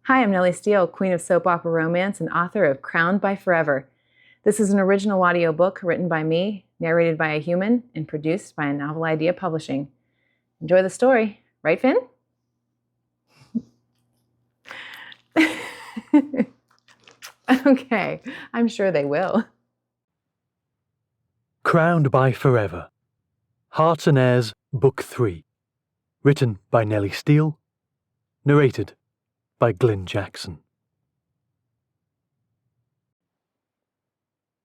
Hi, I'm Nellie Steele, Queen of Soap Opera Romance and author of Crowned by Forever. This is an original audiobook written by me, narrated by a human, and produced by Novel Idea Publishing. Enjoy the story. Right, Finn? Okay, I'm sure they will. Crowned by Forever. Hearts and Airs, Book 3. Written by Nellie Steele. Narrated by Glyn Jackson.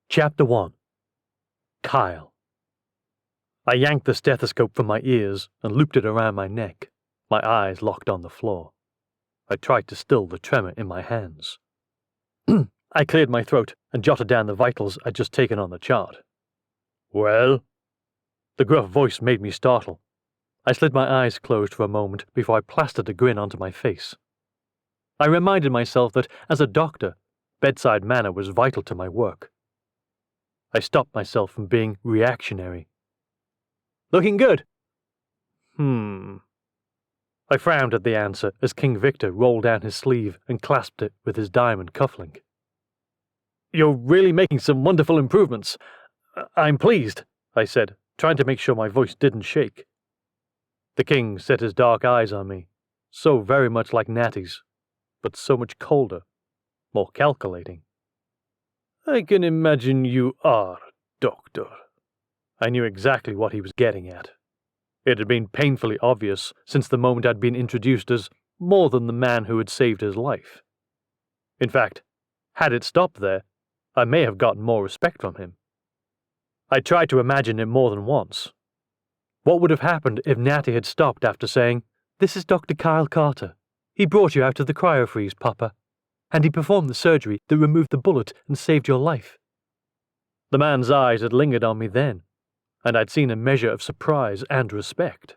Chapter 1. Kyle. I yanked the stethoscope from my ears and looped it around my neck, my eyes locked on the floor. I tried to still the tremor in my hands. I cleared my throat and jotted down the vitals I'd just taken on the chart. Well? The gruff voice made me startle. I slid my eyes closed for a moment before I plastered a grin onto my face. I reminded myself that, as a doctor, bedside manner was vital to my work. I stopped myself from being reactionary. Looking good. I frowned at the answer as King Victor rolled down his sleeve and clasped it with his diamond cufflink. You're really making some wonderful improvements. I'm pleased, I said, trying to make sure my voice didn't shake. The king set his dark eyes on me, so very much like Natty's, but so much colder, more calculating. I can imagine you are, Doctor. I knew exactly what he was getting at. It had been painfully obvious since the moment I'd been introduced as more than the man who had saved his life. In fact, had it stopped there, I may have gotten more respect from him. I tried to imagine it more than once. What would have happened if Natty had stopped after saying, "This is Dr. Kyle Carter. He brought you out of the cryo-freeze, Papa, and he performed the surgery that removed the bullet and saved your life." The man's eyes had lingered on me then, and I'd seen a measure of surprise and respect.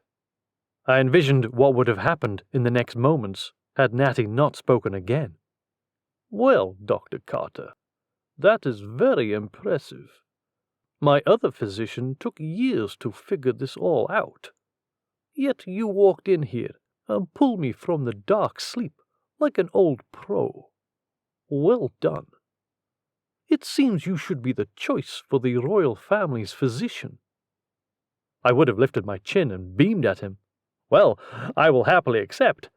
I envisioned what would have happened in the next moments had Natty not spoken again. Well, Dr. Carter, that is very impressive. My other physician took years to figure this all out. Yet you walked in here and pulled me from the dark sleep like an old pro. Well done. It seems you should be the choice for the royal family's physician. I would have lifted my chin and beamed at him. Well, I will happily accept.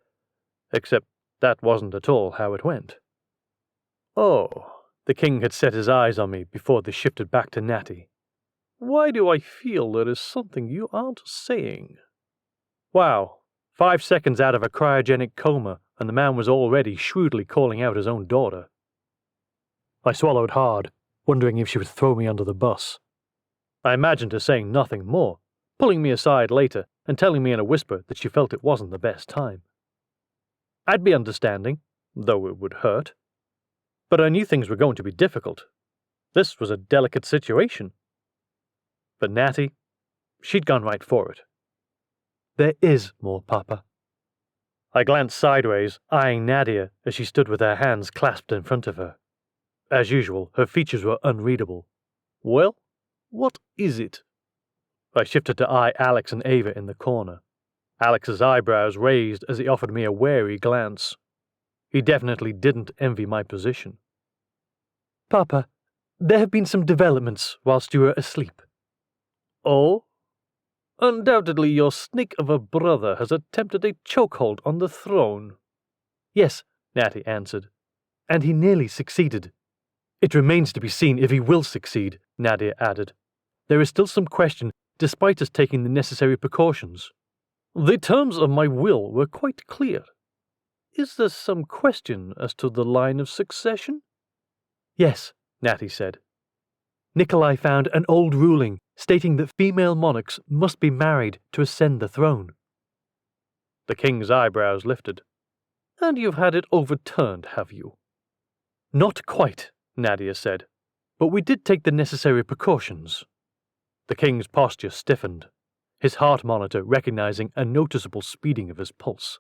Except that wasn't at all how it went. Oh, the king had set his eyes on me before they shifted back to Natty. Why do I feel there is something you aren't saying? Wow, 5 seconds out of a cryogenic coma, and the man was already shrewdly calling out his own daughter. I swallowed hard, wondering if she would throw me under the bus. I imagined her saying nothing more, pulling me aside later and telling me in a whisper that she felt it wasn't the best time. I'd be understanding, though it would hurt. But I knew things were going to be difficult. This was a delicate situation. But Natty, she'd gone right for it. There is more, Papa. I glanced sideways, eyeing Nadia as she stood with her hands clasped in front of her. As usual, her features were unreadable. Well, what is it? I shifted to eye Alex and Ava in the corner. Alex's eyebrows raised as he offered me a wary glance. He definitely didn't envy my position. Papa, there have been some developments whilst you were asleep. Oh? Undoubtedly your snake of a brother has attempted a chokehold on the throne. Yes, Natty answered, and he nearly succeeded. It remains to be seen if he will succeed, Nadia added. There is still some question, despite us taking the necessary precautions. The terms of my will were quite clear. Is there some question as to the line of succession? Yes, Natty said. Nikolai found an old ruling stating that female monarchs must be married to ascend the throne. The king's eyebrows lifted. And you've had it overturned, have you? Not quite, Nadia said, but we did take the necessary precautions. The king's posture stiffened, his heart monitor recognizing a noticeable speeding of his pulse.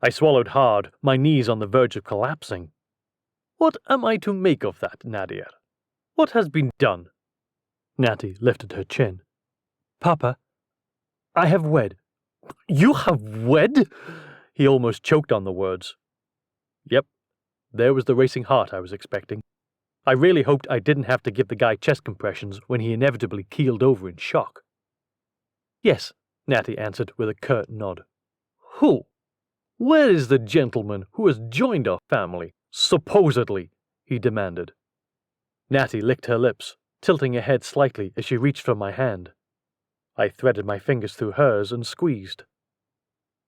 I swallowed hard, my knees on the verge of collapsing. What am I to make of that, Nadia? What has been done? Natty lifted her chin. Papa, I have wed. You have wed? He almost choked on the words. Yep, there was the racing heart I was expecting. I really hoped I didn't have to give the guy chest compressions when he inevitably keeled over in shock. Yes, Natty answered with a curt nod. Who? Where is the gentleman who has joined our family, supposedly? He demanded. Natty licked her lips, tilting her head slightly as she reached for my hand. I threaded my fingers through hers and squeezed.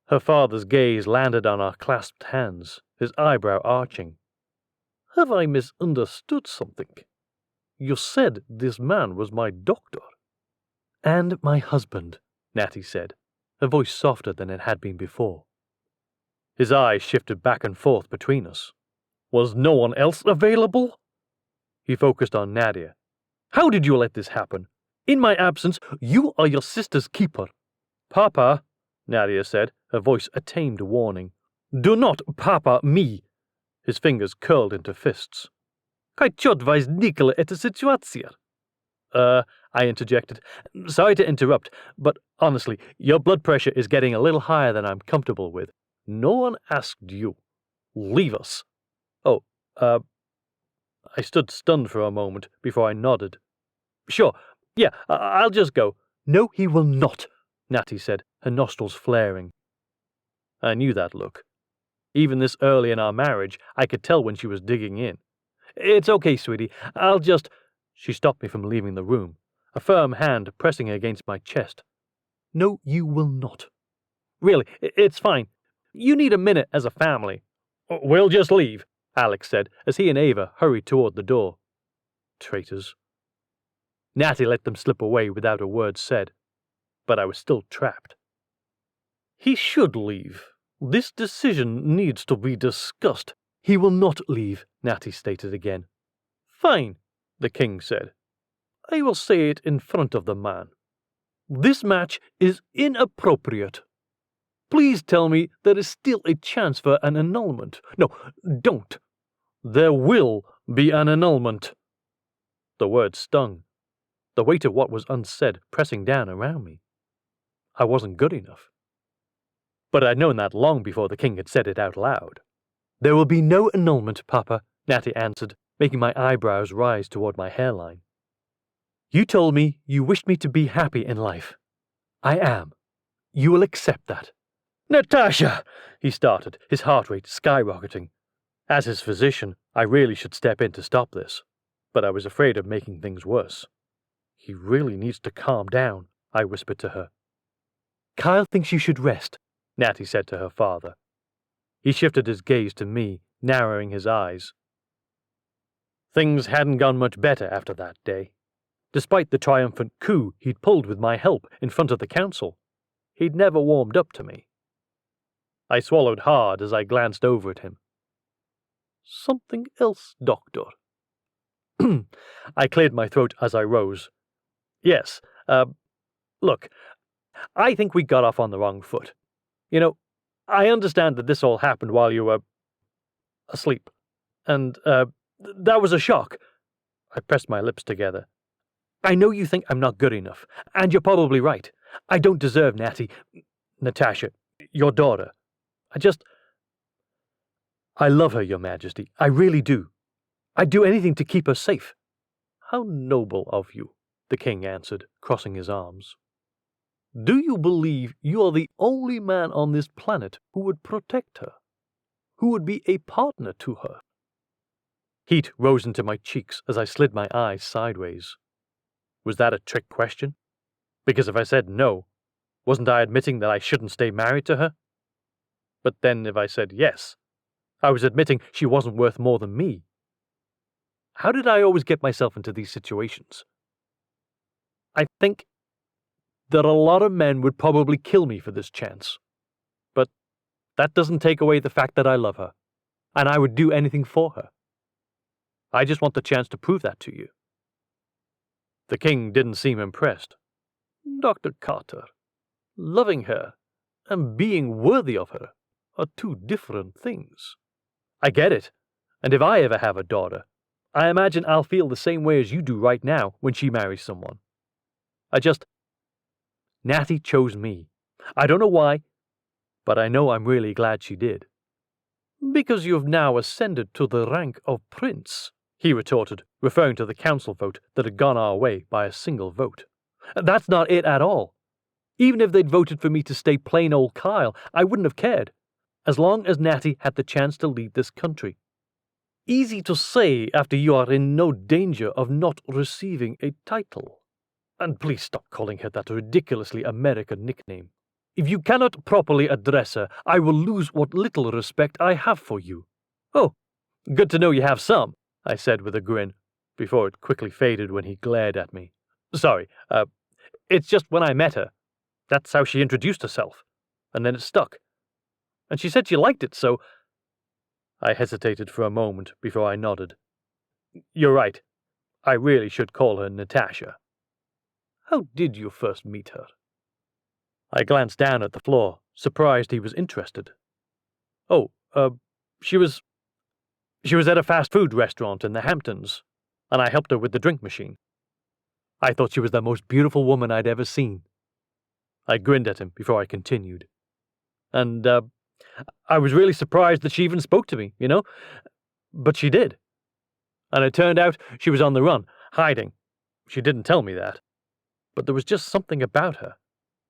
Her father's gaze landed on our clasped hands, his eyebrow arching. Have I misunderstood something? You said this man was my doctor. And my husband, Natty said, her voice softer than it had been before. His eyes shifted back and forth between us. Was no one else available? He focused on Nadia. How did you let this happen? In my absence, you are your sister's keeper. Papa, Nadia said, her voice a tamed warning. Do not papa me. His fingers curled into fists. Kaj возникла эта ситуация? I interjected. Sorry to interrupt, but honestly, your blood pressure is getting a little higher than I'm comfortable with. No one asked you. Leave us. Oh, I stood stunned for a moment before I nodded. Sure, yeah, I'll just go. No, he will not, Natty said, her nostrils flaring. I knew that look. Even this early in our marriage, I could tell when she was digging in. It's okay, sweetie, I'll just... She stopped me from leaving the room, a firm hand pressing against my chest. No, you will not. Really, it's fine. You need a minute as a family. We'll just leave, Alex said, as he and Ava hurried toward the door. Traitors. Natty let them slip away without a word said, but I was still trapped. He should leave. This decision needs to be discussed. He will not leave, Natty stated again. Fine, the king said. I will say it in front of the man. This match is inappropriate. Please tell me there is still a chance for an annulment. No, don't. There will be an annulment. The word stung, the weight of what was unsaid pressing down around me. I wasn't good enough. But I'd known that long before the king had said it out loud. There will be no annulment, Papa, Natty answered, making my eyebrows rise toward my hairline. You told me you wished me to be happy in life. I am. You will accept that. Natasha! He started, his heart rate skyrocketing. As his physician, I really should step in to stop this, but I was afraid of making things worse. He really needs to calm down, I whispered to her. Kyle thinks you should rest, Natty said to her father. He shifted his gaze to me, narrowing his eyes. Things hadn't gone much better after that day. Despite the triumphant coup he'd pulled with my help in front of the council, he'd never warmed up to me. I swallowed hard as I glanced over at him. Something else, Doctor. I cleared my throat as I rose. Yes, look, I think we got off on the wrong foot. You know, I understand that this all happened while you were asleep, and that was a shock. I pressed my lips together. I know you think I'm not good enough, and you're probably right. I don't deserve Natasha, your daughter. I love her, Your Majesty. I really do. I'd do anything to keep her safe. How noble of you, the king answered, crossing his arms. Do you believe you are the only man on this planet who would protect her? Who would be a partner to her? Heat rose into my cheeks as I slid my eyes sideways. Was that a trick question? Because if I said no, wasn't I admitting that I shouldn't stay married to her? But then if I said yes, I was admitting she wasn't worth more than me. How did I always get myself into these situations? I think that a lot of men would probably kill me for this chance. But that doesn't take away the fact that I love her, and I would do anything for her. I just want the chance to prove that to you. The king didn't seem impressed. Dr. Carter, loving her and being worthy of her are two different things. I get it, and if I ever have a daughter, I imagine I'll feel the same way as you do right now when she marries someone. Natty chose me. I don't know why, but I know I'm really glad she did. Because you've now ascended to the rank of prince, he retorted, referring to the council vote that had gone our way by a single vote. That's not it at all. Even if they'd voted for me to stay plain old Kyle, I wouldn't have cared, as long as Natty had the chance to lead this country. Easy to say after you are in no danger of not receiving a title. And please stop calling her that ridiculously American nickname. If you cannot properly address her, I will lose what little respect I have for you. Oh, good to know you have some, I said with a grin, before it quickly faded when he glared at me. Sorry, it's just when I met her. That's how she introduced herself, and then it stuck. And she said she liked it, so... I hesitated for a moment before I nodded. You're right. I really should call her Natasha. How did you first meet her? I glanced down at the floor, surprised he was interested. Oh, she was at a fast food restaurant in the Hamptons, and I helped her with the drink machine. I thought she was the most beautiful woman I'd ever seen. I grinned at him before I continued. And, I was really surprised that she even spoke to me, you know? But she did. And it turned out she was on the run, hiding. She didn't tell me that. But there was just something about her.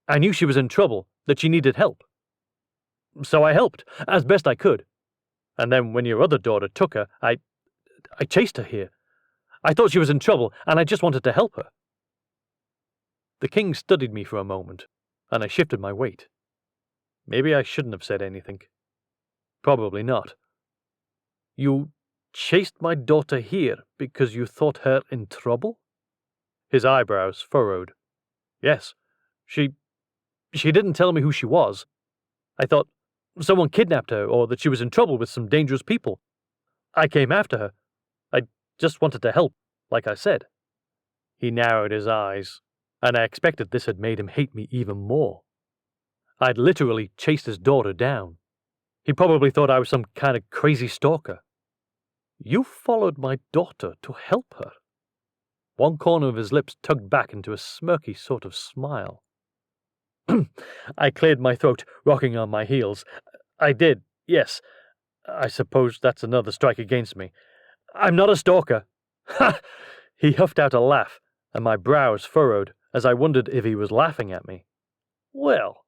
I knew she was in trouble, that she needed help. So I helped, as best I could. And then when your other daughter took her, I chased her here. I thought she was in trouble, and I just wanted to help her. The king studied me for a moment, and I shifted my weight. Maybe I shouldn't have said anything. Probably not. You chased my daughter here because you thought her in trouble? His eyebrows furrowed. Yes, she didn't tell me who she was. I thought someone kidnapped her or that she was in trouble with some dangerous people. I came after her. I just wanted to help, like I said. He narrowed his eyes, and I expected this had made him hate me even more. I'd literally chased his daughter down. He probably thought I was some kind of crazy stalker. You followed my daughter to help her. One corner of his lips tugged back into a smirky sort of smile. I cleared my throat, rocking on my heels. I did, yes. I suppose that's another strike against me. I'm not a stalker. Ha! He huffed out a laugh, and my brows furrowed as I wondered if he was laughing at me. Well,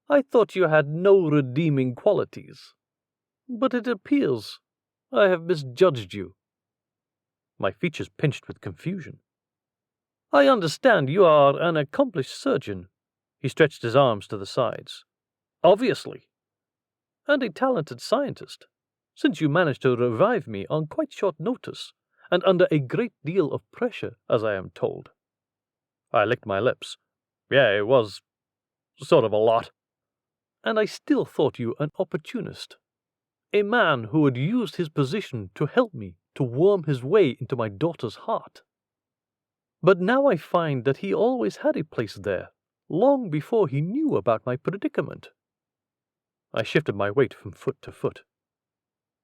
I thought you had no redeeming qualities. But it appears I have misjudged you. My features pinched with confusion. I understand you are an accomplished surgeon. He stretched his arms to the sides. Obviously. And a talented scientist, since you managed to revive me on quite short notice, and under a great deal of pressure, as I am told. I licked my lips. Yeah, it was sort of a lot. And I still thought you an opportunist. A man who had used his position to help me to worm his way into my daughter's heart. But now I find that he always had a place there, long before he knew about my predicament. I shifted my weight from foot to foot.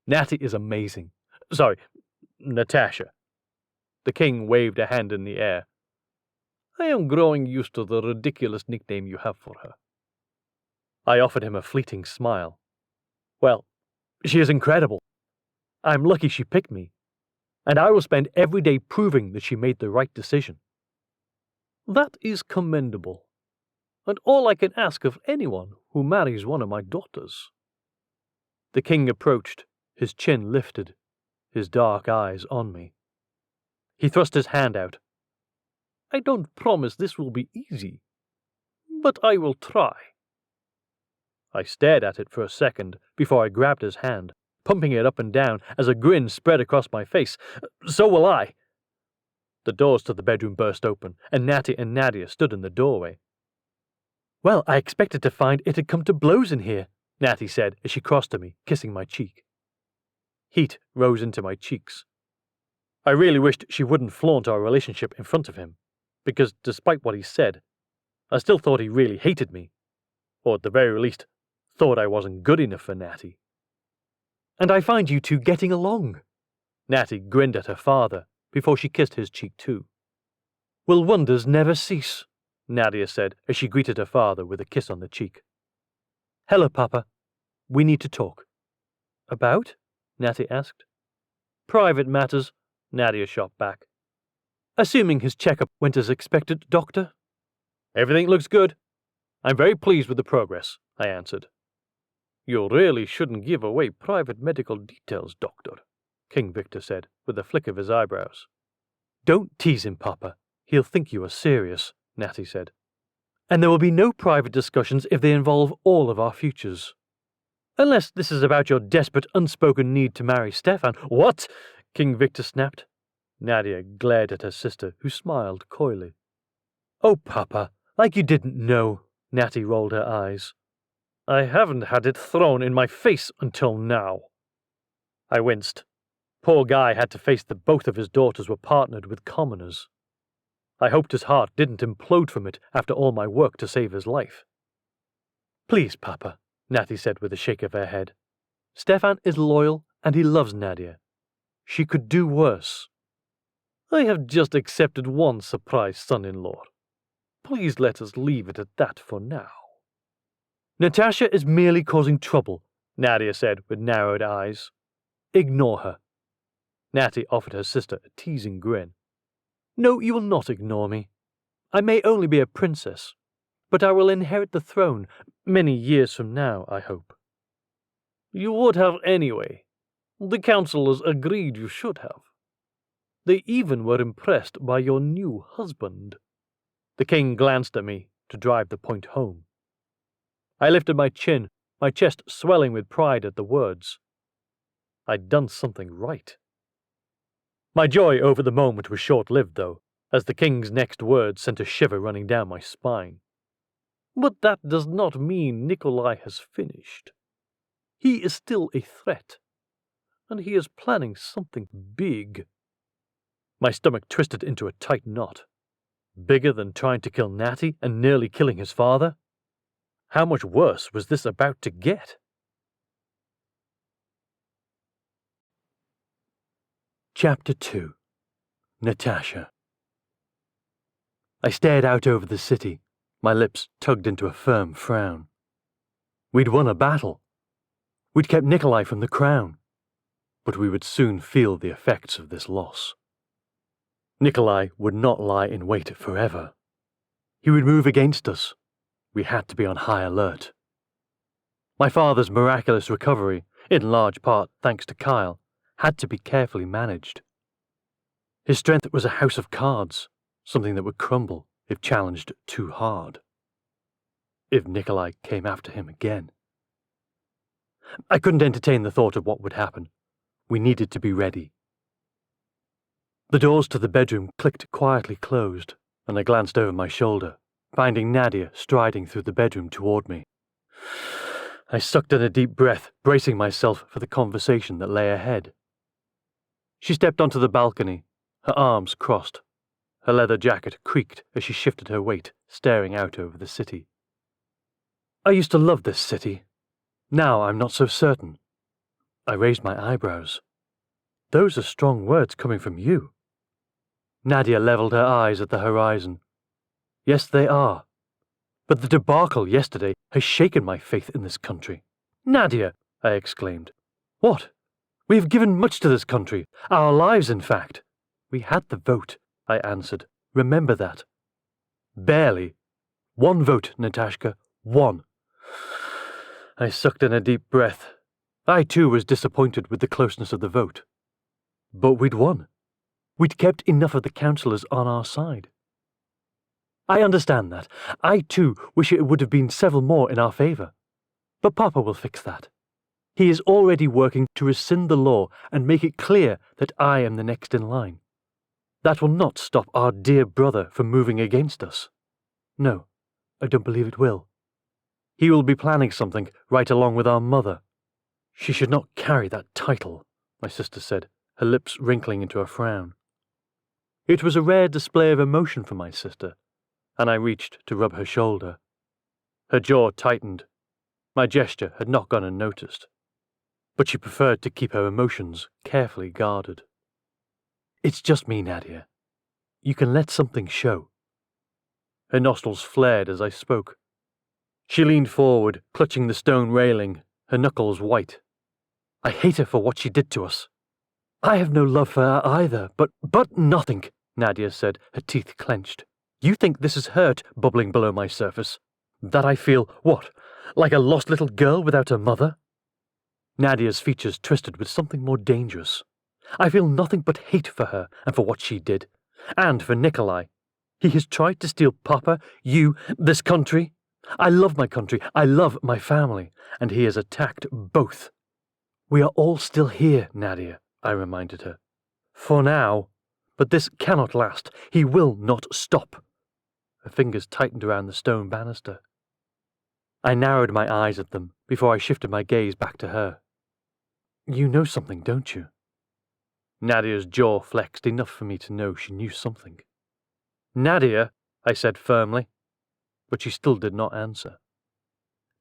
Natty is amazing. Sorry, Natasha. The king waved a hand in the air. I am growing used to the ridiculous nickname you have for her. I offered him a fleeting smile. Well, she is incredible. I'm lucky she picked me, and I will spend every day proving that she made the right decision. That is commendable, and all I can ask of anyone who marries one of my daughters. The king approached, his chin lifted, his dark eyes on me. He thrust his hand out. I don't promise this will be easy, but I will try. I stared at it for a second before I grabbed his hand, pumping it up and down as a grin spread across my face. So will I. The doors to the bedroom burst open, and Natty and Nadia stood in the doorway. Well, I expected to find it had come to blows in here, Natty said as she crossed to me, kissing my cheek. Heat rose into my cheeks. I really wished she wouldn't flaunt our relationship in front of him, because despite what he said, I still thought he really hated me, or at the very least, thought I wasn't good enough for Natty. And I find you two getting along. Natty grinned at her father before she kissed his cheek too. Will wonders never cease, Nadia said as she greeted her father with a kiss on the cheek. Hello, Papa. We need to talk. About? Natty asked. Private matters, Nadia shot back. Assuming his checkup went as expected, Doctor? Everything looks good. I'm very pleased with the progress, I answered. You really shouldn't give away private medical details, Doctor, King Victor said, with a flick of his eyebrows. Don't tease him, Papa. He'll think you are serious, Natty said. And there will be no private discussions if they involve all of our futures. Unless this is about your desperate, unspoken need to marry Stefan. What? King Victor snapped. Nadia glared at her sister, who smiled coyly. Oh, Papa, like you didn't know, Natty rolled her eyes. I haven't had it thrown in my face until now. I winced. Poor guy had to face that both of his daughters were partnered with commoners. I hoped his heart didn't implode from it after all my work to save his life. Please, Papa, Natty said with a shake of her head. Stefan is loyal and he loves Nadia. She could do worse. I have just accepted one surprise son-in-law. Please let us leave it at that for now. Natasha is merely causing trouble, Nadia said with narrowed eyes. Ignore her. Natty offered her sister a teasing grin. No, you will not ignore me. I may only be a princess, but I will inherit the throne many years from now, I hope. You would have anyway. The councillors agreed you should have. They even were impressed by your new husband. The king glanced at me to drive the point home. I lifted my chin, my chest swelling with pride at the words. I'd done something right. My joy over the moment was short-lived, though, as the king's next words sent a shiver running down my spine. But that does not mean Nikolai has finished. He is still a threat, and he is planning something big. My stomach twisted into a tight knot. Bigger than trying to kill Natty and nearly killing his father? How much worse was this about to get? Chapter 2. Natasha. I stared out over the city, my lips tugged into a firm frown. We'd won a battle. We'd kept Nikolai from the crown. But we would soon feel the effects of this loss. Nikolai would not lie in wait forever. He would move against us. We had to be on high alert. My father's miraculous recovery, in large part thanks to Kyle, had to be carefully managed. His strength was a house of cards, something that would crumble if challenged too hard. If Nikolai came after him again. I couldn't entertain the thought of what would happen. We needed to be ready. The doors to the bedroom clicked quietly closed, and I glanced over my shoulder, finding Nadia striding through the bedroom toward me. I sucked in a deep breath, bracing myself for the conversation that lay ahead. She stepped onto the balcony, her arms crossed. Her leather jacket creaked as she shifted her weight, staring out over the city. I used to love this city. Now I'm not so certain. I raised my eyebrows. Those are strong words coming from you. Nadia levelled her eyes at the horizon. Yes, they are. But the debacle yesterday has shaken my faith in this country. Nadia, I exclaimed. What? We have given much to this country, our lives, in fact. We had the vote, I answered. Remember that. Barely. 1 vote, Natasha. 1. I sucked in a deep breath. I, too, was disappointed with the closeness of the vote. But we'd won. We'd kept enough of the councillors on our side. I understand that. I, too, wish it would have been several more in our favour. But Papa will fix that. He is already working to rescind the law and make it clear that I am the next in line. That will not stop our dear brother from moving against us. No, I don't believe it will. He will be planning something right along with our mother. She should not carry that title, my sister said, her lips wrinkling into a frown. It was a rare display of emotion for my sister, and I reached to rub her shoulder. Her jaw tightened. My gesture had not gone unnoticed, but she preferred to keep her emotions carefully guarded. It's just me, Nadia. You can let something show. Her nostrils flared as I spoke. She leaned forward, clutching the stone railing, her knuckles white. I hate her for what she did to us. I have no love for her either, but nothing, Nadia said, her teeth clenched. You think this is hurt bubbling below my surface? That I feel, what, like a lost little girl without her mother? Nadia's features twisted with something more dangerous. I feel nothing but hate for her and for what she did. And for Nikolai. He has tried to steal Papa, you, this country. I love my country, I love my family, and he has attacked both. We are all still here, Nadia, I reminded her. For now. But this cannot last. He will not stop. Her fingers tightened around the stone banister. I narrowed my eyes at them before I shifted my gaze back to her. You know something, don't you? Nadia's jaw flexed enough for me to know she knew something. Nadia, I said firmly, but she still did not answer.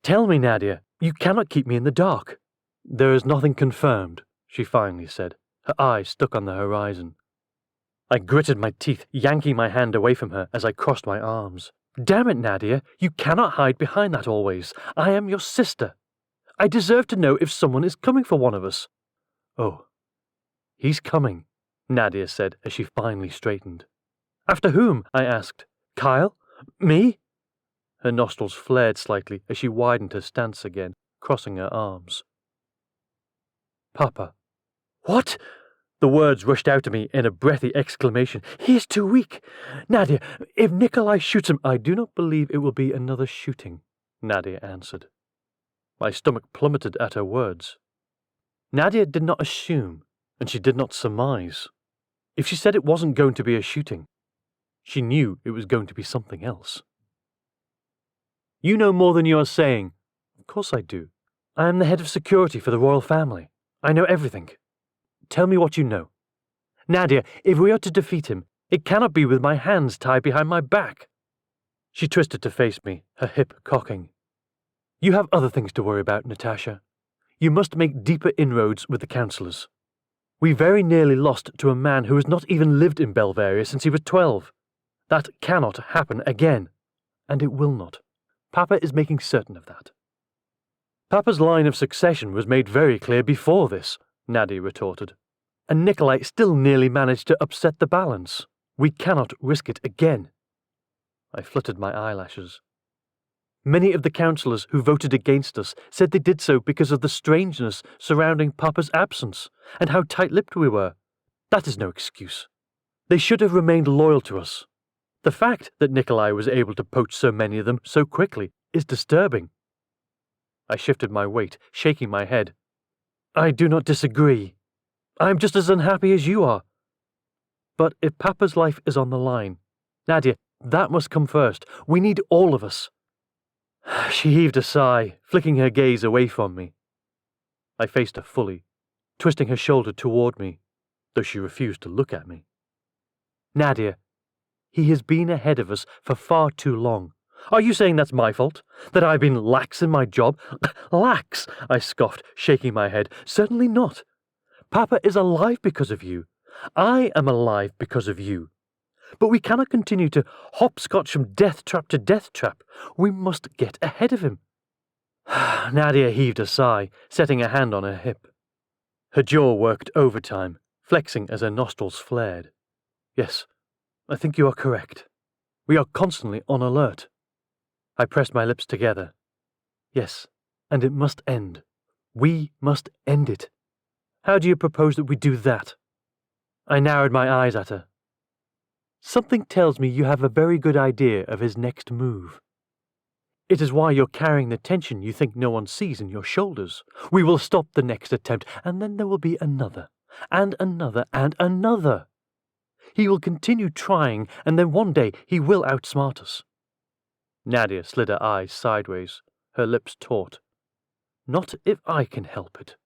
Tell me, Nadia, you cannot keep me in the dark. There is nothing confirmed, she finally said, her eyes stuck on the horizon. I gritted my teeth, yanking my hand away from her as I crossed my arms. Damn it, Nadia, you cannot hide behind that always. I am your sister. I deserve to know if someone is coming for one of us. Oh, he's coming, Nadia said as she finally straightened. After whom? I asked. Kyle? Me? Her nostrils flared slightly as she widened her stance again, crossing her arms. Papa. What? The words rushed out to me in a breathy exclamation. He is too weak. Nadia, if Nikolai shoots him, I do not believe it will be another shooting, Nadia answered. My stomach plummeted at her words. Nadia did not assume, and she did not surmise. If she said it wasn't going to be a shooting, she knew it was going to be something else. You know more than you are saying. Of course I do. I am the head of security for the royal family. I know everything. Tell me what you know. Nadia, if we are to defeat him, it cannot be with my hands tied behind my back. She twisted to face me, her hip cocking. You have other things to worry about, Natasha. You must make deeper inroads with the councillors. We very nearly lost to a man who has not even lived in Belvaria since he was 12. That cannot happen again. And it will not. Papa is making certain of that. Papa's line of succession was made very clear before this, Nadia retorted. And Nikolai still nearly managed to upset the balance. We cannot risk it again. I fluttered my eyelashes. Many of the councillors who voted against us said they did so because of the strangeness surrounding Papa's absence and how tight-lipped we were. That is no excuse. They should have remained loyal to us. The fact that Nikolai was able to poach so many of them so quickly is disturbing. I shifted my weight, shaking my head. I do not disagree. I am just as unhappy as you are. But if Papa's life is on the line, Nadia, that must come first. We need all of us. She heaved a sigh, flicking her gaze away from me. I faced her fully, twisting her shoulder toward me, though she refused to look at me. Nadia, he has been ahead of us for far too long. Are you saying that's my fault? That I've been lax in my job? Lax, I scoffed, shaking my head. Certainly not. Papa is alive because of you. I am alive because of you. But we cannot continue to hopscotch from death trap to death trap. We must get ahead of him. Nadia heaved a sigh, setting a hand on her hip. Her jaw worked overtime, flexing as her nostrils flared. Yes, I think you are correct. We are constantly on alert. I pressed my lips together. Yes, and it must end. We must end it. How do you propose that we do that? I narrowed my eyes at her. Something tells me you have a very good idea of his next move. It is why you're carrying the tension you think no one sees in your shoulders. We will stop the next attempt, and then there will be another, and another, and another. He will continue trying, and then one day he will outsmart us. Nadia slid her eyes sideways, her lips taut. Not if I can help it.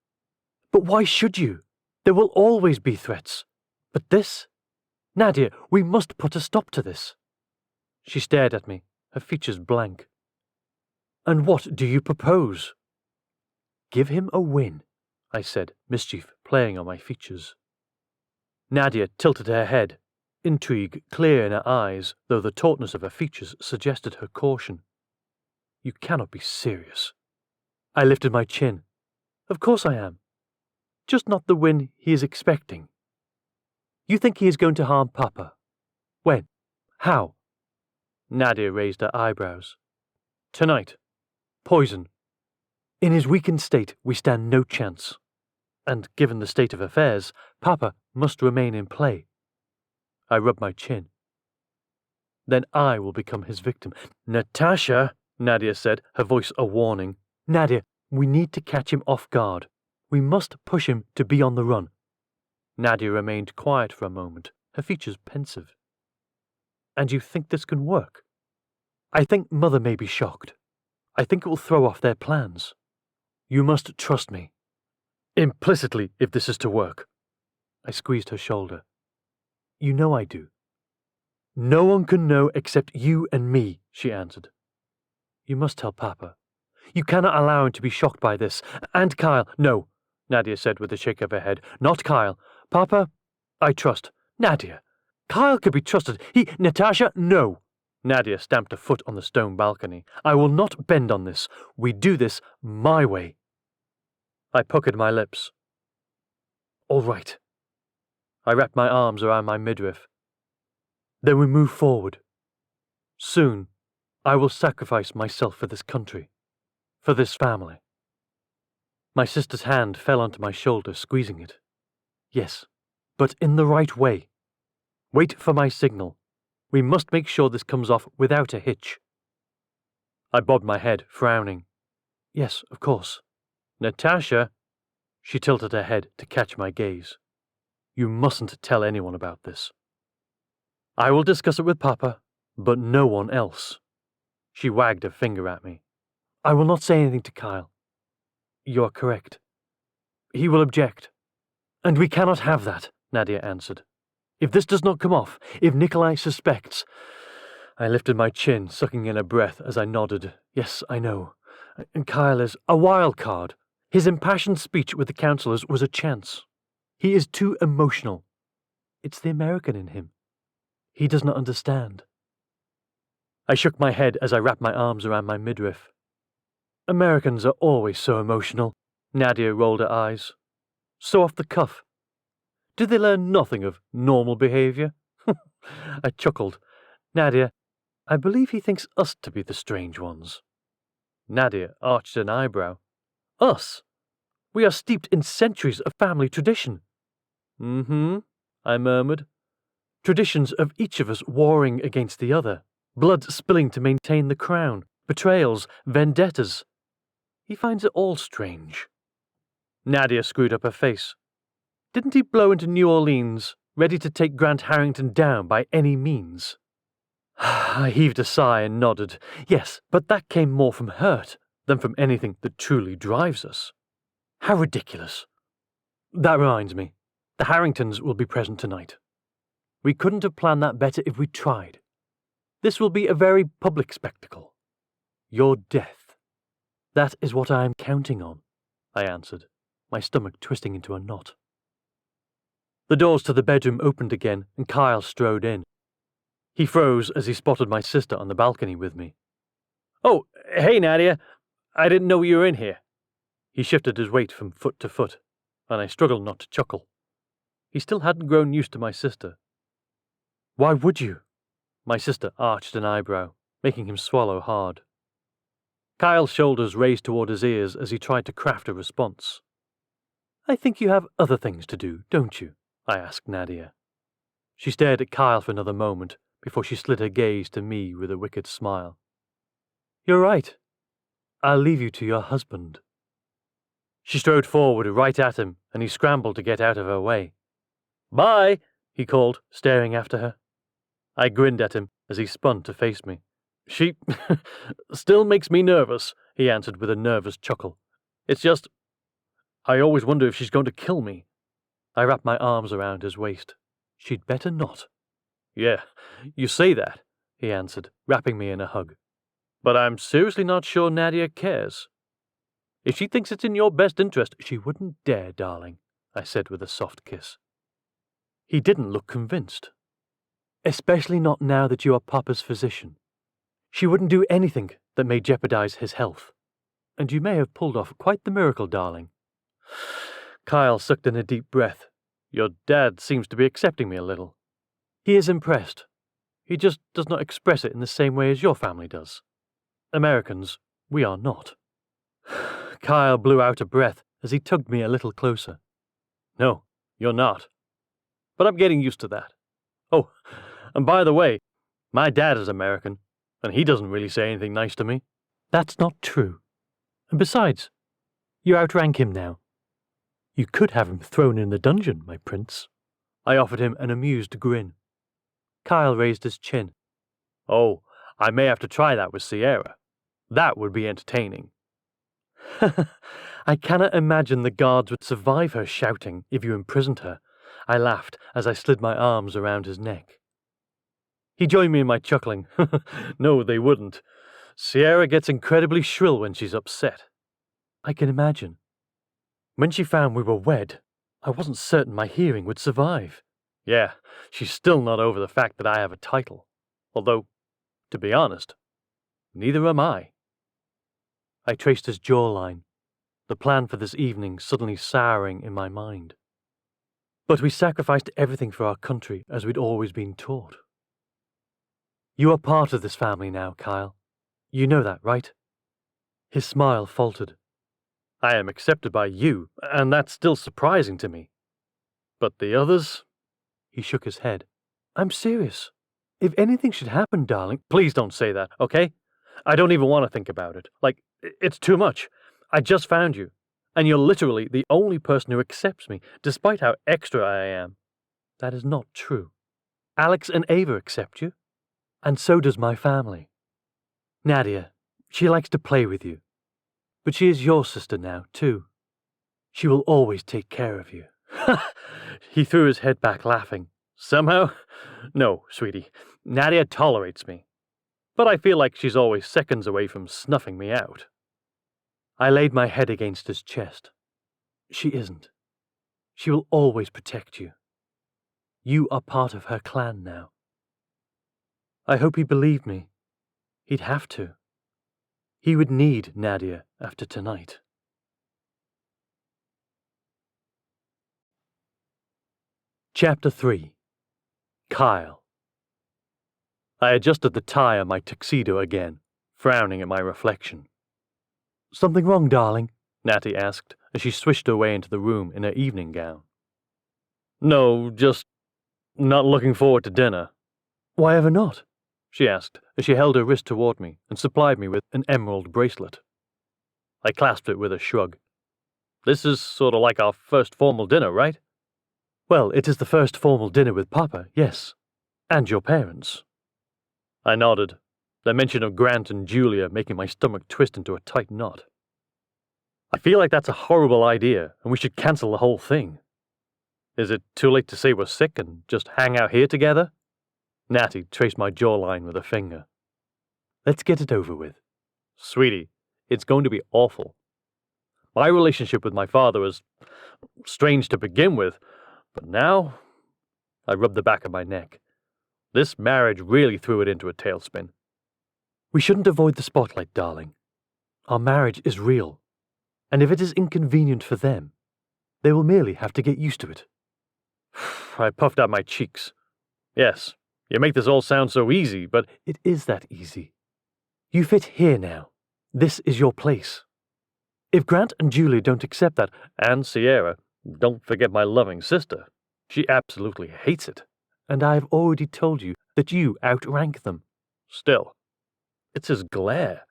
But why should you? There will always be threats. But this? Nadia, we must put a stop to this. She stared at me, her features blank. And what do you propose? Give him a win, I said, mischief playing on my features. Nadia tilted her head, intrigue clear in her eyes, though the tautness of her features suggested her caution. You cannot be serious. I lifted my chin. Of course I am. just not the win he is expecting. You think he is going to harm Papa? When? How? Nadia raised her eyebrows. Tonight. Poison. In his weakened state, we stand no chance. And given the state of affairs, Papa must remain in play. I rubbed my chin. Then I will become his victim. Natasha, Nadia said, her voice a warning. Nadia, we need to catch him off guard. We must push him to be on the run. Nadia remained quiet for a moment, her features pensive. And you think this can work? I think Mother may be shocked. I think it will throw off their plans. You must trust me. Implicitly, if this is to work. I squeezed her shoulder. You know I do. No one can know except you and me, she answered. You must tell Papa. You cannot allow him to be shocked by this. And Kyle. No, Nadia said with a shake of her head. Not Kyle. Papa, I trust. Nadia. Kyle could be trusted. Natasha, no. Nadia stamped a foot on the stone balcony. I will not bend on this. We do this my way. I puckered my lips. All right. I wrapped my arms around my midriff. Then we move forward. Soon, I will sacrifice myself for this country, for this family. My sister's hand fell onto my shoulder, squeezing it. Yes, but in the right way. Wait for my signal. We must make sure this comes off without a hitch. I bobbed my head, frowning. Yes, of course. Natasha, she tilted her head to catch my gaze. You mustn't tell anyone about this. I will discuss it with Papa, but no one else. She wagged a finger at me. I will not say anything to Kyle. You are correct. He will object. And we cannot have that, Nadia answered. If this does not come off, if Nikolai suspects... I lifted my chin, sucking in a breath as I nodded. Yes, I know. And Kyle is a wild card. His impassioned speech with the councillors was a chance. He is too emotional. It's the American in him. He does not understand. I shook my head as I wrapped my arms around my midriff. Americans are always so emotional. Nadia rolled her eyes. So off the cuff. Did they learn nothing of normal behaviour? I chuckled. Nadia, I believe he thinks us to be the strange ones. Nadia arched an eyebrow. Us? We are steeped in centuries of family tradition. I murmured. Traditions of each of us warring against the other, blood spilling to maintain the crown, betrayals, vendettas. He finds it all strange. Nadia screwed up her face. Didn't he blow into New Orleans, ready to take Grant Harrington down by any means? I heaved a sigh and nodded. Yes, but that came more from hurt than from anything that truly drives us. How ridiculous. That reminds me, the Harringtons will be present tonight. We couldn't have planned that better if we tried. This will be a very public spectacle. Your death. That is what I am counting on, I answered, my stomach twisting into a knot. The doors to the bedroom opened again, and Kyle strode in. He froze as he spotted my sister on the balcony with me. Oh, hey, Nadia. I didn't know you were in here. He shifted his weight from foot to foot, and I struggled not to chuckle. He still hadn't grown used to my sister. Why would you? My sister arched an eyebrow, making him swallow hard. Kyle's shoulders raised toward his ears as he tried to craft a response. I think you have other things to do, don't you? I asked Nadia. She stared at Kyle for another moment before she slid her gaze to me with a wicked smile. You're right. I'll leave you to your husband. She strode forward right at him, and he scrambled to get out of her way. Bye, he called, staring after her. I grinned at him as he spun to face me. She still makes me nervous, he answered with a nervous chuckle. It's just... I always wonder if she's going to kill me. I wrapped my arms around his waist. She'd better not. Yeah, you say that, he answered, wrapping me in a hug. But I'm seriously not sure Nadia cares. If she thinks it's in your best interest, she wouldn't dare, darling, I said with a soft kiss. He didn't look convinced. Especially not now that you are Papa's physician. She wouldn't do anything that may jeopardize his health. And you may have pulled off quite the miracle, darling. Kyle sucked in a deep breath. Your dad seems to be accepting me a little. He is impressed. He just does not express it in the same way as your family does. Americans, we are not. Kyle blew out a breath as he tugged me a little closer. No, you're not. But I'm getting used to that. Oh, and by the way, my dad is American, and he doesn't really say anything nice to me. That's not true. And besides, you outrank him now. You could have him thrown in the dungeon, my prince. I offered him an amused grin. Kyle raised his chin. Oh, I may have to try that with Sierra. That would be entertaining. I cannot imagine the guards would survive her shouting if you imprisoned her. I laughed as I slid my arms around his neck. He joined me in my chuckling. No, they wouldn't. Sierra gets incredibly shrill when she's upset. I can imagine. When she found we were wed, I wasn't certain my hearing would survive. Yeah, she's still not over the fact that I have a title. Although, to be honest, neither am I. I traced his jawline, the plan for this evening suddenly souring in my mind. But we sacrificed everything for our country as we'd always been taught. You are part of this family now, Kyle. You know that, right? His smile faltered. I am accepted by you, and that's still surprising to me. But the others? He shook his head. I'm serious. If anything should happen, darling, please don't say that, okay? I don't even want to think about it. Like, it's too much. I just found you, and you're literally the only person who accepts me, despite how extra I am. That is not true. Alex and Ava accept you, and so does my family. Nadia, she likes to play with you, but she is your sister now, too. She will always take care of you. He threw his head back, laughing. Somehow? No, sweetie. Nadia tolerates me. But I feel like she's always seconds away from snuffing me out. I laid my head against his chest. She isn't. She will always protect you. You are part of her clan now. I hope he believed me. He'd have to. He would need Nadia after tonight. Chapter 3. Kyle. I adjusted the tie on my tuxedo again, frowning at my reflection. Something wrong, darling? Natty asked as she swished her way into the room in her evening gown. No, just not looking forward to dinner. Why ever not? She asked as she held her wrist toward me and supplied me with an emerald bracelet. I clasped it with a shrug. This is sort of like our first formal dinner, right? Well, it is the first formal dinner with Papa, yes. And your parents. I nodded, the mention of Grant and Julia making my stomach twist into a tight knot. I feel like that's a horrible idea, and we should cancel the whole thing. Is it too late to say we're sick and just hang out here together? Natty traced my jawline with a finger. Let's get it over with. Sweetie, it's going to be awful. My relationship with my father was strange to begin with, but now I rubbed the back of my neck. This marriage really threw it into a tailspin. We shouldn't avoid the spotlight, darling. Our marriage is real, and if it is inconvenient for them, they will merely have to get used to it. I puffed out my cheeks. Yes, you make this all sound so easy, but it is that easy. You fit here now. This is your place. If Grant and Julie don't accept that, and Sierra, don't forget my loving sister. She absolutely hates it. And I have already told you that you outrank them. Still, it's his glare.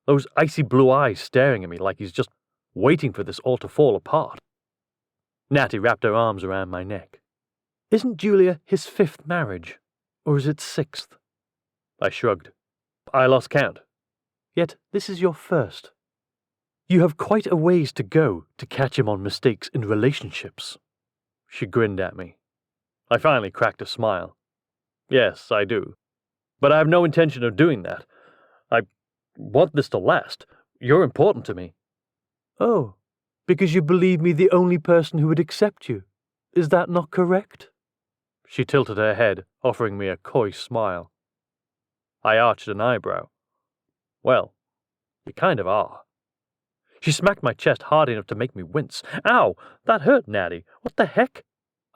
Those icy blue eyes staring at me like he's just waiting for this all to fall apart. Natty wrapped her arms around my neck. Isn't Julia his 5th marriage? Or is it 6th? I shrugged. I lost count. Yet this is your 1st. You have quite a ways to go to catch him on mistakes in relationships. She grinned at me. I finally cracked a smile. Yes, I do. But I have no intention of doing that. I want this to last. You're important to me. Oh, because you believe me the only person who would accept you. Is that not correct? She tilted her head, offering me a coy smile. I arched an eyebrow. Well, you kind of are. She smacked my chest hard enough to make me wince. Ow! That hurt, Natty. What the heck?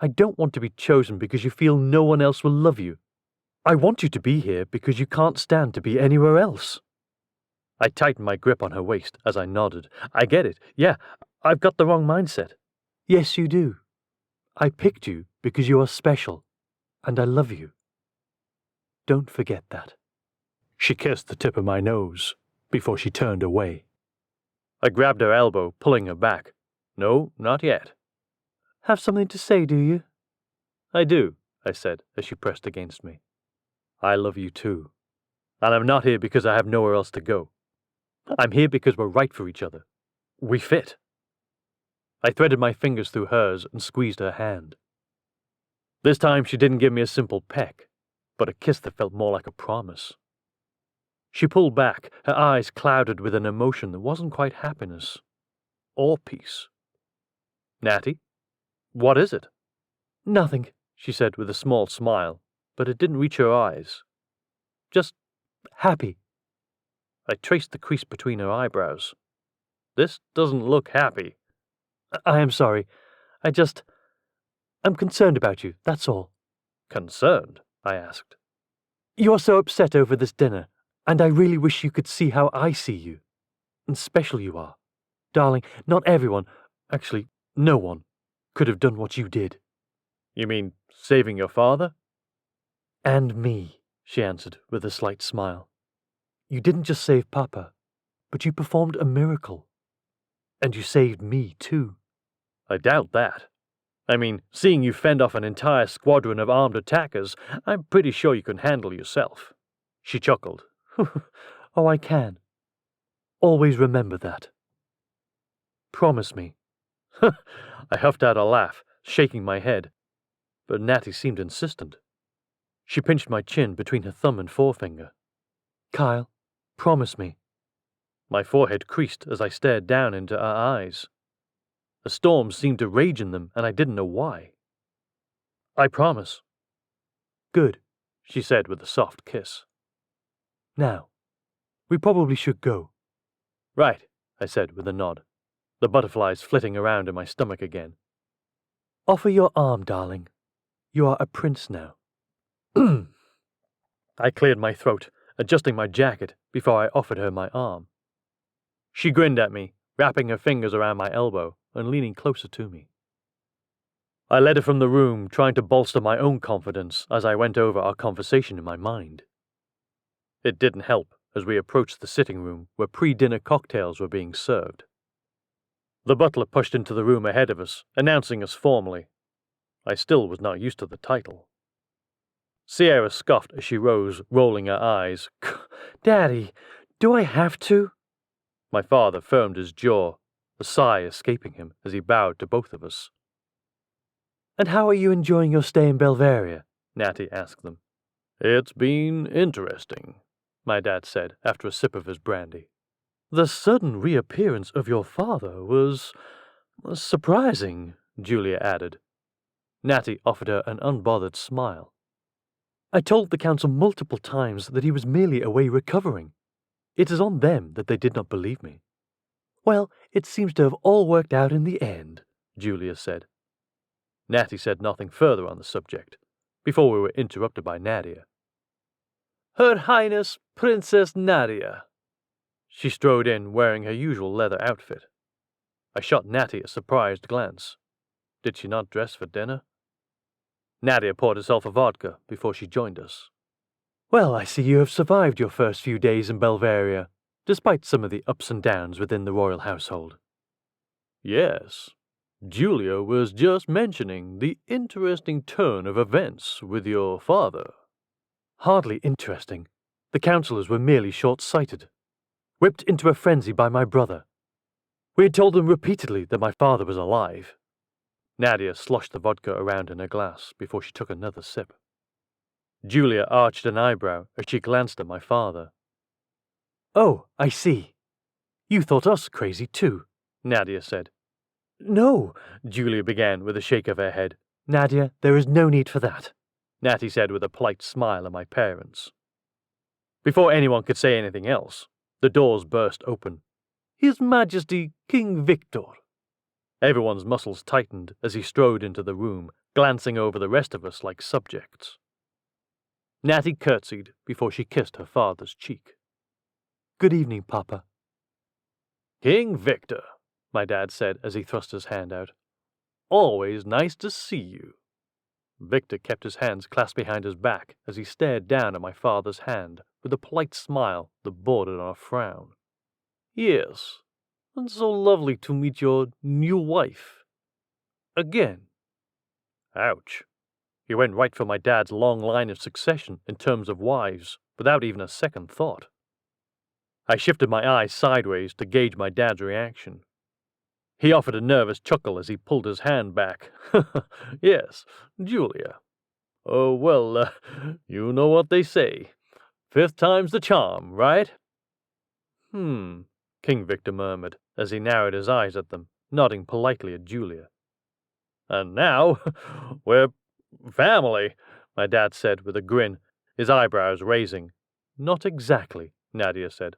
I don't want to be chosen because you feel no one else will love you. I want you to be here because you can't stand to be anywhere else. I tightened my grip on her waist as I nodded. I get it. Yeah, I've got the wrong mindset. Yes, you do. I picked you because you are special, and I love you. Don't forget that. She kissed the tip of my nose before she turned away. I grabbed her elbow, pulling her back. No, not yet. Have something to say, do you? I do, I said as she pressed against me. I love you too. And I'm not here because I have nowhere else to go. I'm here because we're right for each other. We fit. I threaded my fingers through hers and squeezed her hand. This time she didn't give me a simple peck, but a kiss that felt more like a promise. She pulled back, her eyes clouded with an emotion that wasn't quite happiness or peace. Natty, what is it? Nothing, she said with a small smile, but it didn't reach her eyes. Just happy. I traced the crease between her eyebrows. This doesn't look happy. I am sorry. I'm concerned about you, that's all. Concerned? I asked. You're so upset over this dinner, and I really wish you could see how I see you. And special you are. Darling, not everyone, actually, no one, could have done what you did. You mean saving your father? And me, she answered with a slight smile. You didn't just save Papa, but you performed a miracle. And you saved me, too. I doubt that. I mean, seeing you fend off an entire squadron of armed attackers, I'm pretty sure you can handle yourself. She chuckled. Oh, I can. Always remember that. Promise me. I huffed out a laugh, shaking my head, but Natty seemed insistent. She pinched my chin between her thumb and forefinger. Kyle, promise me. My forehead creased as I stared down into her eyes. A storm seemed to rage in them, and I didn't know why. I promise. Good, she said with a soft kiss. Now, we probably should go. Right, I said with a nod, the butterflies flitting around in my stomach again. Offer your arm, darling. You are a prince now. I cleared my throat, adjusting my jacket before I offered her my arm. She grinned at me, wrapping her fingers around my elbow and leaning closer to me. I led her from the room, trying to bolster my own confidence as I went over our conversation in my mind. It didn't help as we approached the sitting room where pre-dinner cocktails were being served. The butler pushed into the room ahead of us, announcing us formally. I still was not used to the title. Sierra scoffed as she rose, rolling her eyes. Daddy, do I have to? My father firmed his jaw, a sigh escaping him as he bowed to both of us. And how are you enjoying your stay in Belvaria? Natty asked them. It's been interesting, my dad said after a sip of his brandy. The sudden reappearance of your father was surprising, Julia added. Natty offered her an unbothered smile. I told the council multiple times that he was merely away recovering. It is on them that they did not believe me. Well, it seems to have all worked out in the end, Julia said. Natty said nothing further on the subject, before we were interrupted by Nadia. Her Highness Princess Nadia. She strode in wearing her usual leather outfit. I shot Natty a surprised glance. Did she not dress for dinner? Nadia poured herself a vodka before she joined us. Well, I see you have survived your first few days in Belvaria, despite some of the ups and downs within the royal household. Yes. Julia was just mentioning the interesting turn of events with your father. Hardly interesting. The councillors were merely short-sighted, whipped into a frenzy by my brother. We had told them repeatedly that my father was alive. Nadia sloshed the vodka around in her glass before she took another sip. Julia arched an eyebrow as she glanced at my father. Oh, I see. You thought us crazy too, Nadia said. No, Julia began with a shake of her head. Nadia, there is no need for that, Natty said with a polite smile at my parents. Before anyone could say anything else, the doors burst open. His Majesty King Victor. Everyone's muscles tightened as he strode into the room, glancing over the rest of us like subjects. Natty curtsied before she kissed her father's cheek. Good evening, Papa. King Victor, my dad said as he thrust his hand out. Always nice to see you. Victor kept his hands clasped behind his back as he stared down at my father's hand with a polite smile that bordered on a frown. Yes, and so lovely to meet your new wife. Again. Ouch. He went right for my dad's long line of succession in terms of wives, without even a second thought. I shifted my eyes sideways to gauge my dad's reaction. He offered a nervous chuckle as he pulled his hand back. Yes, Julia. Oh, well, you know what they say. 5th time's the charm, right? King Victor murmured as he narrowed his eyes at them, nodding politely at Julia. And now, we're family, my dad said with a grin, his eyebrows raising. Not exactly, Nadia said.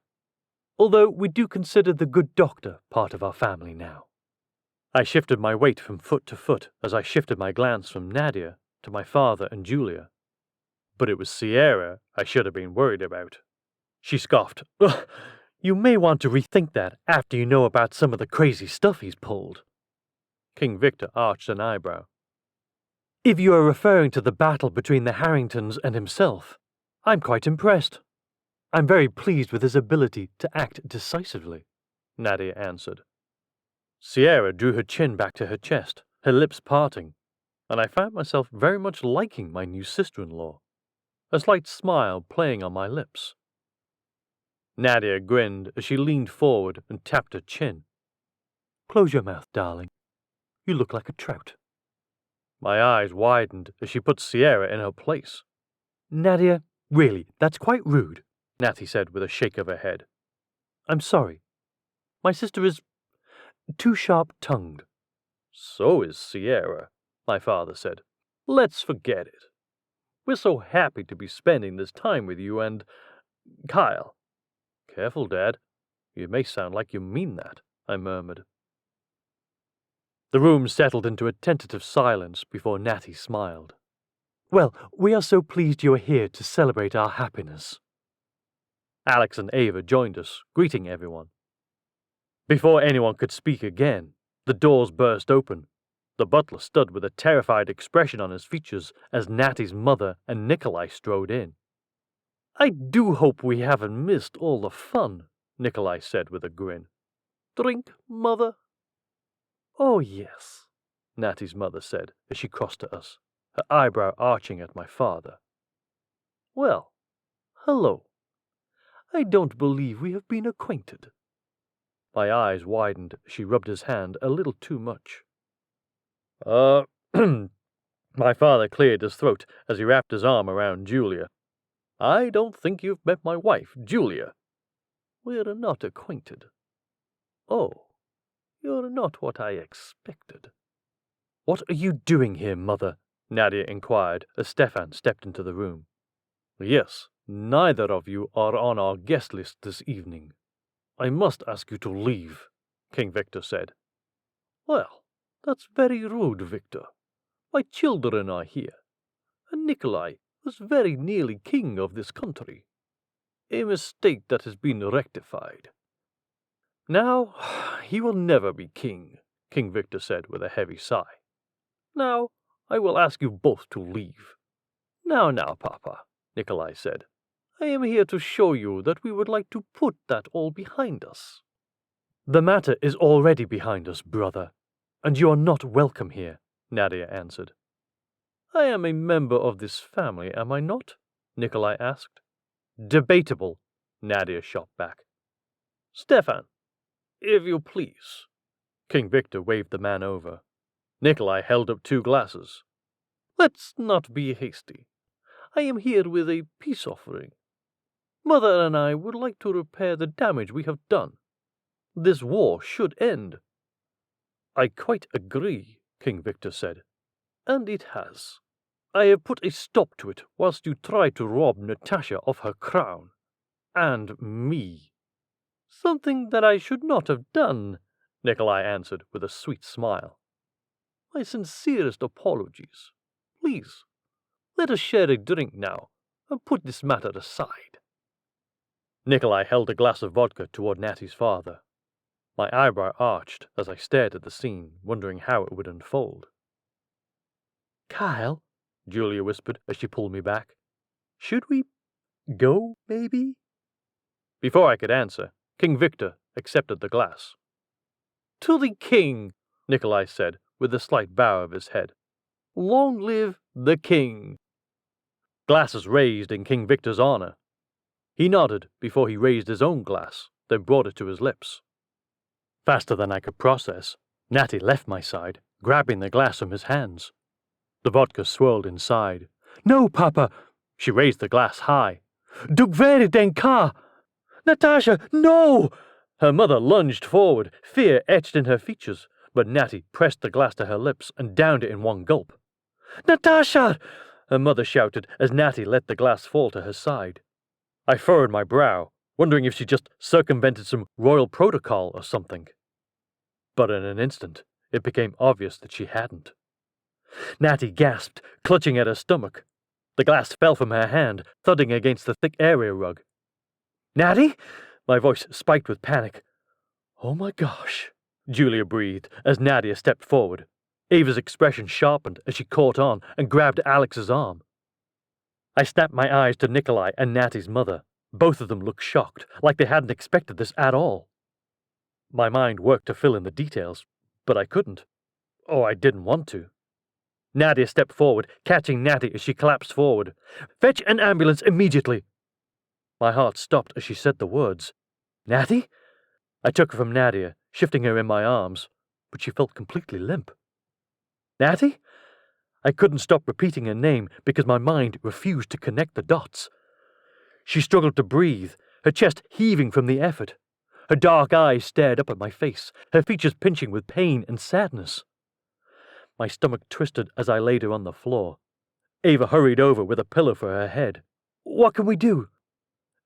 Although we do consider the good doctor part of our family now. I shifted my weight from foot to foot as I shifted my glance from Nadia to my father and Julia. But it was Sierra I should have been worried about. She scoffed. You may want to rethink that after you know about some of the crazy stuff he's pulled. King Victor arched an eyebrow. If you are referring to the battle between the Harringtons and himself, I'm quite impressed. I'm very pleased with his ability to act decisively, Nadia answered. Sierra drew her chin back to her chest, her lips parting, and I found myself very much liking my new sister-in-law, a slight smile playing on my lips. Nadia grinned as she leaned forward and tapped her chin. Close your mouth, darling. You look like a trout. My eyes widened as she put Sierra in her place. Nadia, really, that's quite rude, Natty said with a shake of her head. I'm sorry. My sister is too sharp-tongued. So is Sierra, my father said. Let's forget it. We're so happy to be spending this time with you and... Kyle. Careful, Dad. You may sound like you mean that, I murmured. The room settled into a tentative silence before Natty smiled. Well, we are so pleased you are here to celebrate our happiness. Alex and Ava joined us, greeting everyone. Before anyone could speak again, the doors burst open. The butler stood with a terrified expression on his features as Natty's mother and Nikolai strode in. I do hope we haven't missed all the fun, Nikolai said with a grin. Drink, Mother? Oh, yes, Natty's mother said as she crossed to us, her eyebrow arching at my father. Well, hello. I don't believe we have been acquainted. My eyes widened as she rubbed his hand a little too much. My father cleared his throat as he wrapped his arm around Julia. I don't think you've met my wife, Julia. We're not acquainted. Oh, you're not what I expected. What are you doing here, Mother? Nadia inquired as Stefan stepped into the room. Yes, neither of you are on our guest list this evening. I must ask you to leave, King Victor said. Well, that's very rude, Victor. My children are here, and Nikolai was very nearly king of this country. A mistake that has been rectified. Now, he will never be king, King Victor said with a heavy sigh. Now, I will ask you both to leave. Now, Papa, Nikolai said. I am here to show you that we would like to put that all behind us. The matter is already behind us, brother, and you are not welcome here, Nadia answered. I am a member of this family, am I not? Nikolai asked. Debatable, Nadia shot back. Stefan, if you please. King Victor waved the man over. Nikolai held up 2 glasses. Let's not be hasty. I am here with a peace offering. Mother and I would like to repair the damage we have done. This war should end. I quite agree, King Victor said. And it has. I have put a stop to it whilst you try to rob Natasha of her crown. And me. Something that I should not have done, Nikolai answered with a sweet smile. My sincerest apologies. Please, let us share a drink now, and put this matter aside. Nikolai held a glass of vodka toward Natty's father. My eyebrow arched as I stared at the scene, wondering how it would unfold. Kyle, Julia whispered as she pulled me back. Should we go, maybe? Before I could answer, King Victor accepted the glass. To the king, Nikolai said, with a slight bow of his head. Long live the king. Glasses raised in King Victor's honor. He nodded before he raised his own glass, then brought it to his lips. Faster than I could process, Natty left my side, grabbing the glass from his hands. The vodka swirled inside. No, Papa! She raised the glass high. Du werde den Ka! Natasha, no! Her mother lunged forward, fear etched in her features, but Natty pressed the glass to her lips and downed it in one gulp. Natasha! Her mother shouted as Natty let the glass fall to her side. I furrowed my brow, wondering if she just circumvented some royal protocol or something. But in an instant, it became obvious that she hadn't. Natty gasped, clutching at her stomach. The glass fell from her hand, thudding against the thick area rug. Natty? My voice spiked with panic. Oh my gosh, Julia breathed as Nadia stepped forward. Ava's expression sharpened as she caught on and grabbed Alex's arm. I snapped my eyes to Nikolai and Natty's mother. Both of them looked shocked, like they hadn't expected this at all. My mind worked to fill in the details, but I couldn't. Or I didn't want to. Nadia stepped forward, catching Natty as she collapsed forward. Fetch an ambulance immediately! My heart stopped as she said the words. Natty? I took her from Nadia, shifting her in my arms, but she felt completely limp. Natty? I couldn't stop repeating her name because my mind refused to connect the dots. She struggled to breathe, her chest heaving from the effort. Her dark eyes stared up at my face, her features pinching with pain and sadness. My stomach twisted as I laid her on the floor. Ava hurried over with a pillow for her head. What can we do?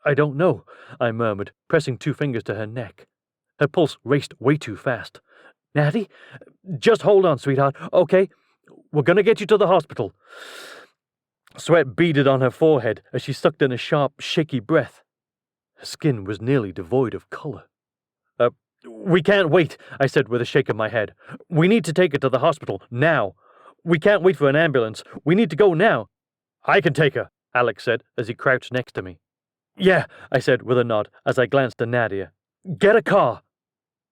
I don't know, I murmured, pressing 2 fingers to her neck. Her pulse raced way too fast. Natty? Just hold on, sweetheart, okay? We're gonna get you to the hospital. Sweat beaded on her forehead as she sucked in a sharp, shaky breath. Her skin was nearly devoid of color. We can't wait, I said with a shake of my head. We need to take her to the hospital, now. We can't wait for an ambulance. We need to go now. I can take her, Alex said as he crouched next to me. Yeah, I said with a nod as I glanced at Nadia. Get a car!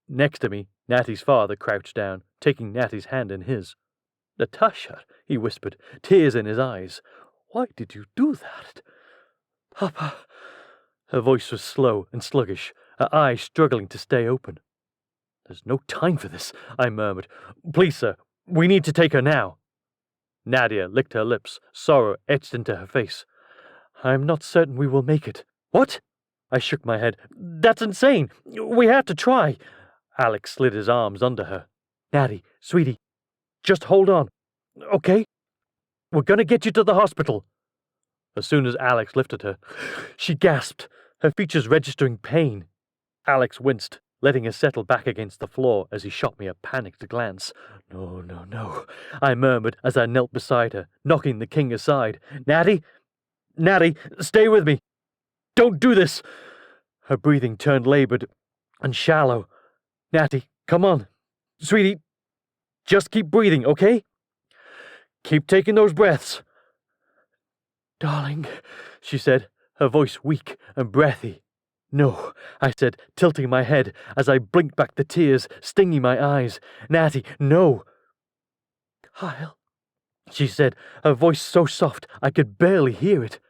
Next to me, Natty's father crouched down, taking Natty's hand in his. Natasha, he whispered, tears in his eyes. Why did you do that? Papa. Her voice was slow and sluggish, her eyes struggling to stay open. There's no time for this, I murmured. Please, sir, we need to take her now. Nadia licked her lips, sorrow etched into her face. I'm not certain we will make it. What? I shook my head. That's insane. We have to try. Alex slid his arms under her. Natty, sweetie, just hold on, okay? We're gonna get you to the hospital. As soon as Alex lifted her, she gasped, her features registering pain. Alex winced, letting her settle back against the floor as he shot me a panicked glance. No, no, no, I murmured as I knelt beside her, knocking the king aside. Natty, stay with me. Don't do this. Her breathing turned labored and shallow. Natty, come on. Sweetie, just keep breathing, okay? Keep taking those breaths. Darling, she said, her voice weak and breathy. No, I said, tilting my head as I blinked back the tears, stinging my eyes. Natty, no. Kyle, she said, her voice so soft I could barely hear it.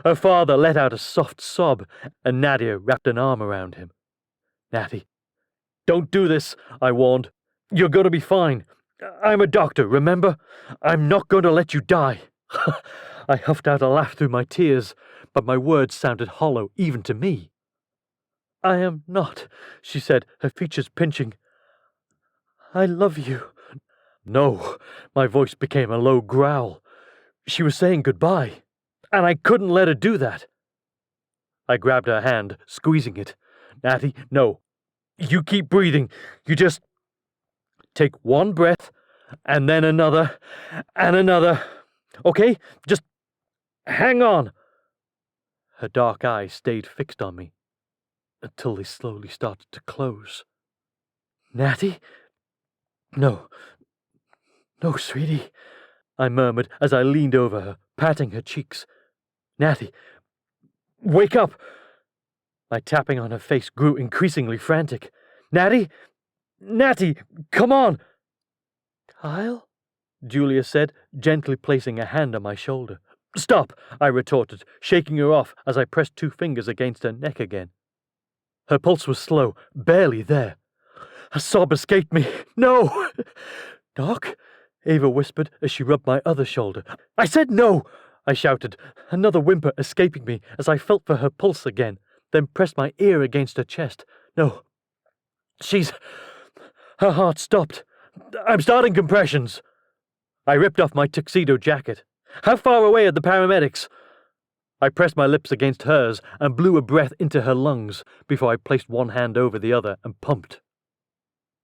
Her father let out a soft sob, and Nadia wrapped an arm around him. Natty, don't do this, I warned. You're going to be fine. I'm a doctor, remember? I'm not going to let you die. I huffed out a laugh through my tears, but my words sounded hollow even to me. I am not, she said, her features pinching. I love you. No, my voice became a low growl. She was saying goodbye, and I couldn't let her do that. I grabbed her hand, squeezing it. Natty, no. You keep breathing. You just take one breath, and then another, and another. Okay? Just hang on. Her dark eyes stayed fixed on me until they slowly started to close. Natty? No. No, sweetie, I murmured as I leaned over her, patting her cheeks. Natty, wake up! My tapping on her face grew increasingly frantic. Natty? Natty, come on! Kyle? Julia said, gently placing a hand on my shoulder. Stop, I retorted, shaking her off as I pressed 2 fingers against her neck again. Her pulse was slow, barely there. A sob escaped me. No! Doc? Ava whispered as she rubbed my other shoulder. I said no! I shouted, another whimper escaping me as I felt for her pulse again, then pressed my ear against her chest. No. Her heart stopped. I'm starting compressions. I ripped off my tuxedo jacket. How far away are the paramedics? I pressed my lips against hers and blew a breath into her lungs before I placed one hand over the other and pumped.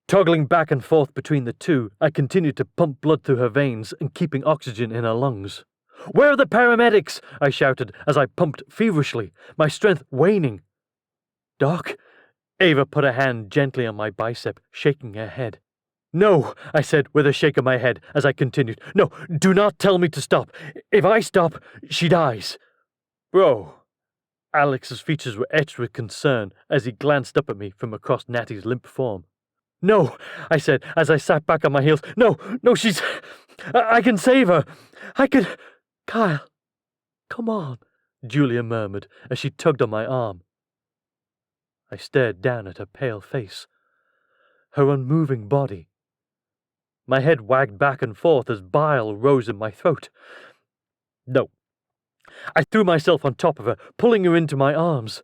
Toggling back and forth between the two, I continued to pump blood through her veins and keeping oxygen in her lungs. Where are the paramedics? I shouted as I pumped feverishly, my strength waning. Doc? Ava put a hand gently on my bicep, shaking her head. No, I said with a shake of my head as I continued. No, do not tell me to stop. If I stop, she dies. Bro. Alex's features were etched with concern as he glanced up at me from across Natty's limp form. No, I said as I sat back on my heels. No, she's... I can save her. I can... Kyle, come on, Julia murmured as she tugged on my arm. I stared down at her pale face, her unmoving body. My head wagged back and forth as bile rose in my throat. No. I threw myself on top of her, pulling her into my arms.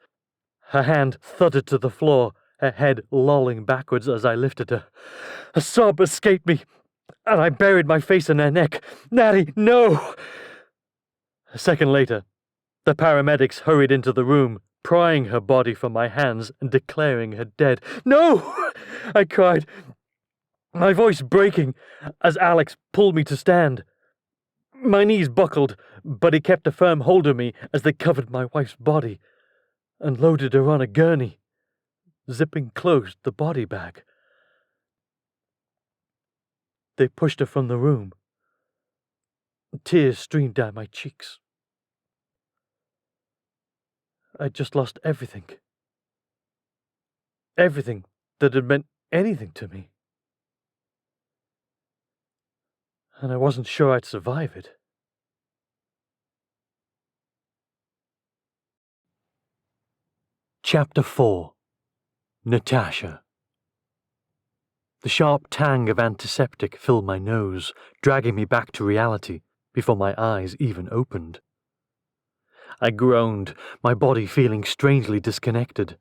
Her hand thudded to the floor, her head lolling backwards as I lifted her. A sob escaped me, and I buried my face in her neck. Natty, no! A second later, the paramedics hurried into the room, prying her body from my hands and declaring her dead. No! I cried, my voice breaking as Alex pulled me to stand. My knees buckled, but he kept a firm hold of me as they covered my wife's body and loaded her on a gurney, zipping closed the body bag. They pushed her from the room. Tears streamed down my cheeks. I'd just lost everything. Everything that had meant anything to me. And I wasn't sure I'd survive it. Chapter 4. Natasha. The sharp tang of antiseptic filled my nose, dragging me back to reality before my eyes even opened. I groaned, my body feeling strangely disconnected.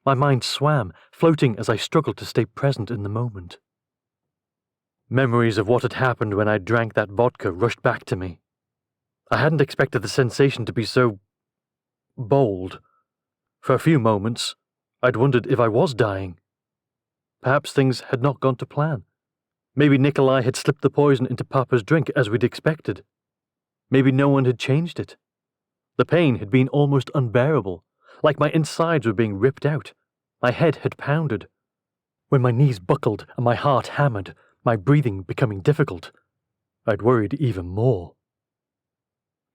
My mind swam, floating as I struggled to stay present in the moment. Memories of what had happened when I drank that vodka rushed back to me. I hadn't expected the sensation to be so... bold. For a few moments, I'd wondered if I was dying. Perhaps things had not gone to plan. Maybe Nikolai had slipped the poison into Papa's drink as we'd expected. Maybe no one had changed it. The pain had been almost unbearable, like my insides were being ripped out. My head had pounded. When my knees buckled and my heart hammered, my breathing becoming difficult, I'd worried even more.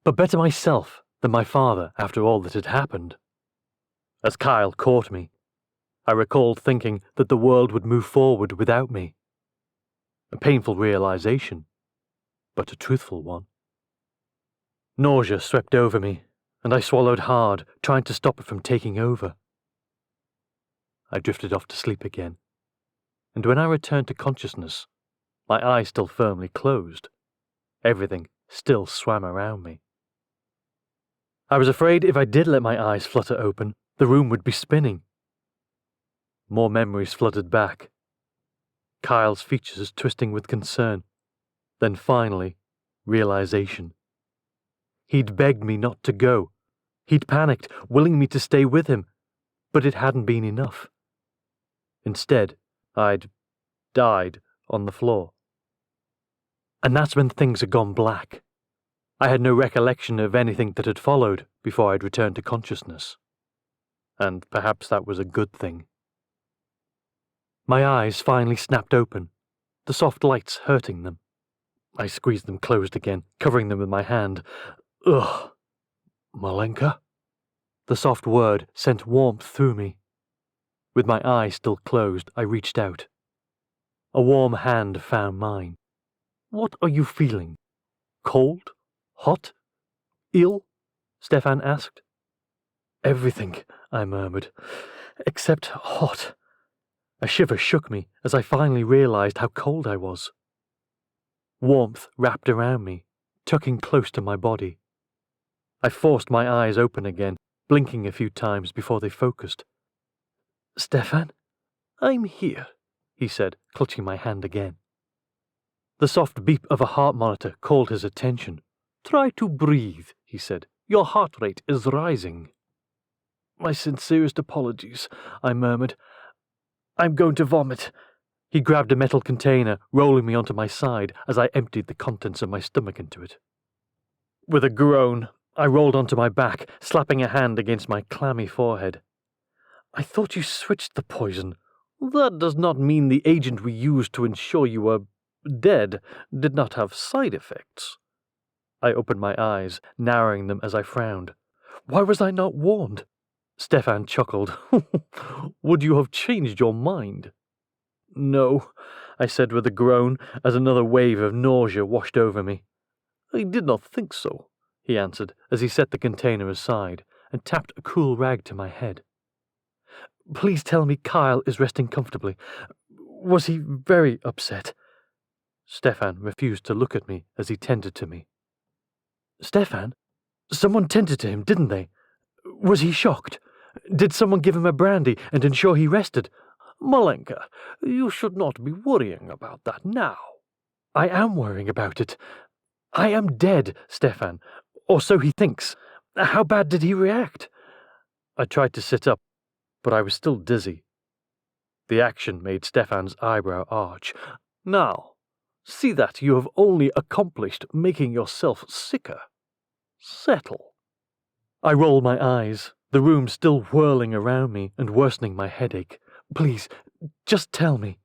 But better myself than my father after all that had happened. As Kyle caught me, I recalled thinking that the world would move forward without me. A painful realization, but a truthful one. Nausea swept over me, and I swallowed hard, trying to stop it from taking over. I drifted off to sleep again, and when I returned to consciousness, my eyes still firmly closed. Everything still swam around me. I was afraid if I did let my eyes flutter open, the room would be spinning. More memories flooded back. Kyle's features twisting with concern. Then finally, realization. He'd begged me not to go. He'd panicked, willing me to stay with him. but it hadn't been enough. Instead, I'd died on the floor. And that's when things had gone black. I had no recollection of anything that had followed before I'd returned to consciousness. And perhaps that was a good thing. My eyes finally snapped open, the soft lights hurting them. I squeezed them closed again, covering them with my hand. Ugh. Malenka? The soft word sent warmth through me. With my eyes still closed, I reached out. A warm hand found mine. What are you feeling? Cold? Hot? Ill? Stefan asked. Everything, I murmured, except hot. A shiver shook me as I finally realized how cold I was. Warmth wrapped around me, tucking close to my body. I forced my eyes open again, blinking a few times before they focused. Stefan? I'm here, he said, clutching my hand again. The soft beep of a heart monitor called his attention. Try to breathe, he said. Your heart rate is rising. My sincerest apologies, I murmured. I'm going to vomit. He grabbed a metal container, rolling me onto my side as I emptied the contents of my stomach into it. With a groan, I rolled onto my back, slapping a hand against my clammy forehead. I thought you switched the poison. That does not mean the agent we used to ensure you were dead did not have side effects. I opened my eyes, narrowing them as I frowned. Why was I not warned? Stefan chuckled. Would you have changed your mind? No, I said with a groan as another wave of nausea washed over me. I did not think so, he answered as he set the container aside and tapped a cool rag to my head. Please tell me Kyle is resting comfortably. Was he very upset? Stefan refused to look at me as he tended to me. Stefan? Someone tended to him, didn't they? Was he shocked? Did someone give him a brandy and ensure he rested? Malenka, you should not be worrying about that now. I am worrying about it. I am dead, Stefan. Or so he thinks. How bad did he react? I tried to sit up, but I was still dizzy. The action made Stefan's eyebrow arch. Now, see that you have only accomplished making yourself sicker. Settle. I rolled my eyes, the room still whirling around me and worsening my headache. Please, just tell me.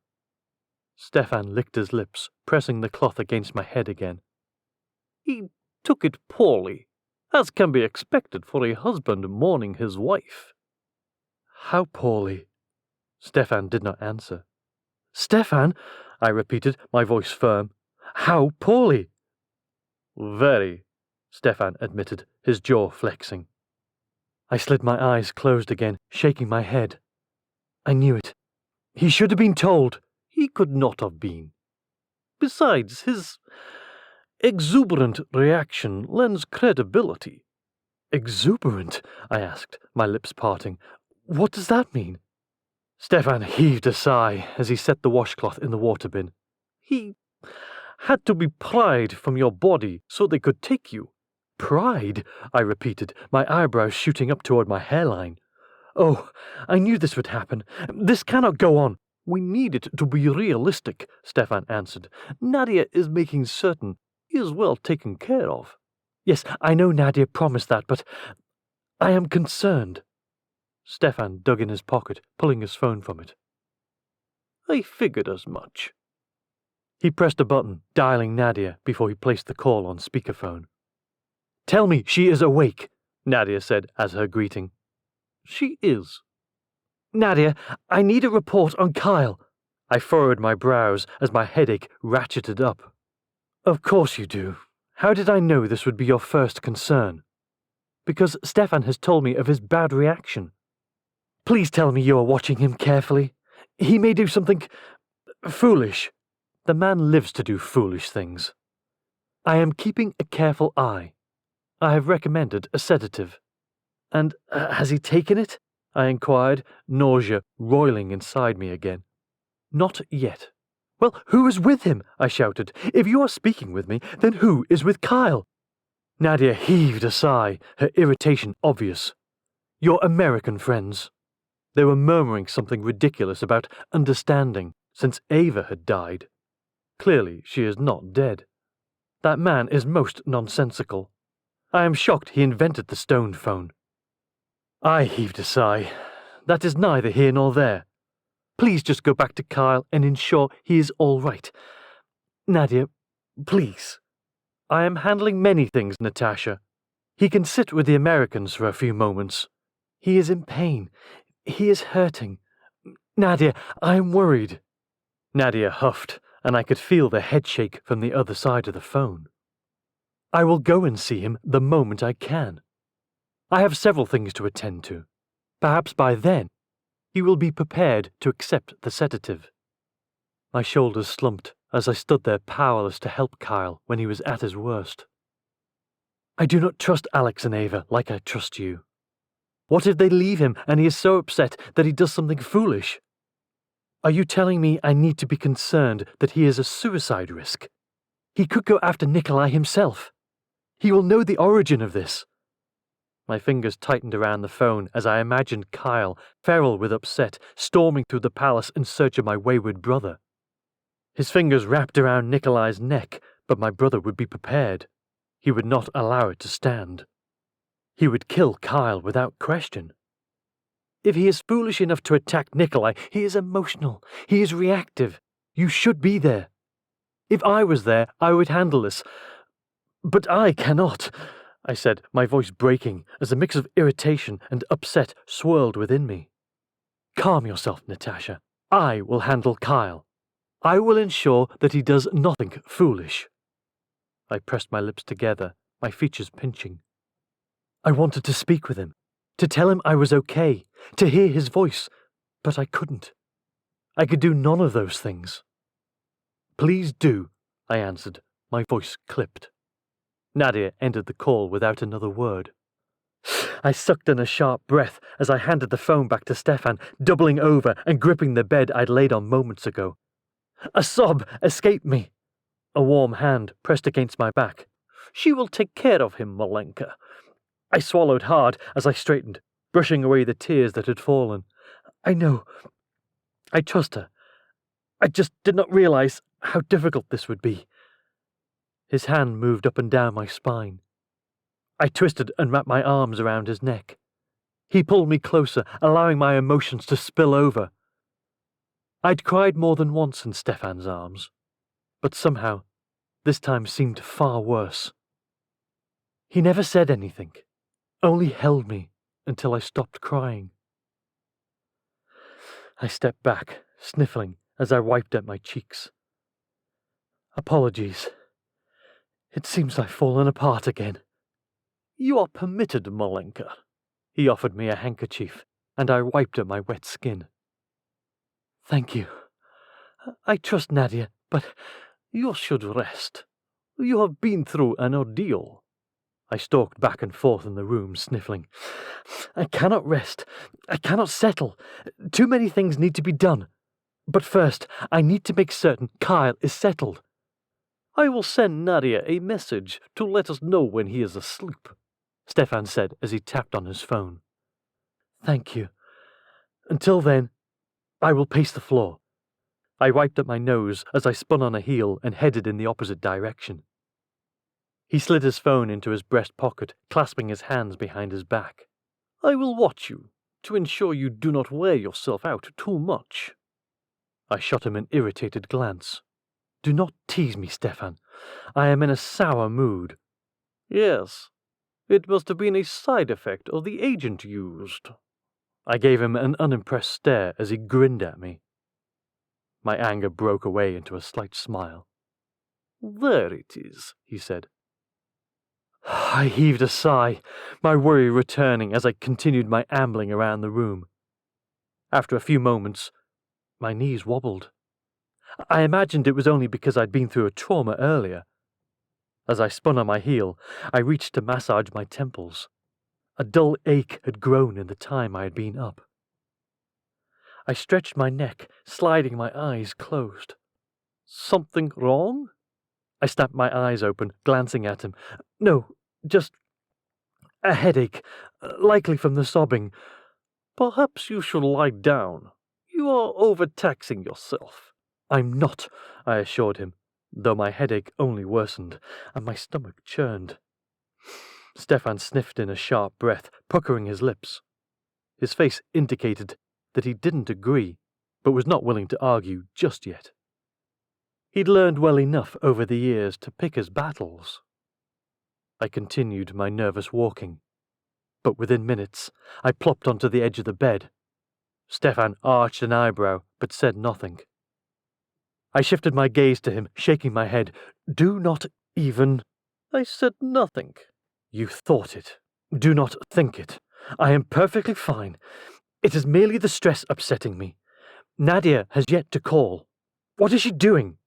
Stefan licked his lips, pressing the cloth against my head again. He took it poorly, as can be expected for a husband mourning his wife. How poorly? Stefan did not answer. Stefan, I repeated, my voice firm. How poorly? Very, Stefan admitted, his jaw flexing. I slid my eyes closed again, shaking my head. I knew it. He should have been told. He could not have been. Besides, his exuberant reaction lends credibility. Exuberant? I asked, my lips parting. What does that mean? Stefan heaved a sigh as he set the washcloth in the water bin. He had to be pried from your body so they could take you. Pried? I repeated, my eyebrows shooting up toward my hairline. Oh, I knew this would happen. This cannot go on. We need it to be realistic, Stefan answered. Nadia is making certain he is well taken care of. Yes, I know Nadia promised that, but I am concerned. Stefan dug in his pocket, pulling his phone from it. I figured as much. He pressed a button, dialing Nadia before he placed the call on speakerphone. Tell me she is awake, Nadia said as her greeting. She is. Nadia, I need a report on Kyle. I furrowed my brows as my headache ratcheted up. Of course you do. How did I know this would be your first concern? Because Stefan has told me of his bad reaction. Please tell me you are watching him carefully. He may do something foolish. The man lives to do foolish things. I am keeping a careful eye. I have recommended a sedative. And has he taken it? I inquired, nausea roiling inside me again. Not yet. Well, who is with him? I shouted. If you are speaking with me, then who is with Kyle? Nadia heaved a sigh, her irritation obvious. Your American friends. They were murmuring something ridiculous about understanding since Ava had died. Clearly, she is not dead. That man is most nonsensical. I am shocked he invented the stone phone. I heaved a sigh. That is neither here nor there. Please just go back to Kyle and ensure he is all right. Nadia, please. I am handling many things, Natasha. He can sit with the Americans for a few moments. He is in pain. He is hurting. Nadia, I am worried. Nadia huffed, and I could feel the headshake from the other side of the phone. I will go and see him the moment I can. I have several things to attend to. Perhaps by then, he will be prepared to accept the sedative. My shoulders slumped as I stood there powerless to help Kyle when he was at his worst. I do not trust Alex and Ava like I trust you. What if they leave him and he is so upset that he does something foolish? Are you telling me I need to be concerned that he is a suicide risk? He could go after Nikolai himself. He will know the origin of this. My fingers tightened around the phone as I imagined Kyle, feral with upset, storming through the palace in search of my wayward brother. His fingers wrapped around Nikolai's neck, but my brother would be prepared. He would not allow it to stand. He would kill Kyle without question. If he is foolish enough to attack Nikolai, he is emotional. He is reactive. You should be there. If I was there, I would handle this. But I cannot, I said, my voice breaking as a mix of irritation and upset swirled within me. Calm yourself, Natasha. I will handle Kyle. I will ensure that he does nothing foolish. I pressed my lips together, my features pinching. I wanted to speak with him, to tell him I was okay, to hear his voice, but I couldn't. I could do none of those things. Please do, I answered, my voice clipped. Nadia ended the call without another word. I sucked in a sharp breath as I handed the phone back to Stefan, doubling over and gripping the bed I'd laid on moments ago. A sob escaped me. A warm hand pressed against my back. She will take care of him, Malenka. I swallowed hard as I straightened, brushing away the tears that had fallen. I know. I trust her. I just did not realize how difficult this would be. His hand moved up and down my spine. I twisted and wrapped my arms around his neck. He pulled me closer, allowing my emotions to spill over. I'd cried more than once in Stefan's arms, but somehow this time seemed far worse. He never said anything, only held me until I stopped crying. I stepped back, sniffling as I wiped at my cheeks. Apologies. It seems I've fallen apart again. You are permitted, Malenka. He offered me a handkerchief, and I wiped at my wet skin. Thank you. I trust Nadia, but you should rest. You have been through an ordeal. I stalked back and forth in the room, sniffling. I cannot rest. I cannot settle. Too many things need to be done. But first, I need to make certain Kyle is settled. I will send Nadia a message to let us know when he is asleep, Stefan said as he tapped on his phone. Thank you. Until then, I will pace the floor. I wiped at my nose as I spun on a heel and headed in the opposite direction. He slid his phone into his breast pocket, clasping his hands behind his back. I will watch you, to ensure you do not wear yourself out too much. I shot him an irritated glance. Do not tease me, Stefan. I am in a sour mood. Yes, it must have been a side effect of the agent used. I gave him an unimpressed stare as he grinned at me. My anger broke away into a slight smile. There it is, he said. I heaved a sigh, my worry returning as I continued my ambling around the room. After a few moments, my knees wobbled. I imagined it was only because I'd been through a trauma earlier. As I spun on my heel, I reached to massage my temples. A dull ache had grown in the time I had been up. I stretched my neck, sliding my eyes closed. Something wrong? I snapped my eyes open, glancing at him. No, just a headache, likely from the sobbing. Perhaps you should lie down. You are overtaxing yourself. I'm not, I assured him, though my headache only worsened, and my stomach churned. Stefan sniffed in a sharp breath, puckering his lips. His face indicated that he didn't agree, but was not willing to argue just yet. He'd learned well enough over the years to pick his battles. I continued my nervous walking, but within minutes I plopped onto the edge of the bed. Stefan arched an eyebrow, but said nothing. I shifted my gaze to him, shaking my head. Do not even... I said nothing. You thought it. Do not think it. I am perfectly fine. It is merely the stress upsetting me. Nadia has yet to call. What is she doing?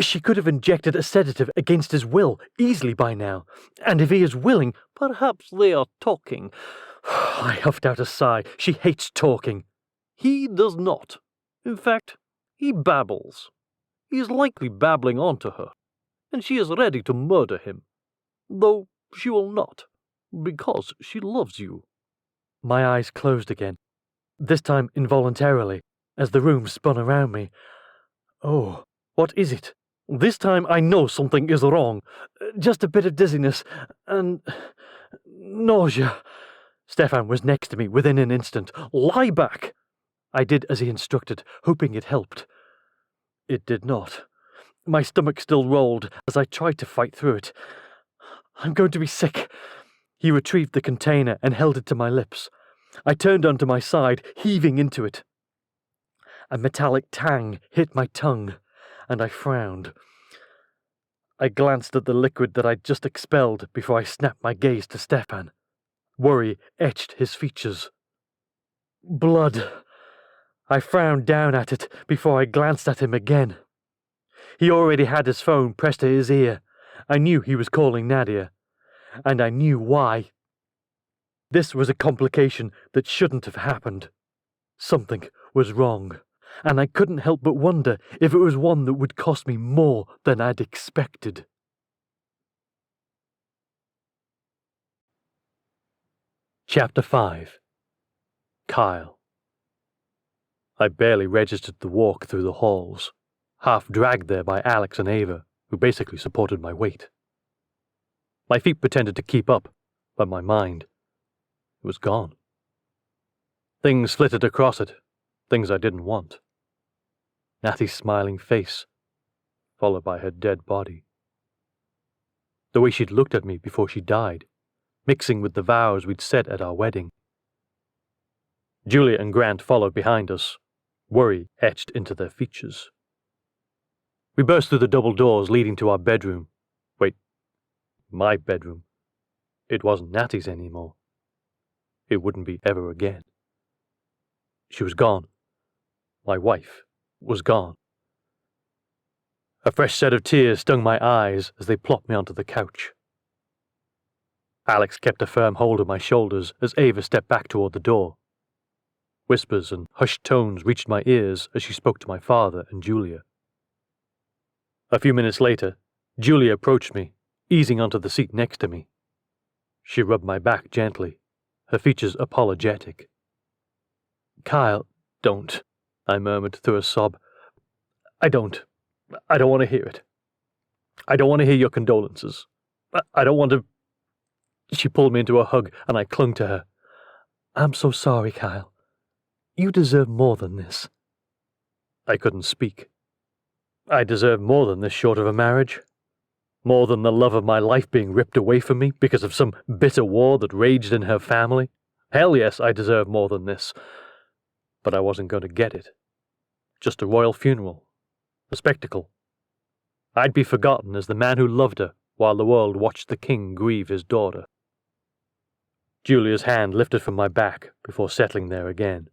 She could have injected a sedative against his will easily by now, and if he is willing, perhaps they are talking. I huffed out a sigh. She hates talking. He does not. In fact, he babbles. He is likely babbling onto her, and she is ready to murder him, though she will not, because she loves you. My eyes closed again, this time involuntarily, as the room spun around me. Oh, what is it? This time I know something is wrong. Just a bit of dizziness and nausea. Stefan was next to me within an instant. Lie back! I did as he instructed, hoping it helped. It did not. My stomach still rolled as I tried to fight through it. I'm going to be sick. He retrieved the container and held it to my lips. I turned onto my side, heaving into it. A metallic tang hit my tongue, and I frowned. I glanced at the liquid that I'd just expelled before I snapped my gaze to Stefan. Worry etched his features. Blood. I frowned down at it before I glanced at him again. He already had his phone pressed to his ear. I knew he was calling Nadia, and I knew why. This was a complication that shouldn't have happened. Something was wrong, and I couldn't help but wonder if it was one that would cost me more than I'd expected. Chapter 5. Kyle. I barely registered the walk through the halls, half dragged there by Alex and Ava, who basically supported my weight. My feet pretended to keep up, but my mind was gone. Things flitted across it, things I didn't want. Natty's smiling face, followed by her dead body. The way she'd looked at me before she died, mixing with the vows we'd said at our wedding. Julia and Grant followed behind us, worry etched into their features. We burst through the double doors leading to our bedroom. Wait, my bedroom. It wasn't Natty's anymore. It wouldn't be ever again. She was gone. My wife was gone. A fresh set of tears stung my eyes as they plopped me onto the couch. Alex kept a firm hold of my shoulders as Ava stepped back toward the door. Whispers and hushed tones reached my ears as she spoke to my father and Julia. A few minutes later, Julia approached me, easing onto the seat next to me. She rubbed my back gently, her features apologetic. Kyle, don't, I murmured through a sob. I don't want to hear it. I don't want to hear your condolences. I don't want to... She pulled me into a hug and I clung to her. I'm so sorry, Kyle. You deserve more than this. I couldn't speak. I deserve more than this short of a marriage. More than the love of my life being ripped away from me because of some bitter war that raged in her family. Hell yes, I deserve more than this. But I wasn't going to get it. Just a royal funeral. A spectacle. I'd be forgotten as the man who loved her while the world watched the king grieve his daughter. Julia's hand lifted from my back before settling there again.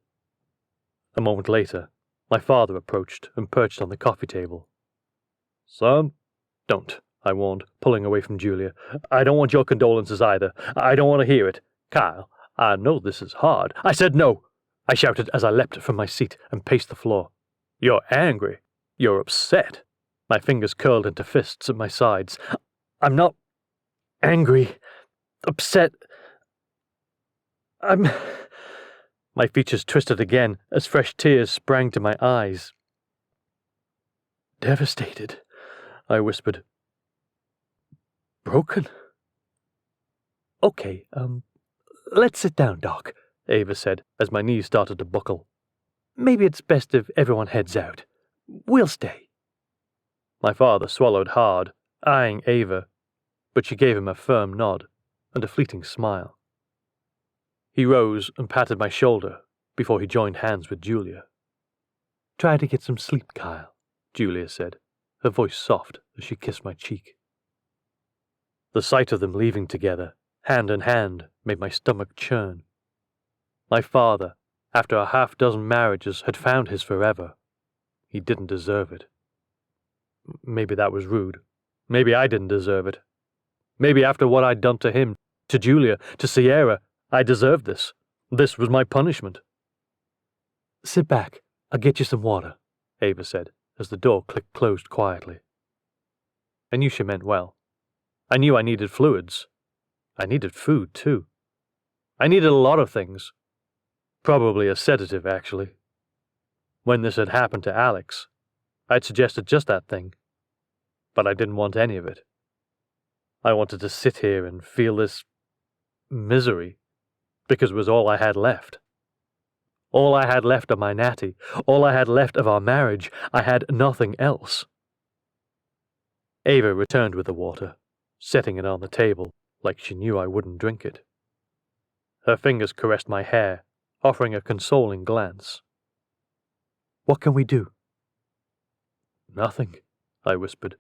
A moment later, my father approached and perched on the coffee table. Son, don't, I warned, pulling away from Julia. I don't want your condolences either. I don't want to hear it. Kyle, I know this is hard. I said no, I shouted as I leapt from my seat and paced the floor. You're angry. You're upset. My fingers curled into fists at my sides. I'm not angry, upset. My features twisted again as fresh tears sprang to my eyes. Devastated, I whispered. Broken? Okay, let's sit down, Doc, Ava said as my knees started to buckle. Maybe it's best if everyone heads out. We'll stay. My father swallowed hard, eyeing Ava, but she gave him a firm nod and a fleeting smile. He rose and patted my shoulder before he joined hands with Julia. Try to get some sleep, Kyle, Julia said, her voice soft as she kissed my cheek. The sight of them leaving together, hand in hand, made my stomach churn. My father, after a half-dozen marriages, had found his forever. He didn't deserve it. Maybe that was rude. Maybe I didn't deserve it. Maybe after what I'd done to him, to Julia, to Sierra, I deserved this. This was my punishment. Sit back. I'll get you some water, Ava said, as the door clicked closed quietly. I knew she meant well. I knew I needed fluids. I needed food, too. I needed a lot of things. Probably a sedative, actually. When this had happened to Alex, I'd suggested just that thing. But I didn't want any of it. I wanted to sit here and feel this misery, because it was all I had left. All I had left of my Natty, all I had left of our marriage. I had nothing else. Ava returned with the water, setting it on the table like she knew I wouldn't drink it. Her fingers caressed my hair, offering a consoling glance. What can we do? Nothing, I whispered.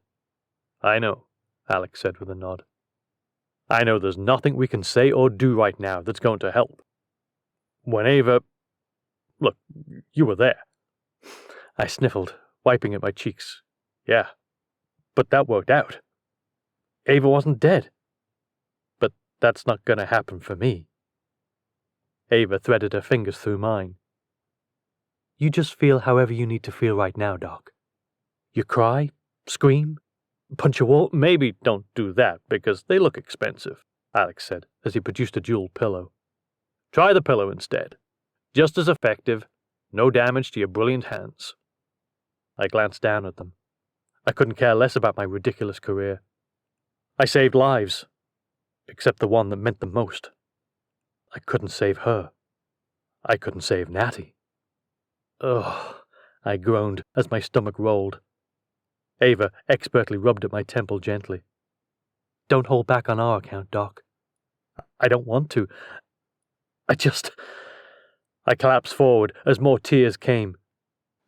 I know, Alex said with a nod. I know there's nothing we can say or do right now that's going to help. When Ava... Look, you were there. I sniffled, wiping at my cheeks. Yeah, but that worked out. Ava wasn't dead. But that's not going to happen for me. Ava threaded her fingers through mine. You just feel however you need to feel right now, Doc. You cry, scream, punch a wall. Maybe don't do that, because they look expensive, Alex said, as he produced a jeweled pillow. Try the pillow instead. Just as effective, no damage to your brilliant hands. I glanced down at them. I couldn't care less about my ridiculous career. I saved lives, except the one that meant the most. I couldn't save her. I couldn't save Natty. Ugh, I groaned as my stomach rolled. Ava expertly rubbed at my temple gently. Don't hold back on our account, Doc. I don't want to. I collapsed forward as more tears came.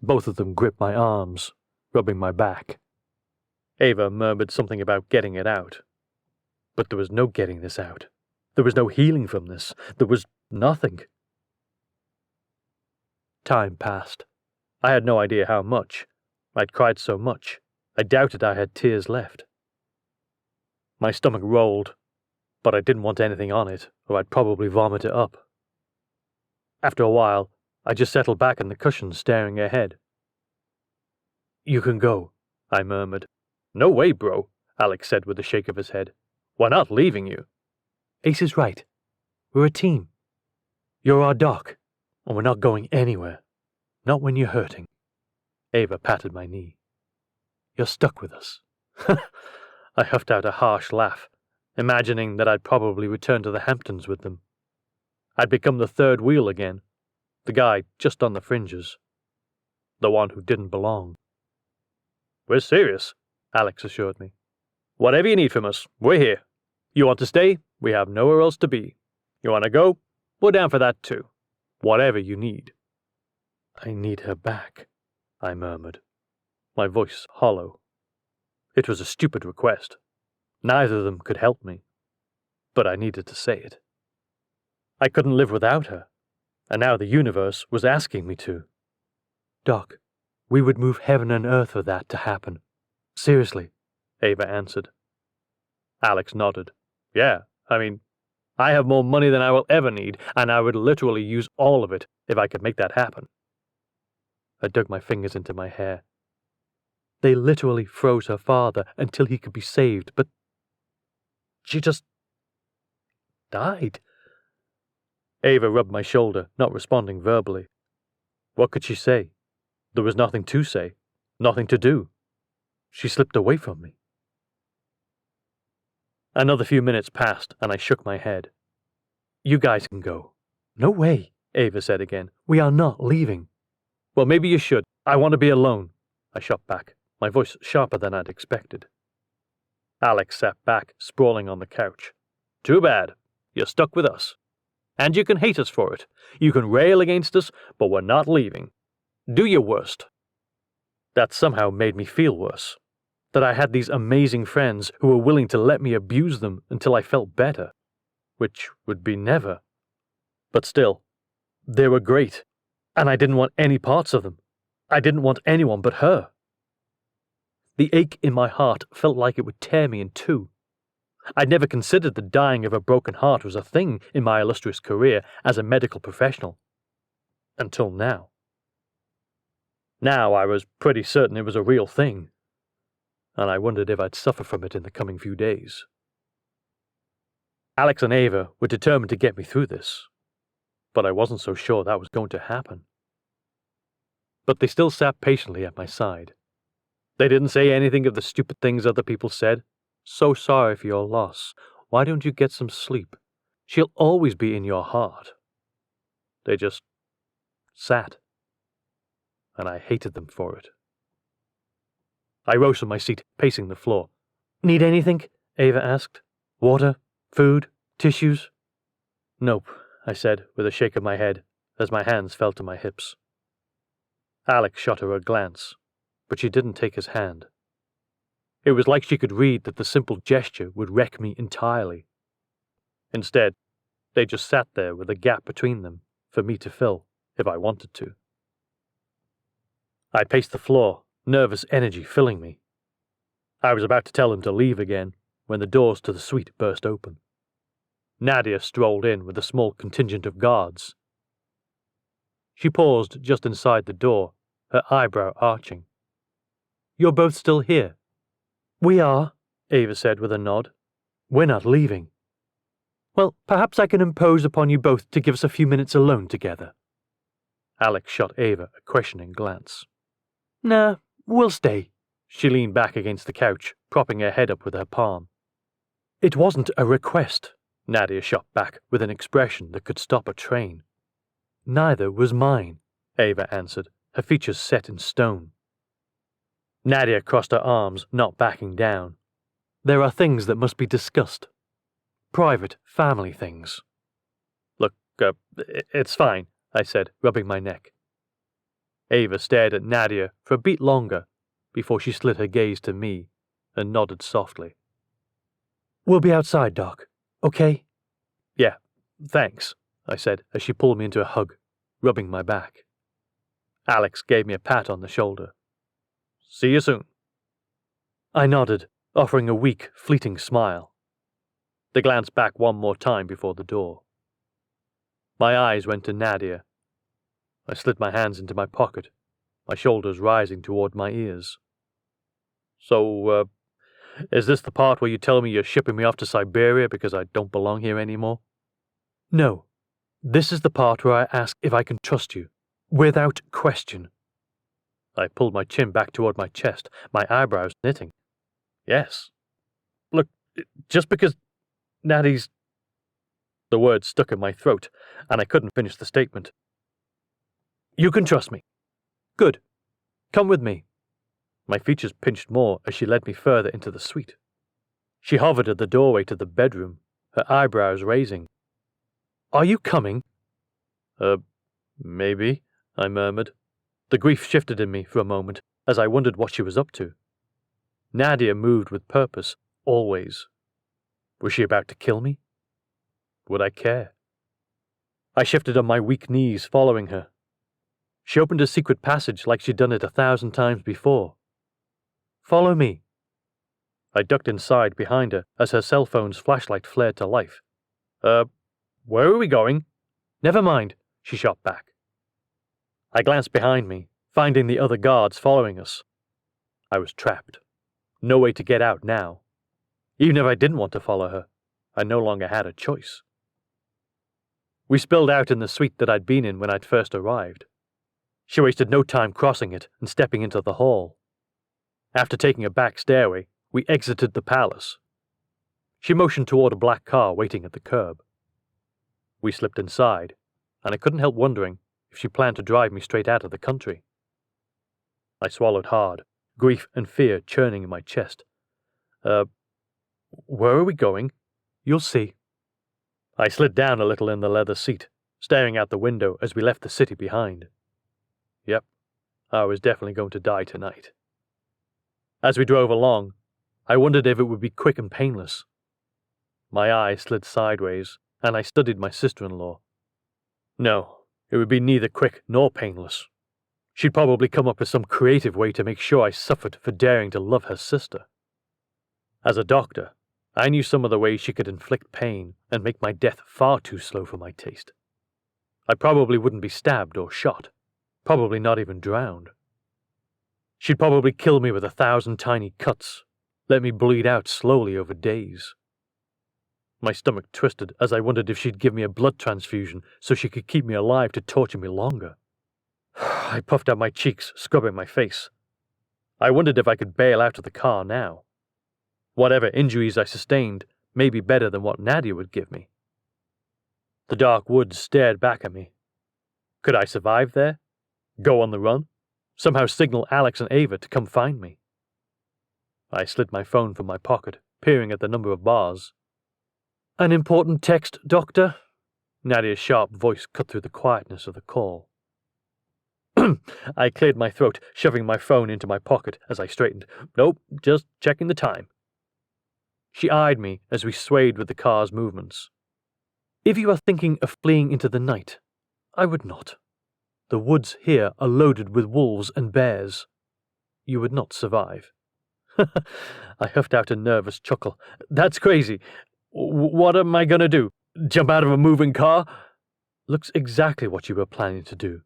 Both of them gripped my arms, rubbing my back. Ava murmured something about getting it out. But there was no getting this out. There was no healing from this. There was nothing. Time passed. I had no idea how much. I'd cried so much. I doubted I had tears left. My stomach rolled, but I didn't want anything on it, or I'd probably vomit it up. After a while, I just settled back in the cushions staring ahead. You can go, I murmured. No way, bro, Alex said with a shake of his head. We're not leaving you. Ace is right. We're a team. You're our Doc, and we're not going anywhere. Not when you're hurting. Ava patted my knee. You're stuck with us. I huffed out a harsh laugh, imagining that I'd probably return to the Hamptons with them. I'd become the third wheel again, the guy just on the fringes, the one who didn't belong. We're serious, Alex assured me. Whatever you need from us, we're here. You want to stay? We have nowhere else to be. You want to go? We're down for that too. Whatever you need. I need her back, I murmured, my voice hollow. It was a stupid request. Neither of them could help me, but I needed to say it. I couldn't live without her, and now the universe was asking me to. Doc, we would move heaven and earth for that to happen. Seriously, Ava answered. Alex nodded. Yeah, I have more money than I will ever need, and I would literally use all of it if I could make that happen. I dug my fingers into my hair. They literally froze her father until he could be saved, but she just died. Ava rubbed my shoulder, not responding verbally. What could she say? There was nothing to say, nothing to do. She slipped away from me. Another few minutes passed, and I shook my head. You guys can go. No way, Ava said again. We are not leaving. Well, maybe you should. I want to be alone, I shot back, my voice sharper than I'd expected. Alex sat back, sprawling on the couch. Too bad. You're stuck with us. And you can hate us for it. You can rail against us, but we're not leaving. Do your worst. That somehow made me feel worse. That I had these amazing friends who were willing to let me abuse them until I felt better. Which would be never. But still, they were great, and I didn't want any parts of them. I didn't want anyone but her. The ache in my heart felt like it would tear me in two. I'd never considered the dying of a broken heart was a thing in my illustrious career as a medical professional. Until now. Now I was pretty certain it was a real thing, and I wondered if I'd suffer from it in the coming few days. Alex and Ava were determined to get me through this, but I wasn't so sure that was going to happen. But they still sat patiently at my side. They didn't say anything of the stupid things other people said. So sorry for your loss. Why don't you get some sleep? She'll always be in your heart. They just sat, and I hated them for it. I rose from my seat, pacing the floor. Need anything? Ava asked. Water? Food? Tissues? Nope, I said, with a shake of my head, as my hands fell to my hips. Alex shot her a glance, but she didn't take his hand. It was like she could read that the simple gesture would wreck me entirely. Instead, they just sat there with a gap between them for me to fill, if I wanted to. I paced the floor, nervous energy filling me. I was about to tell them to leave again when the doors to the suite burst open. Nadia strolled in with a small contingent of guards. She paused just inside the door, her eyebrow arching. You're both still here? We are, Ava said with a nod. We're not leaving. Well, perhaps I can impose upon you both to give us a few minutes alone together. Alex shot Ava a questioning glance. Nah, we'll stay. She leaned back against the couch, propping her head up with her palm. It wasn't a request, Nadia shot back with an expression that could stop a train. Neither was mine, Ava answered, her features set in stone. Nadia crossed her arms, not backing down. There are things that must be discussed. Private, family things. Look, it's fine, I said, rubbing my neck. Ava stared at Nadia for a beat longer before she slid her gaze to me and nodded softly. We'll be outside, Doc. Okay? Yeah, thanks, I said as she pulled me into a hug, rubbing my back. Alex gave me a pat on the shoulder. See you soon. I nodded, offering a weak, fleeting smile. They glanced back one more time before the door. My eyes went to Nadia. I slid my hands into my pocket, my shoulders rising toward my ears. So, is this the part where you tell me you're shipping me off to Siberia because I don't belong here anymore? No. This is the part where I ask if I can trust you, without question. I pulled my chin back toward my chest, my eyebrows knitting. Yes. Look, just because Natty's... The words stuck in my throat, and I couldn't finish the statement. You can trust me. Good. Come with me. My features pinched more as she led me further into the suite. She hovered at the doorway to the bedroom, her eyebrows raising. Are you coming? Maybe, I murmured. The grief shifted in me for a moment as I wondered what she was up to. Nadia moved with purpose, always. Was she about to kill me? Would I care? I shifted on my weak knees, following her. She opened a secret passage like she'd done it 1,000 times before. Follow me. I ducked inside behind her as her cell phone's flashlight flared to life. Where are we going? Never mind, she shot back. I glanced behind me, finding the other guards following us. I was trapped. No way to get out now. Even if I didn't want to follow her, I no longer had a choice. We spilled out in the suite that I'd been in when I'd first arrived. She wasted no time crossing it and stepping into the hall. After taking a back stairway, we exited the palace. She motioned toward a black car waiting at the curb. We slipped inside, and I couldn't help wondering if she planned to drive me straight out of the country. I swallowed hard, grief and fear churning in my chest. Where are we going? You'll see. I slid down a little in the leather seat, staring out the window as we left the city behind. Yep, I was definitely going to die tonight. As we drove along, I wondered if it would be quick and painless. My eyes slid sideways, and I studied my sister-in-law. No, it would be neither quick nor painless. She'd probably come up with some creative way to make sure I suffered for daring to love her sister. As a doctor, I knew some of the ways she could inflict pain and make my death far too slow for my taste. I probably wouldn't be stabbed or shot, probably not even drowned. She'd probably kill me with 1,000 tiny cuts, let me bleed out slowly over days. My stomach twisted as I wondered if she'd give me a blood transfusion so she could keep me alive to torture me longer. I puffed out my cheeks, scrubbing my face. I wondered if I could bail out of the car now. Whatever injuries I sustained may be better than what Nadia would give me. The dark woods stared back at me. Could I survive there? Go on the run? Somehow signal Alex and Ava to come find me? I slid my phone from my pocket, peering at the number of bars. An important text, Doctor? Nadia's sharp voice cut through the quietness of the call. I cleared my throat, shoving my phone into my pocket as I straightened. Nope, just checking the time. She eyed me as we swayed with the car's movements. If you are thinking of fleeing into the night, I would not. The woods here are loaded with wolves and bears. You would not survive. I huffed out a nervous chuckle. That's crazy. What am I going to do? Jump out of a moving car? Looks exactly what you were planning to do.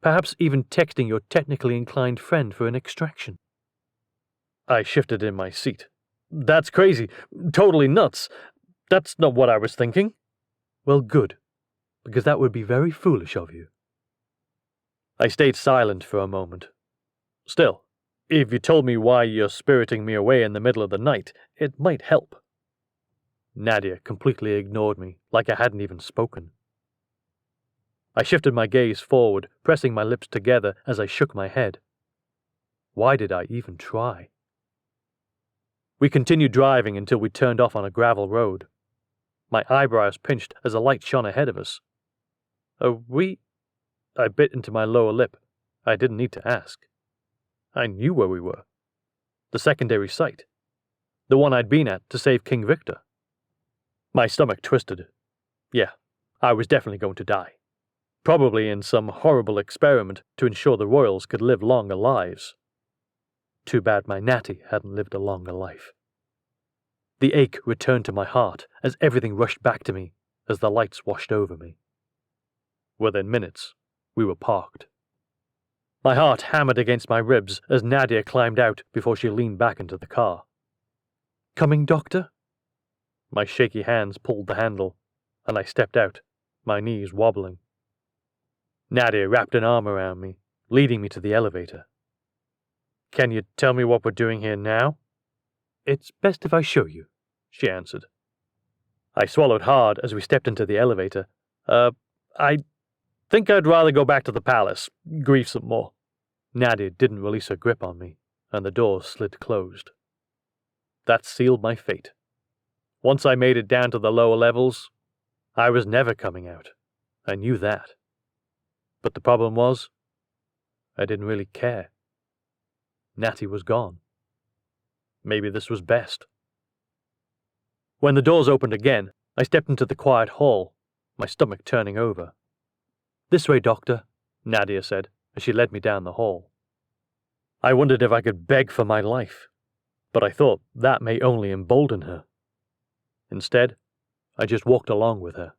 Perhaps even texting your technically inclined friend for an extraction. I shifted in my seat. That's crazy. Totally nuts. That's not what I was thinking. Well, good, because that would be very foolish of you. I stayed silent for a moment. Still, if you told me why you're spiriting me away in the middle of the night, it might help. Nadia completely ignored me, like I hadn't even spoken. I shifted my gaze forward, pressing my lips together as I shook my head. Why did I even try? We continued driving until we turned off on a gravel road. My eyebrows pinched as a light shone ahead of us. Are we? I bit into my lower lip. I didn't need to ask. I knew where we were. The secondary site. The one I'd been at to save King Victor. My stomach twisted. Yeah, I was definitely going to die. Probably in some horrible experiment to ensure the royals could live longer lives. Too bad my Natty hadn't lived a longer life. The ache returned to my heart as everything rushed back to me as the lights washed over me. Within minutes, we were parked. My heart hammered against my ribs as Nadia climbed out before she leaned back into the car. Coming, Doctor? My shaky hands pulled the handle, and I stepped out, my knees wobbling. Nadia wrapped an arm around me, leading me to the elevator. Can you tell me what we're doing here now? It's best if I show you, she answered. I swallowed hard as we stepped into the elevator. I think I'd rather go back to the palace, grieve some more. Nadia didn't release her grip on me, and the door slid closed. That sealed my fate. Once I made it down to the lower levels, I was never coming out. I knew that. But the problem was, I didn't really care. Natty was gone. Maybe this was best. When the doors opened again, I stepped into the quiet hall, my stomach turning over. This way, Doctor, Nadia said, as she led me down the hall. I wondered if I could beg for my life, but I thought that may only embolden her. Instead, I just walked along with her.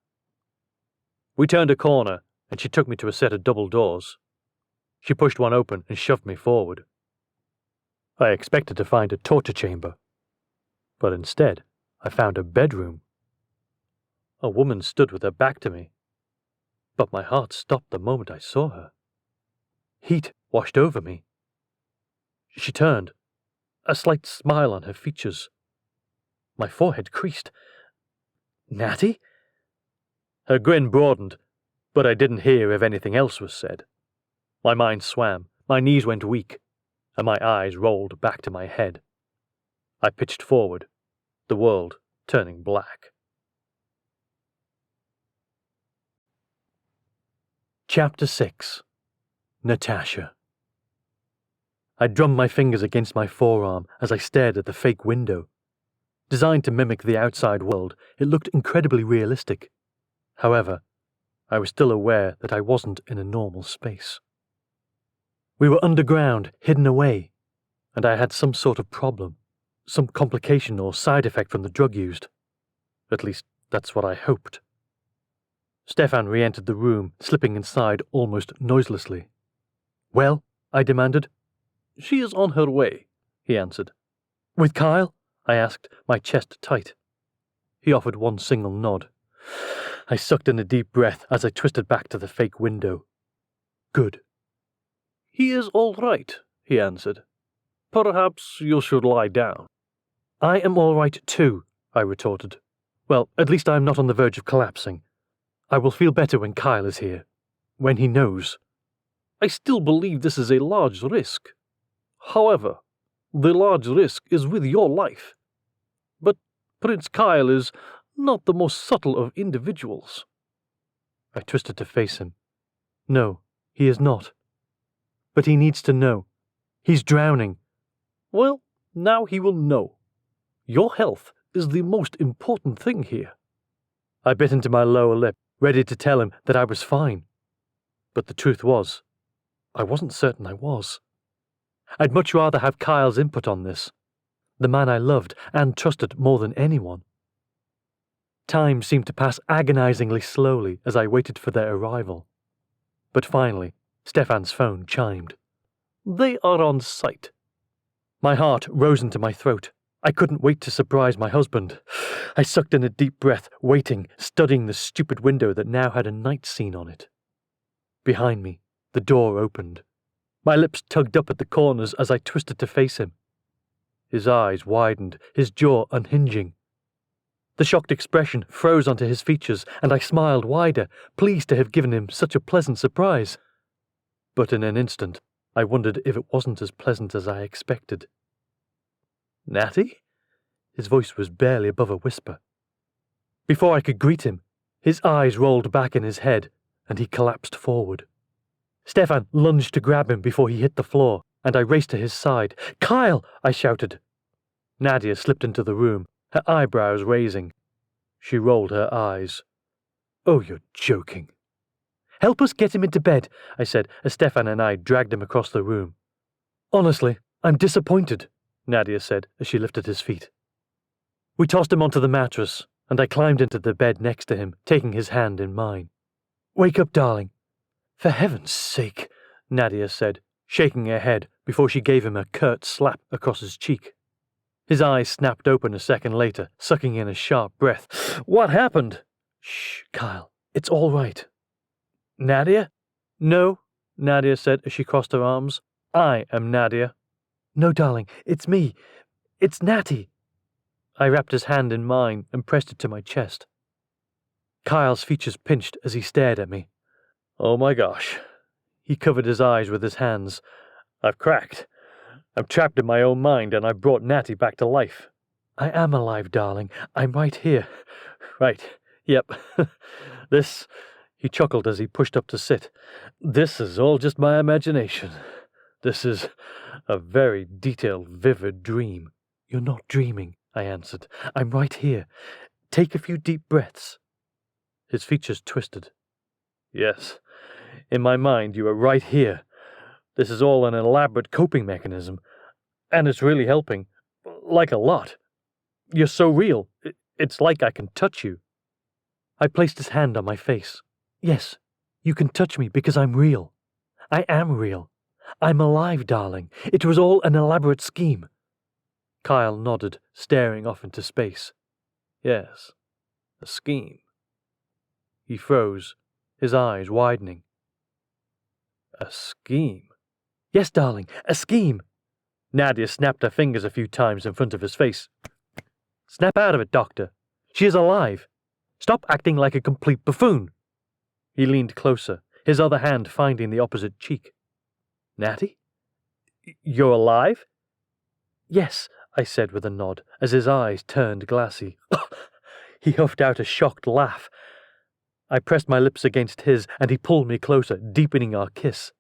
We turned a corner, and she took me to a set of double doors. She pushed one open and shoved me forward. I expected to find a torture chamber, but instead I found a bedroom. A woman stood with her back to me, but my heart stopped the moment I saw her. Heat washed over me. She turned, a slight smile on her features. My forehead creased. "Natty?" Her grin broadened, but I didn't hear if anything else was said. My mind swam, my knees went weak, and my eyes rolled back to my head. I pitched forward, the world turning black. Chapter 6. Natasha. I drummed my fingers against my forearm as I stared at the fake window. Designed to mimic the outside world, it looked incredibly realistic. However, I was still aware that I wasn't in a normal space. We were underground, hidden away, and I had some sort of problem, some complication or side effect from the drug used. At least, that's what I hoped. Stefan re-entered the room, slipping inside almost noiselessly. "Well?" I demanded. "She is on her way," he answered. "With Kyle?" I asked, my chest tight. He offered one single nod. I sucked in a deep breath as I twisted back to the fake window. "Good." "He is all right," he answered. "Perhaps you should lie down." "I am all right too," I retorted. "Well, at least I am not on the verge of collapsing. I will feel better when Kyle is here. When he knows." "I still believe this is a large risk. However, the large risk is with your life. But Prince Kyle is not the most subtle of individuals." I twisted to face him. "No, he is not. But he needs to know. He's drowning." "Well, now he will know. Your health is the most important thing here." I bit into my lower lip, ready to tell him that I was fine. But the truth was, I wasn't certain I was. I'd much rather have Kyle's input on this, the man I loved and trusted more than anyone. Time seemed to pass agonizingly slowly as I waited for their arrival. But finally, Stefan's phone chimed. "They are on site." My heart rose into my throat. I couldn't wait to surprise my husband. I sucked in a deep breath, waiting, studying the stupid window that now had a night scene on it. Behind me, the door opened. My lips tugged up at the corners as I twisted to face him. His eyes widened, his jaw unhinging. The shocked expression froze onto his features, and I smiled wider, pleased to have given him such a pleasant surprise. But in an instant, I wondered if it wasn't as pleasant as I expected. "Natty?" His voice was barely above a whisper. Before I could greet him, his eyes rolled back in his head, and he collapsed forward. Stefan lunged to grab him before he hit the floor, and I raced to his side. "Kyle!" I shouted. Nadia slipped into the room, her eyebrows raising. She rolled her eyes. "Oh, you're joking." "Help us get him into bed," I said, as Stefan and I dragged him across the room. "Honestly, I'm disappointed," Nadia said as she lifted his feet. We tossed him onto the mattress, and I climbed into the bed next to him, taking his hand in mine. "Wake up, darling." "For heaven's sake," Nadia said, shaking her head before she gave him a curt slap across his cheek. His eyes snapped open a second later, sucking in a sharp breath. "What happened?" "Shh, Kyle, it's all right." "Nadia?" "No," Nadia said as she crossed her arms. "I am Nadia." "No, darling, it's me. It's Natty." I wrapped his hand in mine and pressed it to my chest. Kyle's features pinched as he stared at me. "Oh my gosh." He covered his eyes with his hands. "I've cracked. I'm trapped in my own mind, and I brought Natty back to life." "I am alive, darling. I'm right here." "Right. Yep. This..." He chuckled as he pushed up to sit. "This is all just my imagination. This is a very detailed, vivid dream." "You're not dreaming," I answered. "I'm right here. Take a few deep breaths." His features twisted. "Yes, in my mind you are right here. This is all an elaborate coping mechanism, and it's really helping. Like a lot. You're so real. It's like I can touch you." I placed his hand on my face. "Yes, you can touch me because I'm real. I am real. I'm alive, darling. It was all an elaborate scheme." Kyle nodded, staring off into space. "Yes, a scheme." He froze, his eyes widening. A scheme? Yes, darling, a scheme. Nadia snapped her fingers a few times in front of his face. Snap out of it, Doctor. She is alive. Stop acting like a complete buffoon. He leaned closer, his other hand finding the opposite cheek. Natty? You're alive? Yes, I said with a nod, as his eyes turned glassy. He huffed out a shocked laugh. I pressed my lips against his, and he pulled me closer, deepening our kiss.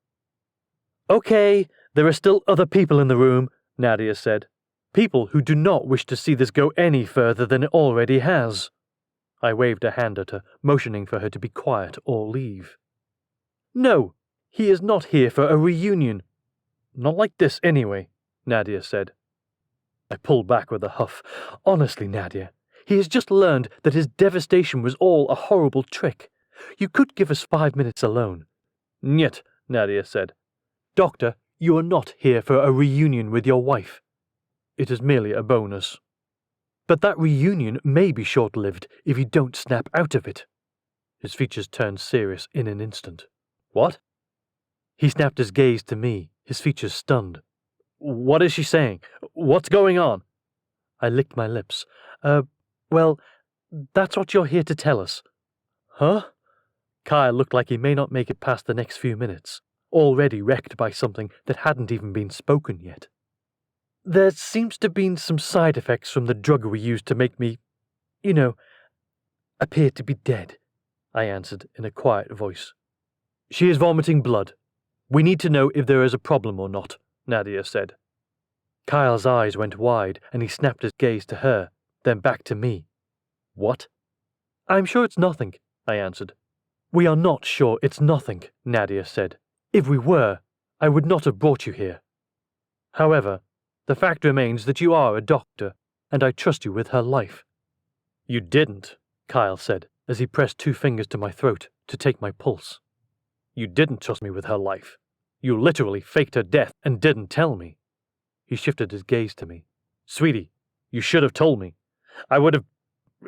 Okay, there are still other people in the room, Nadia said. People who do not wish to see this go any further than it already has. I waved a hand at her, motioning for her to be quiet or leave. No, he is not here for a reunion. Not like this, anyway, Nadia said. I pulled back with a huff. Honestly, Nadia, he has just learned that his devastation was all a horrible trick. You could give us 5 minutes alone. Nyet, Nadia said. Doctor, you are not here for a reunion with your wife. It is merely a bonus. But that reunion may be short-lived if you don't snap out of it. His features turned serious in an instant. What? He snapped his gaze to me, his features stunned. What is she saying? What's going on? I licked my lips. Well, that's what you're here to tell us. Huh? Kyle looked like he may not make it past the next few minutes, already wrecked by something that hadn't even been spoken yet. There seems to have been some side effects from the drug we used to make me, appear to be dead, I answered in a quiet voice. She is vomiting blood. We need to know if there is a problem or not, Nadia said. Kyle's eyes went wide and he snapped his gaze to her, then back to me. What? I'm sure it's nothing, I answered. We are not sure it's nothing, Nadia said. If we were, I would not have brought you here. However, the fact remains that you are a doctor, and I trust you with her life. You didn't, Kyle said, as he pressed 2 fingers to my throat to take my pulse. You didn't trust me with her life. You literally faked her death and didn't tell me. He shifted his gaze to me. Sweetie, you should have told me. I would have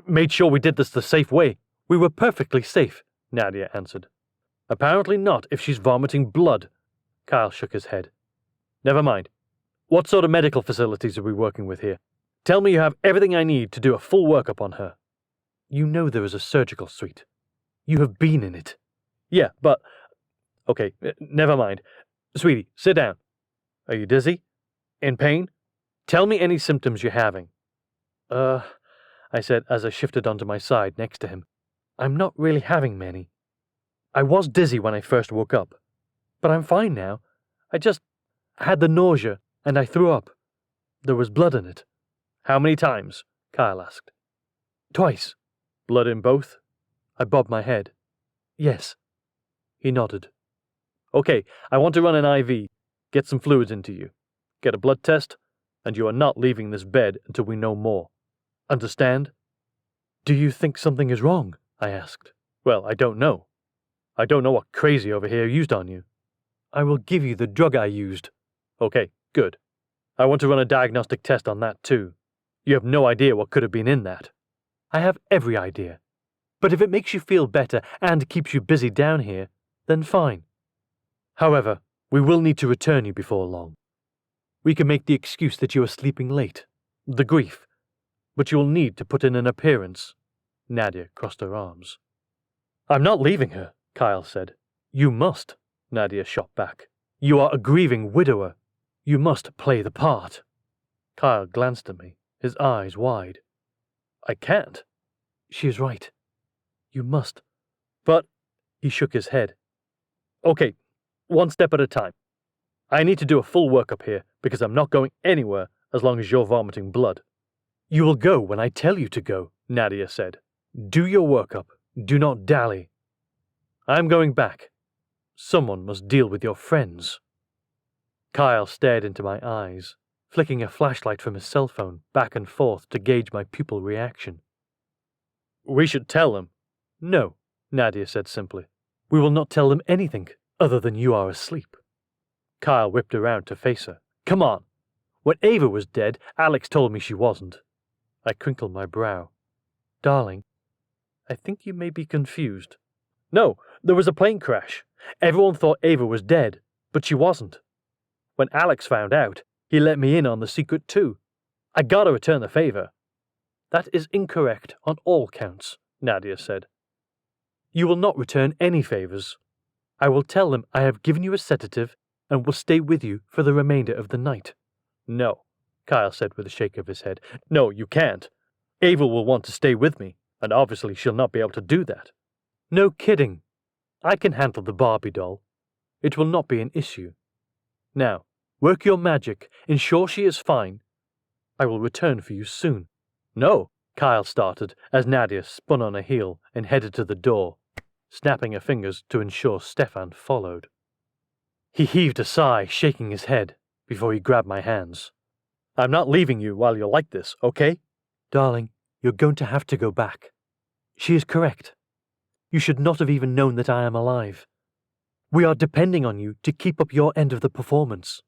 made sure we did this the safe way. We were perfectly safe, Nadia answered. Apparently not if she's vomiting blood. Kyle shook his head. Never mind. What sort of medical facilities are we working with here? Tell me you have everything I need to do a full workup on her. You know there is a surgical suite. You have been in it. Yeah, but... Okay, never mind. Sweetie, sit down. Are you dizzy? In pain? Tell me any symptoms you're having. I said as I shifted onto my side next to him. I'm not really having many. I was dizzy when I first woke up, but I'm fine now. I just had the nausea, and I threw up. There was blood in it. How many times? Kyle asked. Twice. Blood in both? I bobbed my head. Yes. He nodded. Okay, I want to run an IV, get some fluids into you, get a blood test, and you are not leaving this bed until we know more. Understand? Do you think something is wrong? I asked. Well, I don't know. I don't know what crazy over here used on you. I will give you the drug I used. Okay, good. I want to run a diagnostic test on that too. You have no idea what could have been in that. I have every idea. But if it makes you feel better and keeps you busy down here, then fine. However, we will need to return you before long. We can make the excuse that you are sleeping late, the grief, but you will need to put in an appearance. Nadia crossed her arms. I'm not leaving her, Kyle said. You must, Nadia shot back. You are a grieving widower. You must play the part. Kyle glanced at me, his eyes wide. I can't. She is right. You must. But, he shook his head. Okay, one step at a time. I need to do a full workup here because I'm not going anywhere as long as you're vomiting blood. You will go when I tell you to go, Nadia said. Do your workup. Do not dally. I'm going back. Someone must deal with your friends. Kyle stared into my eyes, flicking a flashlight from his cell phone back and forth to gauge my pupil reaction. We should tell them. No, Nadia said simply. We will not tell them anything other than you are asleep. Kyle whipped around to face her. Come on. When Ava was dead, Alex told me she wasn't. I crinkled my brow. Darling, I think you may be confused. No, there was a plane crash. Everyone thought Ava was dead, but she wasn't. When Alex found out, he let me in on the secret too. I gotta return the favor." "That is incorrect on all counts," Nadia said. "You will not return any favors. I will tell them I have given you a sedative and will stay with you for the remainder of the night." "No," Kyle said with a shake of his head. "No, you can't. Ava will want to stay with me, and obviously she'll not be able to do that." "No kidding. I can handle the Barbie doll. It will not be an issue. Now, work your magic, ensure she is fine. I will return for you soon." "No," Kyle started as Nadia spun on her heel and headed to the door, snapping her fingers to ensure Stefan followed. He heaved a sigh, shaking his head, before he grabbed my hands. "I'm not leaving you while you're like this, okay?" "Darling, you're going to have to go back. She is correct. You should not have even known that I am alive. We are depending on you to keep up your end of the performance."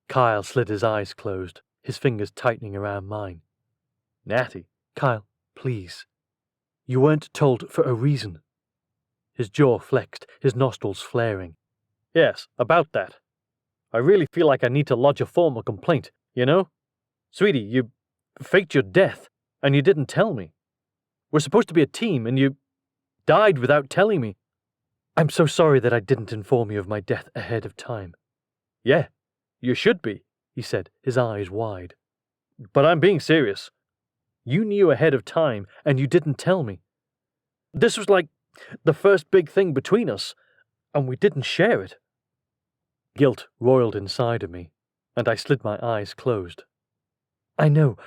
Kyle slid his eyes closed, his fingers tightening around mine. "Natty." "Kyle, please. You weren't told for a reason." His jaw flexed, his nostrils flaring. "Yes, about that. I really feel like I need to lodge a formal complaint, you know? Sweetie, you faked your death, and you didn't tell me. We're supposed to be a team, and you died without telling me." "I'm so sorry that I didn't inform you of my death ahead of time." "Yeah, you should be," he said, his eyes wide. "But I'm being serious. You knew ahead of time, and you didn't tell me. This was like the first big thing between us, and we didn't share it." Guilt roiled inside of me, and I slid my eyes closed. I know,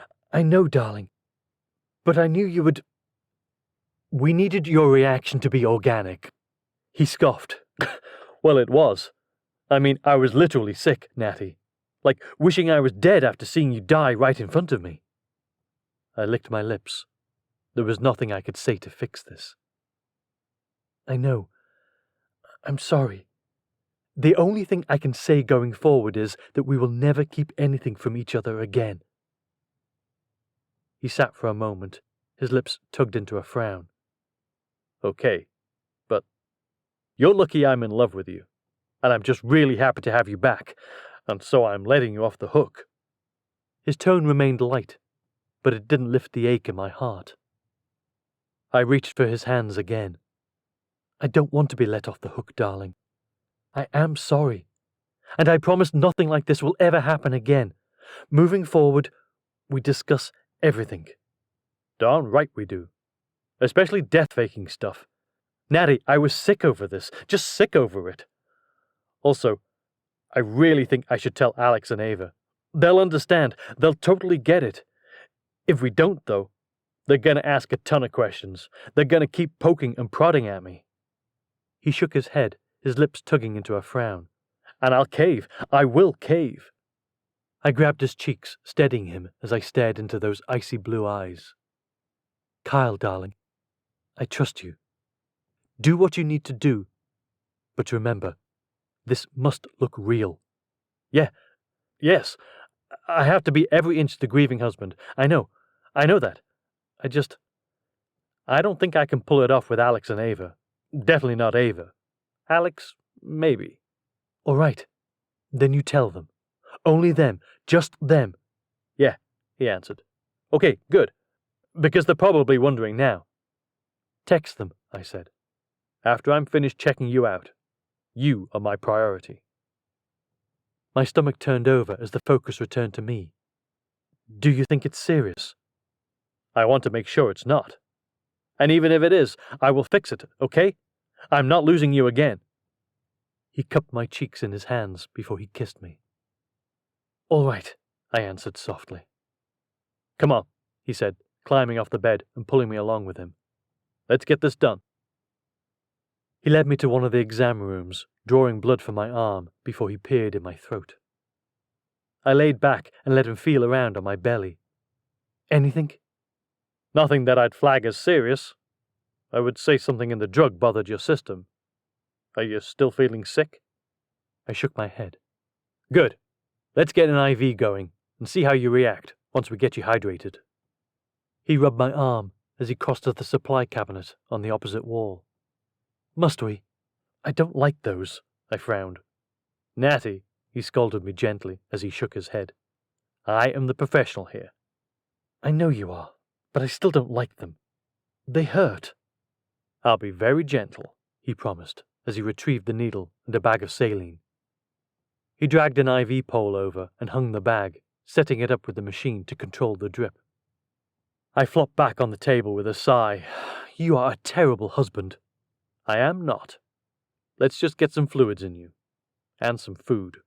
darling. But I knew you would. We needed your reaction to be organic." He scoffed. "Well, it was. I mean, I was literally sick, Natty. Like wishing I was dead after seeing you die right in front of me." I licked my lips. There was nothing I could say to fix this. "I know. I'm sorry. The only thing I can say going forward is that we will never keep anything from each other again." He sat for a moment, his lips tugged into a frown. "Okay, but you're lucky I'm in love with you, and I'm just really happy to have you back, and so I'm letting you off the hook." His tone remained light, but it didn't lift the ache in my heart. I reached for his hands again. "I don't want to be let off the hook, darling. I am sorry, and I promise nothing like this will ever happen again. Moving forward, we discuss everything." "Darn right we do. Especially death-faking stuff. Natty, I was sick over this, just sick over it. Also, I really think I should tell Alex and Ava. They'll understand, they'll totally get it. If we don't, though, they're gonna ask a ton of questions. They're gonna keep poking and prodding at me." He shook his head, his lips tugging into a frown. "And I'll cave. I will cave." I grabbed his cheeks, steadying him as I stared into those icy blue eyes. "Kyle, darling, I trust you. Do what you need to do. But remember, this must look real." Yes. I have to be every inch the grieving husband. I know that. I don't think I can pull it off with Alex and Ava. Definitely not Ava. Alex, maybe." "All right. Then you tell them. Only them. Just them." "Yeah," he answered. "Okay, good. Because they're probably wondering now." "Text them," I said. "After I'm finished checking you out. You are my priority." My stomach turned over as the focus returned to me. "Do you think it's serious?" "I want to make sure it's not. And even if it is, I will fix it, okay? I'm not losing you again." He cupped my cheeks in his hands before he kissed me. "All right," I answered softly. "Come on," he said, climbing off the bed and pulling me along with him. "Let's get this done." He led me to one of the exam rooms, drawing blood from my arm before he peered in my throat. I laid back and let him feel around on my belly. "Anything?" "Nothing that I'd flag as serious. I would say something in the drug bothered your system. Are you still feeling sick?" I shook my head. "Good. Let's get an IV going and see how you react once we get you hydrated." He rubbed my arm as he crossed to the supply cabinet on the opposite wall. Must we? I don't like those, I frowned. Natty, he scolded me gently as he shook his head. I am the professional here. I know you are, but I still don't like them. They hurt. I'll be very gentle, he promised as he retrieved the needle and a bag of saline. He dragged an IV pole over and hung the bag, setting it up with the machine to control the drip. I flopped back on the table with a sigh. You are a terrible husband. I am not. Let's just get some fluids in you. And some food.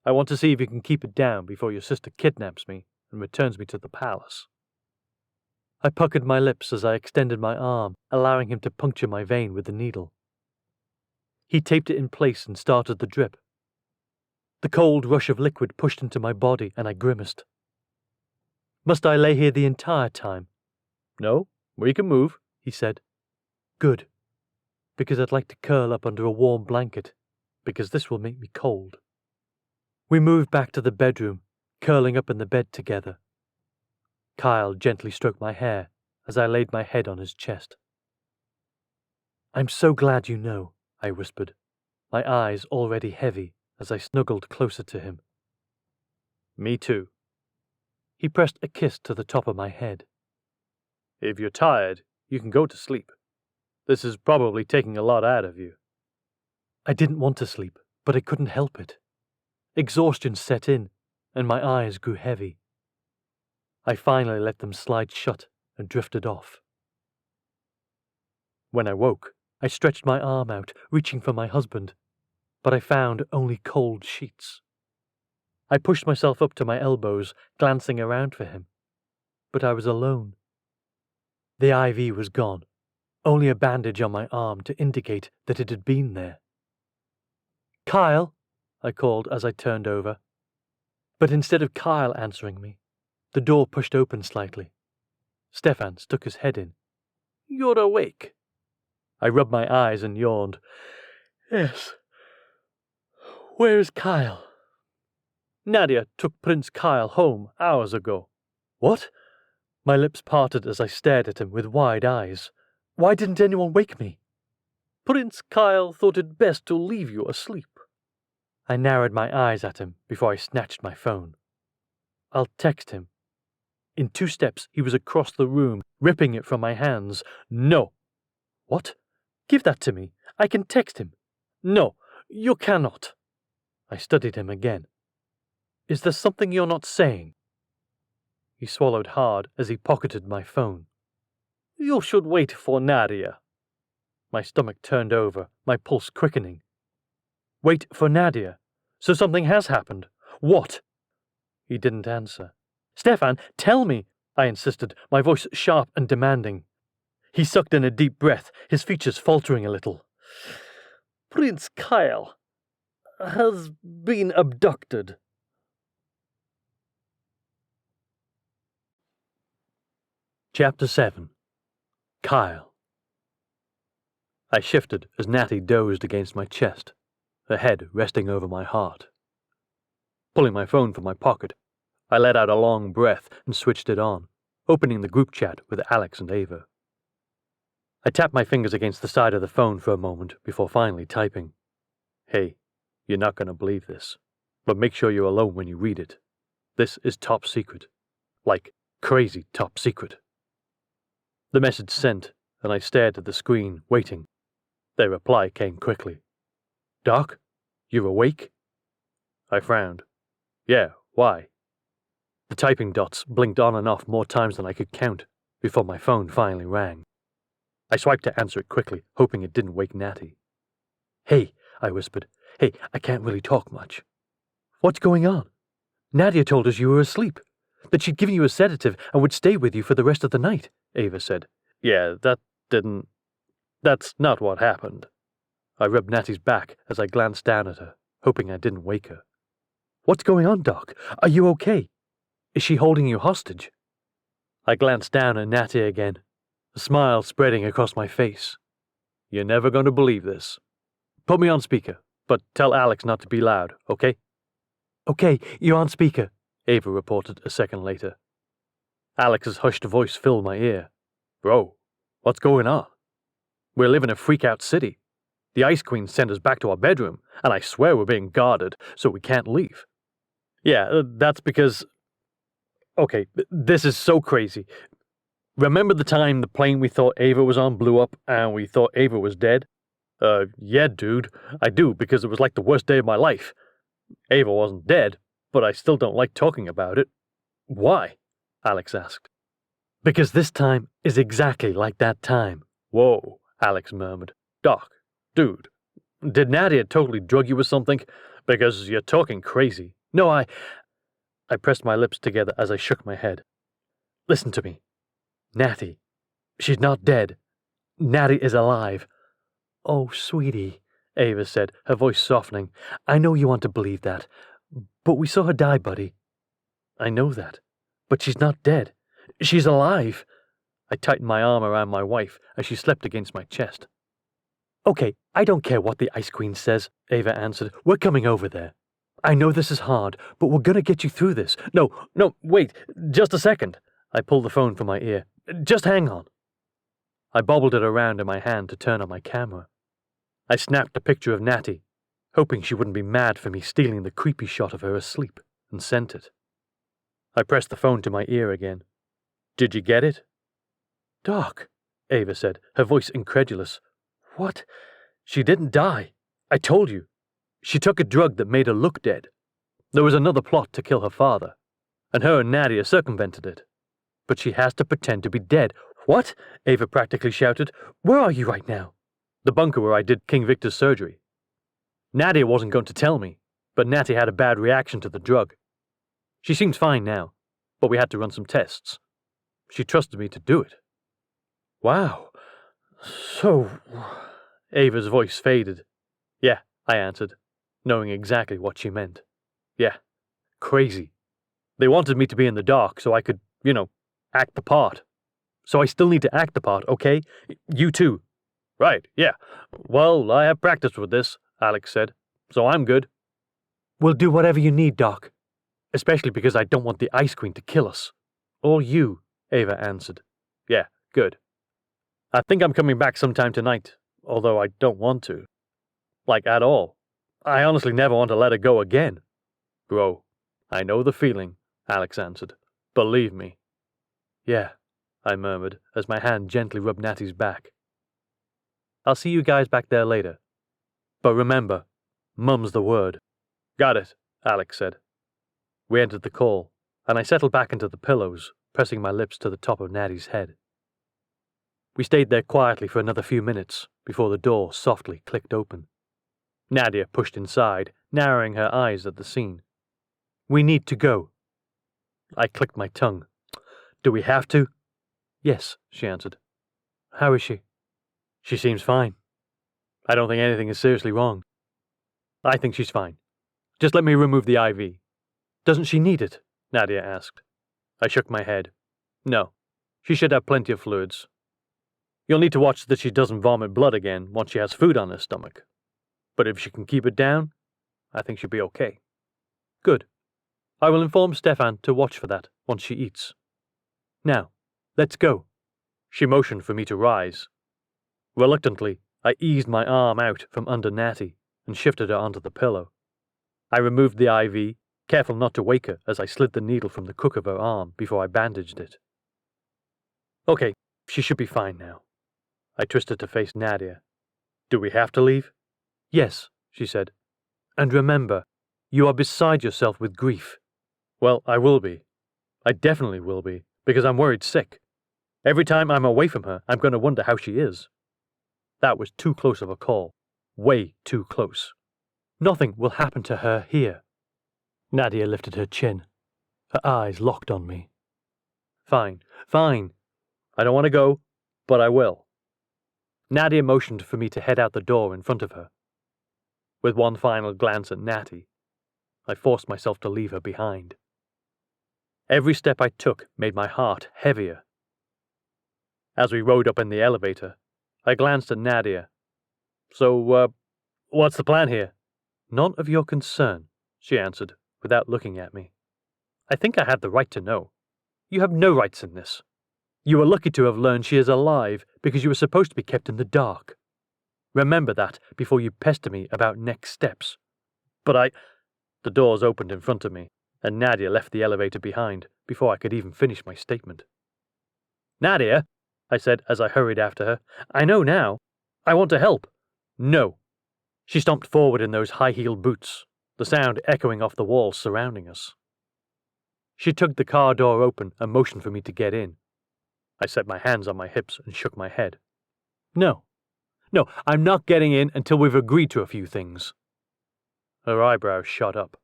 I want to see if you can keep it down before your sister kidnaps me and returns me to the palace. I puckered my lips as I extended my arm, allowing him to puncture my vein with the needle. He taped it in place and started the drip. The cold rush of liquid pushed into my body and I grimaced. Must I lay here the entire time? No, we can move, he said. Good. Because I'd like to curl up under a warm blanket, because this will make me cold. We moved back to the bedroom, curling up in the bed together. Kyle gently stroked my hair as I laid my head on his chest. I'm so glad you know, I whispered, my eyes already heavy as I snuggled closer to him. Me too. He pressed a kiss to the top of my head. If you're tired, you can go to sleep. This is probably taking a lot out of you. I didn't want to sleep, but I couldn't help it. Exhaustion set in, and my eyes grew heavy. I finally let them slide shut and drifted off. When I woke, I stretched my arm out, reaching for my husband, but I found only cold sheets. I pushed myself up to my elbows, glancing around for him, but I was alone. The IV was gone, only a bandage on my arm to indicate that it had been there. Kyle, I called as I turned over. But instead of Kyle answering me, the door pushed open slightly. Stefan stuck his head in. You're awake. I rubbed my eyes and yawned. Yes. Where is Kyle? Nadia took Prince Kyle home hours ago. What? My lips parted as I stared at him with wide eyes. Why didn't anyone wake me? Prince Kyle thought it best to leave you asleep. I narrowed my eyes at him before I snatched my phone. I'll text him. In 2 steps, he was across the room, ripping it from my hands. No. What? Give that to me. I can text him. No, you cannot. I studied him again. Is there something you're not saying? He swallowed hard as he pocketed my phone. You should wait for Nadia. My stomach turned over, my pulse quickening. Wait for Nadia. So something has happened. What? He didn't answer. Stefan, tell me, I insisted, my voice sharp and demanding. He sucked in a deep breath, his features faltering a little. Prince Kyle has been abducted. Chapter 7. Kyle. I shifted as Natty dozed against my chest, her head resting over my heart. Pulling my phone from my pocket, I let out a long breath and switched it on, opening the group chat with Alex and Ava. I tapped my fingers against the side of the phone for a moment before finally typing. Hey, you're not going to believe this, but make sure you're alone when you read it. This is top secret. Like, crazy top secret. The message sent, and I stared at the screen, waiting. Their reply came quickly. Doc, you're awake? I frowned. Yeah, why? The typing dots blinked on and off more times than I could count, before my phone finally rang. I swiped to answer it quickly, hoping it didn't wake Natty. Hey, I whispered. Hey, I can't really talk much. What's going on? Nadia told us you were asleep, that she'd given you a sedative and would stay with you for the rest of the night, Ava said. Yeah, that's not what happened. I rubbed Natty's back as I glanced down at her, hoping I didn't wake her. What's going on, Doc? Are you okay? Is she holding you hostage? I glanced down at Natty again, a smile spreading across my face. You're never going to believe this. Put me on speaker, but tell Alex not to be loud, okay? Okay, you're on speaker, Ava reported a second later. Alex's hushed voice filled my ear. Bro, what's going on? We live in a freak-out city. The Ice Queen sent us back to our bedroom, and I swear we're being guarded, so we can't leave. Yeah, that's because... Okay, this is so crazy. Remember the time the plane we thought Ava was on blew up, and we thought Ava was dead? Yeah, dude, I do, because it was like the worst day of my life. Ava wasn't dead, but I still don't like talking about it. Why? Alex asked. Because this time is exactly like that time. Whoa, Alex murmured. Doc, dude, did Nadia totally drug you with something? Because you're talking crazy. No, I pressed my lips together as I shook my head. Listen to me. Natty. She's not dead. Natty is alive. Oh, sweetie, Ava said, her voice softening. I know you want to believe that, but we saw her die, buddy. I know that, but she's not dead. She's alive. I tightened my arm around my wife as she slept against my chest. Okay, I don't care what the Ice Queen says, Ava answered. We're coming over there. I know this is hard, but we're gonna get you through this. No, wait, just a second. I pulled the phone from my ear. Just hang on. I bobbled it around in my hand to turn on my camera. I snapped a picture of Natty, hoping she wouldn't be mad for me stealing the creepy shot of her asleep, and sent it. I pressed the phone to my ear again. Did you get it? Doc, Ava said, her voice incredulous. What? She didn't die. I told you. She took a drug that made her look dead. There was another plot to kill her father, and her and Nadia circumvented it. But she has to pretend to be dead. What? Ava practically shouted. Where are you right now? The bunker where I did King Victor's surgery. Nadia wasn't going to tell me, but Natty had a bad reaction to the drug. She seems fine now, but we had to run some tests. She trusted me to do it. Wow. So... Ava's voice faded. Yeah, I answered, knowing exactly what she meant. Yeah, crazy. They wanted me to be in the dark so I could, act the part. So I still need to act the part, okay? You too. Right, yeah. Well, I have practiced with this, Alex said, so I'm good. We'll do whatever you need, Doc. Especially because I don't want the Ice Queen to kill us. Or you, Ava answered. Yeah, good. I think I'm coming back sometime tonight, although I don't want to. Like, at all. I honestly never want to let her go again. Bro, I know the feeling, Alex answered. Believe me. Yeah, I murmured as my hand gently rubbed Natty's back. I'll see you guys back there later. But remember, Mum's the word. Got it, Alex said. We entered the call, and I settled back into the pillows, pressing my lips to the top of Natty's head. We stayed there quietly for another few minutes before the door softly clicked open. Nadia pushed inside, narrowing her eyes at the scene. We need to go. I clicked my tongue. Do we have to? Yes, she answered. How is she? She seems fine. I don't think anything is seriously wrong. I think she's fine. Just let me remove the IV. Doesn't she need it? Nadia asked. I shook my head. No, she should have plenty of fluids. You'll need to watch that she doesn't vomit blood again once she has food on her stomach. But if she can keep it down, I think she'll be okay. Good. I will inform Stefan to watch for that once she eats. Now, let's go. She motioned for me to rise. Reluctantly, I eased my arm out from under Natty and shifted her onto the pillow. I removed the IV, careful not to wake her as I slid the needle from the crook of her arm before I bandaged it. Okay, she should be fine now. I twisted to face Nadia. Do we have to leave? Yes, she said. And remember, you are beside yourself with grief. Well, I will be. I definitely will be, because I'm worried sick. Every time I'm away from her, I'm going to wonder how she is. That was too close of a call. Way too close. Nothing will happen to her here. Nadia lifted her chin. Her eyes locked on me. Fine, fine. I don't want to go, but I will. Nadia motioned for me to head out the door in front of her. With one final glance at Natty, I forced myself to leave her behind. Every step I took made my heart heavier. As we rode up in the elevator, I glanced at Nadia. So, what's the plan here? None of your concern, she answered, without looking at me. I think I had the right to know. You have no rights in this. You are lucky to have learned she is alive because you were supposed to be kept in the dark. Remember that before you pester me about next steps. But The doors opened in front of me, and Nadia left the elevator behind before I could even finish my statement. "Nadia," I said as I hurried after her, "I know now. I want to help." "No." She stomped forward in those high-heeled boots, the sound echoing off the walls surrounding us. She tugged the car door open and motioned for me to get in. I set my hands on my hips and shook my head. No, I'm not getting in until we've agreed to a few things." Her eyebrows shot up.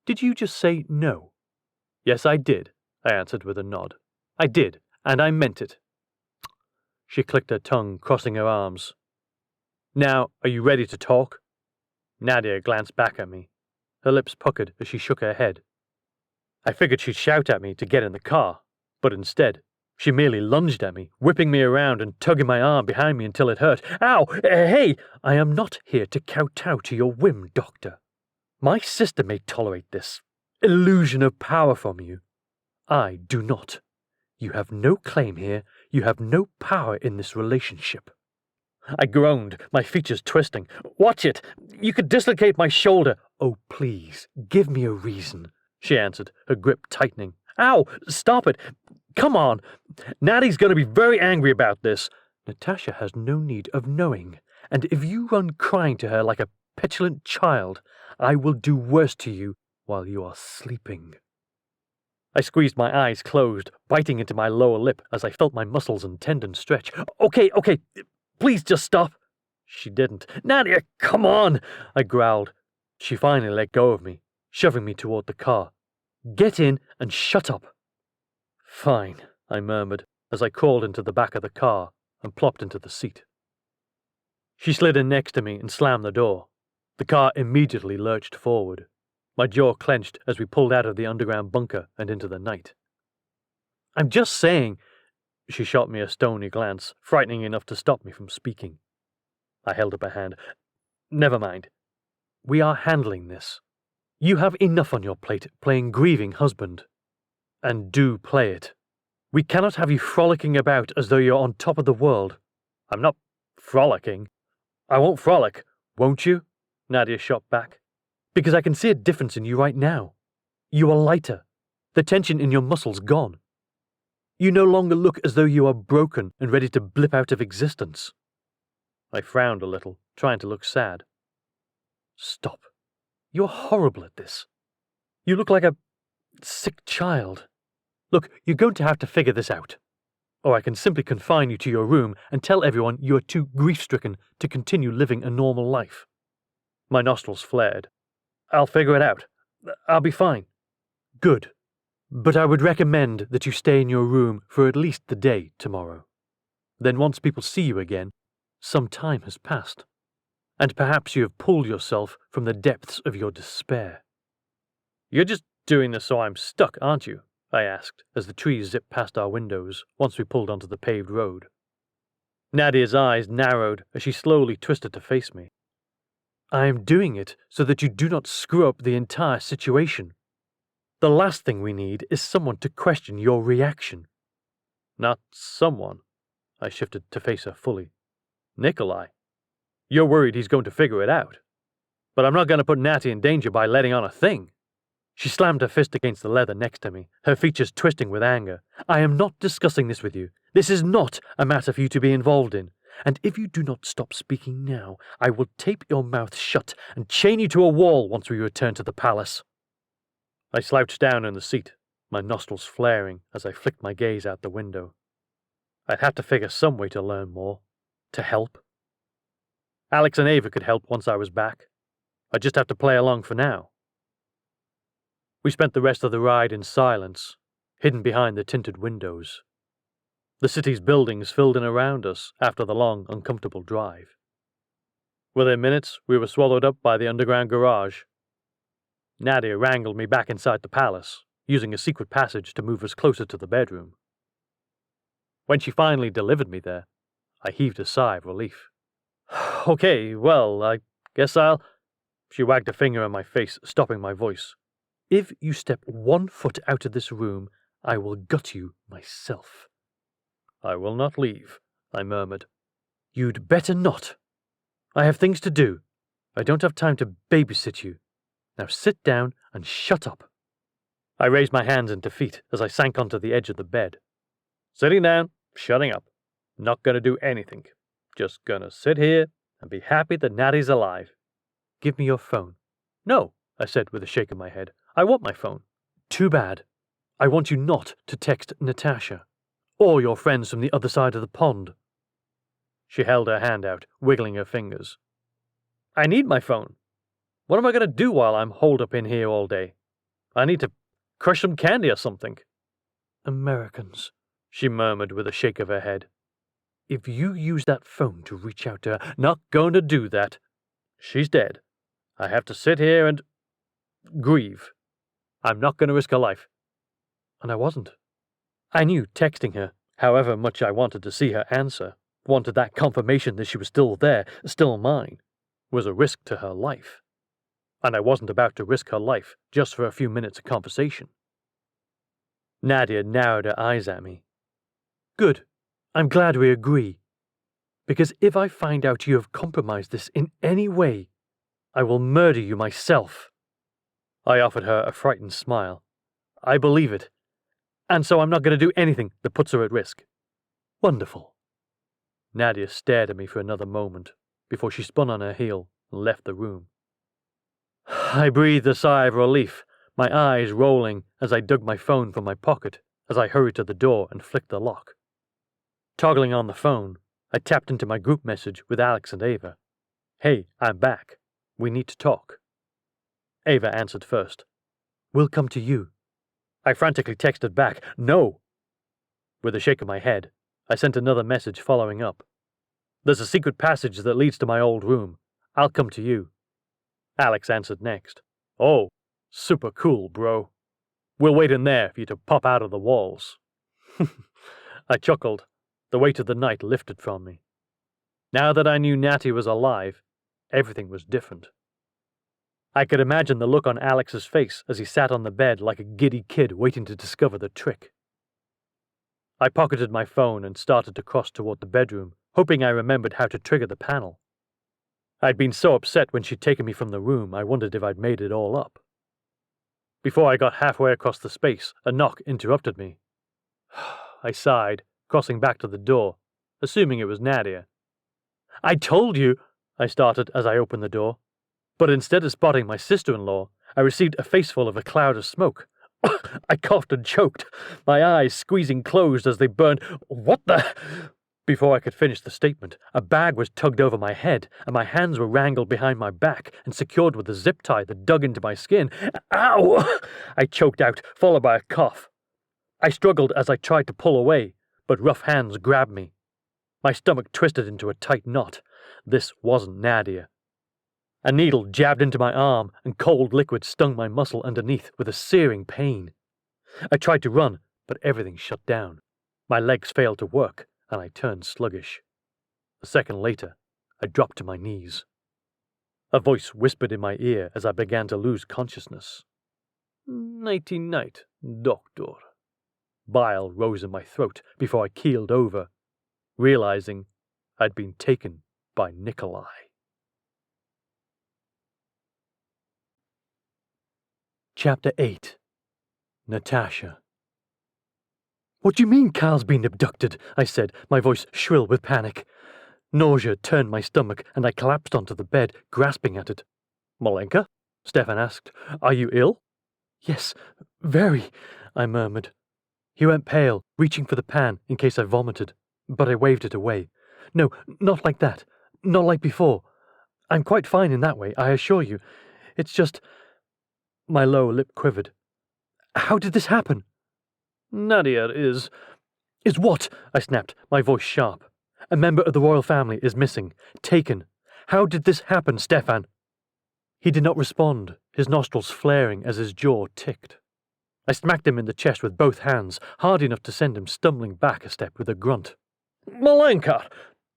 "Did you just say no?" "Yes, I did," I answered with a nod. "I did, and I meant it." She clicked her tongue, crossing her arms. "Now, are you ready to talk?" Nadia glanced back at me. Her lips puckered as she shook her head. I figured she'd shout at me to get in the car, but instead, she merely lunged at me, whipping me around and tugging my arm behind me until it hurt. "Ow! Hey! I am not here to kowtow to your whim, Doctor. My sister may tolerate this illusion of power from you. I do not. You have no claim here. You have no power in this relationship." I groaned, my features twisting. "Watch it! You could dislocate my shoulder." "Oh, please, give me a reason," she answered, her grip tightening. "Ow! Stop it! Come on! Natty's going to be very angry about this." "Natasha has no need of knowing, and if you run crying to her like a petulant child, I will do worse to you while you are sleeping." I squeezed my eyes closed, biting into my lower lip as I felt my muscles and tendons stretch. Okay, please just stop." She didn't. "Nadia, come on," I growled. She finally let go of me, shoving me toward the car. "Get in and shut up." "Fine," I murmured as I crawled into the back of the car and plopped into the seat. She slid in next to me and slammed the door. The car immediately lurched forward. My jaw clenched as we pulled out of the underground bunker and into the night. "I'm just saying," she shot me a stony glance, frightening enough to stop me from speaking. I held up a hand. "Never mind. We are handling this. You have enough on your plate playing grieving husband. And do play it. We cannot have you frolicking about as though you're on top of the world." "I'm not frolicking." "I won't frolic, won't you?" Nadia shot back. "Because I can see a difference in you right now. You are lighter. The tension in your muscles gone. You no longer look as though you are broken and ready to blip out of existence." I frowned a little, trying to look sad. "Stop. You're horrible at this. You look like a sick child. Look, you're going to have to figure this out. Or I can simply confine you to your room and tell everyone you are too grief-stricken to continue living a normal life." My nostrils flared. "I'll figure it out. I'll be fine." "Good. But I would recommend that you stay in your room for at least the day tomorrow. Then once people see you again, some time has passed. And perhaps you have pulled yourself from the depths of your despair." "You're just doing this so I'm stuck, aren't you?" I asked, as the trees zipped past our windows once we pulled onto the paved road. Nadia's eyes narrowed as she slowly twisted to face me. "I am doing it so that you do not screw up the entire situation. The last thing we need is someone to question your reaction." "Not someone." I shifted to face her fully. "Nikolai. You're worried he's going to figure it out. But I'm not going to put Natty in danger by letting on a thing." She slammed her fist against the leather next to me, her features twisting with anger. "I am not discussing this with you. This is not a matter for you to be involved in. And if you do not stop speaking now, I will tape your mouth shut and chain you to a wall once we return to the palace." I slouched down in the seat, my nostrils flaring as I flicked my gaze out the window. I'd have to figure some way to learn more, to help. Alex and Ava could help once I was back. I'd just have to play along for now. We spent the rest of the ride in silence, hidden behind the tinted windows. The city's buildings filled in around us after the long, uncomfortable drive. Within minutes, we were swallowed up by the underground garage. Nadia wrangled me back inside the palace, using a secret passage to move us closer to the bedroom. When she finally delivered me there, I heaved a sigh of relief. "Okay, well, I guess I'll—" She wagged a finger in my face, stopping my voice. "If you step 1 foot out of this room, I will gut you myself." "I will not leave," I murmured. "You'd better not," I have things to do. I don't have time to babysit you. Now sit down and shut up. I raised my hands in defeat as I sank onto the edge of the bed. Sitting down, shutting up. Not gonna do anything. Just gonna sit here and be happy that Natty's alive. Give me your phone. No, I said with a shake of my head. I want my phone. Too bad. I want you not to text Natasha, or your friends from the other side of the pond. She held her hand out, wiggling her fingers. I need my phone. What am I going to do while I'm holed up in here all day? I need to crush some candy or something. Americans, she murmured with a shake of her head. If you use that phone to reach out to her, not going to do that. She's dead. I have to sit here and grieve. I'm not going to risk her life. And I wasn't. I knew texting her, however much I wanted to see her answer, wanted that confirmation that she was still there, still mine, was a risk to her life. And I wasn't about to risk her life just for a few minutes of conversation. Nadia narrowed her eyes at me. Good. I'm glad we agree. Because if I find out you have compromised this in any way, I will murder you myself. I offered her a frightened smile. I believe it. And so I'm not going to do anything that puts her at risk. Wonderful. Nadia stared at me for another moment before she spun on her heel and left the room. I breathed a sigh of relief, my eyes rolling as I dug my phone from my pocket as I hurried to the door and flicked the lock. Toggling on the phone, I tapped into my group message with Alex and Ava. Hey, I'm back. We need to talk. Ava answered first. We'll come to you. I frantically texted back, no. With a shake of my head, I sent another message following up. There's a secret passage that leads to my old room. I'll come to you. Alex answered next. Oh, super cool, bro. We'll wait in there for you to pop out of the walls. I chuckled. The weight of the night lifted from me. Now that I knew Natty was alive, everything was different. I could imagine the look on Alex's face as he sat on the bed like a giddy kid waiting to discover the trick. I pocketed my phone and started to cross toward the bedroom, hoping I remembered how to trigger the panel. I'd been so upset when she'd taken me from the room, I wondered if I'd made it all up. Before I got halfway across the space, a knock interrupted me. I sighed, crossing back to the door, assuming it was Nadia. I told you, I started as I opened the door. But instead of spotting my sister-in-law, I received a faceful of a cloud of smoke. I coughed and choked, my eyes squeezing closed as they burned. What the? Before I could finish the statement, a bag was tugged over my head, and my hands were wrangled behind my back and secured with a zip tie that dug into my skin. Ow! I choked out, followed by a cough. I struggled as I tried to pull away, but rough hands grabbed me. My stomach twisted into a tight knot. This wasn't Nadia. A needle jabbed into my arm, and cold liquid stung my muscle underneath with a searing pain. I tried to run, but everything shut down. My legs failed to work, and I turned sluggish. A second later, I dropped to my knees. A voice whispered in my ear as I began to lose consciousness. Nighty-night, doctor. Bile rose in my throat before I keeled over, realizing I'd been taken by Nikolai. Chapter 8. Natasha. What do you mean Carl's been abducted? I said, my voice shrill with panic. Nausea turned my stomach, and I collapsed onto the bed, grasping at it. Malenka? Stefan asked. Are you ill? Yes, very, I murmured. He went pale, reaching for the pan in case I vomited, but I waved it away. No, not like that. Not like before. I'm quite fine in that way, I assure you. It's just... My lower lip quivered. How did this happen? Nadia is... Is what? I snapped, my voice sharp. A member of the royal family is missing. Taken. How did this happen, Stefan? He did not respond, his nostrils flaring as his jaw ticked. I smacked him in the chest with both hands, hard enough to send him stumbling back a step with a grunt. Malenka!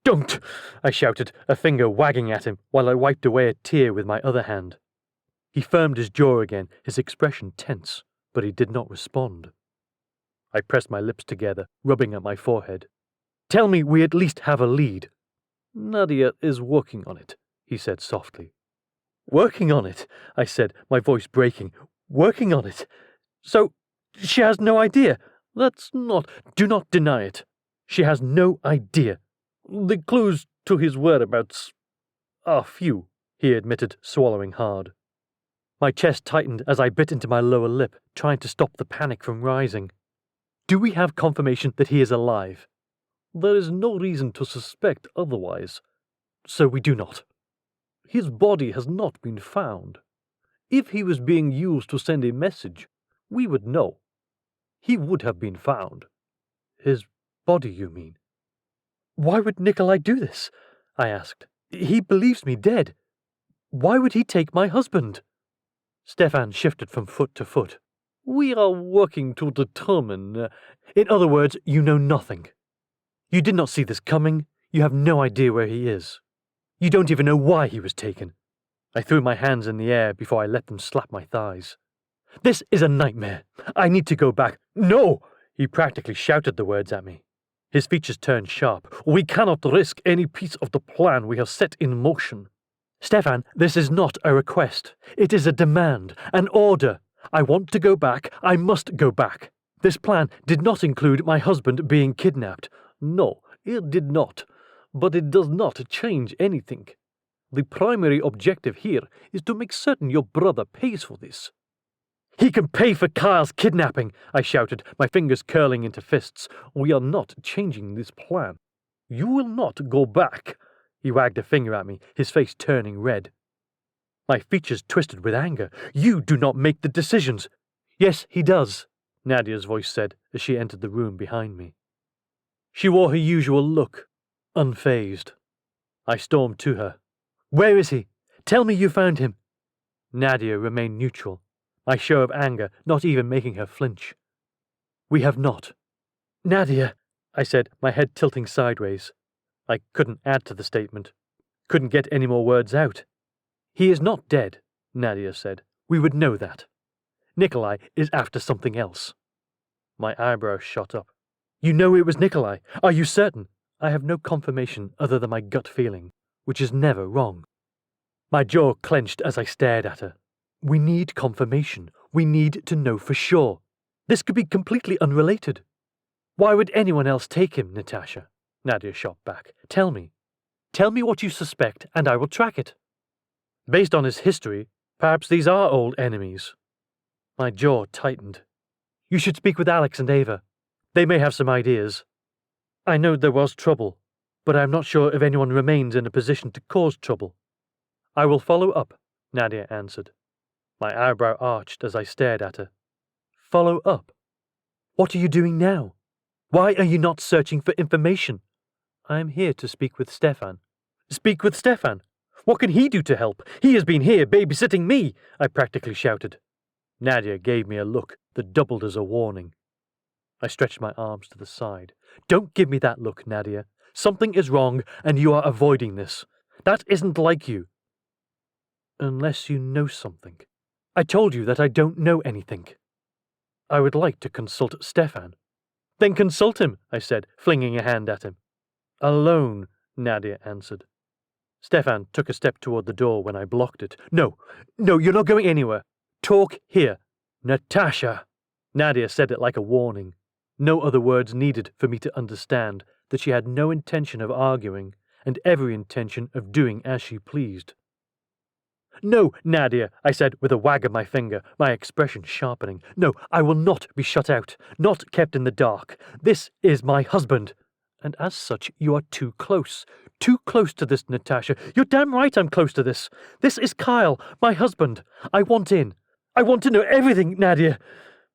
Don't! I shouted, a finger wagging at him while I wiped away a tear with my other hand. He firmed his jaw again, his expression tense, but he did not respond. I pressed my lips together, rubbing at my forehead. Tell me we at least have a lead. Nadia is working on it, he said softly. Working on it, I said, my voice breaking. Working on it. So, she has no idea. Do not deny it. She has no idea. The clues to his whereabouts are few, he admitted, swallowing hard. My chest tightened as I bit into my lower lip, trying to stop the panic from rising. Do we have confirmation that he is alive? There is no reason to suspect otherwise, so we do not. His body has not been found. If he was being used to send a message, we would know. He would have been found. His body, you mean? Why would Nikolai do this? I asked. He believes me dead. Why would he take my husband? Stefan shifted from foot to foot. We are working to determine... In other words, you know nothing. You did not see this coming. You have no idea where he is. You don't even know why he was taken. I threw my hands in the air before I let them slap my thighs. This is a nightmare. I need to go back. No! He practically shouted the words at me. His features turned sharp. We cannot risk any piece of the plan we have set in motion. Stefan, this is not a request. It is a demand, an order. I want to go back. I must go back. This plan did not include my husband being kidnapped. No, it did not. But it does not change anything. The primary objective here is to make certain your brother pays for this. He can pay for Kyle's kidnapping, I shouted, my fingers curling into fists. We are not changing this plan. You will not go back. He wagged a finger at me, his face turning red. My features twisted with anger. You do not make the decisions. Yes, he does, Nadia's voice said as she entered the room behind me. She wore her usual look, unfazed. I stormed to her. Where is he? Tell me you found him. Nadia remained neutral, my show of anger not even making her flinch. We have not. Nadia, I said, my head tilting sideways. I couldn't add to the statement. Couldn't get any more words out. He is not dead, Nadia said. We would know that. Nikolai is after something else. My eyebrows shot up. You know it was Nikolai. Are you certain? I have no confirmation other than my gut feeling, which is never wrong. My jaw clenched as I stared at her. We need confirmation. We need to know for sure. This could be completely unrelated. Why would anyone else take him, Natasha? Nadia shot back. Tell me. Tell me what you suspect, and I will track it. Based on his history, perhaps these are old enemies. My jaw tightened. You should speak with Alex and Ava. They may have some ideas. I know there was trouble, but I am not sure if anyone remains in a position to cause trouble. I will follow up, Nadia answered. My eyebrow arched as I stared at her. Follow up? What are you doing now? Why are you not searching for information? I am here to speak with Stefan. Speak with Stefan? What can he do to help? He has been here babysitting me, I practically shouted. Nadia gave me a look that doubled as a warning. I stretched my arms to the side. Don't give me that look, Nadia. Something is wrong, and you are avoiding this. That isn't like you. Unless you know something. I told you that I don't know anything. I would like to consult Stefan. Then consult him, I said, flinging a hand at him. Alone, Nadia answered. Stefan took a step toward the door when I blocked it. No, you're not going anywhere. Talk here. Natasha. Nadia said it like a warning. No other words needed for me to understand that she had no intention of arguing and every intention of doing as she pleased. No, Nadia, I said with a wag of my finger, my expression sharpening. No, I will not be shut out, not kept in the dark. This is my husband. And as such, you are too close to this, Natasha. You're damn right I'm close to this. This is Kyle, my husband. I want in. I want to know everything, Nadia.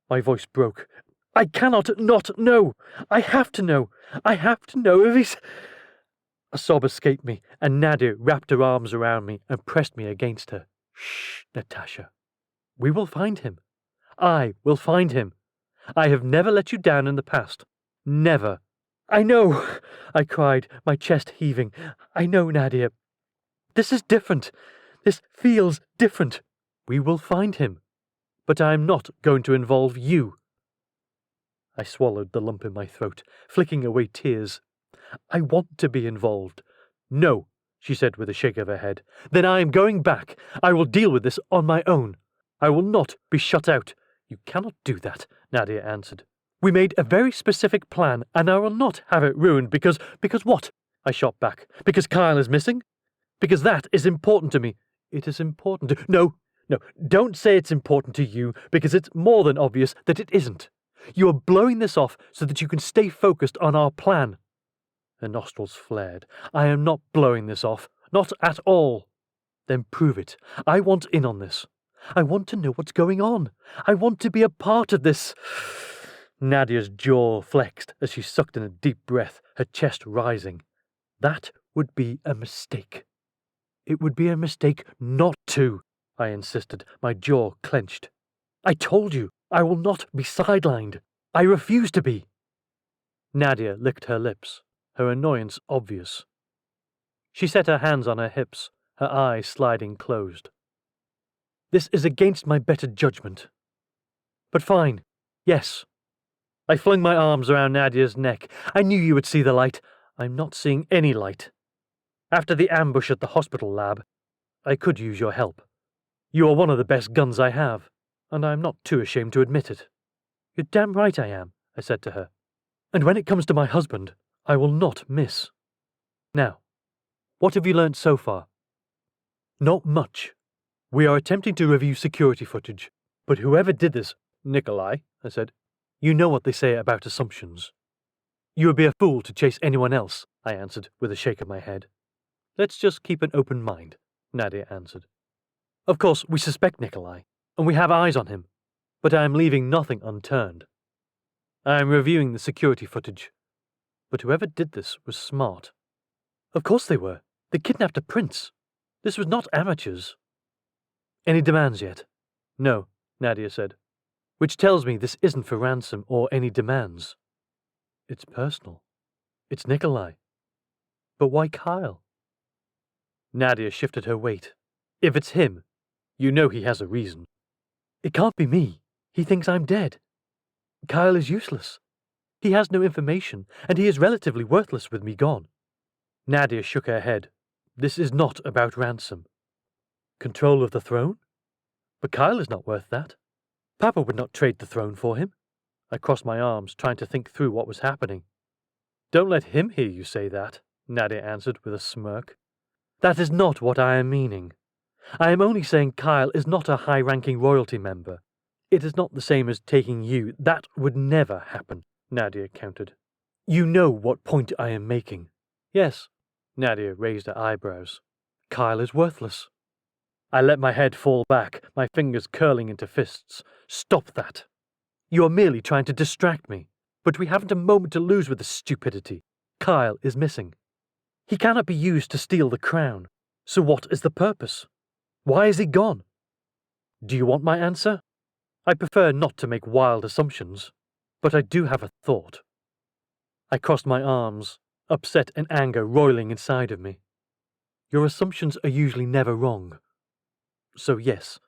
My voice broke. I cannot not know. I have to know. I have to know if he's... A sob escaped me, and Nadia wrapped her arms around me and pressed me against her. Shh, Natasha. We will find him. I will find him. I have never let you down in the past. Never. I know, I cried, my chest heaving. I know, Nadia. This is different. This feels different. We will find him. But I am not going to involve you. I swallowed the lump in my throat, flicking away tears. I want to be involved. No, she said with a shake of her head. Then I am going back. I will deal with this on my own. I will not be shut out. You cannot do that, Nadia answered. We made a very specific plan, and I will not have it ruined because what? I shot back. Because Kyle is missing? Because that is important to me. It is important to... No, don't say it's important to you, because it's more than obvious that it isn't. You are blowing this off so that you can stay focused on our plan. Her nostrils flared. I am not blowing this off. Not at all. Then prove it. I want in on this. I want to know what's going on. I want to be a part of this. Nadia's jaw flexed as she sucked in a deep breath, her chest rising. That would be a mistake. It would be a mistake not to, I insisted, my jaw clenched. I told you, I will not be sidelined. I refuse to be. Nadia licked her lips, her annoyance obvious. She set her hands on her hips, her eyes sliding closed. This is against my better judgment. But fine, yes. I flung my arms around Nadia's neck. I knew you would see the light. I'm not seeing any light. After the ambush at the hospital lab, I could use your help. You are one of the best guns I have, and I am not too ashamed to admit it. You're damn right I am, I said to her. And when it comes to my husband, I will not miss. Now, what have you learnt so far? Not much. We are attempting to review security footage, but whoever did this, Nikolai, I said, you know what they say about assumptions. You would be a fool to chase anyone else, I answered with a shake of my head. Let's just keep an open mind, Nadia answered. Of course, we suspect Nikolai, and we have eyes on him, but I am leaving nothing unturned. I am reviewing the security footage, but whoever did this was smart. Of course they were. They kidnapped a prince. This was not amateurs. Any demands yet? No, Nadia said, which tells me this isn't for ransom or any demands. It's personal. It's Nikolai. But why Kyle? Nadia shifted her weight. If it's him, you know he has a reason. It can't be me. He thinks I'm dead. Kyle is useless. He has no information, and he is relatively worthless with me gone. Nadia shook her head. This is not about ransom. Control of the throne? But Kyle is not worth that. Papa would not trade the throne for him. I crossed my arms, trying to think through what was happening. Don't let him hear you say that, Nadia answered with a smirk. That is not what I am meaning. I am only saying Kyle is not a high-ranking royalty member. It is not the same as taking you. That would never happen, Nadia countered. You know what point I am making. Yes, Nadia raised her eyebrows. Kyle is worthless. I let my head fall back, my fingers curling into fists. Stop that. You are merely trying to distract me. But we haven't a moment to lose with this stupidity. Kyle is missing. He cannot be used to steal the crown. So what is the purpose? Why is he gone? Do you want my answer? I prefer not to make wild assumptions, but I do have a thought. I crossed my arms, upset and anger roiling inside of me. Your assumptions are usually never wrong. So yes,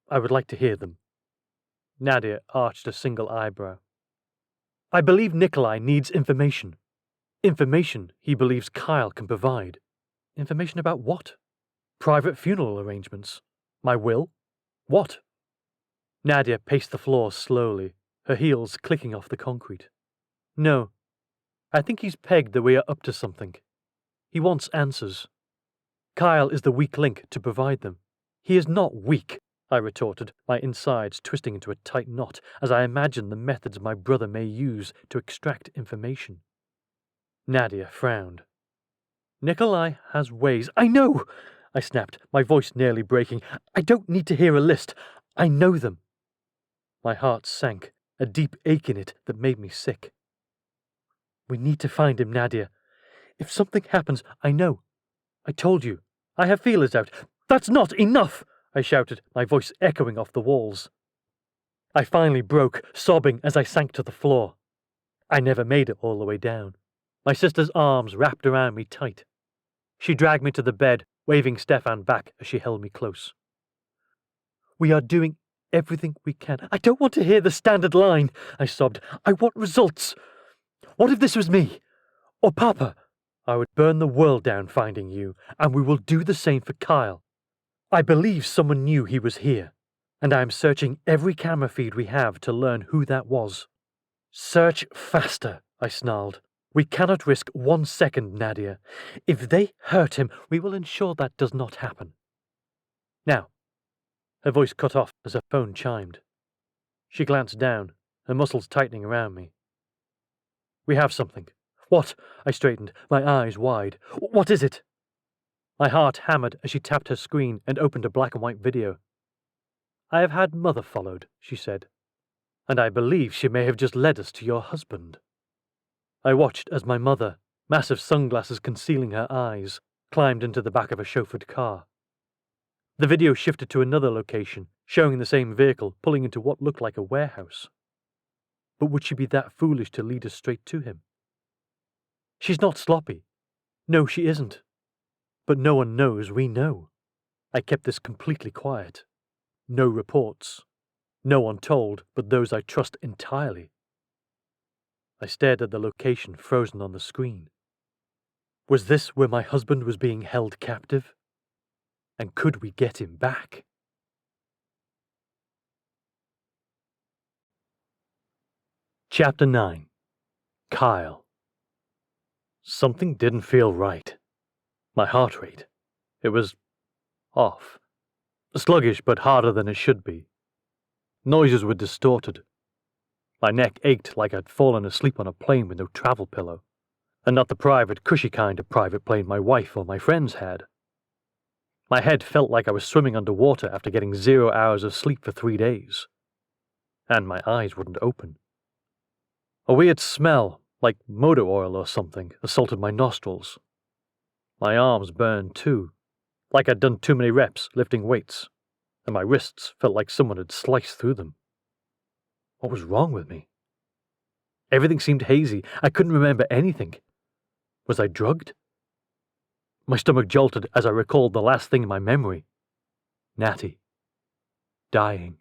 I would like to hear them. Nadia arched a single eyebrow. I believe Nikolai needs information. Information he believes Kyle can provide. Information about what? Private funeral arrangements? My will? What? Nadia paced the floor slowly, her heels clicking off the concrete. No, I think he's pegged that we are up to something. He wants answers. Kyle is the weak link to provide them. He is not weak, I retorted, my insides twisting into a tight knot as I imagined the methods my brother may use to extract information. Nadia frowned. Nikolai has ways. I know! I snapped, my voice nearly breaking. I don't need to hear a list. I know them. My heart sank, a deep ache in it that made me sick. We need to find him, Nadia. If something happens, I know. I told you. I have feelers out. That's not enough! I shouted, my voice echoing off the walls. I finally broke, sobbing as I sank to the floor. I never made it all the way down. My sister's arms wrapped around me tight. She dragged me to the bed, waving Stefan back as she held me close. We are doing everything we can. I don't want to hear the standard line, I sobbed. I want results. What if this was me? Or Papa? I would burn the world down finding you, and we will do the same for Kyle. I believe someone knew he was here, and I am searching every camera feed we have to learn who that was. Search faster, I snarled. We cannot risk 1 second, Nadia. If they hurt him, we will ensure that does not happen. Now. Her voice cut off as her phone chimed. She glanced down, her muscles tightening around me. We have something. What? I straightened, my eyes wide. What is it? My heart hammered as she tapped her screen and opened a black and white video. I have had Mother followed, she said, and I believe she may have just led us to your husband. I watched as my mother, massive sunglasses concealing her eyes, climbed into the back of a chauffeured car. The video shifted to another location, showing the same vehicle pulling into what looked like a warehouse. But would she be that foolish to lead us straight to him? She's not sloppy. No, she isn't. But no one knows we know. I kept this completely quiet. No reports. No one told but those I trust entirely. I stared at the location frozen on the screen. Was this where my husband was being held captive? And could we get him back? Chapter 9. Kyle. Something didn't feel right. My heart rate. It was off. Sluggish but harder than it should be. Noises were distorted. My neck ached like I'd fallen asleep on a plane with no travel pillow, and not the private, cushy kind of private plane my wife or my friends had. My head felt like I was swimming underwater after getting 0 hours of sleep for 3 days. And my eyes wouldn't open. A weird smell, like motor oil or something, assaulted my nostrils. My arms burned too, like I'd done too many reps lifting weights, and my wrists felt like someone had sliced through them. What was wrong with me? Everything seemed hazy. I couldn't remember anything. Was I drugged? My stomach jolted as I recalled the last thing in my memory. Natty. Dying.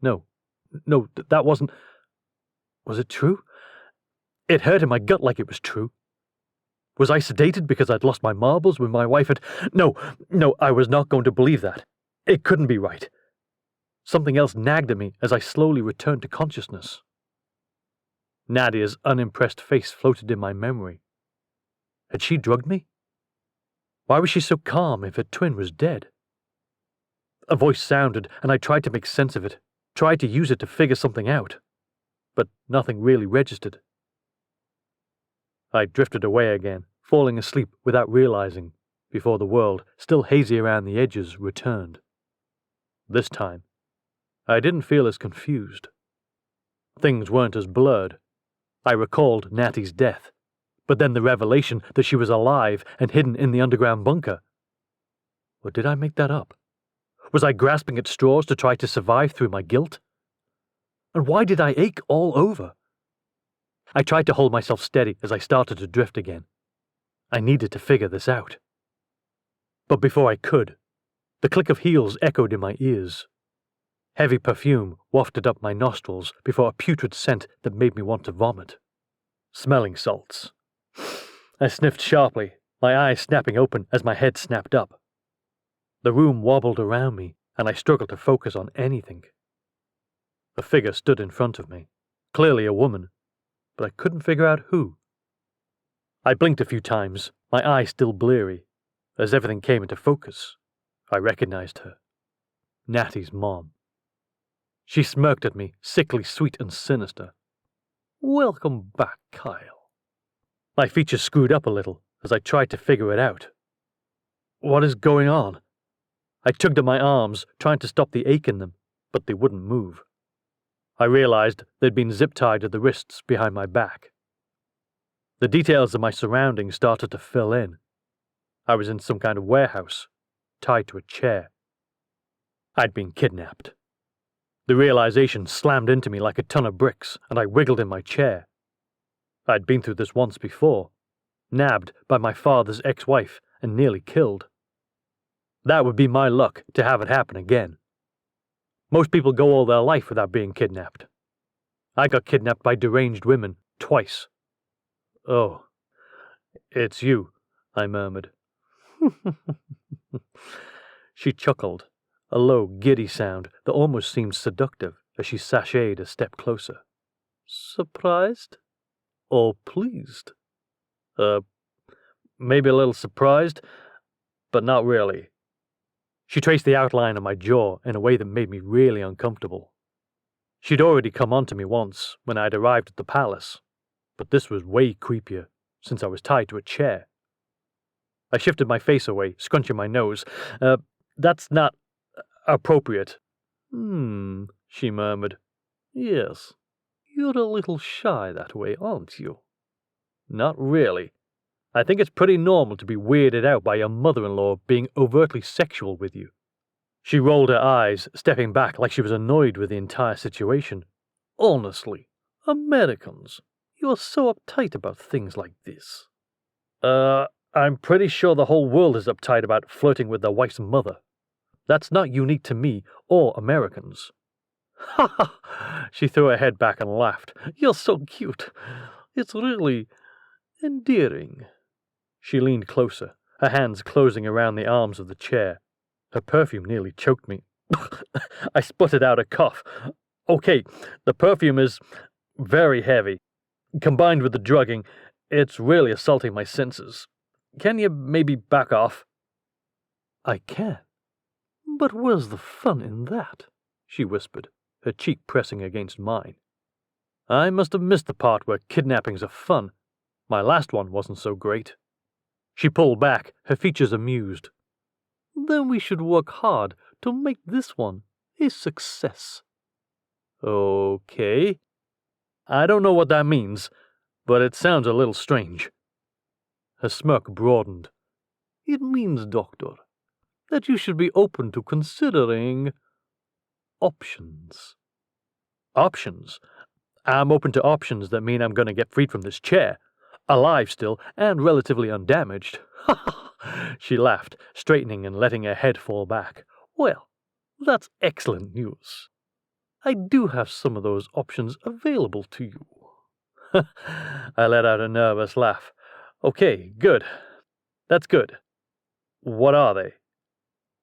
No, that wasn't... Was it true? It hurt in my gut like it was true. Was I sedated because I'd lost my marbles when my wife had... No, I was not going to believe that. It couldn't be right. Something else nagged at me as I slowly returned to consciousness. Nadia's unimpressed face floated in my memory. Had she drugged me? Why was she so calm if her twin was dead? A voice sounded, and I tried to make sense of it, tried to use it to figure something out. But nothing really registered. I drifted away again, falling asleep without realizing, before the world, still hazy around the edges, returned. This time, I didn't feel as confused. Things weren't as blurred. I recalled Natty's death, but then the revelation that she was alive and hidden in the underground bunker. Or did I make that up? Was I grasping at straws to try to survive through my guilt? And why did I ache all over? I tried to hold myself steady as I started to drift again. I needed to figure this out. But before I could, the click of heels echoed in my ears. Heavy perfume wafted up my nostrils before a putrid scent that made me want to vomit. Smelling salts. I sniffed sharply, my eyes snapping open as my head snapped up. The room wobbled around me, and I struggled to focus on anything. A figure stood in front of me, clearly a woman, but I couldn't figure out who. I blinked a few times, my eyes still bleary. As everything came into focus, I recognized her. Natty's mom. She smirked at me, sickly sweet and sinister. Welcome back, Kyle. My features screwed up a little as I tried to figure it out. What is going on? I tugged at my arms, trying to stop the ache in them, but they wouldn't move. I realized they'd been zip-tied to the wrists behind my back. The details of my surroundings started to fill in. I was in some kind of warehouse, tied to a chair. I'd been kidnapped. The realization slammed into me like a ton of bricks, and I wiggled in my chair. I'd been through this once before, nabbed by my father's ex-wife and nearly killed. That would be my luck to have it happen again. Most people go all their life without being kidnapped. I got kidnapped by deranged women twice. Oh, It's you, I murmured. She chuckled, a low, giddy sound that almost seemed seductive as she sashayed a step closer. Surprised? Or pleased? Maybe a little surprised, but not really. She traced the outline of my jaw in a way that made me really uncomfortable. She'd already come on to me once when I'd arrived at the palace, but this was way creepier since I was tied to a chair. I shifted my face away, scrunching my nose. That's not appropriate. She murmured. Yes, you're a little shy that way, aren't you? Not really. I think it's pretty normal to be weirded out by your mother-in-law being overtly sexual with you. She rolled her eyes, stepping back like she was annoyed with the entire situation. Honestly, Americans, you are so uptight about things like this. I'm pretty sure the whole world is uptight about flirting with their wife's mother. That's not unique to me or Americans. Ha ha! She threw her head back and laughed. You're so cute. It's really endearing. She leaned closer, her hands closing around the arms of the chair. Her perfume nearly choked me. I sputtered out a cough. Okay, the perfume is very heavy. Combined with the drugging, it's really assaulting my senses. Can you maybe back off? I can. But where's the fun in that? She whispered, her cheek pressing against mine. I must have missed the part where kidnappings are fun. My last one wasn't so great. She pulled back, her features amused. Then we should work hard to make this one a success. Okay. I don't know what that means, but it sounds a little strange. Her smirk broadened. It means, Doctor, that you should be open to considering options. Options? I'm open to options that mean I'm going to get freed from this chair, alive still and relatively undamaged. Ha ha! She laughed, straightening and letting her head fall back. Well, that's excellent news. I do have some of those options available to you. I let out a nervous laugh. Okay, good. That's good. What are they?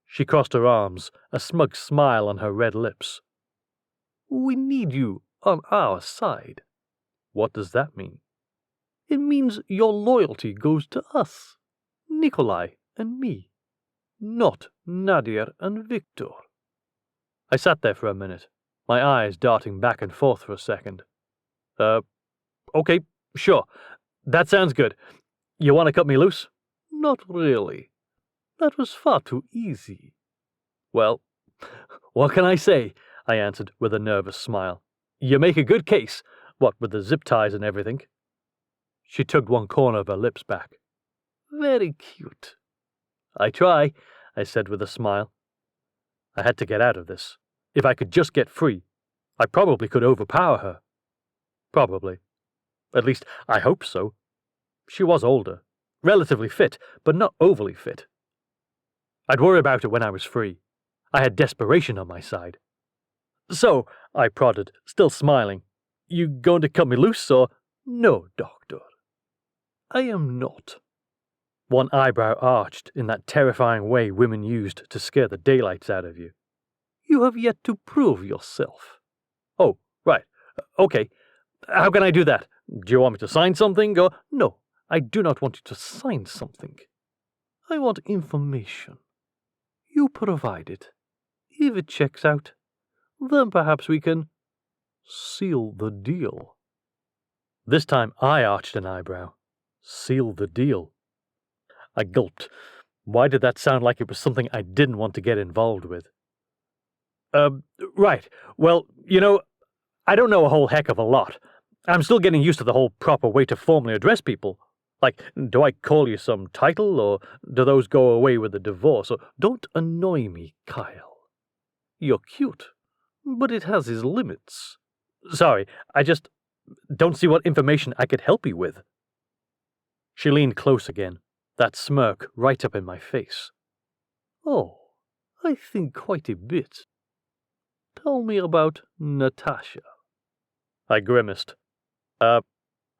She crossed her arms, a smug smile on her red lips. We need you on our side. What does that mean? It means your loyalty goes to us, Nikolai and me, not Nadia and Victor. I sat there for a minute, my eyes darting back and forth for a second. Okay, sure. That sounds good. You want to cut me loose? Not really. That was far too easy. Well, what can I say? I answered with a nervous smile. You make a good case, what with the zip ties and everything. She tugged one corner of her lips back. Very cute. I try, I said with a smile. I had to get out of this. If I could just get free, I probably could overpower her. Probably. At least, I hope so. She was older, relatively fit, but not overly fit. I'd worry about it when I was free. I had desperation on my side. So, I prodded, still smiling, you going to cut me loose, or? No, Doctor. I am not. One eyebrow arched in that terrifying way women used to scare the daylights out of you. You have yet to prove yourself. Oh, right. Okay. How can I do that? Do you want me to sign something, or? No, I do not want you to sign something. I want information. You provide it. If it checks out, then perhaps we can seal the deal. This time I arched an eyebrow. Seal the deal. I gulped. Why did that sound like it was something I didn't want to get involved with? Right. Well, I don't know a whole heck of a lot. I'm still getting used to the whole proper way to formally address people. Like, do I call you some title, or do those go away with a divorce? Or don't annoy me, Kyle. You're cute, but it has its limits. Sorry, I just don't see what information I could help you with. She leaned close again, that smirk right up in my face. Oh, I think quite a bit. Tell me about Natasha. I grimaced.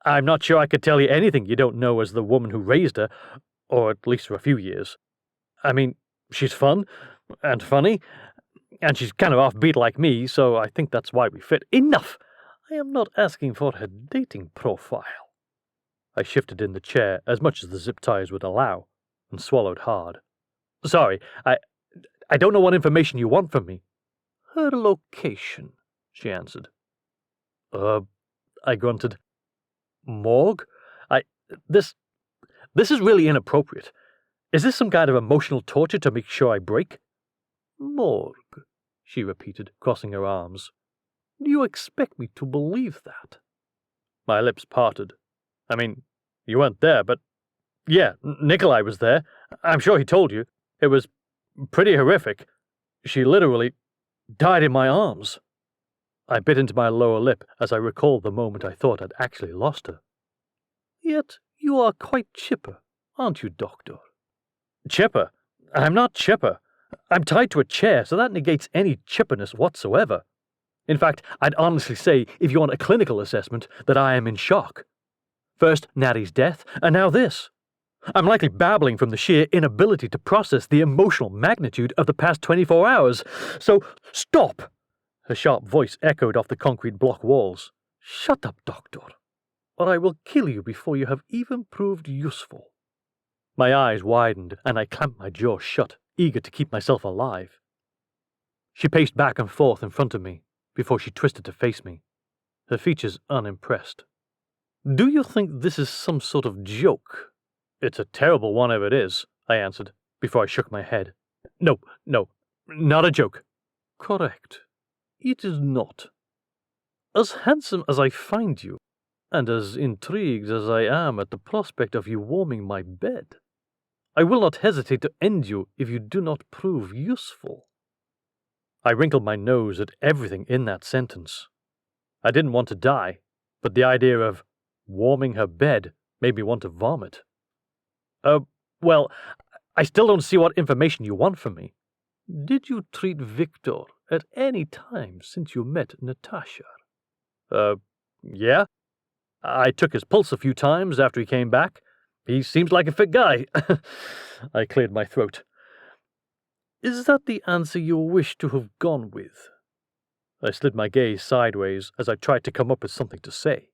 I'm not sure I could tell you anything you don't know as the woman who raised her, or at least for a few years. I mean, she's fun and funny, and she's kind of offbeat like me, so I think that's why we fit. Enough! I am not asking for her dating profile. I shifted in the chair as much as the zip ties would allow, and swallowed hard. Sorry, I don't know what information you want from me. Her location, she answered. I grunted. Morgue? This is really inappropriate. Is this some kind of emotional torture to make sure I break? Morgue, she repeated, crossing her arms. Do you expect me to believe that? My lips parted. I mean, you weren't there, but yeah, Nikolai was there. I'm sure he told you. It was pretty horrific. She literally died in my arms. I bit into my lower lip as I recalled the moment I thought I'd actually lost her. Yet you are quite chipper, aren't you, Doctor? Chipper? I'm not chipper. I'm tied to a chair, so that negates any chipperness whatsoever. In fact, I'd honestly say, if you want a clinical assessment, that I am in shock. First Natty's death, and now this. I'm likely babbling from the sheer inability to process the emotional magnitude of the past 24 hours. So, stop! Her sharp voice echoed off the concrete block walls. Shut up, Doctor, or I will kill you before you have even proved useful. My eyes widened, and I clamped my jaw shut, eager to keep myself alive. She paced back and forth in front of me, before she twisted to face me, her features unimpressed. Do you think this is some sort of joke? It's a terrible one if it is, I answered, before I shook my head. No, not a joke. Correct. It is not. As handsome as I find you, and as intrigued as I am at the prospect of you warming my bed, I will not hesitate to end you if you do not prove useful. I wrinkled my nose at everything in that sentence. I didn't want to die, but the idea of warming her bed made me want to vomit. Well, I still don't see what information you want from me. Did you treat Victor at any time since you met Natasha? Yeah. I took his pulse a few times after he came back. He seems like a fit guy. I cleared my throat. Is that the answer you wish to have gone with? I slid my gaze sideways as I tried to come up with something to say.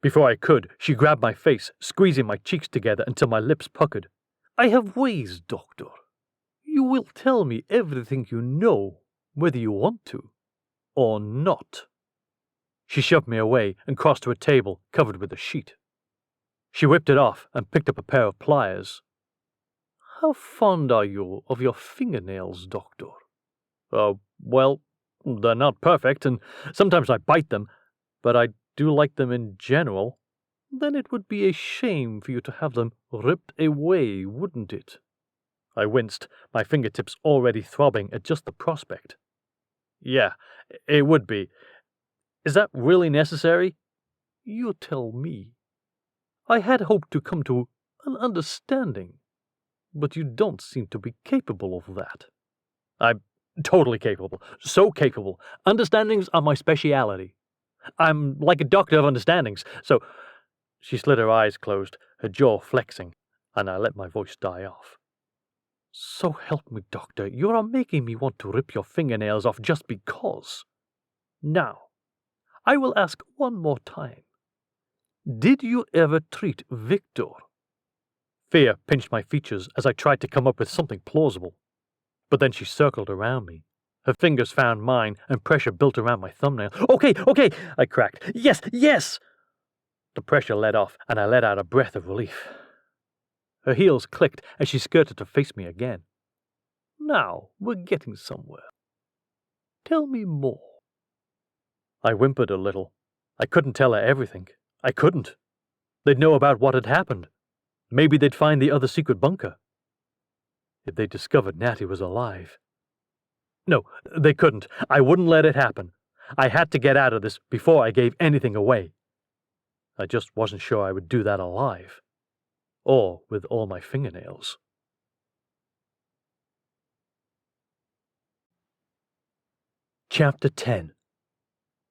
Before I could, she grabbed my face, squeezing my cheeks together until my lips puckered. I have ways, Doctor. You will tell me everything you know, whether you want to or not. She shoved me away and crossed to a table covered with a sheet. She whipped it off and picked up a pair of pliers. How fond are you of your fingernails, Doctor? Well, they're not perfect, and sometimes I bite them, but I do like them in general. Then it would be a shame for you to have them ripped away, wouldn't it? I winced, my fingertips already throbbing at just the prospect. Yeah, it would be. Is that really necessary? You tell me. I had hoped to come to an understanding, but you don't seem to be capable of that. I'm totally capable. So capable. Understandings are my speciality. I'm like a doctor of understandings, so... She slid her eyes closed, her jaw flexing, and I let my voice die off. So help me, Doctor, you are making me want to rip your fingernails off just because. Now, I will ask one more time. Did you ever treat Victor? Fear pinched my features as I tried to come up with something plausible. But then she circled around me. Her fingers found mine, and pressure built around my thumbnail. Okay, I cracked. Yes! The pressure let off, and I let out a breath of relief. Her heels clicked as she skirted to face me again. Now we're getting somewhere. Tell me more. I whimpered a little. I couldn't tell her everything. I couldn't. They'd know about what had happened. Maybe they'd find the other secret bunker. If they discovered Natty was alive. No, they couldn't. I wouldn't let it happen. I had to get out of this before I gave anything away. I just wasn't sure I would do that alive. Or with all my fingernails. Chapter 10.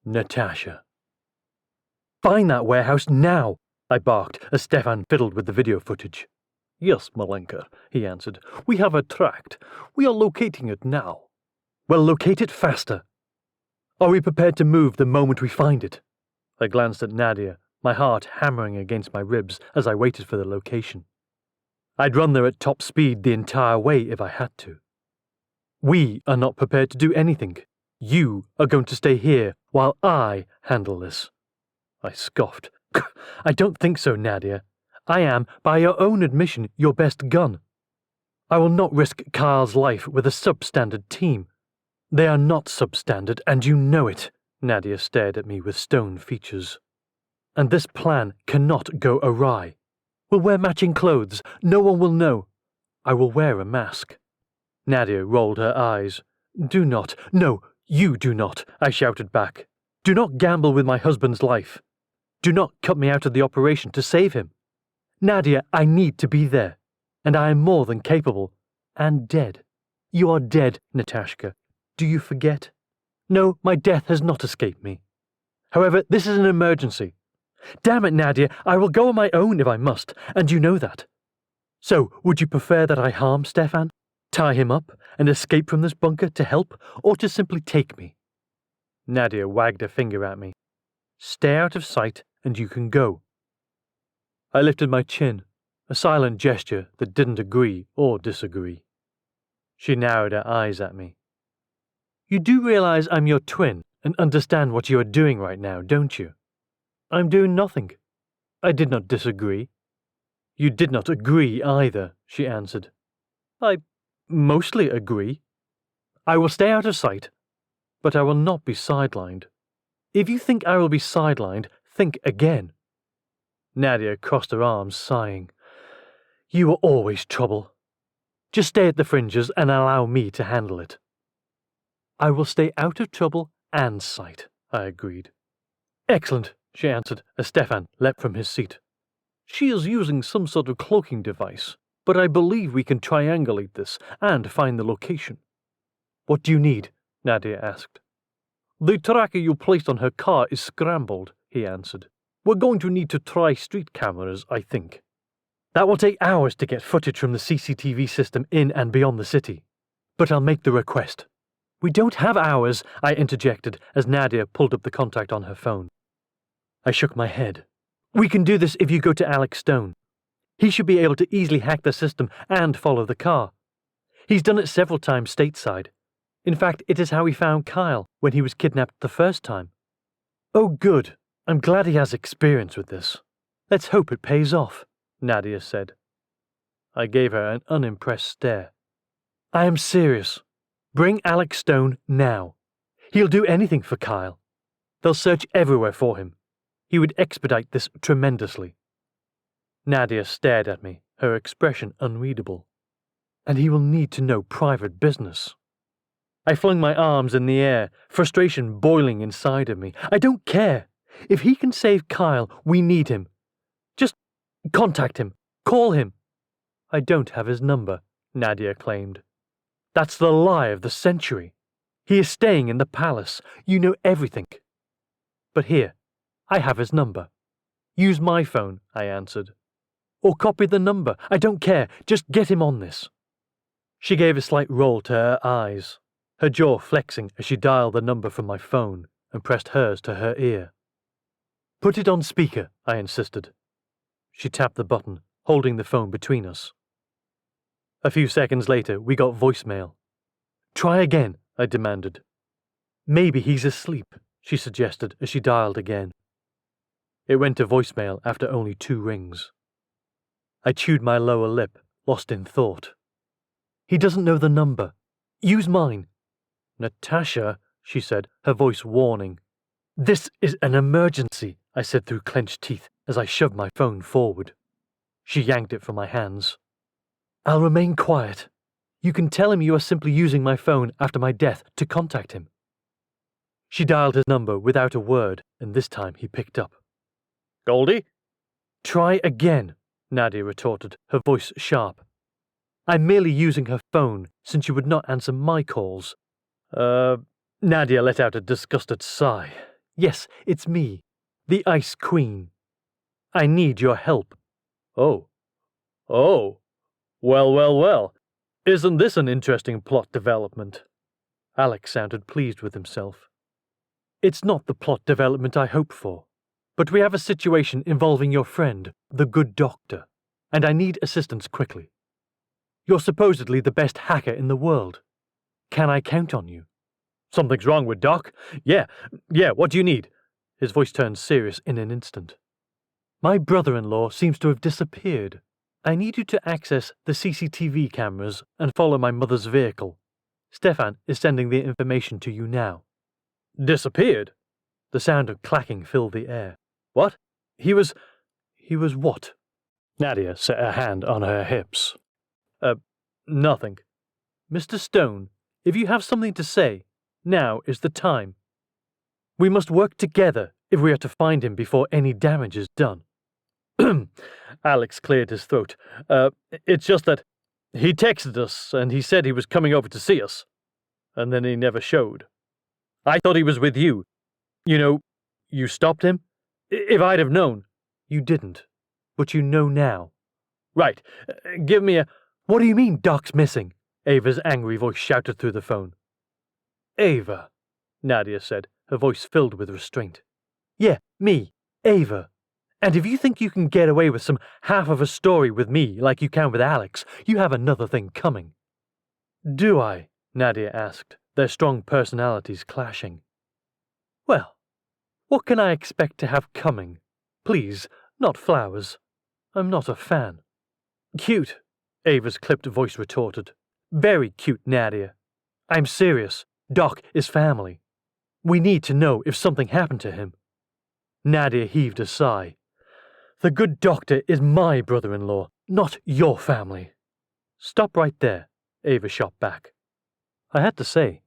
Natasha. Find that warehouse now, I barked as Stefan fiddled with the video footage. Yes, Malenka, he answered. We have it tracked. We are locating it now. Well, locate it faster. Are we prepared to move the moment we find it? I glanced at Nadia, my heart hammering against my ribs as I waited for the location. I'd run there at top speed the entire way if I had to. We are not prepared to do anything. You are going to stay here while I handle this. I scoffed. I don't think so, Nadia. I am, by your own admission, your best gun. I will not risk Kyle's life with a substandard team. They are not substandard, and you know it. Nadia stared at me with stone features. And this plan cannot go awry. We'll wear matching clothes. No one will know. I will wear a mask. Nadia rolled her eyes. Do not. No, you do not, I shouted back. Do not gamble with my husband's life. Do not cut me out of the operation to save him. Nadia, I need to be there. And I am more than capable. And dead. You are dead, Natasha. Do you forget? No, my death has not escaped me. However, this is an emergency. Damn it, Nadia, I will go on my own if I must, and you know that. So, would you prefer that I harm Stefan, tie him up, and escape from this bunker to help, or to simply take me? Nadia wagged a finger at me. Stay out of sight, and you can go. I lifted my chin, a silent gesture that didn't agree or disagree. She narrowed her eyes at me. You do realize I'm your twin and understand what you are doing right now, don't you? I'm doing nothing. I did not disagree. You did not agree either, she answered. I mostly agree. I will stay out of sight, but I will not be sidelined. If you think I will be sidelined, think again. Nadia crossed her arms, sighing. You are always trouble. Just stay at the fringes and allow me to handle it. I will stay out of trouble and sight, I agreed. Excellent, she answered as Stefan leapt from his seat. She is using some sort of cloaking device, but I believe we can triangulate this and find the location. What do you need? Nadia asked. The tracker you placed on her car is scrambled, he answered. We're going to need to try street cameras, I think. That will take hours to get footage from the CCTV system in and beyond the city. But I'll make the request. We don't have hours, I interjected as Nadia pulled up the contact on her phone. I shook my head. We can do this if you go to Alex Stone. He should be able to easily hack the system and follow the car. He's done it several times stateside. In fact, it is how he found Kyle when he was kidnapped the first time. Oh, good. I'm glad he has experience with this. Let's hope it pays off, Nadia said. I gave her an unimpressed stare. I am serious. Bring Alex Stone now. He'll do anything for Kyle. They'll search everywhere for him. He would expedite this tremendously. Nadia stared at me, her expression unreadable. And he will need to know private business. I flung my arms in the air, frustration boiling inside of me. I don't care. If he can save Kyle, we need him. Just contact him. Call him. I don't have his number, Nadia claimed. That's the lie of the century. He is staying in the palace. You know everything. But here, I have his number. Use my phone, I answered. Or copy the number. I don't care. Just get him on this. She gave a slight roll to her eyes, her jaw flexing as she dialed the number from my phone and pressed hers to her ear. Put it on speaker, I insisted. She tapped the button, holding the phone between us. A few seconds later, we got voicemail. Try again, I demanded. Maybe he's asleep, she suggested as she dialed again. It went to voicemail after only 2 rings. I chewed my lower lip, lost in thought. He doesn't know the number. Use mine. Natasha, she said, her voice warning. This is an emergency, I said through clenched teeth as I shoved my phone forward. She yanked it from my hands. I'll remain quiet. You can tell him you are simply using my phone after my death to contact him. She dialed his number without a word, and this time he picked up. Goldie? Try again, Nadia retorted, her voice sharp. I'm merely using her phone, since you would not answer my calls. Nadia let out a disgusted sigh. Yes, it's me. The Ice Queen. I need your help. Oh. Oh. Well. Isn't this an interesting plot development? Alex sounded pleased with himself. It's not the plot development I hoped for, but we have a situation involving your friend, the good doctor, and I need assistance quickly. You're supposedly the best hacker in the world. Can I count on you? Something's wrong with Doc? Yeah, what do you need? His voice turned serious in an instant. My brother-in-law seems to have disappeared. I need you to access the CCTV cameras and follow my mother's vehicle. Stefan is sending the information to you now. Disappeared? The sound of clacking filled the air. What? He was what? Nadia set her hand on her hips. Nothing. Mr. Stone, if you have something to say, now is the time. We must work together if we are to find him before any damage is done. Alex cleared his throat. It's just that he texted us and he said he was coming over to see us. And then he never showed. I thought he was with you. You know, you stopped him? If I'd have known. You didn't. But you know now. Right. Give me a... What do you mean Doc's missing? Ava's angry voice shouted through the phone. Ava, Nadia said, her voice filled with restraint. Yeah, me, Ava. And if you think you can get away with some half of a story with me like you can with Alex, you have another thing coming. Do I? Nadia asked, their strong personalities clashing. Well, what can I expect to have coming? Please, not flowers. I'm not a fan. Cute, Ava's clipped voice retorted. Very cute, Nadia. I'm serious. Doc is family. We need to know if something happened to him. Nadia heaved a sigh. The good doctor is my brother-in-law, not your family. Stop right there, Ava shot back. I had to say,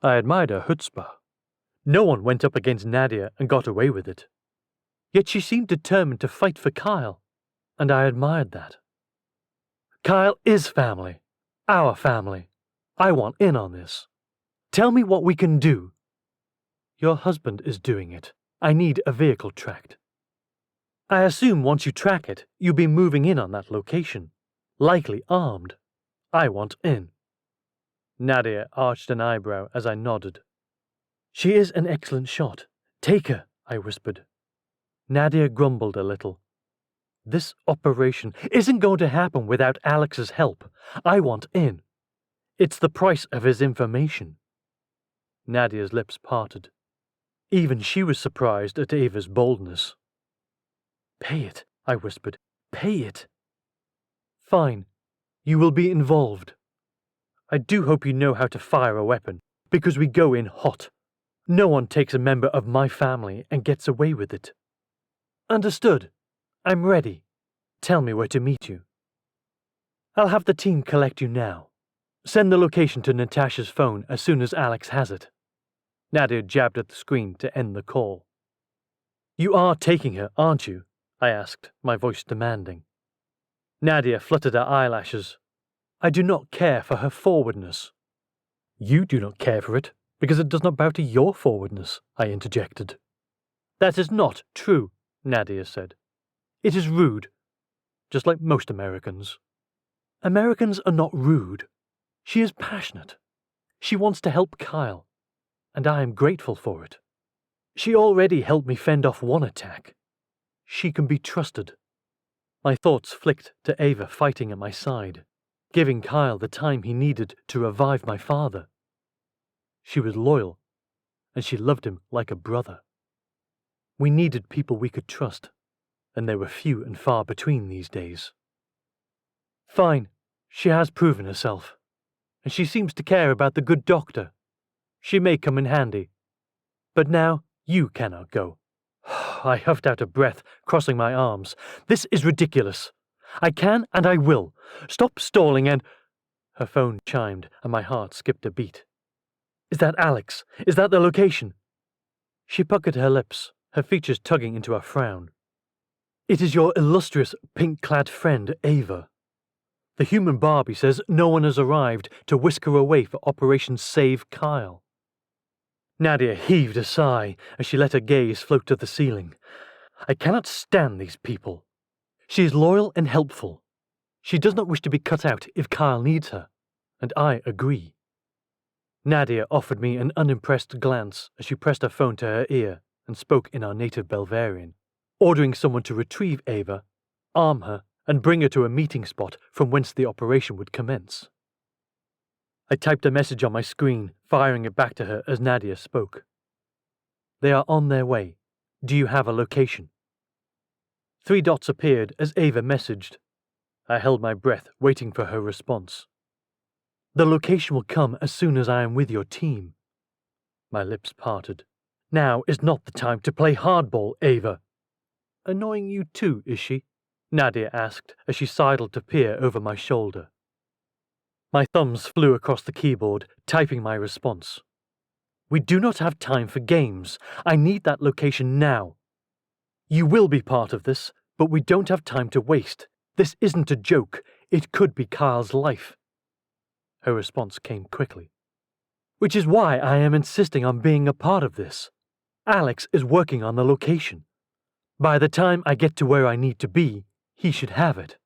I admired her chutzpah. No one went up against Nadia and got away with it. Yet she seemed determined to fight for Kyle, and I admired that. Kyle is family. Our family. I want in on this. Tell me what we can do. Your husband is doing it. I need a vehicle tracked. I assume once you track it, you'll be moving in on that location. Likely armed. I want in. Nadia arched an eyebrow as I nodded. She is an excellent shot. Take her, I whispered. Nadia grumbled a little. This operation isn't going to happen without Alex's help. I want in. It's the price of his information. Nadia's lips parted. Even she was surprised at Ava's boldness. Pay it, I whispered. Pay it. Fine. You will be involved. I do hope you know how to fire a weapon, because we go in hot. No one takes a member of my family and gets away with it. Understood. I'm ready. Tell me where to meet you. I'll have the team collect you now. Send the location to Natasha's phone as soon as Alex has it. Nadia jabbed at the screen to end the call. You are taking her, aren't you? I asked, my voice demanding. Nadia fluttered her eyelashes. I do not care for her forwardness. You do not care for it, because it does not bow to your forwardness, I interjected. That is not true, Nadia said. It is rude, just like most Americans. Americans are not rude. She is passionate. She wants to help Kyle, and I am grateful for it. She already helped me fend off one attack. She can be trusted. My thoughts flicked to Ava fighting at my side, giving Kyle the time he needed to revive my father. She was loyal, and she loved him like a brother. We needed people we could trust, and they were few and far between these days. Fine, she has proven herself, and she seems to care about the good doctor. She may come in handy. But now you cannot go. I huffed out a breath, crossing my arms. This is ridiculous. I can and I will. Stop stalling and... Her phone chimed, and my heart skipped a beat. Is that Alex? Is that the location? She puckered her lips, her features tugging into a frown. It is your illustrious, pink-clad friend, Ava. The human Barbie says no one has arrived to whisk her away for Operation Save Kyle. Nadia heaved a sigh as she let her gaze float to the ceiling. I cannot stand these people. She is loyal and helpful. She does not wish to be cut out if Kyle needs her, and I agree. Nadia offered me an unimpressed glance as she pressed her phone to her ear and spoke in our native Belvarian, ordering someone to retrieve Ava, arm her, and bring her to a meeting spot from whence the operation would commence. I typed a message on my screen, firing it back to her as Nadia spoke. They are on their way. Do you have a location? 3 dots appeared as Ava messaged. I held my breath, waiting for her response. The location will come as soon as I am with your team. My lips parted. Now is not the time to play hardball, Ava. Annoying you too, is she? Nadia asked as she sidled to peer over my shoulder. My thumbs flew across the keyboard, typing my response. We do not have time for games. I need that location now. You will be part of this, but we don't have time to waste. This isn't a joke. It could be Kyle's life. Her response came quickly. Which is why I am insisting on being a part of this. Alex is working on the location. By the time I get to where I need to be, he should have it.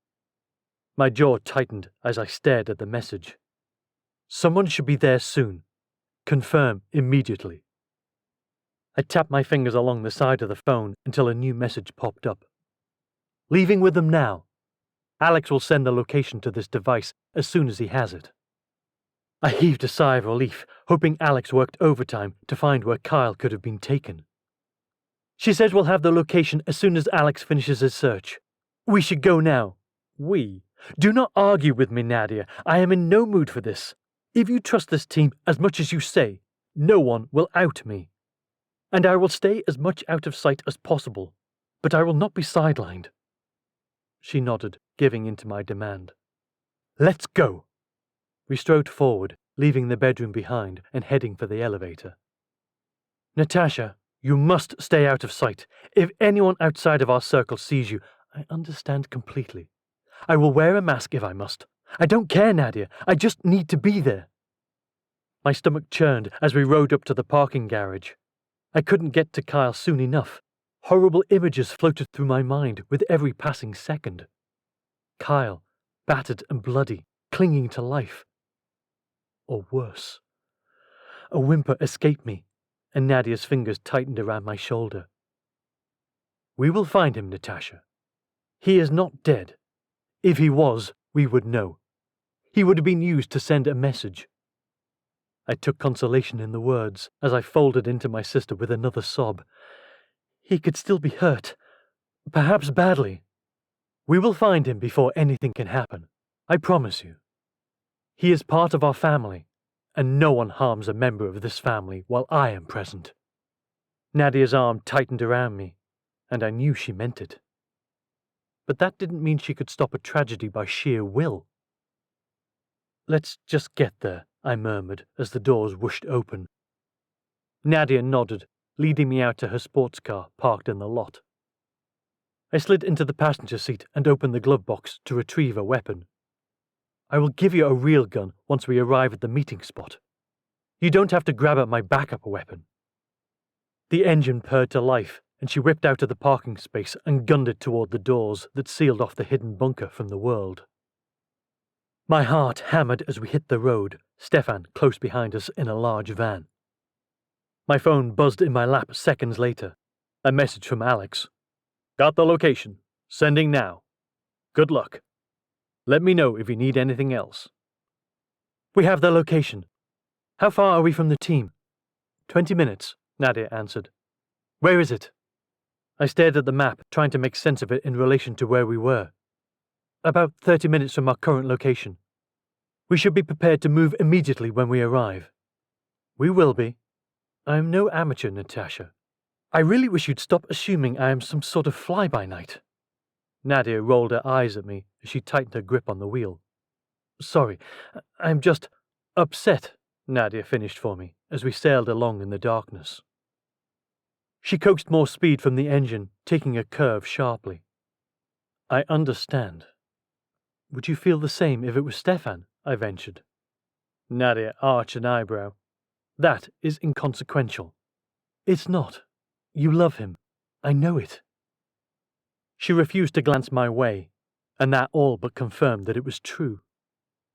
My jaw tightened as I stared at the message. Someone should be there soon. Confirm immediately. I tapped my fingers along the side of the phone until a new message popped up. Leaving with them now. Alex will send the location to this device as soon as he has it. I heaved a sigh of relief, hoping Alex worked overtime to find where Kyle could have been taken. She says we'll have the location as soon as Alex finishes his search. We should go now. We? Do not argue with me, Nadia. I am in no mood for this. If you trust this team as much as you say, no one will out me. And I will stay as much out of sight as possible, but I will not be sidelined. She nodded, giving in to my demand. Let's go. We strode forward, leaving the bedroom behind and heading for the elevator. Natasha, you must stay out of sight. If anyone outside of our circle sees you, I understand completely. I will wear a mask if I must. I don't care, Nadia. I just need to be there. My stomach churned as we rode up to the parking garage. I couldn't get to Kyle soon enough. Horrible images floated through my mind with every passing second. Kyle, battered and bloody, clinging to life. Or worse. A whimper escaped me, and Nadia's fingers tightened around my shoulder. We will find him, Natasha. He is not dead. If he was, we would know. He would have been used to send a message. I took consolation in the words as I folded into my sister with another sob. He could still be hurt, perhaps badly. We will find him before anything can happen, I promise you. He is part of our family, and no one harms a member of this family while I am present. Nadia's arm tightened around me, and I knew she meant it. But that didn't mean she could stop a tragedy by sheer will. Let's just get there, I murmured as the doors whooshed open. Nadia nodded, leading me out to her sports car parked in the lot. I slid into the passenger seat and opened the glove box to retrieve a weapon. I will give you a real gun once we arrive at the meeting spot. You don't have to grab at my backup weapon. The engine purred to life, and she whipped out of the parking space and gunned it toward the doors that sealed off the hidden bunker from the world. My heart hammered as we hit the road, Stefan close behind us in a large van. My phone buzzed in my lap seconds later. A message from Alex. Got the location. Sending now. Good luck. Let me know if you need anything else. We have the location. How far are we from the team? 20 minutes, Nadia answered. Where is it? I stared at the map, trying to make sense of it in relation to where we were. About 30 minutes from our current location. We should be prepared to move immediately when we arrive. We will be. I am no amateur, Natasha. I really wish you'd stop assuming I am some sort of fly-by-night. Nadia rolled her eyes at me as she tightened her grip on the wheel. Sorry, I'm just upset, Nadia finished for me as we sailed along in the darkness. She coaxed more speed from the engine, taking a curve sharply. I understand. Would you feel the same if it was Stefan? I ventured. Nadia arched an eyebrow. That is inconsequential. It's not. You love him. I know it. She refused to glance my way, and that all but confirmed that it was true,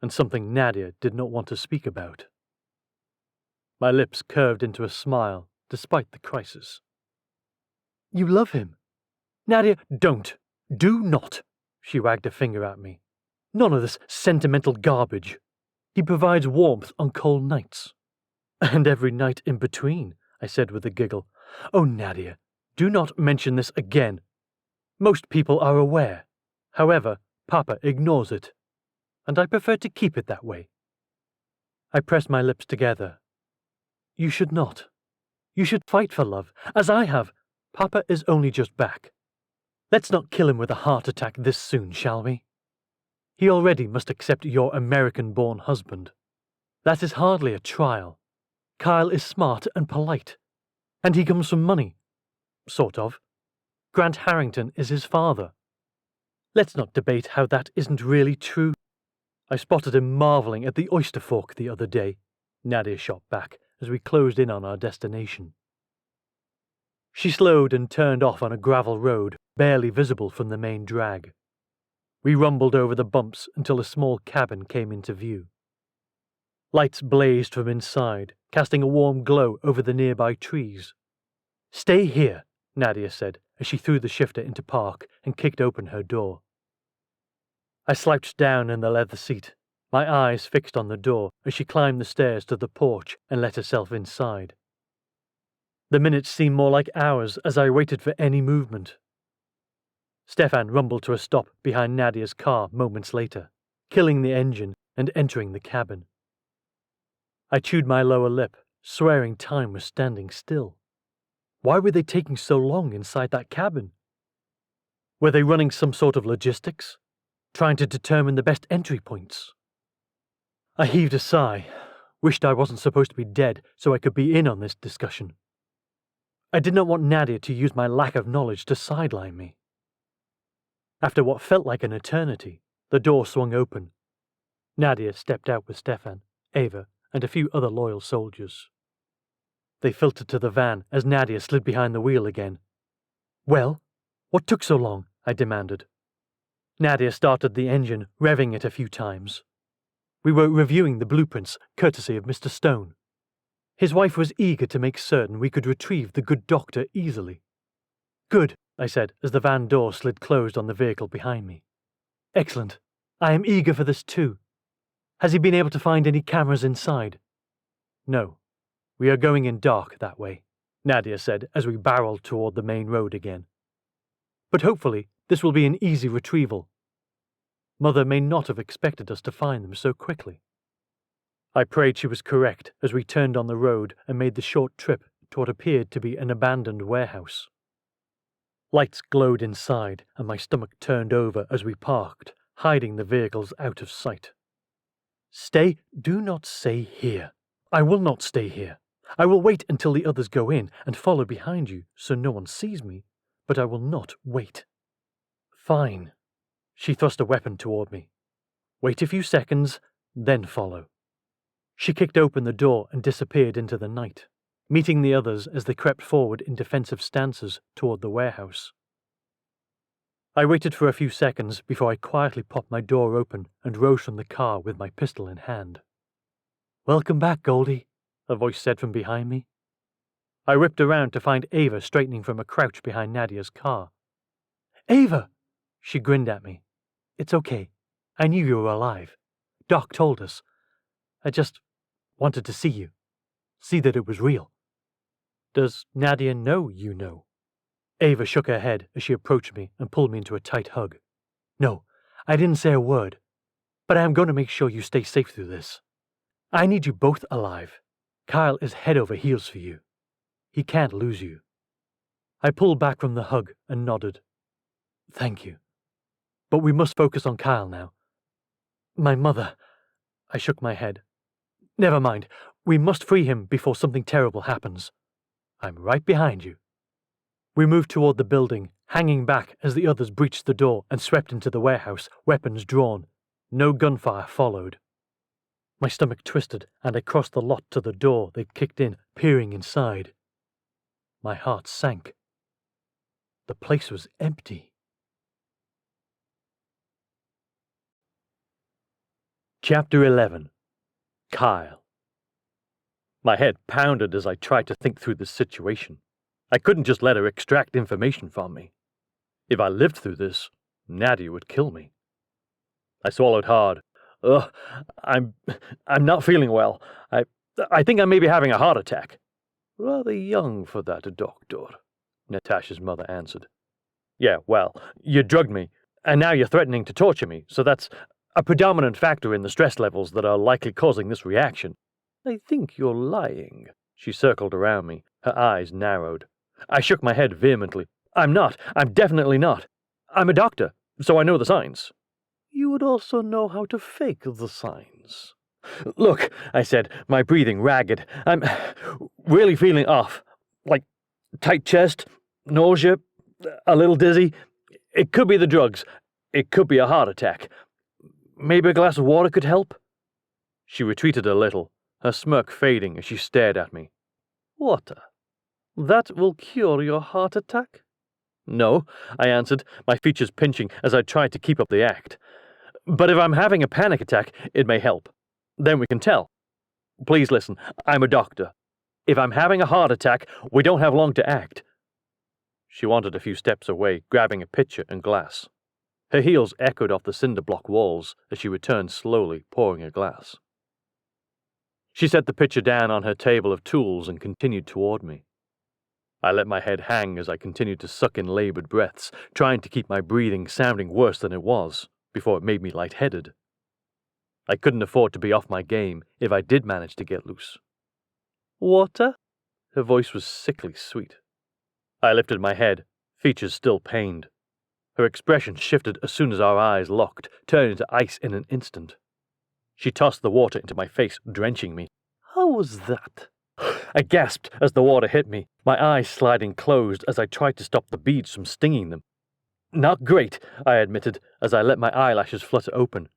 and something Nadia did not want to speak about. My lips curved into a smile, despite the crisis. You love him. Nadia, don't. Do not. She wagged a finger at me. None of this sentimental garbage. He provides warmth on cold nights. And every night in between, I said with a giggle. Oh, Nadia, do not mention this again. Most people are aware. However, Papa ignores it. And I prefer to keep it that way. I pressed my lips together. You should not. You should fight for love, as I have. Papa is only just back. Let's not kill him with a heart attack this soon, shall we? He already must accept your American-born husband. That is hardly a trial. Kyle is smart and polite. And he comes from money. Sort of. Grant Harrington is his father. Let's not debate how that isn't really true. I spotted him marvelling at the oyster fork the other day, Nadia shot back as we closed in on our destination. She slowed and turned off on a gravel road, barely visible from the main drag. We rumbled over the bumps until a small cabin came into view. Lights blazed from inside, casting a warm glow over the nearby trees. Stay here, Nadia said as she threw the shifter into park and kicked open her door. I slouched down in the leather seat, my eyes fixed on the door as she climbed the stairs to the porch and let herself inside. The minutes seemed more like hours as I waited for any movement. Stefan rumbled to a stop behind Nadia's car moments later, killing the engine and entering the cabin. I chewed my lower lip, swearing time was standing still. Why were they taking so long inside that cabin? Were they running some sort of logistics? Trying to determine the best entry points? I heaved a sigh, wished I wasn't supposed to be dead so I could be in on this discussion. I did not want Nadia to use my lack of knowledge to sideline me. After what felt like an eternity, the door swung open. Nadia stepped out with Stefan, Ava, and a few other loyal soldiers. They filtered to the van as Nadia slid behind the wheel again. Well, what took so long? I demanded. Nadia started the engine, revving it a few times. We were reviewing the blueprints, courtesy of Mr. Stone. His wife was eager to make certain we could retrieve the good doctor easily. Good, I said as the van door slid closed on the vehicle behind me. Excellent. I am eager for this too. Has he been able to find any cameras inside? No. We are going in dark that way, Nadia said as we barreled toward the main road again. But hopefully this will be an easy retrieval. Mother may not have expected us to find them so quickly. I prayed she was correct as we turned on the road and made the short trip to what appeared to be an abandoned warehouse. Lights glowed inside, and my stomach turned over as we parked, hiding the vehicles out of sight. Do not stay here. I will not stay here. I will wait until the others go in and follow behind you so no one sees me, but I will not wait. Fine. She thrust a weapon toward me. Wait a few seconds, then follow. She kicked open the door and disappeared into the night, meeting the others as they crept forward in defensive stances toward the warehouse. I waited for a few seconds before I quietly popped my door open and rose from the car with my pistol in hand. Welcome back, Goldie, a voice said from behind me. I whipped around to find Ava straightening from a crouch behind Nadia's car. Ava! She grinned at me. It's okay. I knew you were alive. Doc told us. I just wanted to see you. See that it was real. Does Nadia know you know? Ava shook her head as she approached me and pulled me into a tight hug. No, I didn't say a word. But I am going to make sure you stay safe through this. I need you both alive. Kyle is head over heels for you. He can't lose you. I pulled back from the hug and nodded. Thank you. But we must focus on Kyle now. My mother... I shook my head. Never mind. We must free him before something terrible happens. I'm right behind you. We moved toward the building, hanging back as the others breached the door and swept into the warehouse, weapons drawn. No gunfire followed. My stomach twisted, and I crossed the lot to the door they'd kicked in, peering inside. My heart sank. The place was empty. Chapter 11. Kyle. My head pounded as I tried to think through the situation. I couldn't just let her extract information from me. If I lived through this, Nadia would kill me. I swallowed hard. Ugh, I'm not feeling well. I think I may be having a heart attack. Rather young for that, doctor, Natasha's mother answered. Yeah, well, you drugged me, and now you're threatening to torture me, so that's a predominant factor in the stress levels that are likely causing this reaction. I think you're lying. She circled around me, her eyes narrowed. I shook my head vehemently. I'm not. I'm definitely not. I'm a doctor, so I know the signs. You would also know how to fake the signs. Look, I said, my breathing ragged. I'm really feeling off. Like tight chest, nausea, a little dizzy. It could be the drugs. It could be a heart attack. Maybe a glass of water could help? She retreated a little, her smirk fading as she stared at me. Water? That will cure your heart attack? No, I answered, my features pinching as I tried to keep up the act. But if I'm having a panic attack, it may help. Then we can tell. Please listen, I'm a doctor. If I'm having a heart attack, we don't have long to act. She wandered a few steps away, grabbing a pitcher and glass. Her heels echoed off the cinder block walls as she returned slowly, pouring a glass. She set the pitcher down on her table of tools and continued toward me. I let my head hang as I continued to suck in labored breaths, trying to keep my breathing sounding worse than it was, before it made me lightheaded. I couldn't afford to be off my game if I did manage to get loose. Water? Her voice was sickly sweet. I lifted my head, features still pained. Her expression shifted as soon as our eyes locked, turning to ice in an instant. She tossed the water into my face, drenching me. How was that? I gasped as the water hit me, my eyes sliding closed as I tried to stop the beads from stinging them. Not great, I admitted as I let my eyelashes flutter open.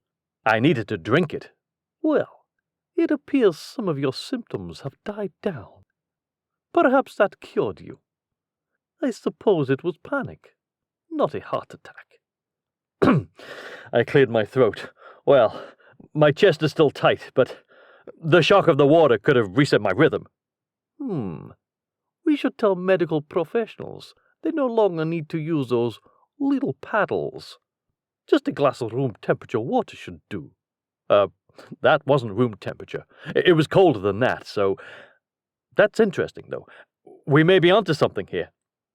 I needed to drink it. Well, it appears some of your symptoms have died down. Perhaps that cured you. I suppose it was panic, not a heart attack. I cleared my throat. Well, my chest is still tight, but the shock of the water could have reset my rhythm. We should tell medical professionals they no longer need to use those little paddles. Just a glass of room temperature water should do. That wasn't room temperature. It was colder than that, so... That's interesting, though. We may be onto something here.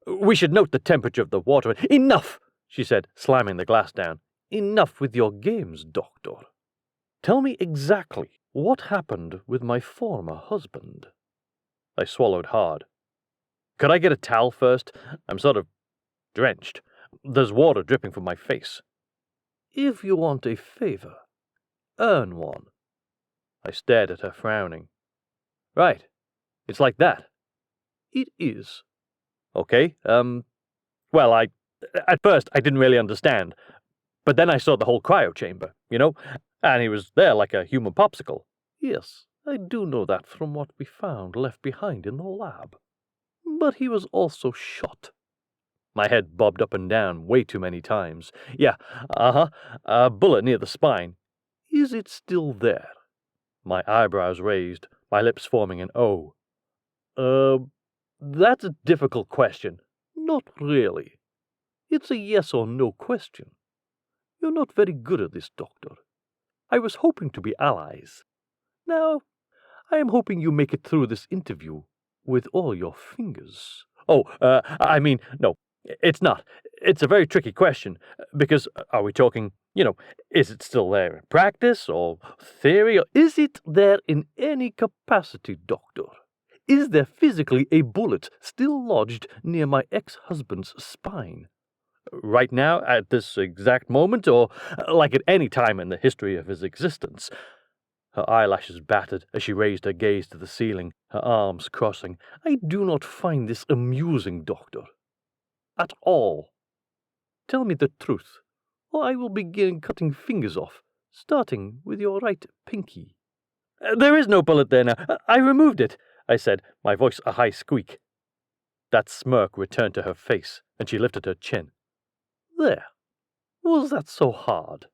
We should note the temperature of the water. Enough, she said, slamming the glass down. Enough with your games, doctor. Tell me exactly what happened with my former husband. I swallowed hard. Could I get a towel first? I'm sort of drenched. There's water dripping from my face. If you want a favor, earn one. I stared at her, frowning. Right. It's like that. It is. Okay, well, at first I didn't really understand, but then I saw the whole cryo chamber, and he was there like a human popsicle. Yes, I do know that from what we found left behind in the lab. But he was also shot. My head bobbed up and down way too many times. Yeah, a bullet near the spine. Is it still there? My eyebrows raised, my lips forming an O. That's a difficult question. Not really. It's a yes or no question. You're not very good at this, Doctor. I was hoping to be allies. Now, I am hoping you make it through this interview with all your fingers. No, it's not. It's a very tricky question, because are we talking, is it still there in practice, or theory, or is it there in any capacity, Doctor? Is there physically a bullet still lodged near my ex-husband's spine? Right now, at this exact moment, or like at any time in the history of his existence? Her eyelashes battered as she raised her gaze to the ceiling, her arms crossing. I do not find this amusing, Doctor. At all. Tell me the truth, or I will begin cutting fingers off, starting with your right pinky. There is no bullet there now. I removed it, I said, my voice a high squeak. That smirk returned to her face, and she lifted her chin. There. Was that so hard?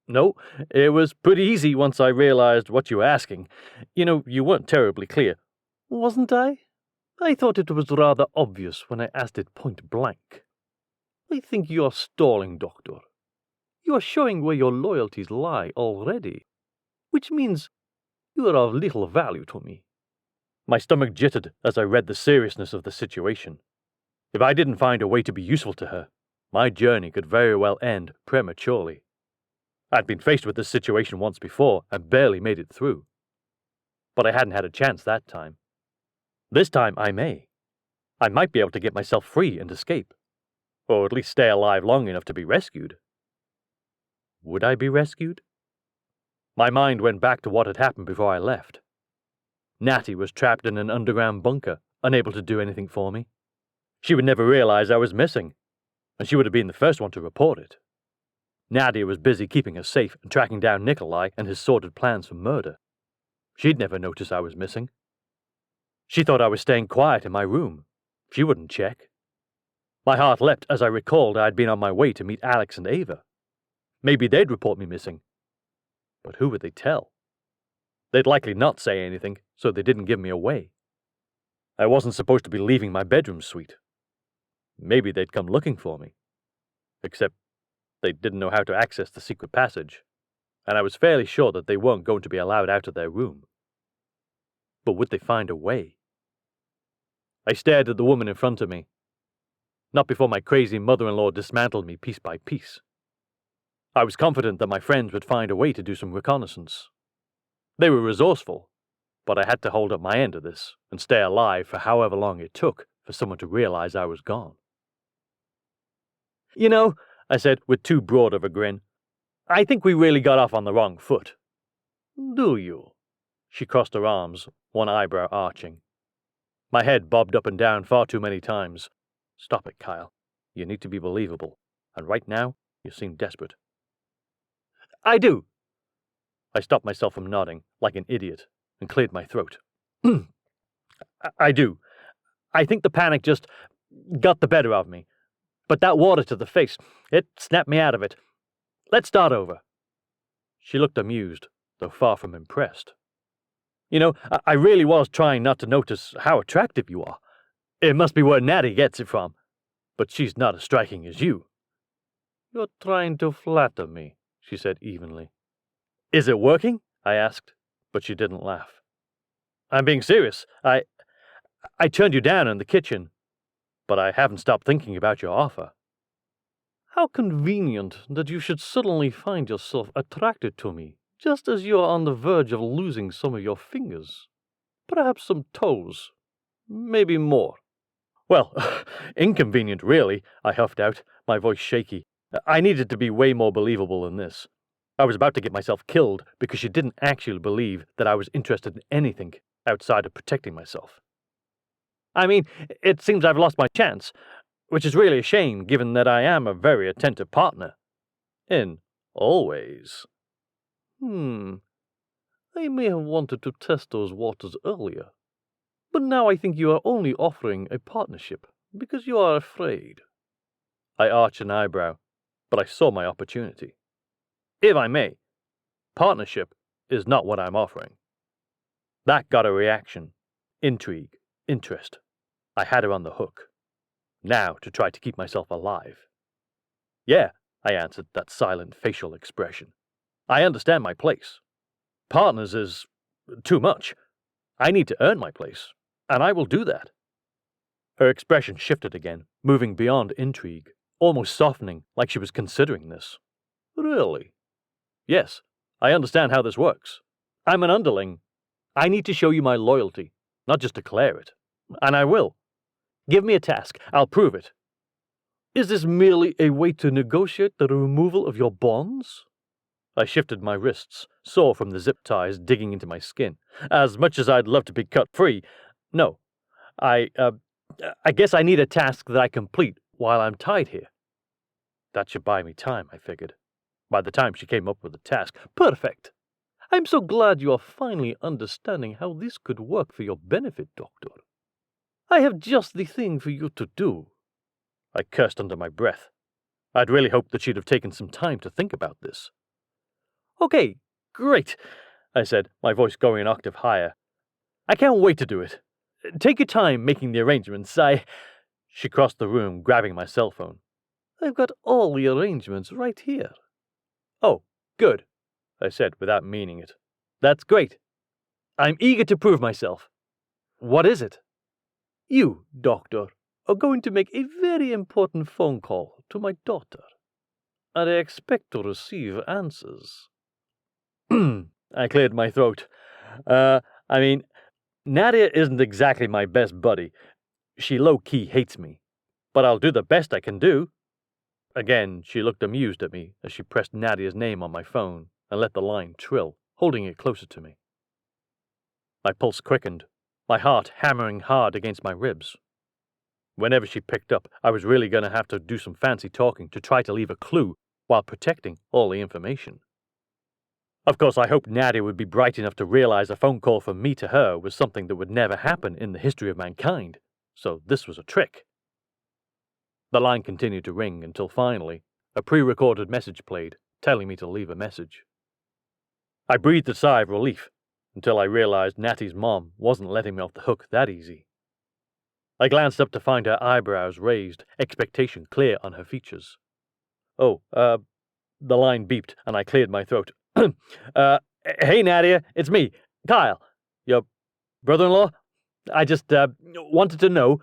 No, it was pretty easy once I realized what you were asking. You know, you weren't terribly clear. Wasn't I? I thought it was rather obvious when I asked it point blank. I think you are stalling, Doctor. You are showing where your loyalties lie already, which means you are of little value to me. My stomach jittered as I read the seriousness of the situation. If I didn't find a way to be useful to her, my journey could very well end prematurely. I'd been faced with this situation once before and barely made it through. But I hadn't had a chance that time. This time I may. I might be able to get myself free and escape, or at least stay alive long enough to be rescued. Would I be rescued? My mind went back to what had happened before I left. Natty was trapped in an underground bunker, unable to do anything for me. She would never realize I was missing, and she would have been the first one to report it. Natty was busy keeping her safe and tracking down Nikolai and his sordid plans for murder. She'd never notice I was missing. She thought I was staying quiet in my room. She wouldn't check. My heart leapt as I recalled I had been on my way to meet Alex and Ava. Maybe they'd report me missing. But who would they tell? They'd likely not say anything, so they didn't give me away. I wasn't supposed to be leaving my bedroom suite. Maybe they'd come looking for me. Except they didn't know how to access the secret passage, and I was fairly sure that they weren't going to be allowed out of their room. But would they find a way? I stared at the woman in front of me. Not before my crazy mother-in-law dismantled me piece by piece. I was confident that my friends would find a way to do some reconnaissance. They were resourceful, but I had to hold up my end of this and stay alive for however long it took for someone to realize I was gone. You know, I said with too broad of a grin, I think we really got off on the wrong foot. Do you? She crossed her arms, one eyebrow arching. My head bobbed up and down far too many times. Stop it, Kyle. You need to be believable, and right now you seem desperate. I do. I stopped myself from nodding, like an idiot, and cleared my throat. I do. I think the panic just got the better of me. But that water to the face, it snapped me out of it. Let's start over. She looked amused, though far from impressed. You know, I really was trying not to notice how attractive you are. It must be where Natty gets it from. But she's not as striking as you. You're trying to flatter me, she said evenly. Is it working? I asked, but she didn't laugh. I'm being serious. I turned you down in the kitchen, but I haven't stopped thinking about your offer. How convenient that you should suddenly find yourself attracted to me, just as you are on the verge of losing some of your fingers. Perhaps some toes. Maybe more. Well, inconvenient, really, I huffed out, my voice shaky. I needed to be way more believable than this. I was about to get myself killed because she didn't actually believe that I was interested in anything outside of protecting myself. I mean, it seems I've lost my chance, which is really a shame given that I am a very attentive partner. In all ways. I may have wanted to test those waters earlier, but now I think you are only offering a partnership because you are afraid. I arched an eyebrow, but I saw my opportunity. If I may, partnership is not what I'm offering. That got a reaction, intrigue, interest. I had her on the hook. Now to try to keep myself alive. Yeah, I answered that silent facial expression. I understand my place. Partners is too much. I need to earn my place, and I will do that. Her expression shifted again, moving beyond intrigue, almost softening like she was considering this. Really? Yes, I understand how this works. I'm an underling. I need to show you my loyalty, not just declare it. And I will. Give me a task. I'll prove it. Is this merely a way to negotiate the removal of your bonds? I shifted my wrists, sore from the zip ties digging into my skin. As much as I'd love to be cut free, no. I guess I need a task that I complete while I'm tied here. That should buy me time, I figured. By the time she came up with the task, perfect. I'm so glad you are finally understanding how this could work for your benefit, Doctor. I have just the thing for you to do. I cursed under my breath. I'd really hoped that she'd have taken some time to think about this. Okay, great, I said, my voice going an octave higher. I can't wait to do it. Take your time making the arrangements. She crossed the room, grabbing my cell phone. I've got all the arrangements right here. Oh, good, I said without meaning it. That's great. I'm eager to prove myself. What is it? You, Doctor, are going to make a very important phone call to my daughter, and I expect to receive answers. I cleared my throat. Nadia isn't exactly my best buddy. She low-key hates me, but I'll do the best I can do. Again, she looked amused at me as she pressed Nadia's name on my phone and let the line trill, holding it closer to me. My pulse quickened, my heart hammering hard against my ribs. Whenever she picked up, I was really going to have to do some fancy talking to try to leave a clue while protecting all the information. Of course, I hoped Nadia would be bright enough to realize a phone call from me to her was something that would never happen in the history of mankind, so this was a trick. The line continued to ring until finally, a pre-recorded message played, telling me to leave a message. I breathed a sigh of relief until I realized Natty's mom wasn't letting me off the hook that easy. I glanced up to find her eyebrows raised, expectation clear on her features. The line beeped and I cleared my throat. Hey Nadia, it's me, Kyle, your brother-in-law. I just, wanted to know.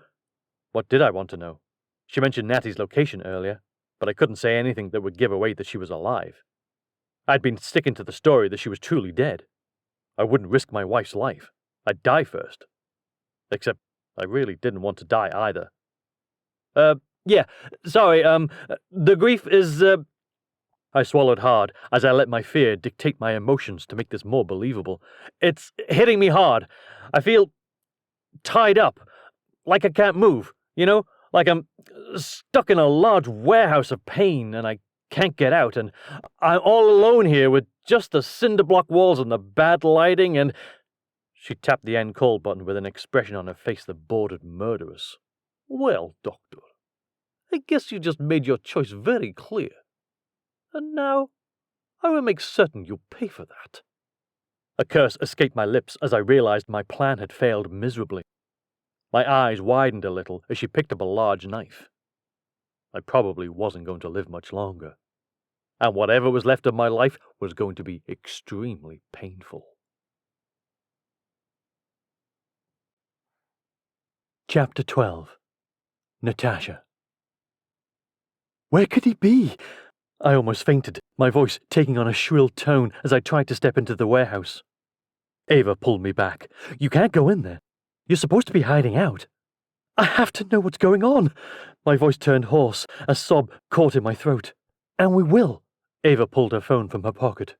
What did I want to know? She mentioned Natty's location earlier, but I couldn't say anything that would give away that she was alive. I'd been sticking to the story that she was truly dead. I wouldn't risk my wife's life. I'd die first. Except I really didn't want to die either. The grief is, I swallowed hard as I let my fear dictate my emotions to make this more believable. It's hitting me hard. I feel tied up, like I can't move, like I'm stuck in a large warehouse of pain and I can't get out, and I'm all alone here with just the cinder block walls and the bad lighting, and... She tapped the end call button with an expression on her face that bordered murderous. Well, Doctor, I guess you just made your choice very clear. And now, I will make certain you pay for that. A curse escaped my lips as I realized my plan had failed miserably. My eyes widened a little as she picked up a large knife. I probably wasn't going to live much longer, and whatever was left of my life was going to be extremely painful. Chapter 12. Natasha. Where could he be? I almost fainted, my voice taking on a shrill tone as I tried to step into the warehouse. Ava pulled me back. You can't go in there. You're supposed to be hiding out. I have to know what's going on. My voice turned hoarse, a sob caught in my throat. And we will. Ava pulled her phone from her pocket.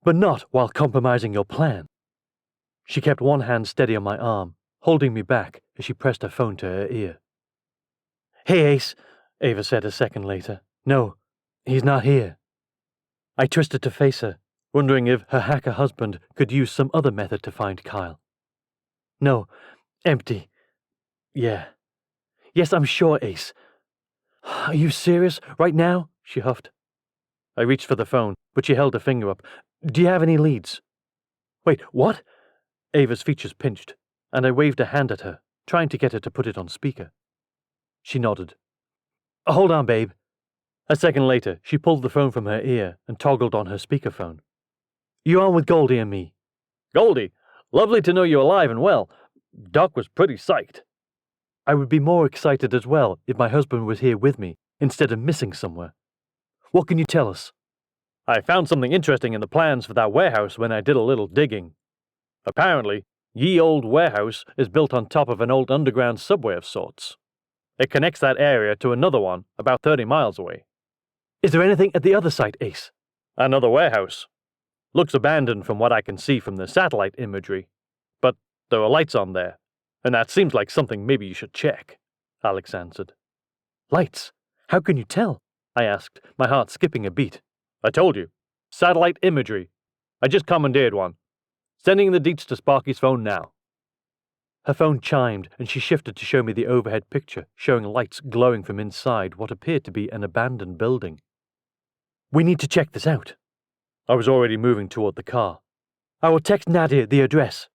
But not while compromising your plan. She kept one hand steady on my arm, holding me back as she pressed her phone to her ear. Hey, Ace, Ava said a second later. No, he's not here. I twisted to face her, wondering if her hacker husband could use some other method to find Kyle. No, empty. Yeah. Yes, I'm sure, Ace. Are you serious right now? She huffed. I reached for the phone, but she held her finger up. Do you have any leads? Wait, what? Ava's features pinched, and I waved a hand at her, trying to get her to put it on speaker. She nodded. Hold on, babe. A second later, she pulled the phone from her ear and toggled on her speakerphone. You on with Goldie and me? Goldie, lovely to know you're alive and well. Doc was pretty psyched. I would be more excited as well if my husband was here with me, instead of missing somewhere. What can you tell us? I found something interesting in the plans for that warehouse when I did a little digging. Apparently, ye old warehouse is built on top of an old underground subway of sorts. It connects that area to another one about 30 miles away. Is there anything at the other site, Ace? Another warehouse. Looks abandoned from what I can see from the satellite imagery. But there are lights on there, and that seems like something maybe you should check, Alex answered. Lights? How can you tell? I asked, my heart skipping a beat. I told you. Satellite imagery. I just commandeered one. Sending the deets to Sparky's phone now. Her phone chimed, and she shifted to show me the overhead picture, showing lights glowing from inside what appeared to be an abandoned building. We need to check this out. I was already moving toward the car. I will text Nadia the address.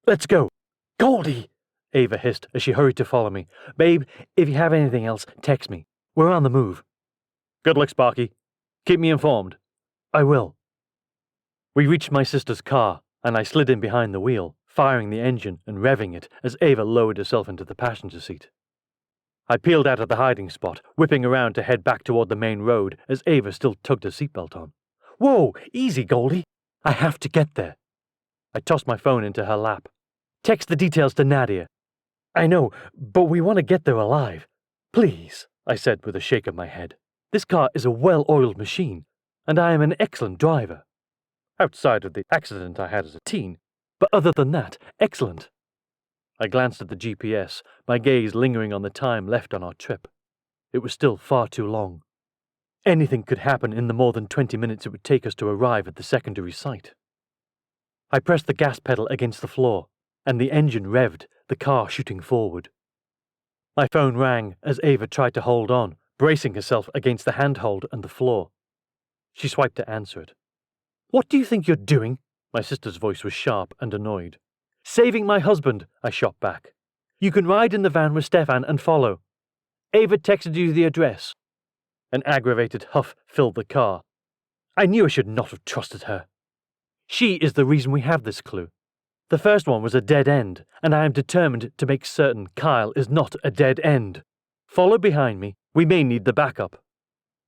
Let's go. Goldie! Ava hissed as she hurried to follow me. Babe, if you have anything else, text me. We're on the move. Good luck, Sparky. Keep me informed. I will. We reached my sister's car, and I slid in behind the wheel, firing the engine and revving it as Ava lowered herself into the passenger seat. I peeled out of the hiding spot, whipping around to head back toward the main road as Ava still tugged her seatbelt on. Whoa, easy, Goldie. I have to get there. I tossed my phone into her lap. Text the details to Nadia. I know, but we want to get there alive. Please, I said with a shake of my head. This car is a well-oiled machine, and I am an excellent driver. Outside of the accident I had as a teen, but other than that, excellent. I glanced at the GPS, my gaze lingering on the time left on our trip. It was still far too long. Anything could happen in the more than 20 minutes it would take us to arrive at the secondary site. I pressed the gas pedal against the floor, and the engine revved, the car shooting forward. My phone rang as Ava tried to hold on, bracing herself against the handhold and the floor. She swiped to answer it. What do you think you're doing? My sister's voice was sharp and annoyed. Saving my husband, I shot back. You can ride in the van with Stefan and follow. Ava texted you the address. An aggravated huff filled the car. I knew I should not have trusted her. She is the reason we have this clue. The first one was a dead end, and I am determined to make certain Kyle is not a dead end. Follow behind me. We may need the backup.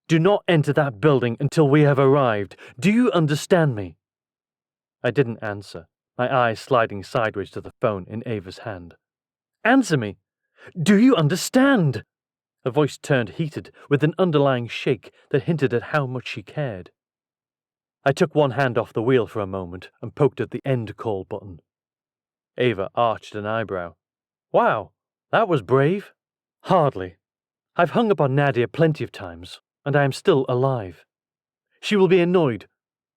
Do not enter that building until we have arrived. Do you understand me? I didn't answer, my eyes sliding sideways to the phone in Ava's hand. Answer me! Do you understand? Her voice turned heated, with an underlying shake that hinted at how much she cared. I took one hand off the wheel for a moment and poked at the end call button. Ava arched an eyebrow. Wow, that was brave. Hardly. I've hung up on Nadia plenty of times, and I am still alive. She will be annoyed,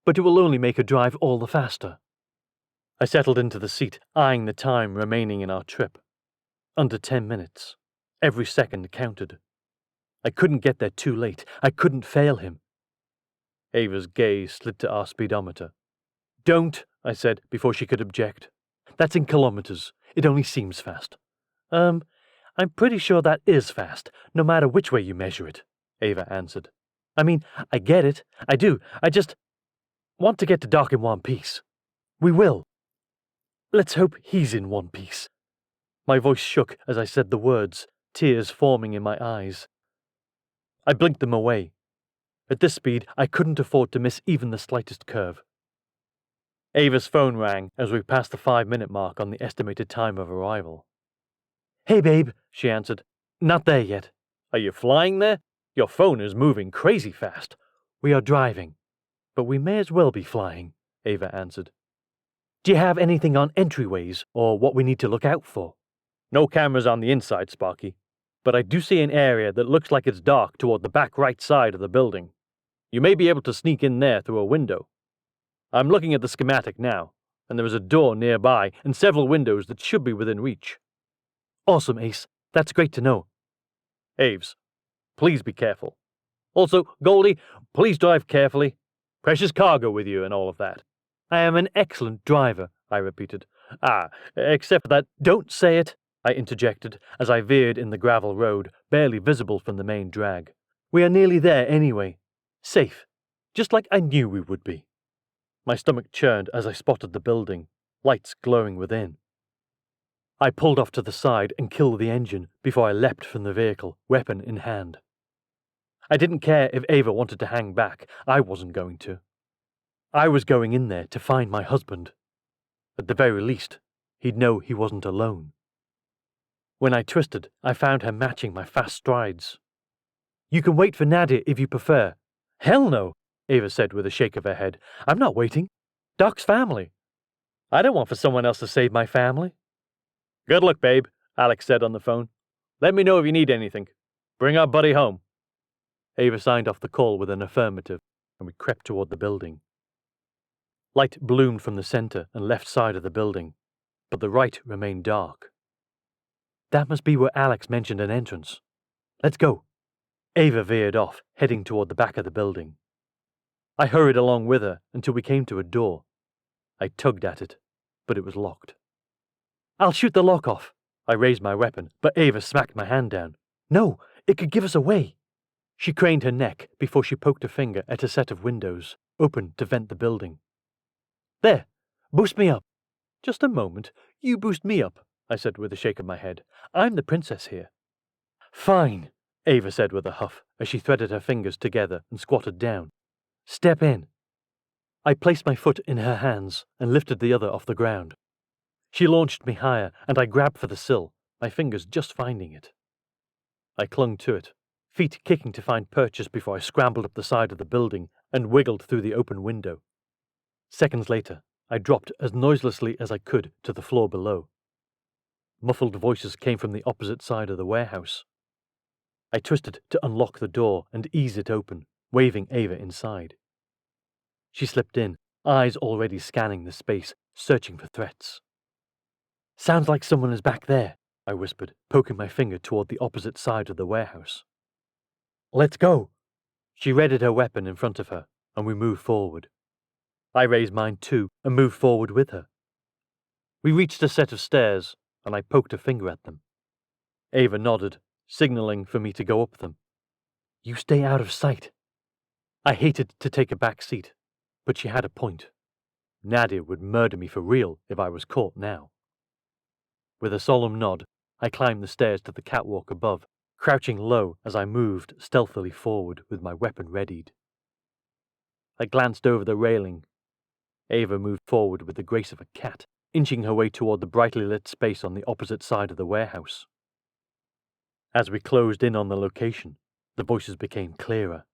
but it will only make her drive all the faster. I settled into the seat, eyeing the time remaining in our trip. Under 10 minutes. Every second counted. I couldn't get there too late. I couldn't fail him. Ava's gaze slid to our speedometer. Don't, I said before she could object. That's in kilometers. It only seems fast. I'm pretty sure that is fast, no matter which way you measure it, Ava answered. I mean, I get it. I do. I just want to get to dock in one piece. We will. Let's hope he's in one piece. My voice shook as I said the words, tears forming in my eyes. I blinked them away. At this speed, I couldn't afford to miss even the slightest curve. Ava's phone rang as we passed the 5-minute mark on the estimated time of arrival. Hey, babe, she answered. Not there yet. Are you flying there? Your phone is moving crazy fast. We are driving. But we may as well be flying, Ava answered. Do you have anything on entryways, or what we need to look out for? No cameras on the inside, Sparky. But I do see an area that looks like it's dark toward the back right side of the building. You may be able to sneak in there through a window. I'm looking at the schematic now, and there is a door nearby and several windows that should be within reach. Awesome, Ace. That's great to know. Aves, please be careful. Also, Goldie, please drive carefully. Precious cargo with you and all of that. I am an excellent driver, I repeated. Except for that, don't say it, I interjected as I veered in the gravel road, barely visible from the main drag. We are nearly there anyway. Safe. Just like I knew we would be. My stomach churned as I spotted the building, lights glowing within. I pulled off to the side and killed the engine before I leapt from the vehicle, weapon in hand. I didn't care if Ava wanted to hang back. I wasn't going to. I was going in there to find my husband. At the very least, he'd know he wasn't alone. When I twisted, I found her matching my fast strides. You can wait for Nadia if you prefer. Hell no, Ava said with a shake of her head. I'm not waiting. Doc's family. I don't want for someone else to save my family. Good luck, babe, Alex said on the phone. Let me know if you need anything. Bring our buddy home. Ava signed off the call with an affirmative, and we crept toward the building. Light bloomed from the centre and left side of the building, but the right remained dark. That must be where Alex mentioned an entrance. Let's go. Ava veered off, heading toward the back of the building. I hurried along with her until we came to a door. I tugged at it, but it was locked. I'll shoot the lock off. I raised my weapon, but Ava smacked my hand down. No, it could give us away. She craned her neck before she poked a finger at a set of windows, open to vent the building. There, boost me up. Just a moment, you boost me up, I said with a shake of my head. I'm the princess here. Fine, Ava said with a huff as she threaded her fingers together and squatted down. Step in. I placed my foot in her hands and lifted the other off the ground. She launched me higher, and I grabbed for the sill, my fingers just finding it. I clung to it, feet kicking to find purchase before I scrambled up the side of the building and wiggled through the open window. Seconds later, I dropped as noiselessly as I could to the floor below. Muffled voices came from the opposite side of the warehouse. I twisted to unlock the door and ease it open, waving Ava inside. She slipped in, eyes already scanning the space, searching for threats. Sounds like someone is back there, I whispered, poking my finger toward the opposite side of the warehouse. Let's go. She readied her weapon in front of her, and we moved forward. I raised mine too, and moved forward with her. We reached a set of stairs, and I poked a finger at them. Ava nodded, signaling for me to go up them. You stay out of sight. I hated to take a back seat, but she had a point. Nadia would murder me for real if I was caught now. With a solemn nod, I climbed the stairs to the catwalk above, crouching low as I moved stealthily forward with my weapon readied. I glanced over the railing. Ava moved forward with the grace of a cat, inching her way toward the brightly lit space on the opposite side of the warehouse. As we closed in on the location, the voices became clearer.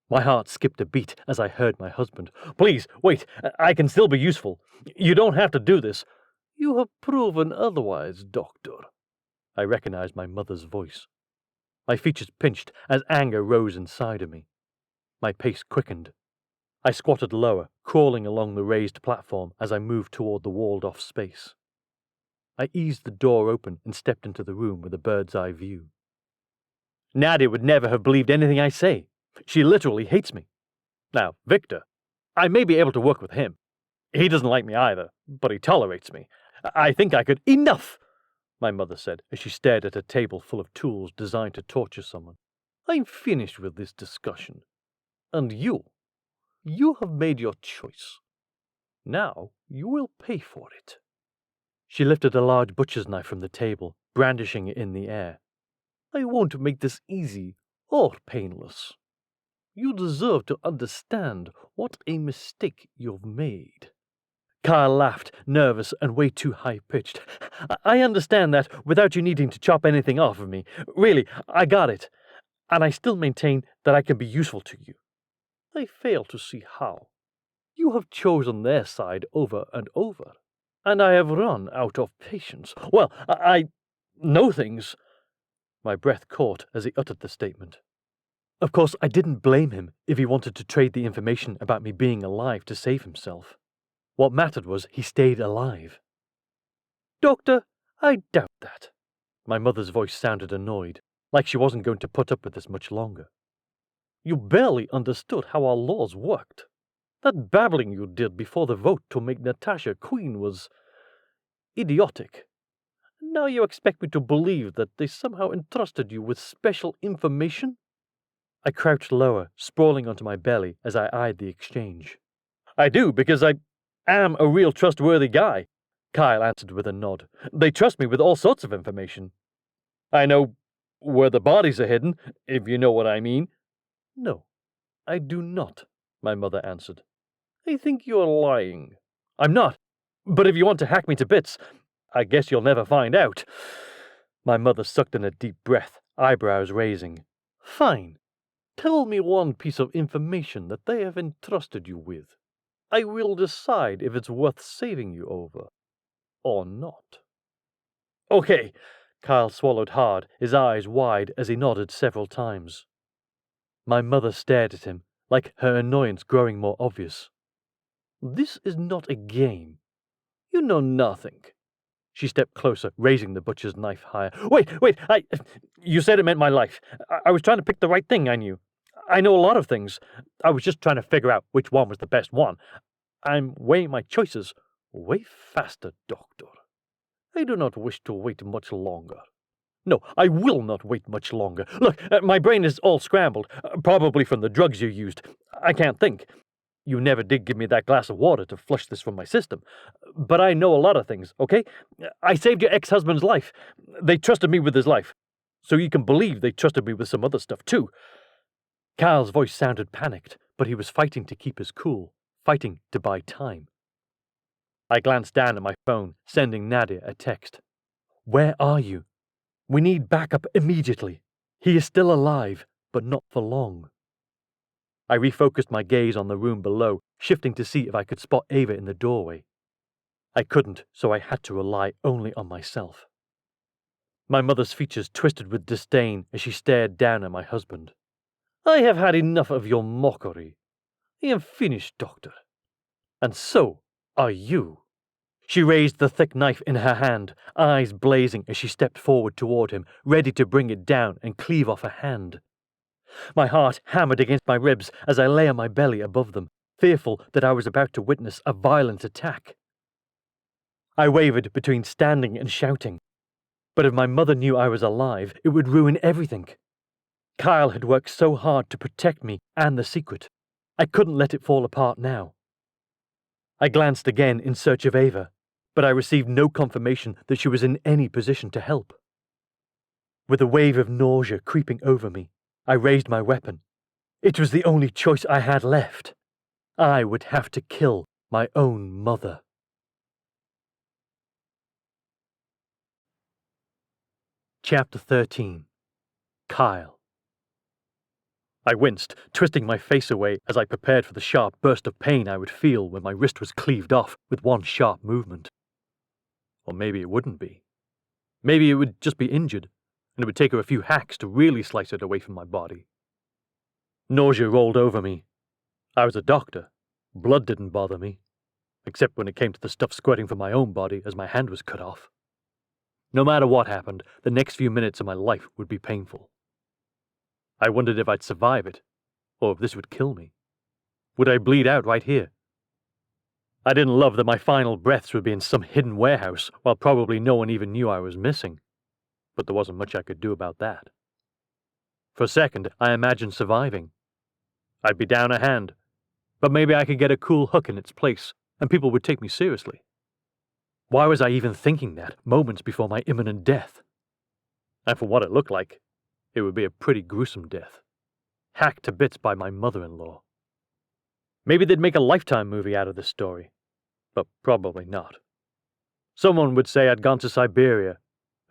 My heart skipped a beat as I heard my husband. Please, wait, I can still be useful. You don't have to do this. You have proven otherwise, Doctor. I recognized my mother's voice. My features pinched as anger rose inside of me. My pace quickened. I squatted lower, crawling along the raised platform as I moved toward the walled-off space. I eased the door open and stepped into the room with a bird's-eye view. Nadia would never have believed anything I say. She literally hates me. Now, Victor, I may be able to work with him. He doesn't like me either, but he tolerates me. I think I could— Enough! My mother said as she stared at a table full of tools designed to torture someone. I'm finished with this discussion. And you have made your choice. Now you will pay for it. She lifted a large butcher's knife from the table, brandishing it in the air. I won't make this easy or painless. You deserve to understand what a mistake you've made. Kyle laughed, nervous and way too high-pitched. I understand that without you needing to chop anything off of me. Really, I got it. And I still maintain that I can be useful to you. I fail to see how. You have chosen their side over and over, and I have run out of patience. Well, I know things. My breath caught as he uttered the statement. Of course, I didn't blame him if he wanted to trade the information about me being alive to save himself. What mattered was he stayed alive. Doctor, I doubt that. My mother's voice sounded annoyed, like she wasn't going to put up with this much longer. You barely understood how our laws worked. That babbling you did before the vote to make Natasha queen was idiotic. Now you expect me to believe that they somehow entrusted you with special information? I crouched lower, sprawling onto my belly as I eyed the exchange. I do, because I am a real trustworthy guy, Kyle answered with a nod. They trust me with all sorts of information. I know where the bodies are hidden, if you know what I mean. No, I do not, my mother answered. I think you're lying. I'm not, but if you want to hack me to bits, I guess you'll never find out. My mother sucked in a deep breath, eyebrows raising. Fine. Tell me one piece of information that they have entrusted you with. I will decide if it's worth saving you over or not. Okay. Kyle swallowed hard, his eyes wide as he nodded several times. My mother stared at him, like her annoyance growing more obvious. This is not a game. You know nothing. She stepped closer, raising the butcher's knife higher. Wait, you said it meant my life. I was trying to pick the right thing, I knew. I know a lot of things. I was just trying to figure out which one was the best one. I'm weighing my choices. Way faster, doctor. I do not wish to wait much longer. No, I will not wait much longer. Look, my brain is all scrambled, probably from the drugs you used. I can't think. You never did give me that glass of water to flush this from my system. But I know a lot of things, okay? I saved your ex-husband's life. They trusted me with his life. So you can believe they trusted me with some other stuff, too. Kyle's voice sounded panicked, but he was fighting to keep his cool, fighting to buy time. I glanced down at my phone, sending Nadia a text. Where are you? We need backup immediately. He is still alive, but not for long. I refocused my gaze on the room below, shifting to see if I could spot Ava in the doorway. I couldn't, so I had to rely only on myself. My mother's features twisted with disdain as she stared down at my husband. I have had enough of your mockery. I am finished, doctor. And so are you. She raised the thick knife in her hand, eyes blazing as she stepped forward toward him, ready to bring it down and cleave off a hand. My heart hammered against my ribs as I lay on my belly above them, fearful that I was about to witness a violent attack. I wavered between standing and shouting. But if my mother knew I was alive, it would ruin everything. Kyle had worked so hard to protect me and the secret. I couldn't let it fall apart now. I glanced again in search of Ava, but I received no confirmation that she was in any position to help. With a wave of nausea creeping over me, I raised my weapon. It was the only choice I had left. I would have to kill my own mother. Chapter 13. Kyle. I winced, twisting my face away as I prepared for the sharp burst of pain I would feel when my wrist was cleaved off with one sharp movement. Or maybe it wouldn't be. Maybe it would just be injured, and it would take her a few hacks to really slice it away from my body. Nausea rolled over me. I was a doctor. Blood didn't bother me, except when it came to the stuff squirting from my own body as my hand was cut off. No matter what happened, the next few minutes of my life would be painful. I wondered if I'd survive it, or if this would kill me. Would I bleed out right here? I didn't love that my final breaths would be in some hidden warehouse, while probably no one even knew I was missing. But there wasn't much I could do about that. For a second, I imagined surviving. I'd be down a hand, but maybe I could get a cool hook in its place, and people would take me seriously. Why was I even thinking that, moments before my imminent death? And from what it looked like, it would be a pretty gruesome death. Hacked to bits by my mother-in-law. Maybe they'd make a Lifetime movie out of this story, but probably not. Someone would say I'd gone to Siberia,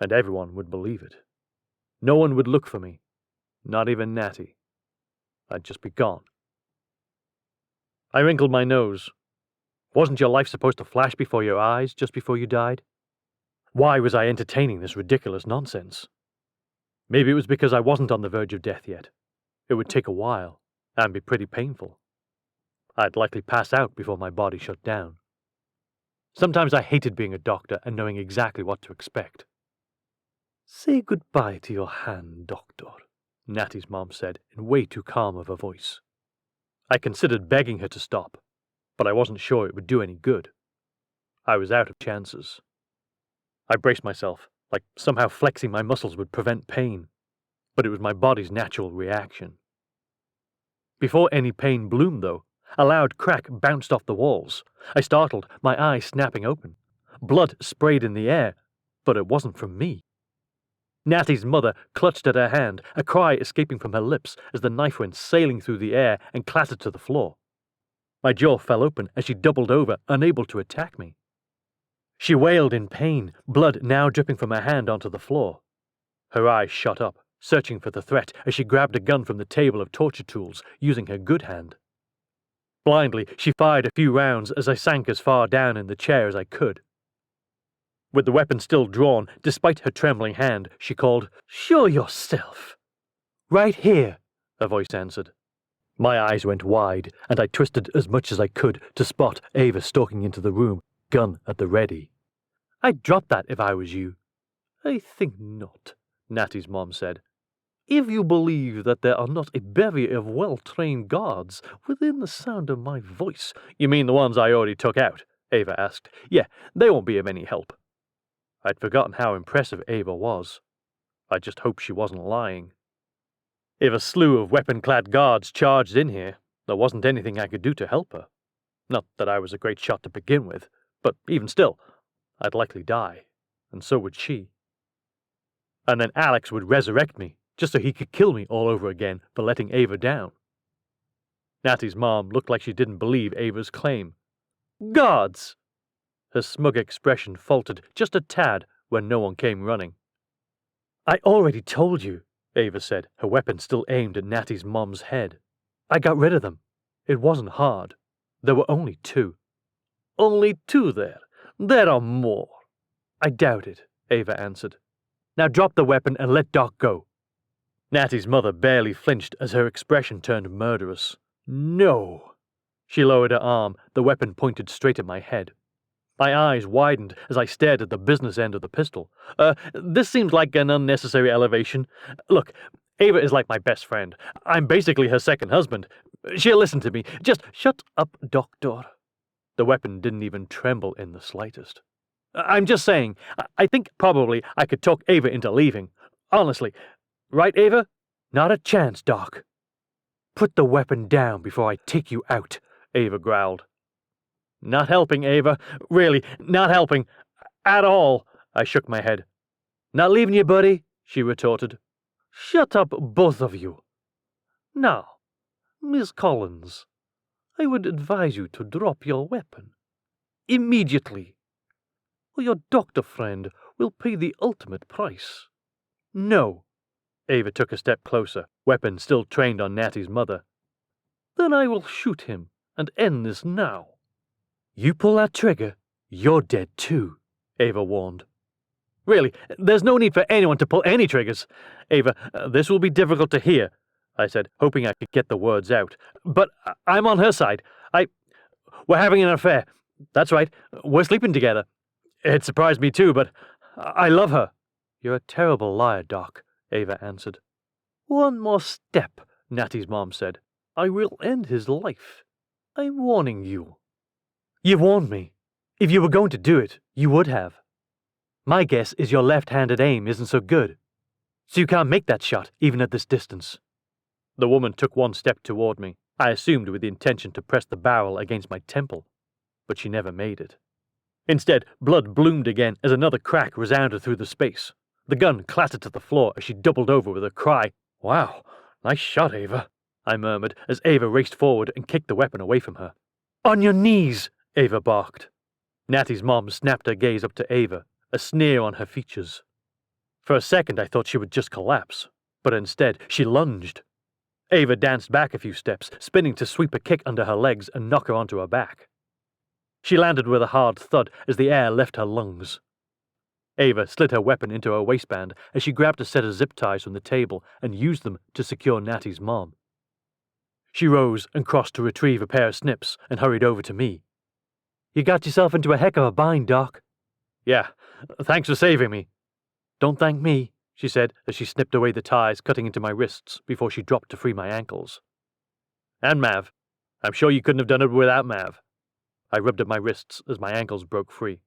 and everyone would believe it. No one would look for me, not even Natty. I'd just be gone. I wrinkled my nose. Wasn't your life supposed to flash before your eyes just before you died? Why was I entertaining this ridiculous nonsense? Maybe it was because I wasn't on the verge of death yet. It would take a while, and be pretty painful. I'd likely pass out before my body shut down. Sometimes I hated being a doctor and knowing exactly what to expect. Say goodbye to your hand, doctor, Natty's mom said in way too calm of a voice. I considered begging her to stop, but I wasn't sure it would do any good. I was out of chances. I braced myself, like somehow flexing my muscles would prevent pain, but it was my body's natural reaction. Before any pain bloomed, though, a loud crack bounced off the walls. I startled, my eyes snapping open. Blood sprayed in the air, but it wasn't from me. Natty's mother clutched at her hand, a cry escaping from her lips as the knife went sailing through the air and clattered to the floor. My jaw fell open as she doubled over, unable to attack me. She wailed in pain, blood now dripping from her hand onto the floor. Her eyes shot up, searching for the threat as she grabbed a gun from the table of torture tools, using her good hand. Blindly, she fired a few rounds as I sank as far down in the chair as I could. With the weapon still drawn, despite her trembling hand, she called, "Show yourself!" "Right here," a voice answered. My eyes went wide, and I twisted as much as I could to spot Ava stalking into the room, gun at the ready. "I'd drop that if I was you." "I think not," Natty's mom said. "If you believe that there are not a bevy of well-trained guards within the sound of my voice—" "You mean the ones I already took out?" Ava asked. "Yeah, they won't be of any help." I'd forgotten how impressive Ava was. I just hoped she wasn't lying. If a slew of weapon-clad guards charged in here, there wasn't anything I could do to help her. Not that I was a great shot to begin with, but even still, I'd likely die, and so would she. And then Alex would resurrect me, just so he could kill me all over again for letting Ava down. Natty's mom looked like she didn't believe Ava's claim. "Guards!" Her smug expression faltered just a tad when no one came running. "I already told you," Ava said, her weapon still aimed at Natty's mom's head. "I got rid of them. It wasn't hard. There were only 2. "Only 2 there? There are more." "I doubt it," Ava answered. "Now drop the weapon and let Doc go." Natty's mother barely flinched as her expression turned murderous. "No." She lowered her arm, the weapon pointed straight at my head. My eyes widened as I stared at the business end of the pistol. This seems like an unnecessary elevation. Look, Ava is like my best friend. I'm basically her second husband. She'll listen to me. Just shut up, Doctor." The weapon didn't even tremble in the slightest. "I'm just saying, I think probably I could talk Ava into leaving. Honestly. Right, Ava?" "Not a chance, Doc." "Put the weapon down before I take you out," Ava growled. "Not helping, Ava. Really, not helping. At all." I shook my head. "Not leaving you, buddy," she retorted. "Shut up, both of you. Now, Miss Collins, I would advise you to drop your weapon. Immediately. Or your doctor friend will pay the ultimate price." "No." Ava took a step closer, weapon still trained on Natty's mother. "Then I will shoot him and end this now." "You pull that trigger, you're dead too," Ava warned. "Really, there's no need for anyone to pull any triggers. Ava, this will be difficult to hear," I said, hoping I could get the words out. "But I'm on her side. We're having an affair. That's right, we're sleeping together. It surprised me too, but I love her." "You're a terrible liar, Doc," Ava answered. "One more step," Natty's mom said. "I will end his life. I'm warning you." "You've warned me. If you were going to do it, you would have. My guess is your left-handed aim isn't so good, so you can't make that shot, even at this distance." The woman took one step toward me, I assumed with the intention to press the barrel against my temple, but she never made it. Instead, blood bloomed again as another crack resounded through the space. The gun clattered to the floor as she doubled over with a cry. "Wow, nice shot, Ava," I murmured as Ava raced forward and kicked the weapon away from her. "On your knees!" Ava barked. Natty's mom snapped her gaze up to Ava, a sneer on her features. For a second I thought she would just collapse, but instead she lunged. Ava danced back a few steps, spinning to sweep a kick under her legs and knock her onto her back. She landed with a hard thud as the air left her lungs. Ava slid her weapon into her waistband as she grabbed a set of zip ties from the table and used them to secure Natty's mom. She rose and crossed to retrieve a pair of snips and hurried over to me. "You got yourself into a heck of a bind, Doc." "Yeah, thanks for saving me." "Don't thank me," she said as she snipped away the ties cutting into my wrists before she dropped to free my ankles. "And Mav. I'm sure you couldn't have done it without Mav." I rubbed at my wrists as my ankles broke free.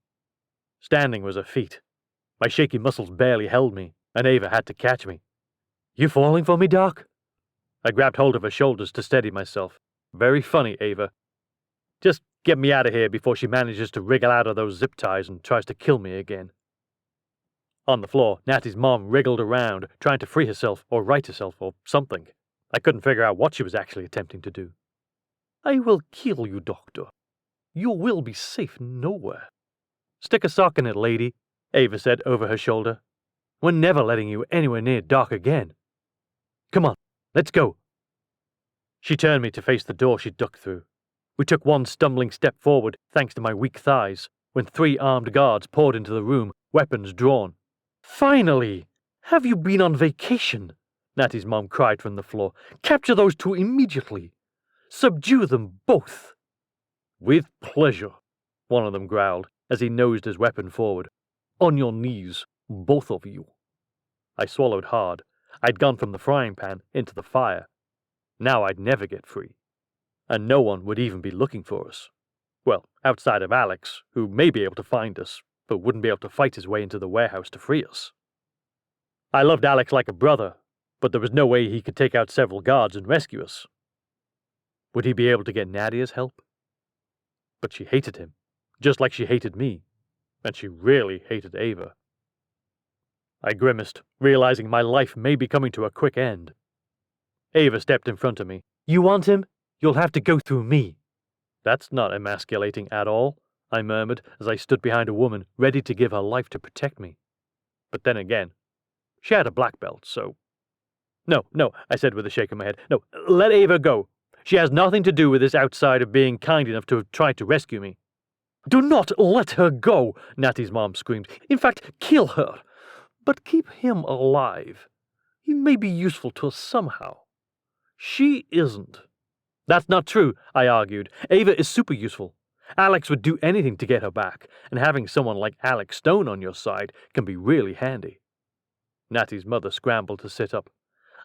Standing was a feat. My shaky muscles barely held me, and Ava had to catch me. "You falling for me, Doc?" I grabbed hold of her shoulders to steady myself. "Very funny, Ava. Just get me out of here before she manages to wriggle out of those zip ties and tries to kill me again." On the floor, Natty's mom wriggled around, trying to free herself or right herself or something. I couldn't figure out what she was actually attempting to do. "I will kill you, Doctor. You will be safe nowhere." "Stick a sock in it, lady," Ava said over her shoulder. "We're never letting you anywhere near Doc again. Come on, let's go." She turned me to face the door she ducked through. We took one stumbling step forward, thanks to my weak thighs, when 3 armed guards poured into the room, weapons drawn. "Finally! Have you been on vacation?" Natty's mom cried from the floor. "Capture those 2 immediately. Subdue them both." "With pleasure," one of them growled as he nosed his weapon forward. "On your knees, both of you." I swallowed hard. I'd gone from the frying pan into the fire. Now I'd never get free. And no one would even be looking for us. Well, outside of Alex, who may be able to find us, but wouldn't be able to fight his way into the warehouse to free us. I loved Alex like a brother, but there was no way he could take out several guards and rescue us. Would he be able to get Nadia's help? But she hated him, just like she hated me, and she really hated Ava. I grimaced, realizing my life may be coming to a quick end. Ava stepped in front of me. "You want him? You'll have to go through me." "That's not emasculating at all," I murmured as I stood behind a woman ready to give her life to protect me. But then again, she had a black belt, so... No, I said with a shake of my head. "No, let Ava go. She has nothing to do with this outside of being kind enough to have tried to rescue me." "Do not let her go," Natty's mom screamed. "In fact, kill her. But keep him alive. He may be useful to us somehow. She isn't." "That's not true," I argued. "Ava is super useful. Alex would do anything to get her back, and having someone like Alex Stone on your side can be really handy." Natty's mother scrambled to sit up.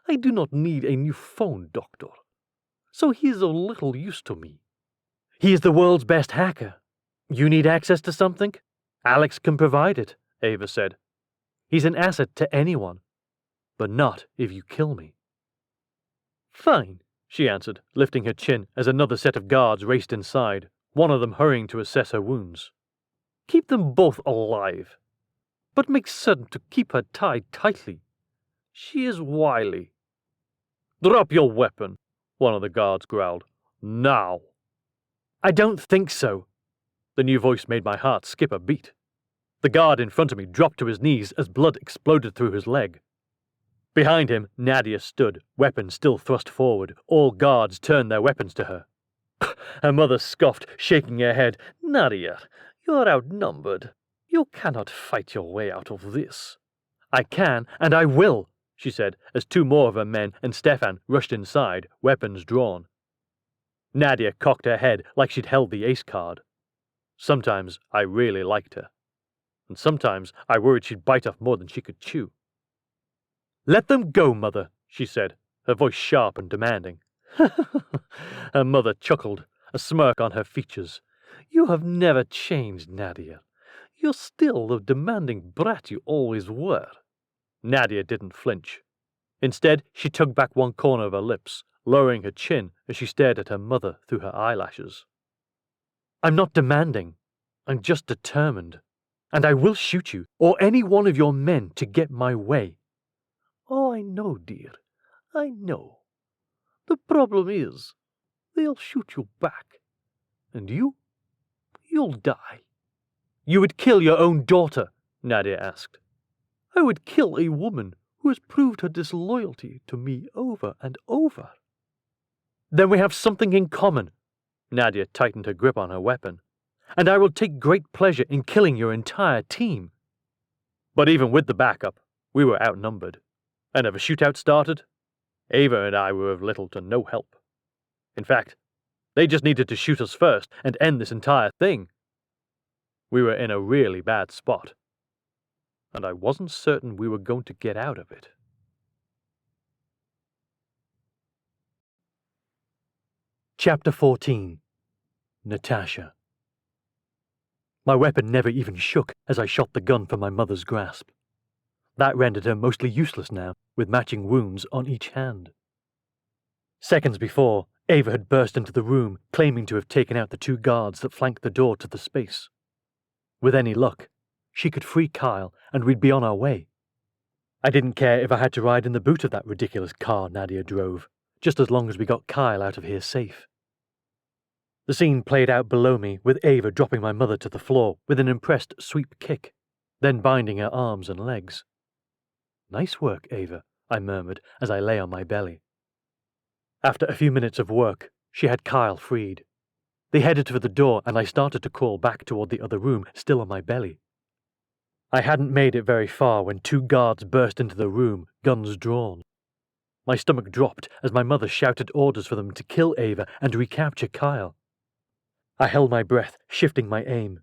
"I do not need a new phone, Doctor. So he is of little use to me." "He is the world's best hacker. You need access to something? Alex can provide it," Ava said. "He's an asset to anyone, but not if you kill me." "Fine," she answered, lifting her chin as another set of guards raced inside, one of them hurrying to assess her wounds. "Keep them both alive, but make certain to keep her tied tightly. She is wily." "Drop your weapon," one of the guards growled. "Now." "I don't think so." The new voice made my heart skip a beat. The guard in front of me dropped to his knees as blood exploded through his leg. Behind him, Nadia stood, weapon still thrust forward. All guards turned their weapons to her. Her mother scoffed, shaking her head. "Nadia, you're outnumbered. You cannot fight your way out of this." "I can, and I will," she said, as two more of her men and Stefan rushed inside, weapons drawn. Nadia cocked her head like she'd held the ace card. Sometimes I really liked her, and sometimes I worried she'd bite off more than she could chew. "Let them go, Mother," she said, her voice sharp and demanding. Her mother chuckled, a smirk on her features. "You have never changed, Nadia. You're still the demanding brat you always were." Nadia didn't flinch. Instead, she tugged back one corner of her lips, lowering her chin as she stared at her mother through her eyelashes. "I'm not demanding. I'm just determined. And I will shoot you, or any one of your men, to get my way." "Oh, I know, dear. I know. The problem is, they'll shoot you back. And you'll die." "You would kill your own daughter?" Nadia asked. "I would kill a woman who has proved her disloyalty to me over and over." "Then we have something in common." Nadia tightened her grip on her weapon. "And I will take great pleasure in killing your entire team." But even with the backup, we were outnumbered. And if a shootout started, Ava and I were of little to no help. In fact, they just needed to shoot us first and end this entire thing. We were in a really bad spot, and I wasn't certain we were going to get out of it. Chapter 14. Natasha. My weapon never even shook as I shot the gun from my mother's grasp. That rendered her mostly useless now, with matching wounds on each hand. Seconds before, Ava had burst into the room, claiming to have taken out the two guards that flanked the door to the space. With any luck, she could free Kyle, and we'd be on our way. I didn't care if I had to ride in the boot of that ridiculous car Nadia drove, just as long as we got Kyle out of here safe. The scene played out below me, with Ava dropping my mother to the floor with an impressed sweep kick, then binding her arms and legs. "Nice work, Ava," I murmured as I lay on my belly. After a few minutes of work, she had Kyle freed. They headed for the door, and I started to crawl back toward the other room, still on my belly. I hadn't made it very far when two guards burst into the room, guns drawn. My stomach dropped as my mother shouted orders for them to kill Ava and recapture Kyle. I held my breath, shifting my aim.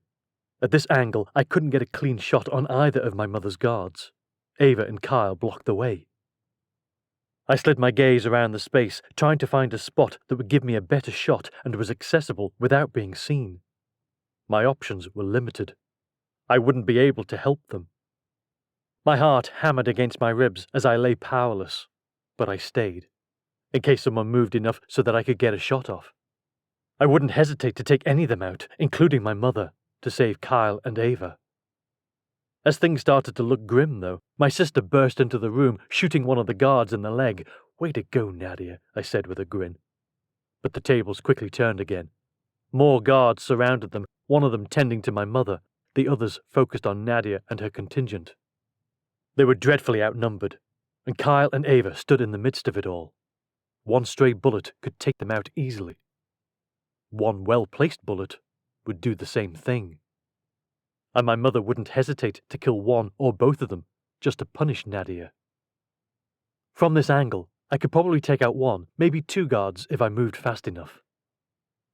At this angle, I couldn't get a clean shot on either of my mother's guards. Ava and Kyle blocked the way. I slid my gaze around the space, trying to find a spot that would give me a better shot and was accessible without being seen. My options were limited. I wouldn't be able to help them. My heart hammered against my ribs as I lay powerless, but I stayed, in case someone moved enough so that I could get a shot off. I wouldn't hesitate to take any of them out, including my mother, to save Kyle and Ava. As things started to look grim, though, my sister burst into the room, shooting one of the guards in the leg. "Way to go, Nadia," I said with a grin. But the tables quickly turned again. More guards surrounded them, one of them tending to my mother, the others focused on Nadia and her contingent. They were dreadfully outnumbered, and Kyle and Ava stood in the midst of it all. One stray bullet could take them out easily. One well-placed bullet would do the same thing. And my mother wouldn't hesitate to kill one or both of them just to punish Nadia. From this angle, I could probably take out one, maybe two guards if I moved fast enough.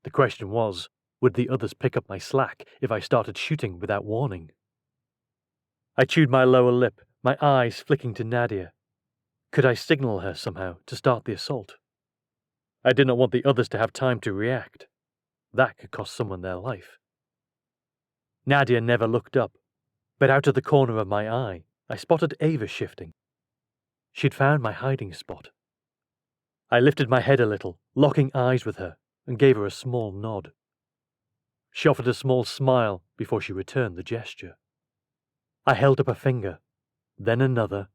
The question was, would the others pick up my slack if I started shooting without warning? I chewed my lower lip, my eyes flicking to Nadia. Could I signal her somehow to start the assault? I did not want the others to have time to react. That could cost someone their life. Nadia never looked up, but out of the corner of my eye, I spotted Ava shifting. She'd found my hiding spot. I lifted my head a little, locking eyes with her, and gave her a small nod. She offered a small smile before she returned the gesture. I held up a finger, then another,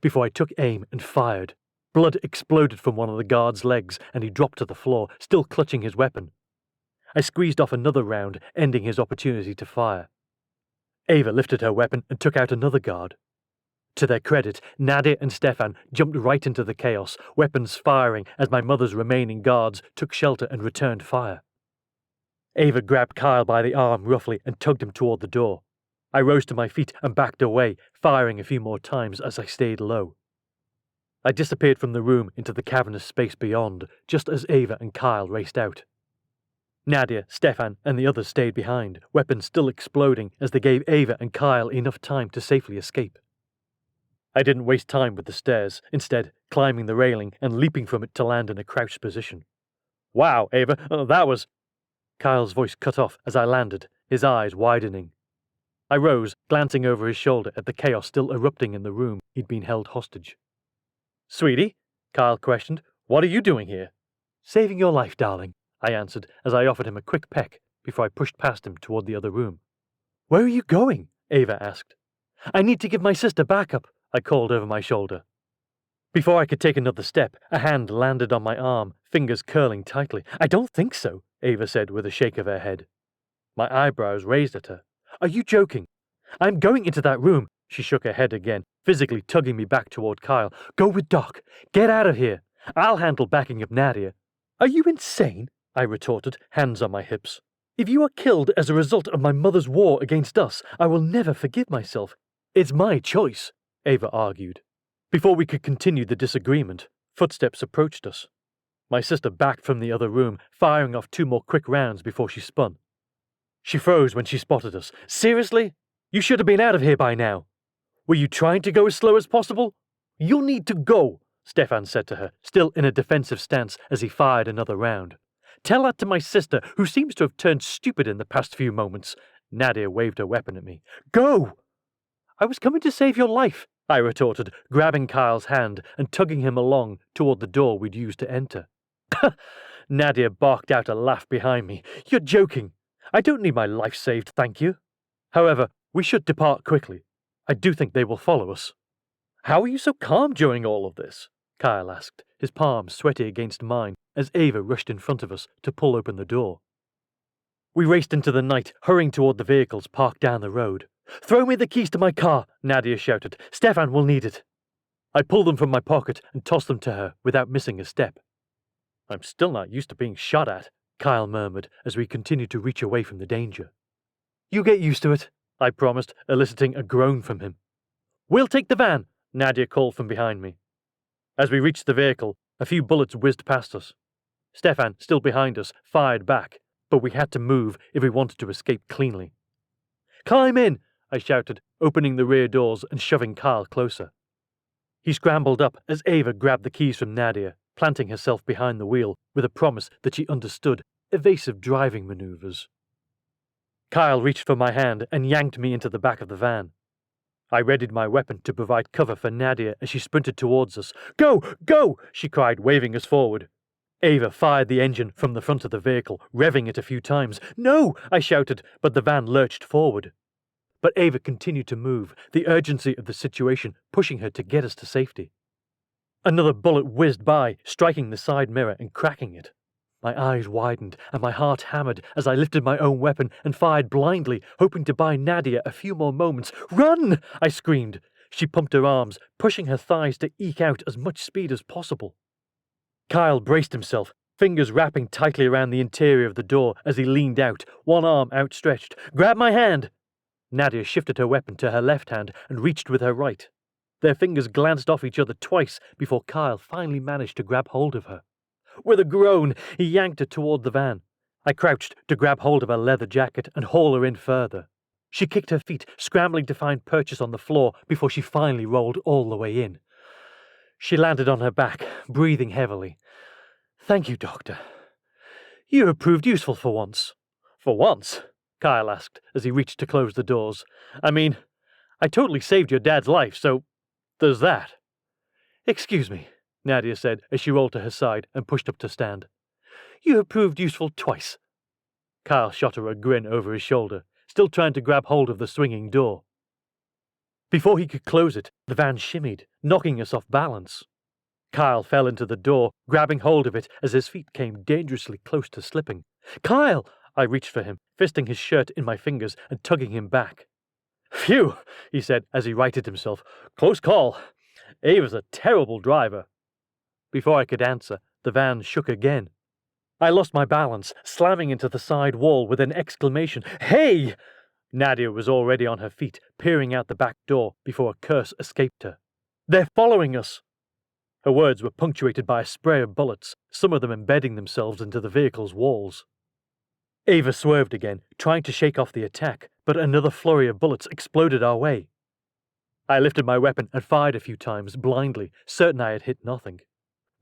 before I took aim and fired. Blood exploded from one of the guard's legs, and he dropped to the floor, still clutching his weapon. I squeezed off another round, ending his opportunity to fire. Ava lifted her weapon and took out another guard. To their credit, Nadia and Stefan jumped right into the chaos, weapons firing as my mother's remaining guards took shelter and returned fire. Ava grabbed Kyle by the arm roughly and tugged him toward the door. I rose to my feet and backed away, firing a few more times as I stayed low. I disappeared from the room into the cavernous space beyond, just as Ava and Kyle raced out. Nadia, Stefan, and the others stayed behind, weapons still exploding as they gave Ava and Kyle enough time to safely escape. I didn't waste time with the stairs, instead climbing the railing and leaping from it to land in a crouched position. "Wow, Ava, that was—" Kyle's voice cut off as I landed, his eyes widening. I rose, glancing over his shoulder at the chaos still erupting in the room he'd been held hostage. "Sweetie?" Kyle questioned. "What are you doing here?" "Saving your life, darling," I answered as I offered him a quick peck before I pushed past him toward the other room. "Where are you going?" Ava asked. "I need to give my sister backup," I called over my shoulder. Before I could take another step, a hand landed on my arm, fingers curling tightly. "I don't think so," Ava said with a shake of her head. My eyebrows raised at her. "Are you joking?" "I'm going into that room." She shook her head again, physically tugging me back toward Kyle. "Go with Doc. Get out of here. I'll handle backing up Nadia." "Are you insane?" I retorted, hands on my hips. "If you are killed as a result of my mother's war against us, I will never forgive myself. It's my choice," Ava argued. Before we could continue the disagreement, footsteps approached us. My sister backed from the other room, firing off 2 more quick rounds before she spun. She froze when she spotted us. "Seriously? You should have been out of here by now. Were you trying to go as slow as possible?" "You'll need to go," Stefan said to her, still in a defensive stance as he fired another round. "Tell that to my sister, who seems to have turned stupid in the past few moments." Nadia waved her weapon at me. "Go!" "I was coming to save your life," I retorted, grabbing Kyle's hand and tugging him along toward the door we'd used to enter. Nadia barked out a laugh behind me. "You're joking. I don't need my life saved, thank you. However, we should depart quickly. I do think they will follow us." "How are you so calm during all of this?" Kyle asked, his palms sweaty against mine as Ava rushed in front of us to pull open the door. We raced into the night, hurrying toward the vehicles parked down the road. "Throw me the keys to my car," Nadia shouted. "Stefan will need it." I pulled them from my pocket and tossed them to her without missing a step. "I'm still not used to being shot at," Kyle murmured as we continued to reach away from the danger. "You get used to it," I promised, eliciting a groan from him. "We'll take the van," Nadia called from behind me. As we reached the vehicle, a few bullets whizzed past us. Stefan, still behind us, fired back, but we had to move if we wanted to escape cleanly. "Climb in!" I shouted, opening the rear doors and shoving Kyle closer. He scrambled up as Ava grabbed the keys from Nadia, planting herself behind the wheel with a promise that she understood evasive driving maneuvers. Kyle reached for my hand and yanked me into the back of the van. I readied my weapon to provide cover for Nadia as she sprinted towards us. "Go! Go!" she cried, waving us forward. Ava fired the engine from the front of the vehicle, revving it a few times. "No!" I shouted, but the van lurched forward. But Ava continued to move, the urgency of the situation pushing her to get us to safety. Another bullet whizzed by, striking the side mirror and cracking it. My eyes widened and my heart hammered as I lifted my own weapon and fired blindly, hoping to buy Nadia a few more moments. "Run!" I screamed. She pumped her arms, pushing her thighs to eke out as much speed as possible. Kyle braced himself, fingers wrapping tightly around the interior of the door as he leaned out, one arm outstretched. "Grab my hand!" Nadia shifted her weapon to her left hand and reached with her right. Their fingers glanced off each other twice before Kyle finally managed to grab hold of her. With a groan, he yanked her toward the van. I crouched to grab hold of her leather jacket and haul her in further. She kicked her feet, scrambling to find purchase on the floor before she finally rolled all the way in. She landed on her back, breathing heavily. "Thank you, Doctor. You have proved useful for once." "For once?" Kyle asked as he reached to close the doors. "I mean, I totally saved your dad's life, so there's that." "Excuse me," Nadia said as she rolled to her side and pushed up to stand. "You have proved useful twice." Kyle shot her a grin over his shoulder, still trying to grab hold of the swinging door. Before he could close it, the van shimmied, knocking us off balance. Kyle fell into the door, grabbing hold of it as his feet came dangerously close to slipping. "Kyle!" I reached for him, fisting his shirt in my fingers and tugging him back. "Phew," he said as he righted himself. "Close call. Ava's a terrible driver." Before I could answer, the van shook again. I lost my balance, slamming into the side wall with an exclamation. "Hey!" Nadia was already on her feet, peering out the back door before a curse escaped her. "They're following us!" Her words were punctuated by a spray of bullets, some of them embedding themselves into the vehicle's walls. Ava swerved again, trying to shake off the attack, but another flurry of bullets exploded our way. I lifted my weapon and fired a few times, blindly, certain I had hit nothing.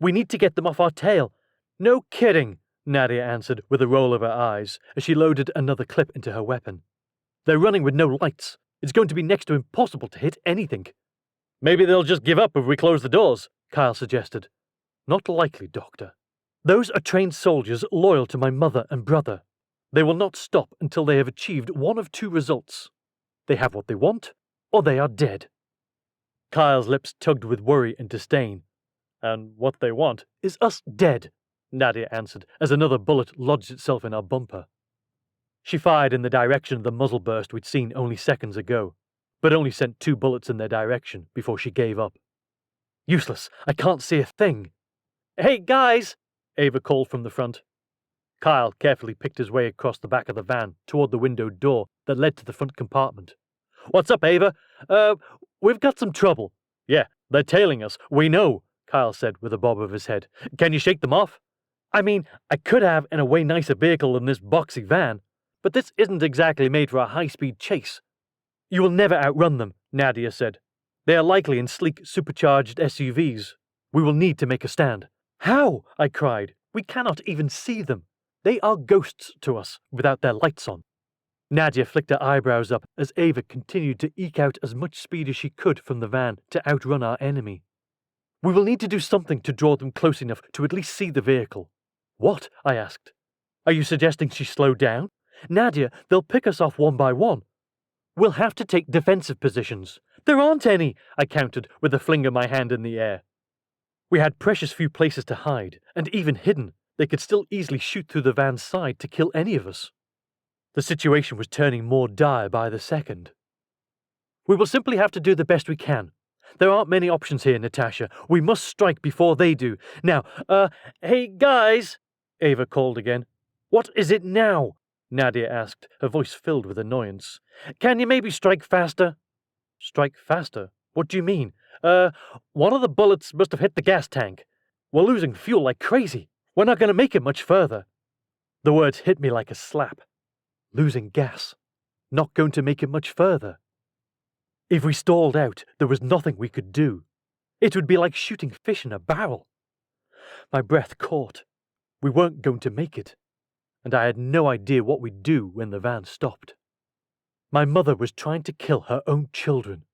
"We need to get them off our tail." "No kidding," Nadia answered with a roll of her eyes as she loaded another clip into her weapon. "They're running with no lights. It's going to be next to impossible to hit anything." "Maybe they'll just give up if we close the doors," Kyle suggested. "Not likely, Doctor. Those are trained soldiers loyal to my mother and brother. They will not stop until they have achieved one of two results. They have what they want, or they are dead." Kyle's lips tugged with worry and disdain. "And what they want is us dead," Nadia answered as another bullet lodged itself in our bumper. She fired in the direction of the muzzle burst we'd seen only seconds ago, but only sent 2 bullets in their direction before she gave up. "Useless. I can't see a thing." "Hey, guys!" Ava called from the front. Kyle carefully picked his way across the back of the van toward the windowed door that led to the front compartment. "What's up, Ava?" We've got some trouble." "Yeah, they're tailing us. We know," Kyle said with a bob of his head. "Can you shake them off?" "I mean, I could have in a way nicer vehicle than this boxy van, but this isn't exactly made for a high-speed chase." "You will never outrun them," Nadia said. "They are likely in sleek, supercharged SUVs. We will need to make a stand." "How?" I cried. "We cannot even see them. They are ghosts to us without their lights on." Nadia flicked her eyebrows up as Ava continued to eke out as much speed as she could from the van to outrun our enemy. "We will need to do something to draw them close enough to at least see the vehicle." "What?" I asked. "Are you suggesting she slow down? Nadia, they'll pick us off one by one." "We'll have to take defensive positions." "There aren't any," I countered with a fling of my hand in the air. We had precious few places to hide, and even hidden, they could still easily shoot through the van's side to kill any of us. The situation was turning more dire by the second. "We will simply have to do the best we can. There aren't many options here, Natasha. We must strike before they do. Now, hey guys," Ava called again. "What is it now?" Nadia asked, her voice filled with annoyance. "Can you maybe strike faster?" "Strike faster? What do you mean?" One of the bullets must have hit the gas tank. We're losing fuel like crazy. We're not going to make it much further." The words hit me like a slap. Losing gas. Not going to make it much further. If we stalled out, there was nothing we could do. It would be like shooting fish in a barrel. My breath caught. We weren't going to make it, and I had no idea what we'd do when the van stopped. My mother was trying to kill her own children,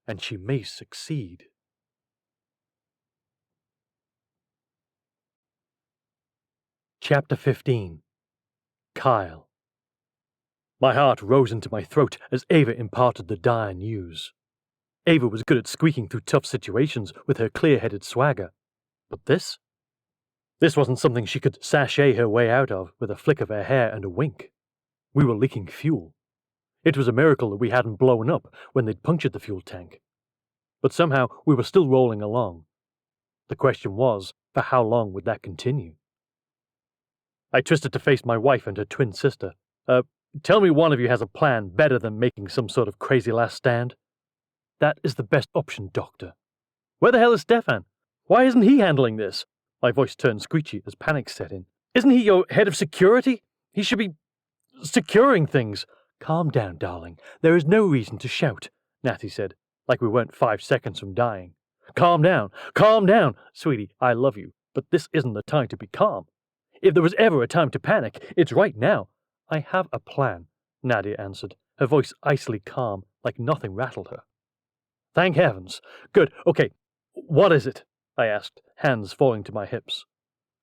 and she may succeed. Chapter 15. Kyle. My heart rose into my throat as Ava imparted the dire news. Ava was good at squeaking through tough situations with her clear-headed swagger. But this? This wasn't something she could sashay her way out of with a flick of her hair and a wink. We were leaking fuel. It was a miracle that we hadn't blown up when they'd punctured the fuel tank. But somehow we were still rolling along. The question was, for how long would that continue? I twisted to face my wife and her twin sister. Tell me one of you has a plan better than making some sort of crazy last stand. That is the best option, Doctor. Where the hell is Stefan? Why isn't he handling this? My voice turned screechy as panic set in. Isn't he your head of security? He should be securing things. Calm down, darling. There is no reason to shout, Natty said, like we weren't 5 seconds from dying. Calm down. Calm down. Sweetie, I love you, but this isn't the time to be calm. If there was ever a time to panic, it's right now. I have a plan, Nadia answered, her voice icily calm, like nothing rattled her. Thank heavens. Good, okay. What is it? I asked, hands falling to my hips.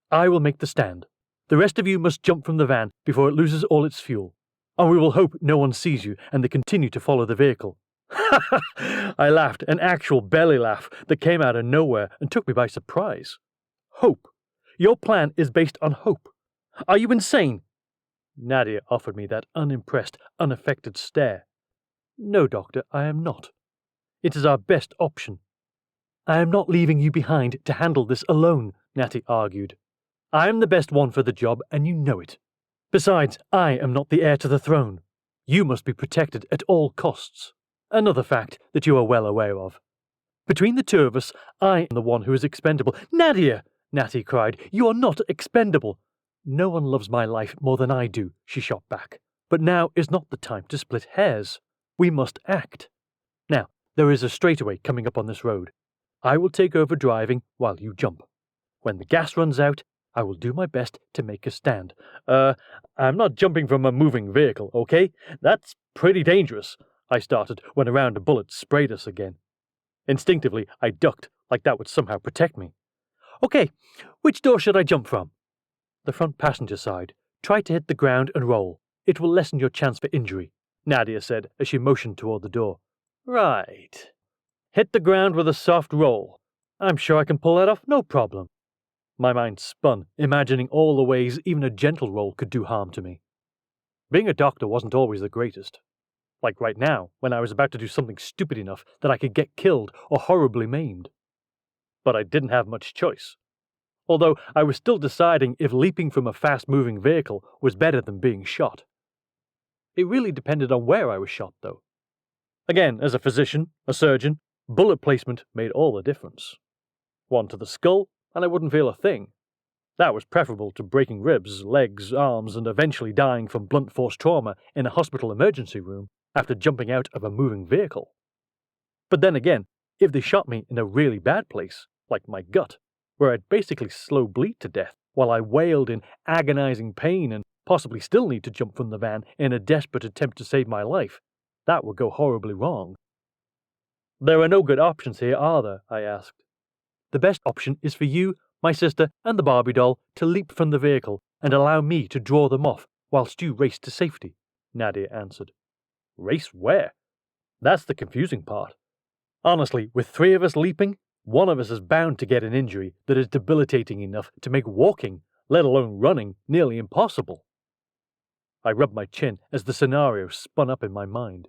I will make the stand. The rest of you must jump from the van before it loses all its fuel. And we will hope no one sees you and they continue to follow the vehicle. I laughed, an actual belly laugh that came out of nowhere and took me by surprise. Hope. Your plan is based on hope. Are you insane? Nadia offered me that unimpressed, unaffected stare. No, Doctor, I am not. It is our best option. I am not leaving you behind to handle this alone, Natty argued. I am the best one for the job, and you know it. Besides, I am not the heir to the throne. You must be protected at all costs. Another fact that you are well aware of. Between the two of us, I am the one who is expendable. Nadia! Natty cried. You are not expendable. No one loves my life more than I do, she shot back. But now is not the time to split hairs. We must act. Now, there is a straightaway coming up on this road. I will take over driving while you jump. When the gas runs out, I will do my best to make a stand. I'm not jumping from a moving vehicle, okay? That's pretty dangerous, I started when a round of bullets sprayed us again. Instinctively, I ducked, like that would somehow protect me. Okay, which door should I jump from? The front passenger side. Try to hit the ground and roll. It will lessen your chance for injury, Nadia said as she motioned toward the door. Right. Hit the ground with a soft roll. I'm sure I can pull that off, no problem. My mind spun, imagining all the ways even a gentle roll could do harm to me. Being a doctor wasn't always the greatest. Like right now, when I was about to do something stupid enough that I could get killed or horribly maimed. But I didn't have much choice. Although I was still deciding if leaping from a fast-moving vehicle was better than being shot. It really depended on where I was shot, though. Again, as a physician, a surgeon, bullet placement made all the difference. One to the skull, and I wouldn't feel a thing. That was preferable to breaking ribs, legs, arms, and eventually dying from blunt force trauma in a hospital emergency room after jumping out of a moving vehicle. But then again, if they shot me in a really bad place, like my gut, where I'd basically slow bleed to death while I wailed in agonizing pain and possibly still need to jump from the van in a desperate attempt to save my life, that would go horribly wrong. There are no good options here, are there? I asked. The best option is for you, my sister, and the Barbie doll to leap from the vehicle and allow me to draw them off whilst you race to safety, Nadia answered. Race where? That's the confusing part. Honestly, with 3 of us leaping, one of us is bound to get an injury that is debilitating enough to make walking, let alone running, nearly impossible. I rubbed my chin as the scenario spun up in my mind.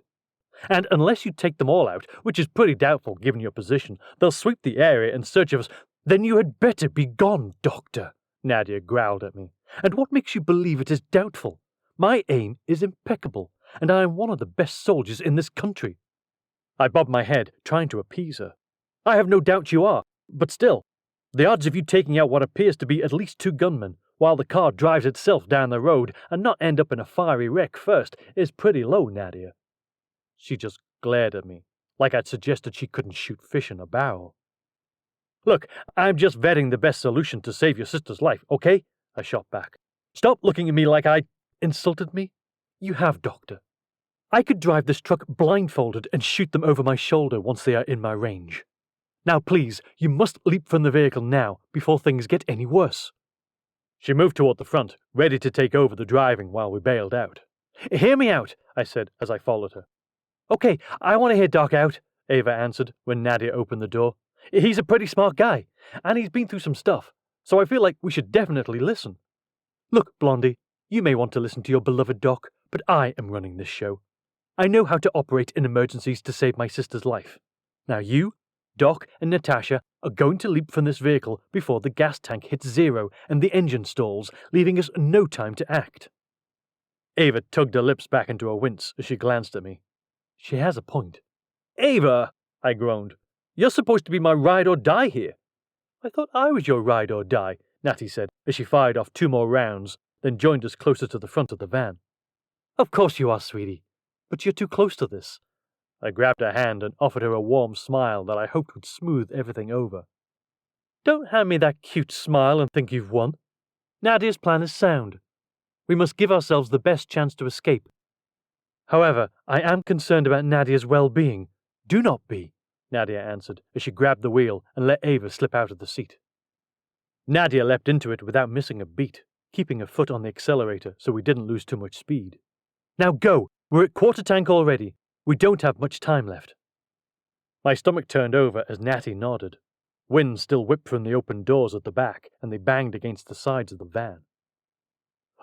And unless you take them all out, which is pretty doubtful given your position, they'll sweep the area in search of us. Then you had better be gone, Doctor, Nadia growled at me. And what makes you believe it is doubtful? My aim is impeccable, and I am one of the best soldiers in this country. I bobbed my head, trying to appease her. I have no doubt you are, but still, the odds of you taking out what appears to be at least 2 gunmen while the car drives itself down the road and not end up in a fiery wreck first is pretty low, Nadia. She just glared at me, like I'd suggested she couldn't shoot fish in a barrel. Look, I'm just vetting the best solution to save your sister's life, okay? I shot back. Stop looking at me like I insulted me. You have, Doctor. I could drive this truck blindfolded and shoot them over my shoulder once they are in my range. Now please, you must leap from the vehicle now, before things get any worse. She moved toward the front, ready to take over the driving while we bailed out. Hear me out, I said as I followed her. Okay, I want to hear Doc out, Ava answered when Nadia opened the door. He's a pretty smart guy, and he's been through some stuff, so I feel like we should definitely listen. Look, Blondie, you may want to listen to your beloved Doc, but I am running this show. I know how to operate in emergencies to save my sister's life. Now you, Doc, and Natasha are going to leap from this vehicle before the gas tank hits 0 and the engine stalls, leaving us no time to act. Ava tugged her lips back into a wince as she glanced at me. She has a point. Ava, I groaned. You're supposed to be my ride-or-die here. I thought I was your ride-or-die, Natty said as she fired off 2 more rounds, then joined us closer to the front of the van. Of course you are, sweetie, but you're too close to this. I grabbed her hand and offered her a warm smile that I hoped would smooth everything over. Don't hand me that cute smile and think you've won. Nadia's plan is sound. We must give ourselves the best chance to escape. However, I am concerned about Nadia's well-being. Do not be, Nadia answered as she grabbed the wheel and let Ava slip out of the seat. Nadia leapt into it without missing a beat, keeping her foot on the accelerator so we didn't lose too much speed. Now go! We're at quarter tank already. We don't have much time left. My stomach turned over as Natty nodded. Wind still whipped from the open doors at the back, and they banged against the sides of the van.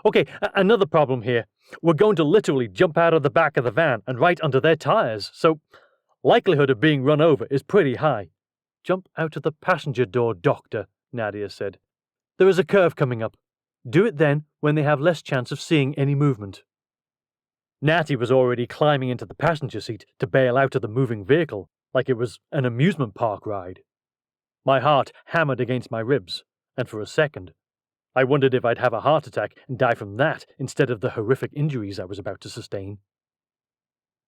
Okay, another problem here. We're going to literally jump out of the back of the van and right under their tires, so likelihood of being run over is pretty high. Jump out of the passenger door, Doctor, Nadia said. There is a curve coming up. Do it then when they have less chance of seeing any movement. Natty was already climbing into the passenger seat to bail out of the moving vehicle, like it was an amusement park ride. My heart hammered against my ribs, and for a second, I wondered if I'd have a heart attack and die from that instead of the horrific injuries I was about to sustain.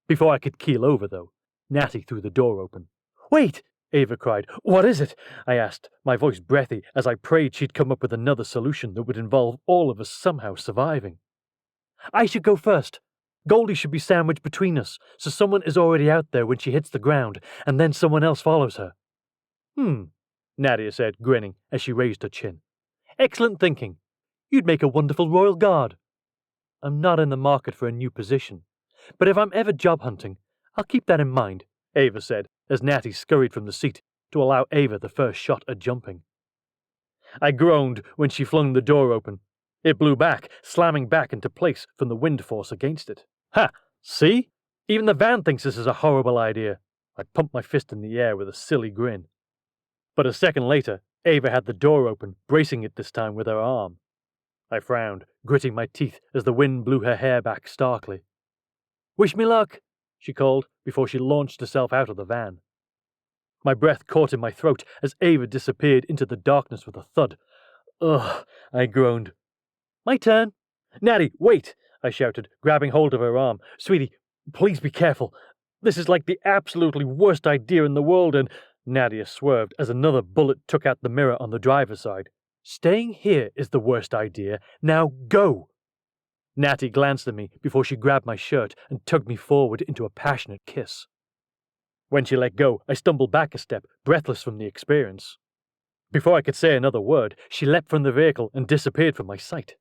Before I could keel over, though, Natty threw the door open. Wait! Ava cried. What is it? I asked, my voice breathy as I prayed she'd come up with another solution that would involve all of us somehow surviving. I should go first. Goldie should be sandwiched between us, so someone is already out there when she hits the ground, and then someone else follows her. Nadia said, grinning as she raised her chin. Excellent thinking. You'd make a wonderful royal guard. I'm not in the market for a new position, but if I'm ever job hunting, I'll keep that in mind, Ava said, as Natty scurried from the seat to allow Ava the first shot at jumping. I groaned when she flung the door open. It blew back, slamming back into place from the wind force against it. Ha! See? Even the van thinks this is a horrible idea. I pumped my fist in the air with a silly grin. But a second later, Ava had the door open, bracing it this time with her arm. I frowned, gritting my teeth as the wind blew her hair back starkly. Wish me luck, she called before she launched herself out of the van. My breath caught in my throat as Ava disappeared into the darkness with a thud. Ugh, I groaned. My turn. Natty, wait, I shouted, grabbing hold of her arm. Sweetie, please be careful. This is like the absolutely worst idea in the world, and Nadia swerved as another bullet took out the mirror on the driver's side. Staying here is the worst idea. Now go! Natty glanced at me before she grabbed my shirt and tugged me forward into a passionate kiss. When she let go, I stumbled back a step, breathless from the experience. Before I could say another word, she leapt from the vehicle and disappeared from my sight.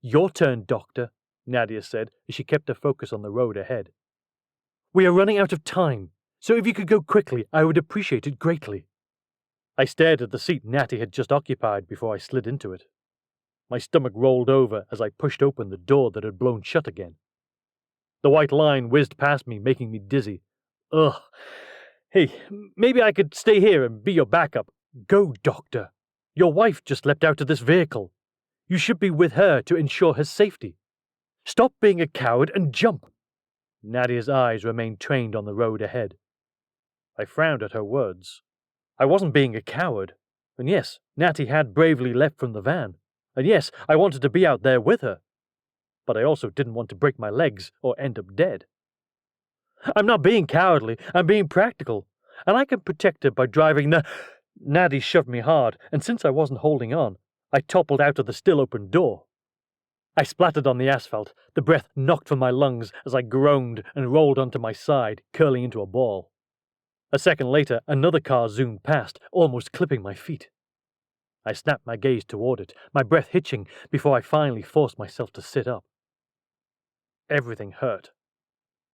Your turn, Doctor, Nadia said as she kept her focus on the road ahead. We are running out of time, so if you could go quickly, I would appreciate it greatly. I stared at the seat Natty had just occupied before I slid into it. My stomach rolled over as I pushed open the door that had blown shut again. The white line whizzed past me, making me dizzy. Ugh. Hey, maybe I could stay here and be your backup. Go, Doctor. Your wife just leapt out of this vehicle. You should be with her to ensure her safety. Stop being a coward and jump. Nadia's eyes remained trained on the road ahead. I frowned at her words. I wasn't being a coward. And yes, Natty had bravely left from the van. And yes, I wanted to be out there with her. But I also didn't want to break my legs or end up dead. I'm not being cowardly, I'm being practical. And I can protect her by driving the... Natty shoved me hard, and since I wasn't holding on, I toppled out of the still-open door. I splattered on the asphalt, the breath knocked from my lungs as I groaned and rolled onto my side, curling into a ball. A second later, another car zoomed past, almost clipping my feet. I snapped my gaze toward it, my breath hitching before I finally forced myself to sit up. Everything hurt.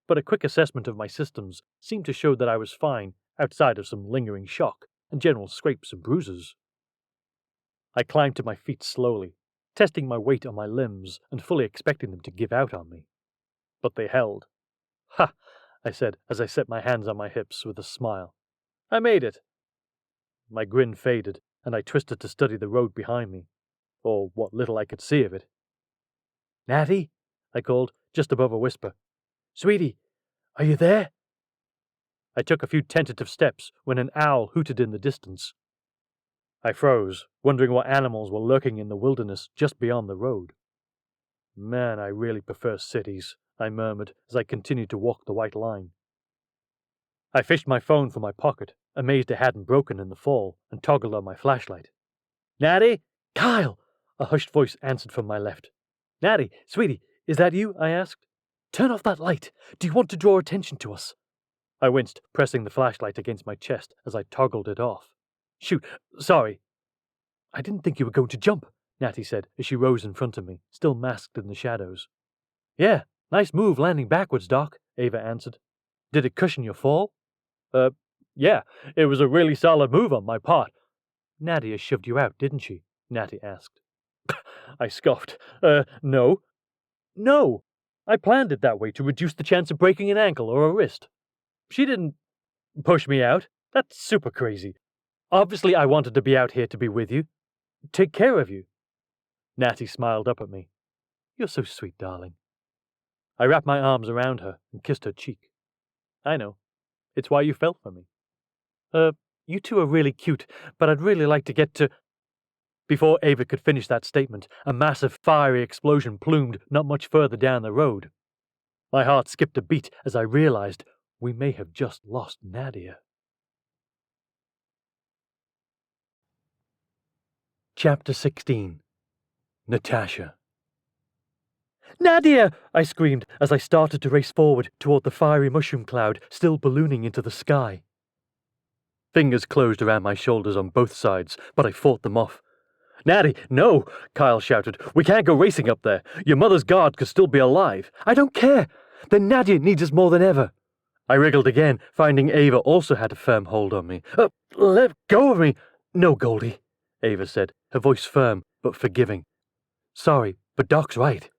But a quick assessment of my systems seemed to show that I was fine, outside of some lingering shock and general scrapes and bruises. I climbed to my feet slowly, testing my weight on my limbs and fully expecting them to give out on me. But they held. "Ha!" I said as I set my hands on my hips with a smile. "I made it." My grin faded, and I twisted to study the road behind me, or what little I could see of it. "Natty," I called, just above a whisper. "Sweetie, are you there?" I took a few tentative steps when an owl hooted in the distance. I froze, wondering what animals were lurking in the wilderness just beyond the road. "Man, I really prefer cities," I murmured as I continued to walk the white line. I fished my phone from my pocket, amazed it hadn't broken in the fall, and toggled on my flashlight. "Natty? Kyle!" A hushed voice answered from my left. "Natty, sweetie, is that you?" I asked. "Turn off that light. Do you want to draw attention to us?" I winced, pressing the flashlight against my chest as I toggled it off. "Shoot, sorry." "I didn't think you were going to jump," Natty said as she rose in front of me, still masked in the shadows. "Yeah, nice move landing backwards, Doc," Ava answered. "Did it cushion your fall?" Yeah, it was a really solid move on my part." "Nadia shoved you out, didn't she?" Natty asked. I scoffed. No. No! I planned it that way to reduce the chance of breaking an ankle or a wrist. She didn't push me out. That's super crazy. Obviously I wanted to be out here to be with you. Take care of you." Natty smiled up at me. "You're so sweet, darling." I wrapped my arms around her and kissed her cheek. "I know. It's why you fell for me." You two are really cute, but I'd really like to get to..." Before Ava could finish that statement, a massive fiery explosion plumed not much further down the road. My heart skipped a beat as I realized we may have just lost Nadia. Chapter 16. Natasha. "Nadia!" I screamed as I started to race forward toward the fiery mushroom cloud still ballooning into the sky. Fingers closed around my shoulders on both sides, but I fought them off. "Natty, no!" Kyle shouted. "We can't go racing up there. Your mother's guard could still be alive." "I don't care! Then Nadia needs us more than ever." I wriggled again, finding Ava also had a firm hold on me. Let go of me!" "No, Goldie," Ava said, her voice firm but forgiving. "Sorry, but Doc's right.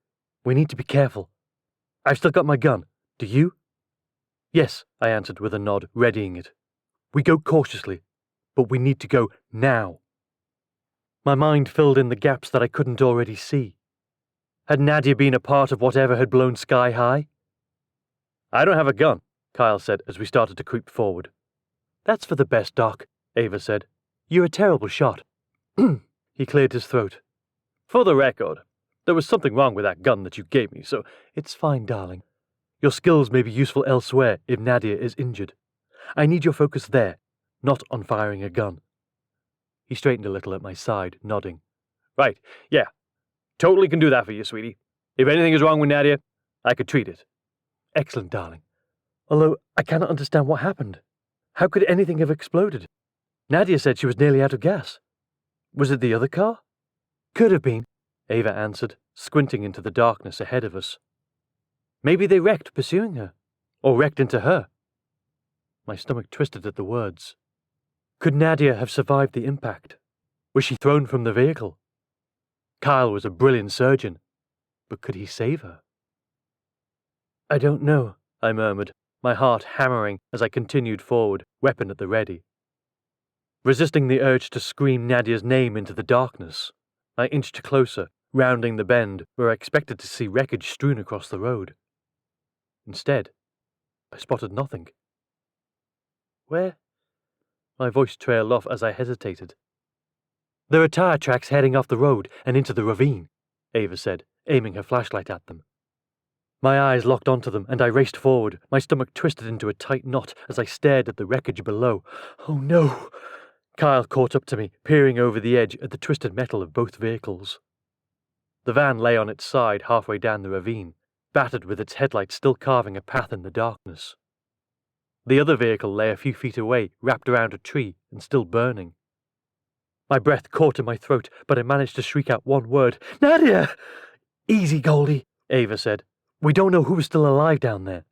We need to be careful. I've still got my gun. Do you?" "Yes," I answered with a nod, readying it. "We go cautiously, but we need to go now." My mind filled in the gaps that I couldn't already see. Had Nadia been a part of whatever had blown sky high? "I don't have a gun," Kyle said as we started to creep forward. "That's for the best, Doc," Ava said. "You're a terrible shot." He cleared his throat. "For the record, there was something wrong with that gun that you gave me, so..." "It's fine, darling. Your skills may be useful elsewhere if Nadia is injured. I need your focus there, not on firing a gun." He straightened a little at my side, nodding. "Right, yeah. Totally can do that for you, sweetie. If anything is wrong with Nadia, I could treat it." "Excellent, darling. Although I cannot understand what happened. How could anything have exploded? Nadia said she was nearly out of gas. Was it the other car?" "Could have been," Ava answered, squinting into the darkness ahead of us. "Maybe they wrecked pursuing her. Or wrecked into her." My stomach twisted at the words. Could Nadia have survived the impact? Was she thrown from the vehicle? Kyle was a brilliant surgeon, but could he save her? "I don't know," I murmured, my heart hammering as I continued forward, weapon at the ready. Resisting the urge to scream Nadia's name into the darkness, I inched closer, rounding the bend where I expected to see wreckage strewn across the road. Instead, I spotted nothing. Where My voice trailed off as I hesitated. "There are tire tracks heading off the road and into the ravine," Ava said, aiming her flashlight at them. My eyes locked onto them, and I raced forward, my stomach twisted into a tight knot as I stared at the wreckage below. Oh no! Kyle caught up to me, peering over the edge at the twisted metal of both vehicles. The van lay on its side halfway down the ravine, battered with its headlights still carving a path in the darkness. The other vehicle lay a few feet away, wrapped around a tree and still burning. My breath caught in my throat, but I managed to shriek out one word. "Nadia!" "Easy, Goldie," Ava said. "We don't know who's still alive down there."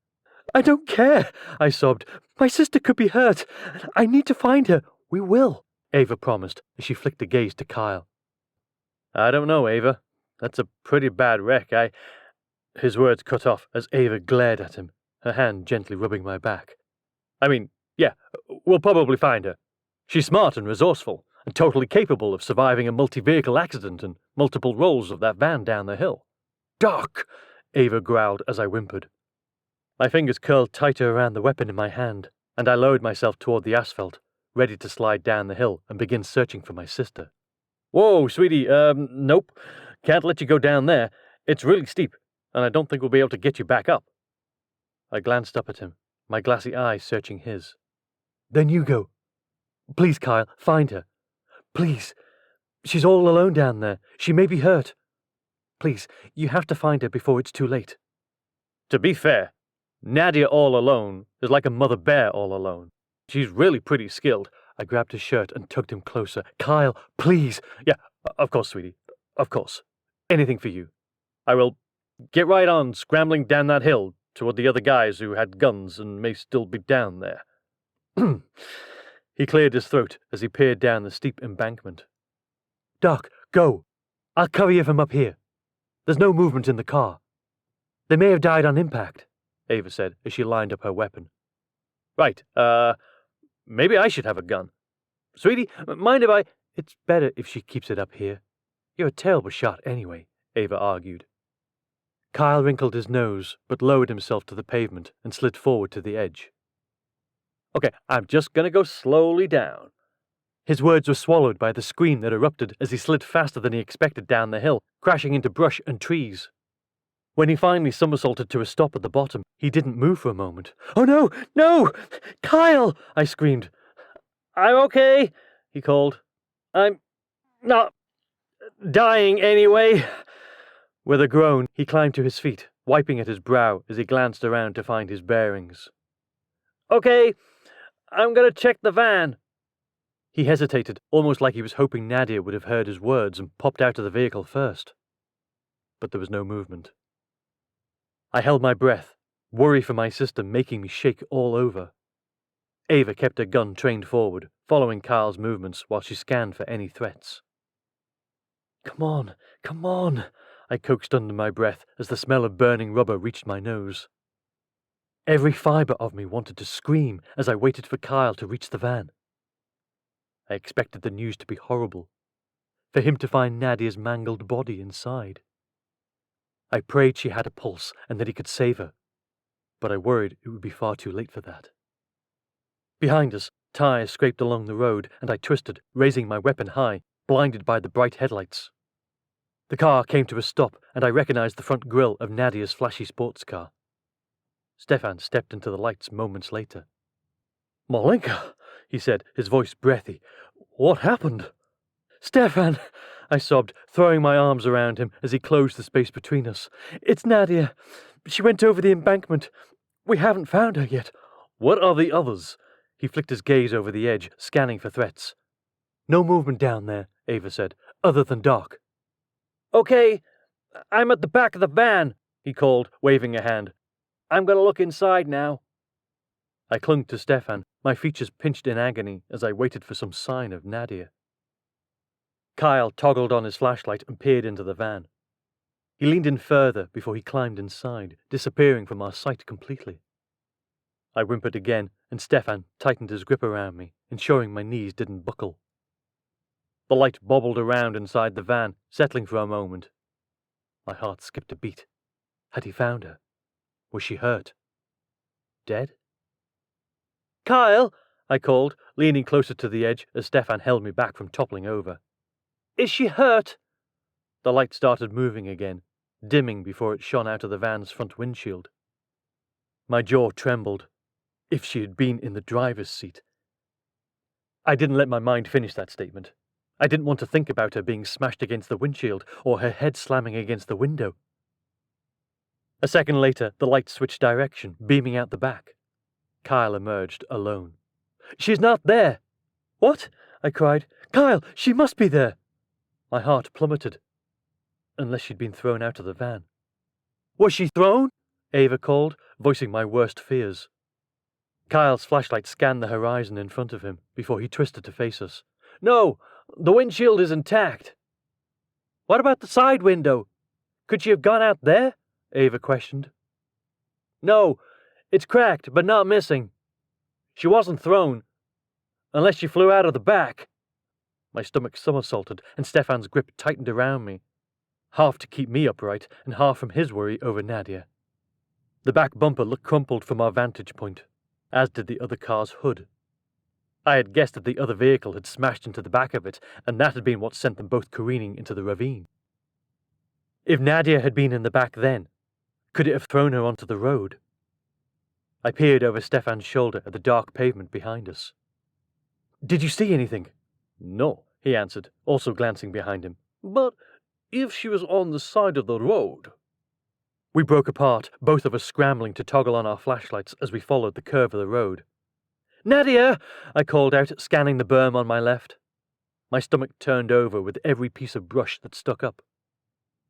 "I don't care," I sobbed. "My sister could be hurt. I need to find her." "We will," Ava promised as she flicked a gaze to Kyle. "I don't know, Ava. That's a pretty bad wreck. His words cut off as Ava glared at him, her hand gently rubbing my back. "I mean, yeah, we'll probably find her. She's smart and resourceful, and totally capable of surviving a multi-vehicle accident and multiple rolls of that van down the hill." "Doc!" Ava growled as I whimpered. My fingers curled tighter around the weapon in my hand, and I lowered myself toward the asphalt, ready to slide down the hill and begin searching for my sister. "Whoa, sweetie, nope. Can't let you go down there. It's really steep, and I don't think we'll be able to get you back up." I glanced up at him, my glassy eyes searching his. "Then you go. Please, Kyle, find her. Please. She's all alone down there. She may be hurt. Please, you have to find her before it's too late." To be fair, Nadia all alone is like a mother bear all alone. She's really pretty skilled. I grabbed his shirt and tugged him closer. "Kyle, please." "Yeah, of course, sweetie. Of course. Anything for you. I will get right on scrambling down that hill toward the other guys who had guns and may still be down there." He cleared his throat as he peered down the steep embankment. "Doc, go. I'll cover you from up here. There's no movement in the car. They may have died on impact," Ava said as she lined up her weapon. "Right, maybe I should have a gun. Sweetie, mind if I—" "It's better if she keeps it up here. You're a terrible shot anyway," Ava argued. Kyle wrinkled his nose, but lowered himself to the pavement and slid forward to the edge. "Okay, I'm just gonna go slowly down." His words were swallowed by the scream that erupted as he slid faster than he expected down the hill, crashing into brush and trees. When he finally somersaulted to a stop at the bottom, he didn't move for a moment. "Oh no! No! Kyle!" I screamed. "I'm okay," he called. "I'm not dying anyway." With a groan, he climbed to his feet, wiping at his brow as he glanced around to find his bearings. "Okay, I'm gonna check the van." He hesitated, almost like he was hoping Nadia would have heard his words and popped out of the vehicle first. But there was no movement. I held my breath, worry for my sister making me shake all over. Ava kept her gun trained forward, following Kyle's movements while she scanned for any threats. Come on, I coaxed under my breath as the smell of burning rubber reached my nose. Every fibre of me wanted to scream as I waited for Kyle to reach the van. I expected the news to be horrible, for him to find Nadia's mangled body inside. I prayed she had a pulse and that he could save her, but I worried it would be far too late for that. Behind us, tires scraped along the road, and I twisted, raising my weapon high, blinded by the bright headlights. The car came to a stop, and I recognized the front grille of Nadia's flashy sports car. Stefan stepped into the lights moments later. "Malenka," he said, his voice breathy. "What happened?" "Stefan," I sobbed, throwing my arms around him as he closed the space between us. "It's Nadia. She went over the embankment. We haven't found her yet." "What are the others?" He flicked his gaze over the edge, scanning for threats. "No movement down there," Ava said, "other than Doc." "Okay, I'm at the back of the van," he called, waving a hand. "I'm going to look inside now." I clung to Stefan, my features pinched in agony as I waited for some sign of Nadia. Kyle toggled on his flashlight and peered into the van. He leaned in further before he climbed inside, disappearing from our sight completely. I whimpered again, and Stefan tightened his grip around me, ensuring my knees didn't buckle. The light bobbled around inside the van, settling for a moment. My heart skipped a beat. Had he found her? Was she hurt? Dead? "Kyle!" I called, leaning closer to the edge as Stefan held me back from toppling over. Is she hurt? The light started moving again, dimming before it shone out of the van's front windshield. My jaw trembled. If she had been in the driver's seat. I didn't let my mind finish that statement. I didn't want to think about her being smashed against the windshield or her head slamming against the window. A second later, the light switched direction, beaming out the back. Kyle emerged alone. She's not there! What? I cried. Kyle, she must be there! My heart plummeted. Unless she'd been thrown out of the van. Was she thrown? Ava called, voicing my worst fears. Kyle's flashlight scanned the horizon in front of him before he twisted to face us. No, the windshield is intact. What about the side window? Could she have gone out there? Ava questioned. No, it's cracked, but not missing. She wasn't thrown, unless she flew out of the back. My stomach somersaulted, and Stefan's grip tightened around me, half to keep me upright, and half from his worry over Nadia. The back bumper looked crumpled from our vantage point, as did the other car's hood. I had guessed that the other vehicle had smashed into the back of it, and that had been what sent them both careening into the ravine. If Nadia had been in the back then, could it have thrown her onto the road? I peered over Stefan's shoulder at the dark pavement behind us. Did you see anything? No, he answered, also glancing behind him. But if she was on the side of the road... We broke apart, both of us scrambling to toggle on our flashlights as we followed the curve of the road. Nadia! I called out, scanning the berm on my left. My stomach turned over with every piece of brush that stuck up.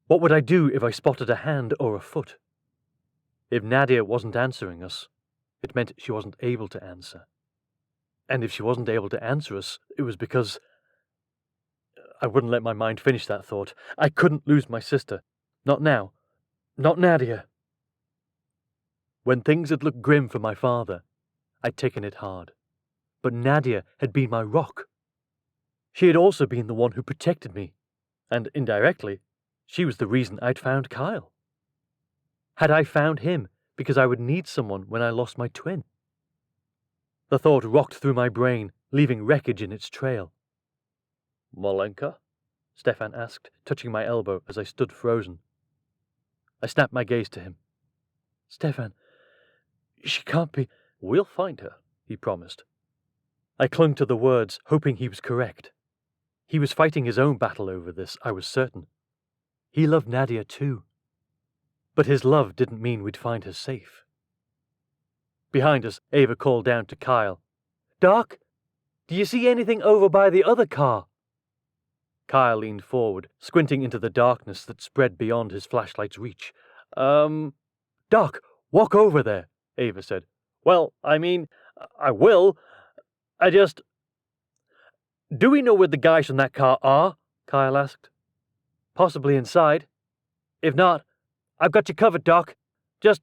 What would I do if I spotted a hand or a foot? If Nadia wasn't answering us, it meant she wasn't able to answer. And if she wasn't able to answer us, it was because... I wouldn't let my mind finish that thought. I couldn't lose my sister. Not now. Not Nadia. When things had looked grim for my father, I'd taken it hard. But Nadia had been my rock. She had also been the one who protected me, and indirectly, she was the reason I'd found Kyle. Had I found him because I would need someone when I lost my twin? The thought rocked through my brain, leaving wreckage in its trail. Malenka? Stefan asked, touching my elbow as I stood frozen. I snapped my gaze to him. Stefan, she can't be... We'll find her, he promised. I clung to the words, hoping he was correct. He was fighting his own battle over this, I was certain. He loved Nadia too. But his love didn't mean we'd find her safe. Behind us, Ava called down to Kyle. Doc, do you see anything over by the other car? Kyle leaned forward, squinting into the darkness that spread beyond his flashlight's reach. Doc, walk over there, Ava said. Well, I mean, I will. I just... Do we know where the guys from that car are? Kyle asked. Possibly inside. If not, I've got you covered, Doc. Just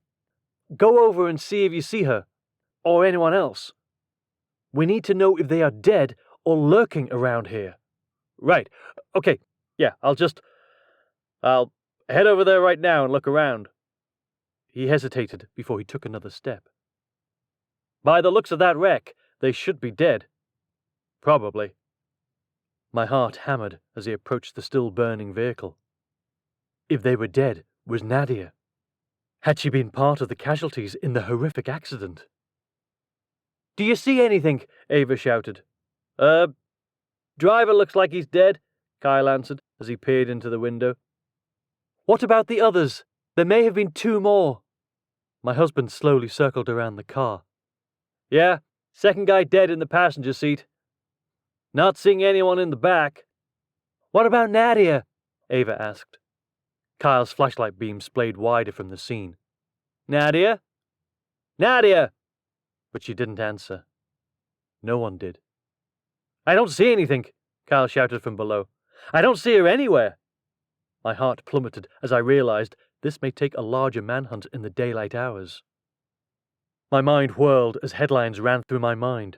go over and see if you see her, or anyone else. We need to know if they are dead or lurking around here. Right. Okay. Yeah, I'll head over there right now and look around. He hesitated before he took another step. By the looks of that wreck, they should be dead. Probably. My heart hammered as he approached the still burning vehicle. If they were dead, was Nadia? Had she been part of the casualties in the horrific accident? Do you see anything? Ava shouted. Driver looks like he's dead, Kyle answered as he peered into the window. What about the others? There may have been 2 more. My husband slowly circled around the car. Yeah, second guy dead in the passenger seat. Not seeing anyone in the back. What about Nadia? Ava asked. Kyle's flashlight beam splayed wider from the scene. Nadia? Nadia! But she didn't answer. No one did. I don't see anything, Kyle shouted from below. I don't see her anywhere. My heart plummeted as I realized this may take a larger manhunt in the daylight hours. My mind whirled as headlines ran through my mind.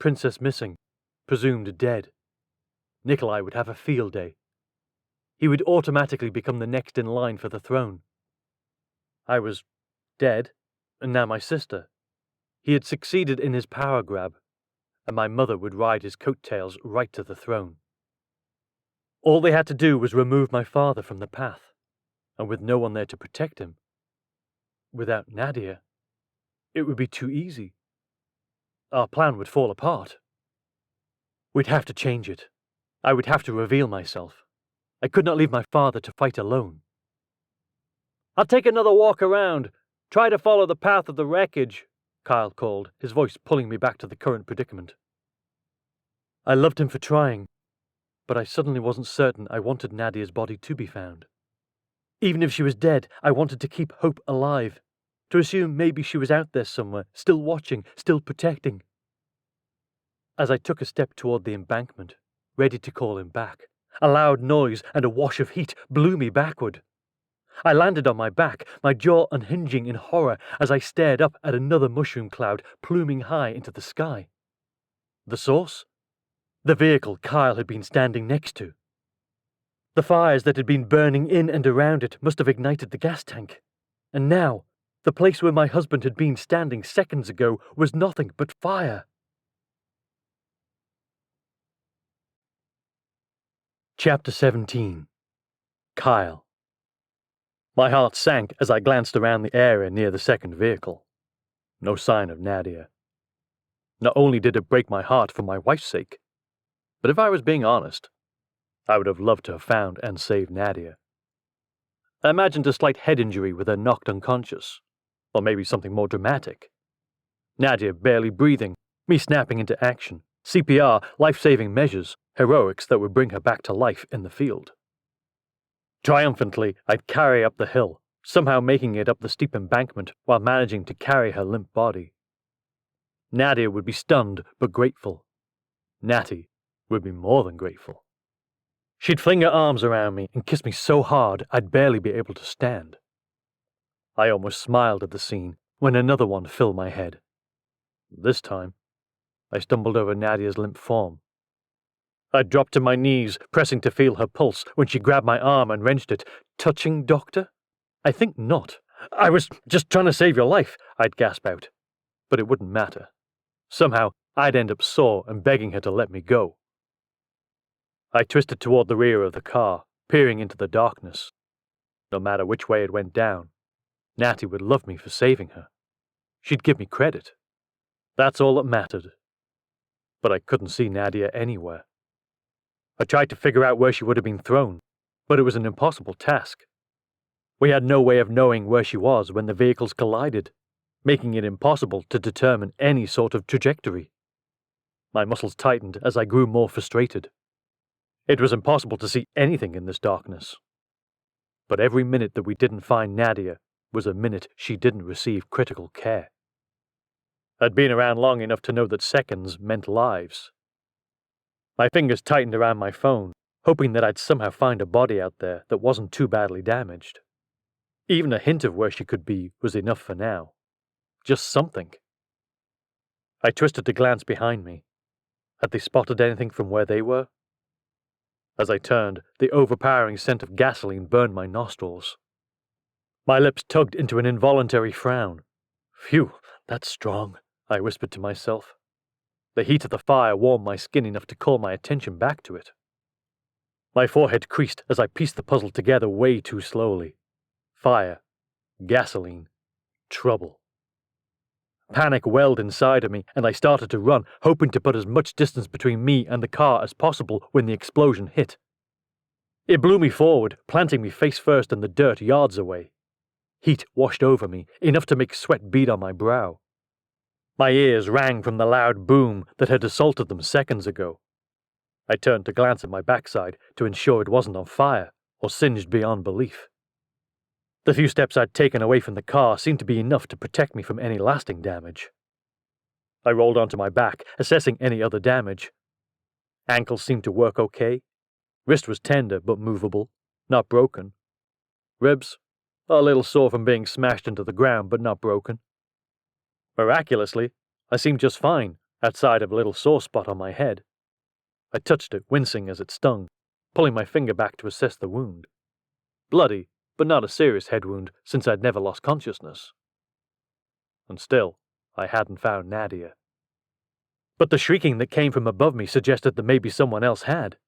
Princess missing, presumed dead. Nikolai would have a field day. He would automatically become the next in line for the throne. I was dead, and now my sister. He had succeeded in his power grab. and my mother would ride his coattails right to the throne. All they had to do was remove my father from the path, and with no one there to protect him, without Nadia, it would be too easy. Our plan would fall apart. We'd have to change it. I would have to reveal myself. I could not leave my father to fight alone. "I'll take another walk around. Try to follow the path of the wreckage," Kyle called, his voice pulling me back to the current predicament. I loved him for trying, but I suddenly wasn't certain I wanted Nadia's body to be found. Even if she was dead, I wanted to keep hope alive, to assume maybe she was out there somewhere, still watching, still protecting. As I took a step toward the embankment, ready to call him back, a loud noise and a wash of heat blew me backward. I landed on my back, my jaw unhinging in horror as I stared up at another mushroom cloud pluming high into the sky. The source? The vehicle Kyle had been standing next to. The fires that had been burning in and around it must have ignited the gas tank. And now, the place where my husband had been standing seconds ago was nothing but fire. Chapter 17. Kyle. My heart sank as I glanced around the area near the second vehicle. No sign of Nadia. Not only did it break my heart for my wife's sake, but if I was being honest, I would have loved to have found and saved Nadia. I imagined a slight head injury with her knocked unconscious, or maybe something more dramatic. Nadia barely breathing, me snapping into action, CPR, life-saving measures, heroics that would bring her back to life in the field. Triumphantly, I'd carry up the hill, somehow making it up the steep embankment while managing to carry her limp body. Nadia would be stunned but grateful. Natty would be more than grateful. She'd fling her arms around me and kiss me so hard I'd barely be able to stand. I almost smiled at the scene when another one filled my head. This time, I stumbled over Nadia's limp form. I dropped to my knees, pressing to feel her pulse when she grabbed my arm and wrenched it. "Touching, doctor?" "I think not. I was just trying to save your life," I'd gasp out. But it wouldn't matter. Somehow, I'd end up sore and begging her to let me go. I twisted toward the rear of the car, peering into the darkness. No matter which way it went down, Natty would love me for saving her. She'd give me credit. That's all that mattered. But I couldn't see Nadia anywhere. I tried to figure out where she would have been thrown, but it was an impossible task. We had no way of knowing where she was when the vehicles collided, making it impossible to determine any sort of trajectory. My muscles tightened as I grew more frustrated. It was impossible to see anything in this darkness. But every minute that we didn't find Nadia was a minute she didn't receive critical care. I'd been around long enough to know that seconds meant lives. My fingers tightened around my phone, hoping that I'd somehow find a body out there that wasn't too badly damaged. Even a hint of where she could be was enough for now. Just something. I twisted to glance behind me. Had they spotted anything from where they were? As I turned, the overpowering scent of gasoline burned my nostrils. My lips tugged into an involuntary frown. "Phew, that's strong," I whispered to myself. The heat of the fire warmed my skin enough to call my attention back to it. My forehead creased as I pieced the puzzle together way too slowly. Fire, gasoline, trouble. Panic welled inside of me, and I started to run, hoping to put as much distance between me and the car as possible when the explosion hit. It blew me forward, planting me face first in the dirt yards away. Heat washed over me, enough to make sweat bead on my brow. My ears rang from the loud boom that had assaulted them seconds ago. I turned to glance at my backside to ensure it wasn't on fire or singed beyond belief. The few steps I'd taken away from the car seemed to be enough to protect me from any lasting damage. I rolled onto my back, assessing any other damage. Ankle seemed to work okay. Wrist was tender but movable, not broken. Ribs, a little sore from being smashed into the ground but not broken. Miraculously, I seemed just fine, outside of a little sore spot on my head. I touched it, wincing as it stung, pulling my finger back to assess the wound. Bloody, but not a serious head wound since I'd never lost consciousness. And still, I hadn't found Nadia. but the shrieking that came from above me suggested that maybe someone else had.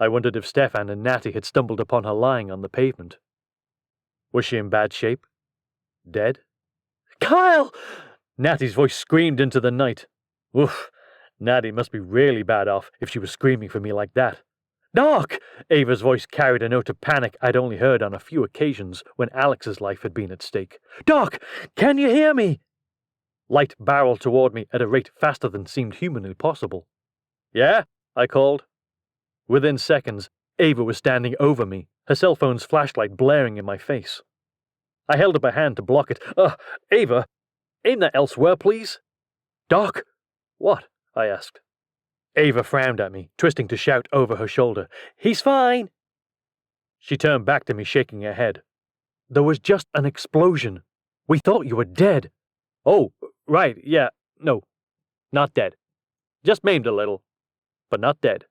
I wondered if Stefan and Natty had stumbled upon her lying on the pavement. Was she in bad shape? Dead? Kyle! Natty's voice screamed into the night. Oof, Natty must be really bad off if she was screaming for me like that. Doc! Ava's voice carried a note of panic I'd only heard on a few occasions when Alex's life had been at stake. Doc! Can you hear me? Light barreled toward me at a rate faster than seemed humanly possible. Yeah? I called. Within seconds, Ava was standing over me, her cell phone's flashlight blaring in my face. I held up a hand to block it. Ava, aim that elsewhere, please. Doc! What? I asked. Ava frowned at me, twisting to shout over her shoulder. He's fine! She turned back to me, shaking her head. There was just an explosion. We thought you were dead. Oh, right, yeah, no, not dead. Just maimed a little, but not dead.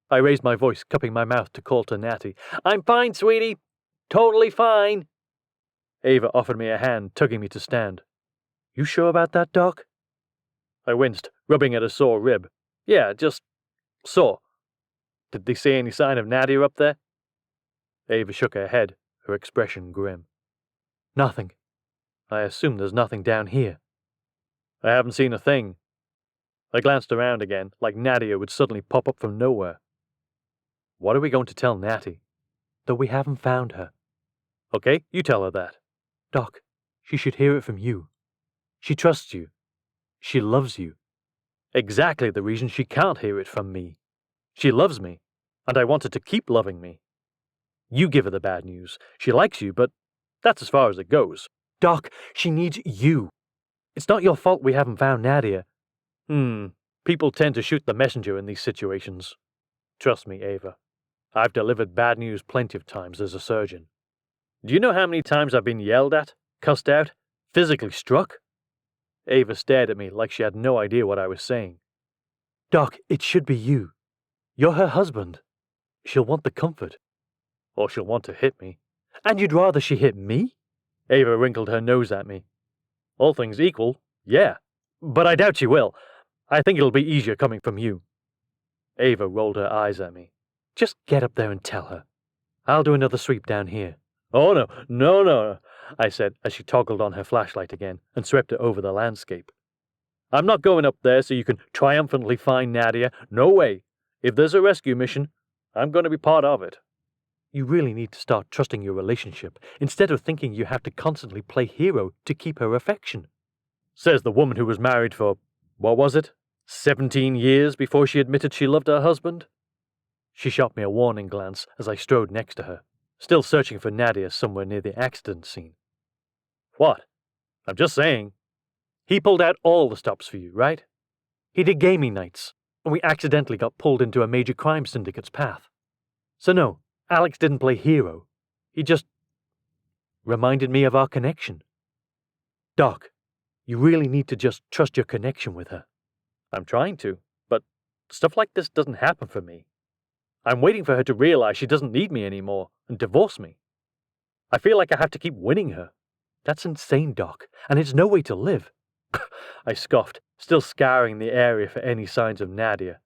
I raised my voice, cupping my mouth to call to Natty. I'm fine, sweetie. Totally fine. Ava offered me a hand, tugging me to stand. You sure about that, Doc? I winced, rubbing at a sore rib. Yeah, just sore. Did they see any sign of Nadia up there? Ava shook her head, her expression grim. Nothing. I assume there's nothing down here. I haven't seen a thing. I glanced around again, like Nadia would suddenly pop up from nowhere. What are we going to tell Natty? That we haven't found her. Okay, you tell her that. Doc, she should hear it from you. She trusts you. She loves you. Exactly the reason she can't hear it from me. She loves me, and I want her to keep loving me. You give her the bad news. She likes you, but that's as far as it goes. Doc, she needs you. It's not your fault we haven't found Nadia. People tend to shoot the messenger in these situations. Trust me, Ava. I've delivered bad news plenty of times as a surgeon. Do you know how many times I've been yelled at, cussed out, physically struck? Ava stared at me like she had no idea what I was saying. Doc, it should be you. You're her husband. She'll want the comfort. Or she'll want to hit me. And you'd rather she hit me? Ava wrinkled her nose at me. All things equal, yeah. But I doubt she will. I think it'll be easier coming from you. Ava rolled her eyes at me. Just get up there and tell her. I'll do another sweep down here. Oh, no, I said as she toggled on her flashlight again and swept it over the landscape. I'm not going up there so you can triumphantly find Nadia. No way. If there's a rescue mission, I'm going to be part of it. You really need to start trusting your relationship instead of thinking you have to constantly play hero to keep her affection. Says the woman who was married for, 17 years before she admitted she loved her husband? She shot me a warning glance as I strode next to her, still searching for Nadia somewhere near the accident scene. What? I'm just saying. He pulled out all the stops for you, right? He did gaming nights, and we accidentally got pulled into a major crime syndicate's path. So no, Alex didn't play hero. He just reminded me of our connection. Doc, you really need to just trust your connection with her. I'm trying to, but stuff like this doesn't happen for me. I'm waiting for her to realize she doesn't need me anymore and divorce me. I feel like I have to keep winning her. That's insane, Doc, and it's no way to live. I scoffed, still scouring the area for any signs of Nadia.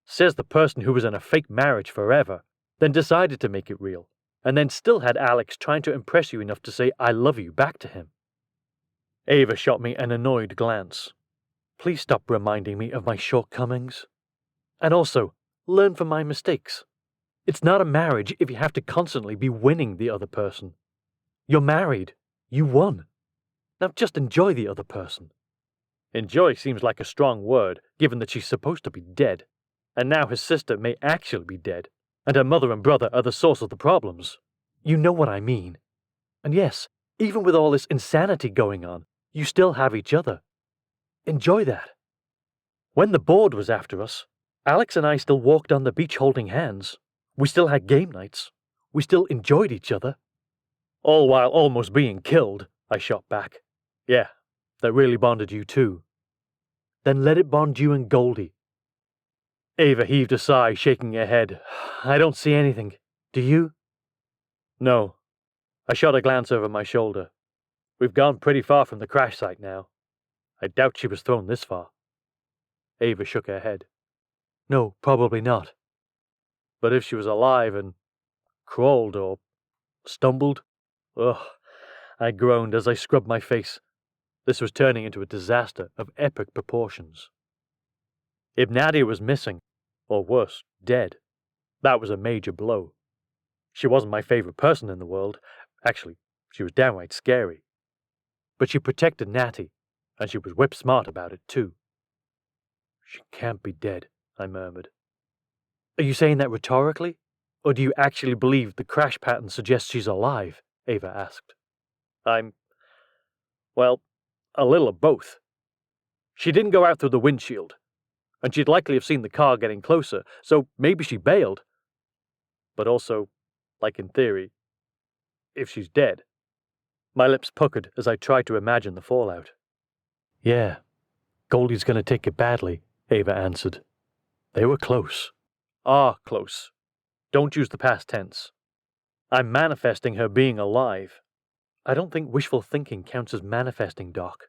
Says the person who was in a fake marriage forever, then decided to make it real, and then still had Alex trying to impress you enough to say I love you back to him. Ava shot me an annoyed glance. Please stop reminding me of my shortcomings. And also, learn from my mistakes. It's not a marriage if you have to constantly be winning the other person. You're married. You won. Now just enjoy the other person. Enjoy seems like a strong word, given that she's supposed to be dead. And now his sister may actually be dead, and her mother and brother are the source of the problems. You know what I mean. And yes, even with all this insanity going on, you still have each other. Enjoy that. When the board was after us, Alex and I still walked on the beach holding hands. We still had game nights. We still enjoyed each other. All while almost being killed, I shot back. Yeah, that really bonded you too. Then let it bond you and Goldie. Ava heaved a sigh, shaking her head. I don't see anything. Do you? No. I shot a glance over my shoulder. We've gone pretty far from the crash site now. I doubt she was thrown this far. Ava shook her head. No, probably not. But if she was alive and crawled or stumbled? Ugh, I groaned as I scrubbed my face. This was turning into a disaster of epic proportions. If Nadia was missing, or worse, dead, that was a major blow. She wasn't my favorite person in the world. Actually, she was downright scary. But she protected Natty, and she was whip-smart about it, too. She can't be dead, I murmured. Are you saying that rhetorically? Or do you actually believe the crash pattern suggests she's alive? Ava asked. Well, a little of both. She didn't go out through the windshield, and she'd likely have seen the car getting closer, so maybe she bailed. But also, like in theory, if she's dead. My lips puckered as I tried to imagine the fallout. Yeah, Goldie's going to take it badly, Ava answered. They were close. Are close. Don't use the past tense. I'm manifesting her being alive. I don't think wishful thinking counts as manifesting, Doc.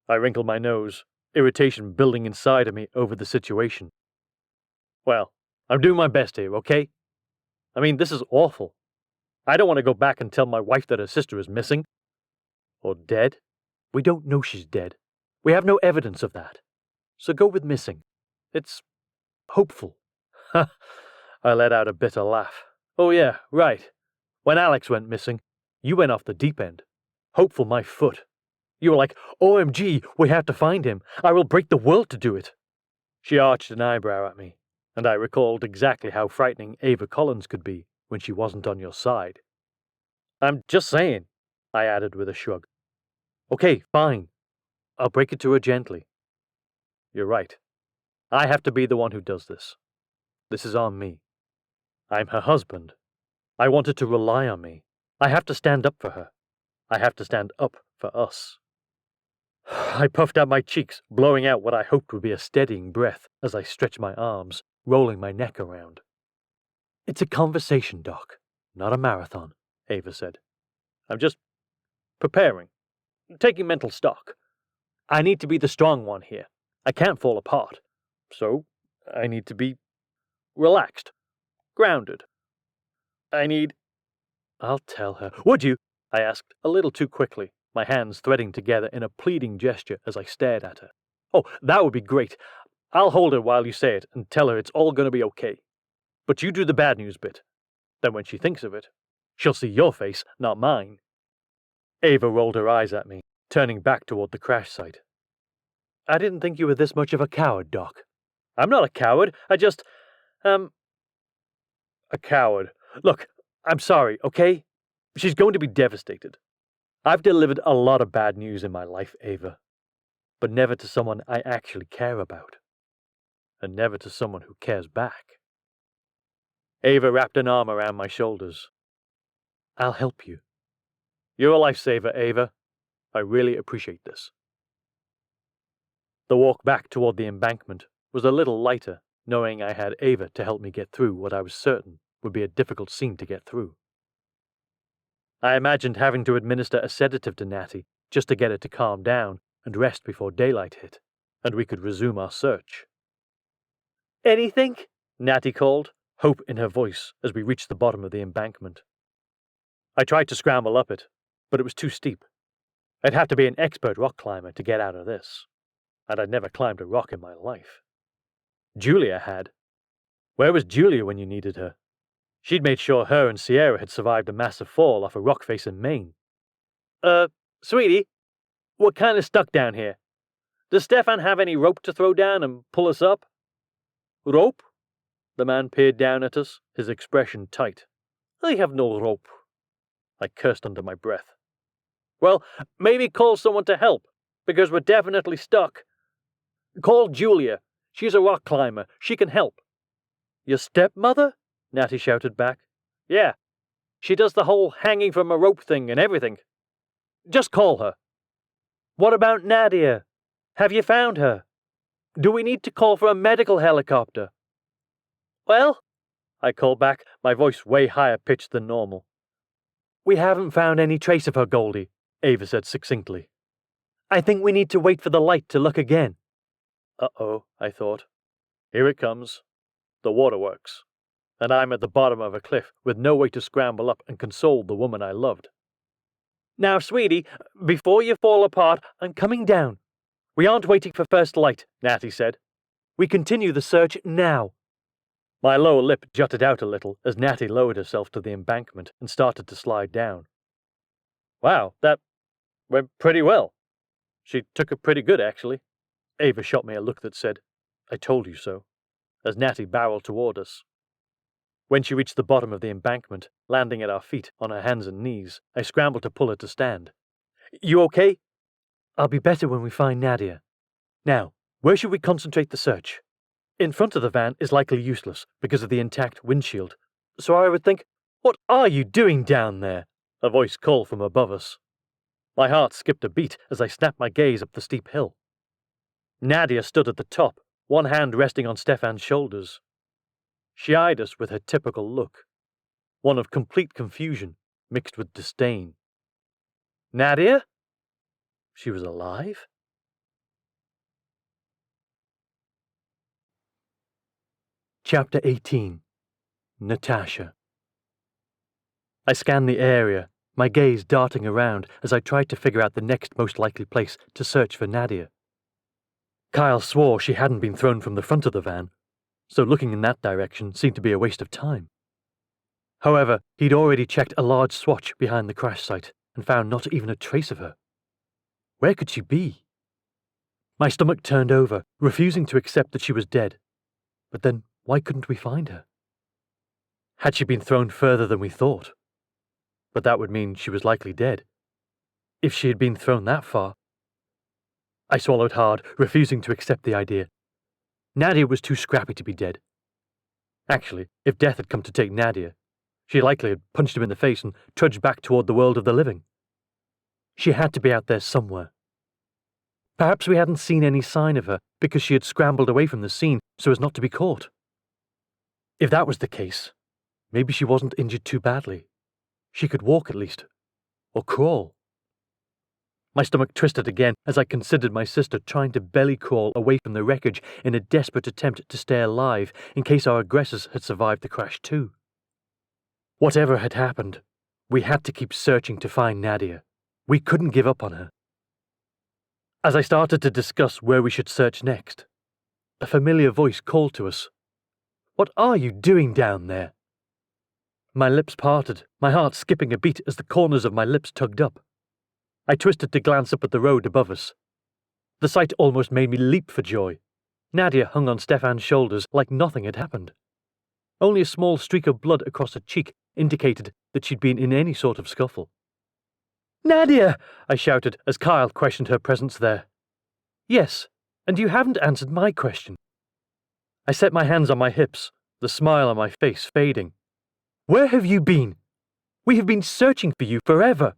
I wrinkled my nose, irritation building inside of me over the situation. Well, I'm doing my best here, okay? I mean, this is awful. I don't want to go back and tell my wife that her sister is missing. Or dead. We don't know she's dead. We have no evidence of that. So go with missing. It's hopeful. Ha! I let out a bitter laugh. Oh yeah, right. When Alex went missing, you went off the deep end. Hopeful my foot. You were like, OMG, we have to find him. I will break the world to do it. She arched an eyebrow at me, and I recalled exactly how frightening Ava Collins could be when she wasn't on your side. I'm just saying, I added with a shrug. Okay, fine. I'll break it to her gently. You're right. I have to be the one who does this. This is on me. I'm her husband. I want her to rely on me. I have to stand up for her. I have to stand up for us. I puffed out my cheeks, blowing out what I hoped would be a steadying breath as I stretched my arms, rolling my neck around. It's a conversation, Doc, not a marathon, Ava said. I'm just preparing, taking mental stock. I need to be the strong one here. I can't fall apart. So, I need to be relaxed, grounded. I'll tell her. Would you? I asked, a little too quickly, my hands threading together in a pleading gesture as I stared at her. Oh, that would be great. I'll hold her while you say it and tell her it's all going to be okay. But you do the bad news bit. Then when she thinks of it, she'll see your face, not mine. Ava rolled her eyes at me, turning back toward the crash site. I didn't think you were this much of a coward, Doc. I'm not a coward. A coward. Look, I'm sorry, okay? She's going to be devastated. I've delivered a lot of bad news in my life, Ava. But never to someone I actually care about. And never to someone who cares back. Ava wrapped an arm around my shoulders. I'll help you. You're a lifesaver, Ava. I really appreciate this. The walk back toward the embankment was a little lighter, knowing I had Ava to help me get through what I was certain would be a difficult scene to get through. I imagined having to administer a sedative to Natty just to get her to calm down and rest before daylight hit, and we could resume our search. Anything? Natty called, hope in her voice as we reached the bottom of the embankment. I tried to scramble up it, but it was too steep. I'd have to be an expert rock climber to get out of this, and I'd never climbed a rock in my life. Julia had. Where was Julia when you needed her? She'd made sure her and Sierra had survived a massive fall off a rock face in Maine. Sweetie, we're kind of stuck down here. Does Stefan have any rope to throw down and pull us up? Rope? The man peered down at us, his expression tight. I have no rope. I cursed under my breath. Well, maybe call someone to help, because we're definitely stuck. Call Julia. She's a rock climber. She can help. Your stepmother? Natty shouted back. Yeah. She does the whole hanging from a rope thing and everything. Just call her. What about Nadia? Have you found her? Do we need to call for a medical helicopter? Well, I called back, my voice way higher pitched than normal. We haven't found any trace of her, Goldie, Ava said succinctly. I think we need to wait for the light to look again. Uh-oh, I thought. Here it comes. The waterworks. And I'm at the bottom of a cliff with no way to scramble up and console the woman I loved. Now, sweetie, before you fall apart, I'm coming down. We aren't waiting for first light, Natty said. We continue the search now. My lower lip jutted out a little as Natty lowered herself to the embankment and started to slide down. Wow, that went pretty well. She took it pretty good, actually. Ava shot me a look that said, I told you so, as Natty barreled toward us. When she reached the bottom of the embankment, landing at our feet on her hands and knees, I scrambled to pull her to stand. You okay? I'll be better when we find Nadia. Now, where should we concentrate the search? In front of the van is likely useless because of the intact windshield, so I would think, what are you doing down there? A voice called from above us. My heart skipped a beat as I snapped my gaze up the steep hill. Nadia stood at the top, one hand resting on Stefan's shoulders. She eyed us with her typical look, one of complete confusion mixed with disdain. Nadia? She was alive? Chapter 18. Natasha. I scanned the area, my gaze darting around as I tried to figure out the next most likely place to search for Nadia. Kyle swore she hadn't been thrown from the front of the van, so looking in that direction seemed to be a waste of time. However, he'd already checked a large swatch behind the crash site and found not even a trace of her. Where could she be? My stomach turned over, refusing to accept that she was dead. But then, why couldn't we find her? Had she been thrown further than we thought? But that would mean she was likely dead. If she had been thrown that far... I swallowed hard, refusing to accept the idea. Nadia was too scrappy to be dead. Actually, if death had come to take Nadia, she likely had punched him in the face and trudged back toward the world of the living. She had to be out there somewhere. Perhaps we hadn't seen any sign of her because she had scrambled away from the scene so as not to be caught. If that was the case, maybe she wasn't injured too badly. She could walk at least, or crawl. My stomach twisted again as I considered my sister trying to belly crawl away from the wreckage in a desperate attempt to stay alive in case our aggressors had survived the crash too. Whatever had happened, we had to keep searching to find Nadia. We couldn't give up on her. As I started to discuss where we should search next, a familiar voice called to us. What are you doing down there? My lips parted, my heart skipping a beat as the corners of my lips tugged up. I twisted to glance up at the road above us. The sight almost made me leap for joy. Nadia hung on Stefan's shoulders like nothing had happened. Only a small streak of blood across her cheek indicated that she'd been in any sort of scuffle. Nadia! I shouted as Kyle questioned her presence there. Yes, and you haven't answered my question. I set my hands on my hips, the smile on my face fading. Where have you been? We have been searching for you forever.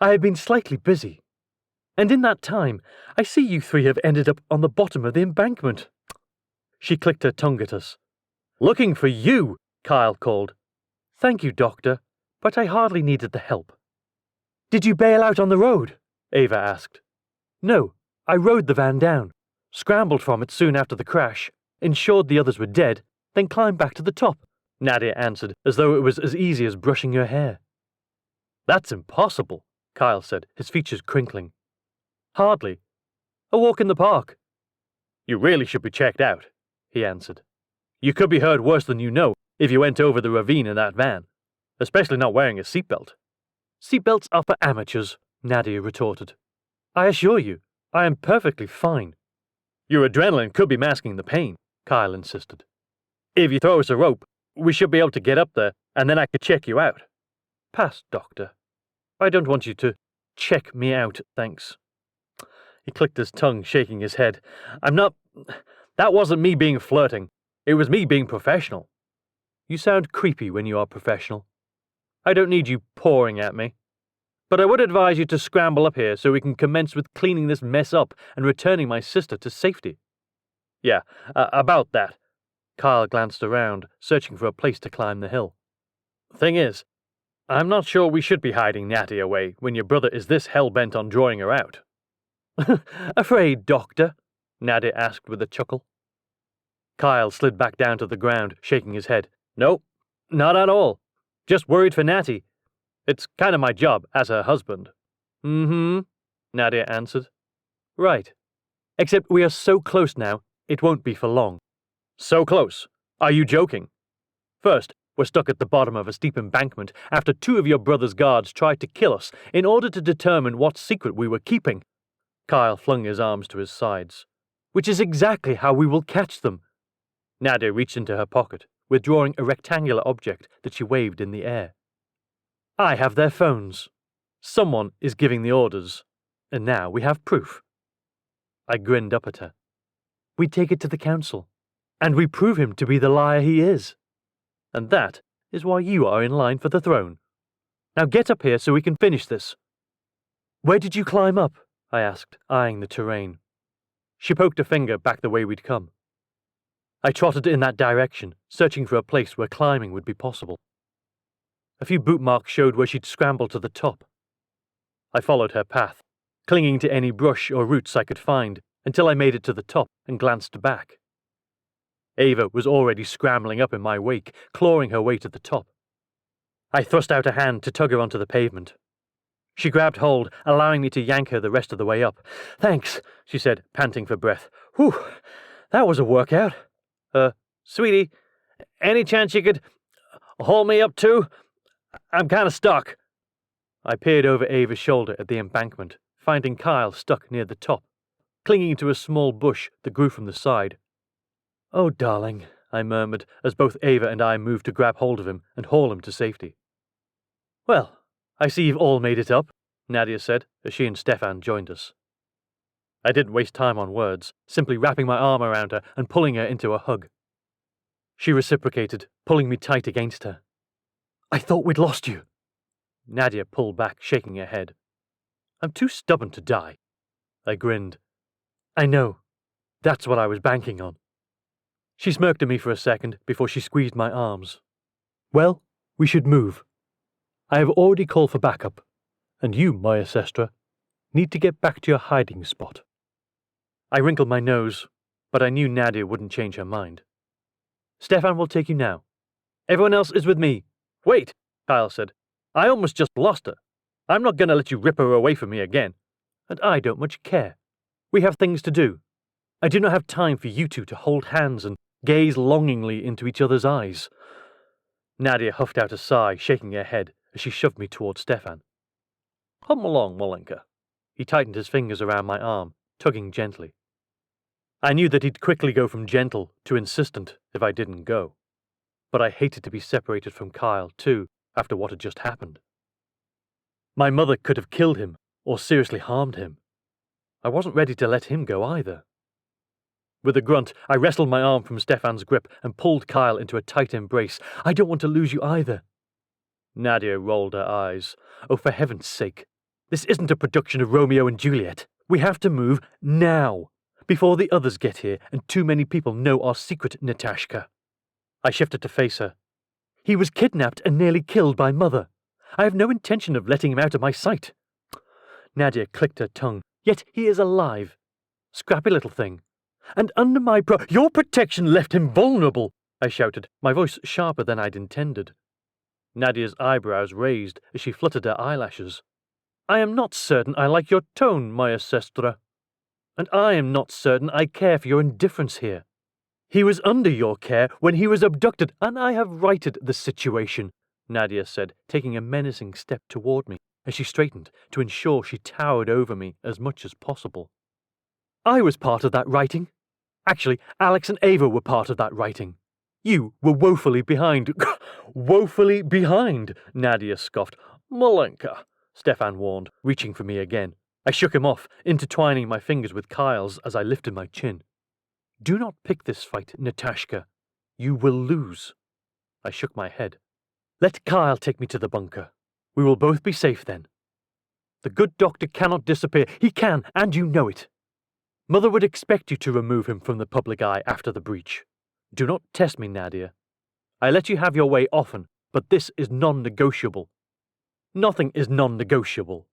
I have been slightly busy. And in that time, I see you three have ended up on the bottom of the embankment. She clicked her tongue at us. Looking for you, Kyle called. Thank you, Doctor, but I hardly needed the help. Did you bail out on the road? Ava asked. No, I rode the van down, scrambled from it soon after the crash, ensured the others were dead, then climbed back to the top, Nadia answered, as though it was as easy as brushing your hair. That's impossible, Kyle said, his features crinkling. Hardly. A walk in the park. You really should be checked out, he answered. You could be hurt worse than you know if you went over the ravine in that van, especially not wearing a seatbelt. Seatbelts are for amateurs, Nadia retorted. I assure you, I am perfectly fine. Your adrenaline could be masking the pain, Kyle insisted. If you throw us a rope, we should be able to get up there, and then I could check you out. Pass, Doctor. I don't want you to check me out, thanks. He clicked his tongue, shaking his head. That wasn't me being flirting. It was me being professional. You sound creepy when you are professional. I don't need you pawing at me. But I would advise you to scramble up here so we can commence with cleaning this mess up and returning my sister to safety. Yeah, about that. Kyle glanced around, searching for a place to climb the hill. Thing is, I'm not sure we should be hiding Natty away when your brother is this hell-bent on drawing her out. Afraid, Doctor? Nadia asked with a chuckle. Kyle slid back down to the ground, shaking his head. Nope, not at all. Just worried for Natty. It's kind of my job as her husband. Mm-hmm, Nadia answered. Right. Except we are so close now, it won't be for long. So close? Are you joking? First, we're stuck at the bottom of a steep embankment after 2 of your brother's guards tried to kill us in order to determine what secret we were keeping. Kyle flung his arms to his sides. Which is exactly how we will catch them. Nadia reached into her pocket, withdrawing a rectangular object that she waved in the air. I have their phones. Someone is giving the orders, and now we have proof. I grinned up at her. We take it to the council, and we prove him to be the liar he is. And that is why you are in line for the throne. Now get up here so we can finish this. Where did you climb up? I asked, eyeing the terrain. She poked a finger back the way we'd come. I trotted in that direction, searching for a place where climbing would be possible. A few boot marks showed where she'd scrambled to the top. I followed her path, clinging to any brush or roots I could find, until I made it to the top and glanced back. Ava was already scrambling up in my wake, clawing her way to the top. I thrust out a hand to tug her onto the pavement. She grabbed hold, allowing me to yank her the rest of the way up. Thanks, she said, panting for breath. Whew, that was a workout. Sweetie, any chance you could haul me up too? I'm kind of stuck. I peered over Ava's shoulder at the embankment, finding Kyle stuck near the top, clinging to a small bush that grew from the side. Oh, darling, I murmured as both Ava and I moved to grab hold of him and haul him to safety. Well, I see you've all made it up, Nadia said as she and Stefan joined us. I didn't waste time on words, simply wrapping my arm around her and pulling her into a hug. She reciprocated, pulling me tight against her. I thought we'd lost you. Nadia pulled back, shaking her head. I'm too stubborn to die. I grinned. I know. That's what I was banking on. She smirked at me for a second before she squeezed my arms. Well, we should move. I have already called for backup, and you, Maya Sestra, need to get back to your hiding spot. I wrinkled my nose, but I knew Nadia wouldn't change her mind. Stefan will take you now. Everyone else is with me. Wait, Kyle said. I almost just lost her. I'm not going to let you rip her away from me again. And I don't much care. We have things to do. I do not have time for you two to hold hands and gaze longingly into each other's eyes. Nadia huffed out a sigh, shaking her head as she shoved me towards Stefan. Come along, Molenka. He tightened his fingers around my arm, tugging gently. I knew that he'd quickly go from gentle to insistent if I didn't go. But I hated to be separated from Kyle, too, after what had just happened. My mother could have killed him or seriously harmed him. I wasn't ready to let him go either. With a grunt, I wrestled my arm from Stefan's grip and pulled Kyle into a tight embrace. I don't want to lose you either. Nadia rolled her eyes. Oh, for heaven's sake. This isn't a production of Romeo and Juliet. We have to move now, before the others get here and too many people know our secret, Natasha. I shifted to face her. He was kidnapped and nearly killed by Mother. I have no intention of letting him out of my sight. Nadia clicked her tongue. Yet he is alive. Scrappy little thing. And under my your protection left him vulnerable, I shouted, my voice sharper than I'd intended. Nadia's eyebrows raised as she fluttered her eyelashes. I am not certain I like your tone, Maya Sestra. And I am not certain I care for your indifference here. He was under your care when he was abducted, and I have righted the situation, Nadia said, taking a menacing step toward me as she straightened to ensure she towered over me as much as possible. I was part of that writing. Actually, Alex and Ava were part of that writing. You were woefully behind. Woefully behind, Nadia scoffed. Molenka, Stefan warned, reaching for me again. I shook him off, intertwining my fingers with Kyle's as I lifted my chin. Do not pick this fight, Natasha. You will lose. I shook my head. Let Kyle take me to the bunker. We will both be safe then. The good doctor cannot disappear. He can, and you know it. Mother would expect you to remove him from the public eye after the breach. Do not test me, Nadia. I let you have your way often, but this is non-negotiable. Nothing is non-negotiable,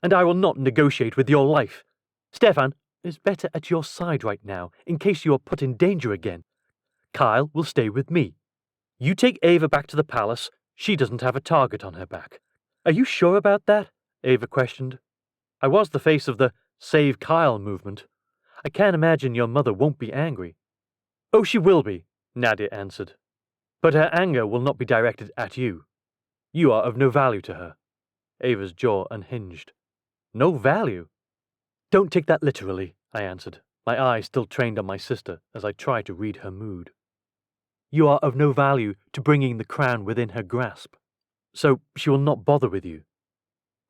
and I will not negotiate with your life. Stefan, is better at your side right now, in case you are put in danger again. Kyle will stay with me. You take Ava back to the palace. She doesn't have a target on her back. Are you sure about that? Ava questioned. I was the face of the Save Kyle movement. I can't imagine your mother won't be angry. Oh, she will be, Nadia answered. But her anger will not be directed at you. You are of no value to her. Ava's jaw unhinged. No value? Don't take that literally, I answered, my eyes still trained on my sister as I tried to read her mood. You are of no value to bringing the crown within her grasp, so she will not bother with you.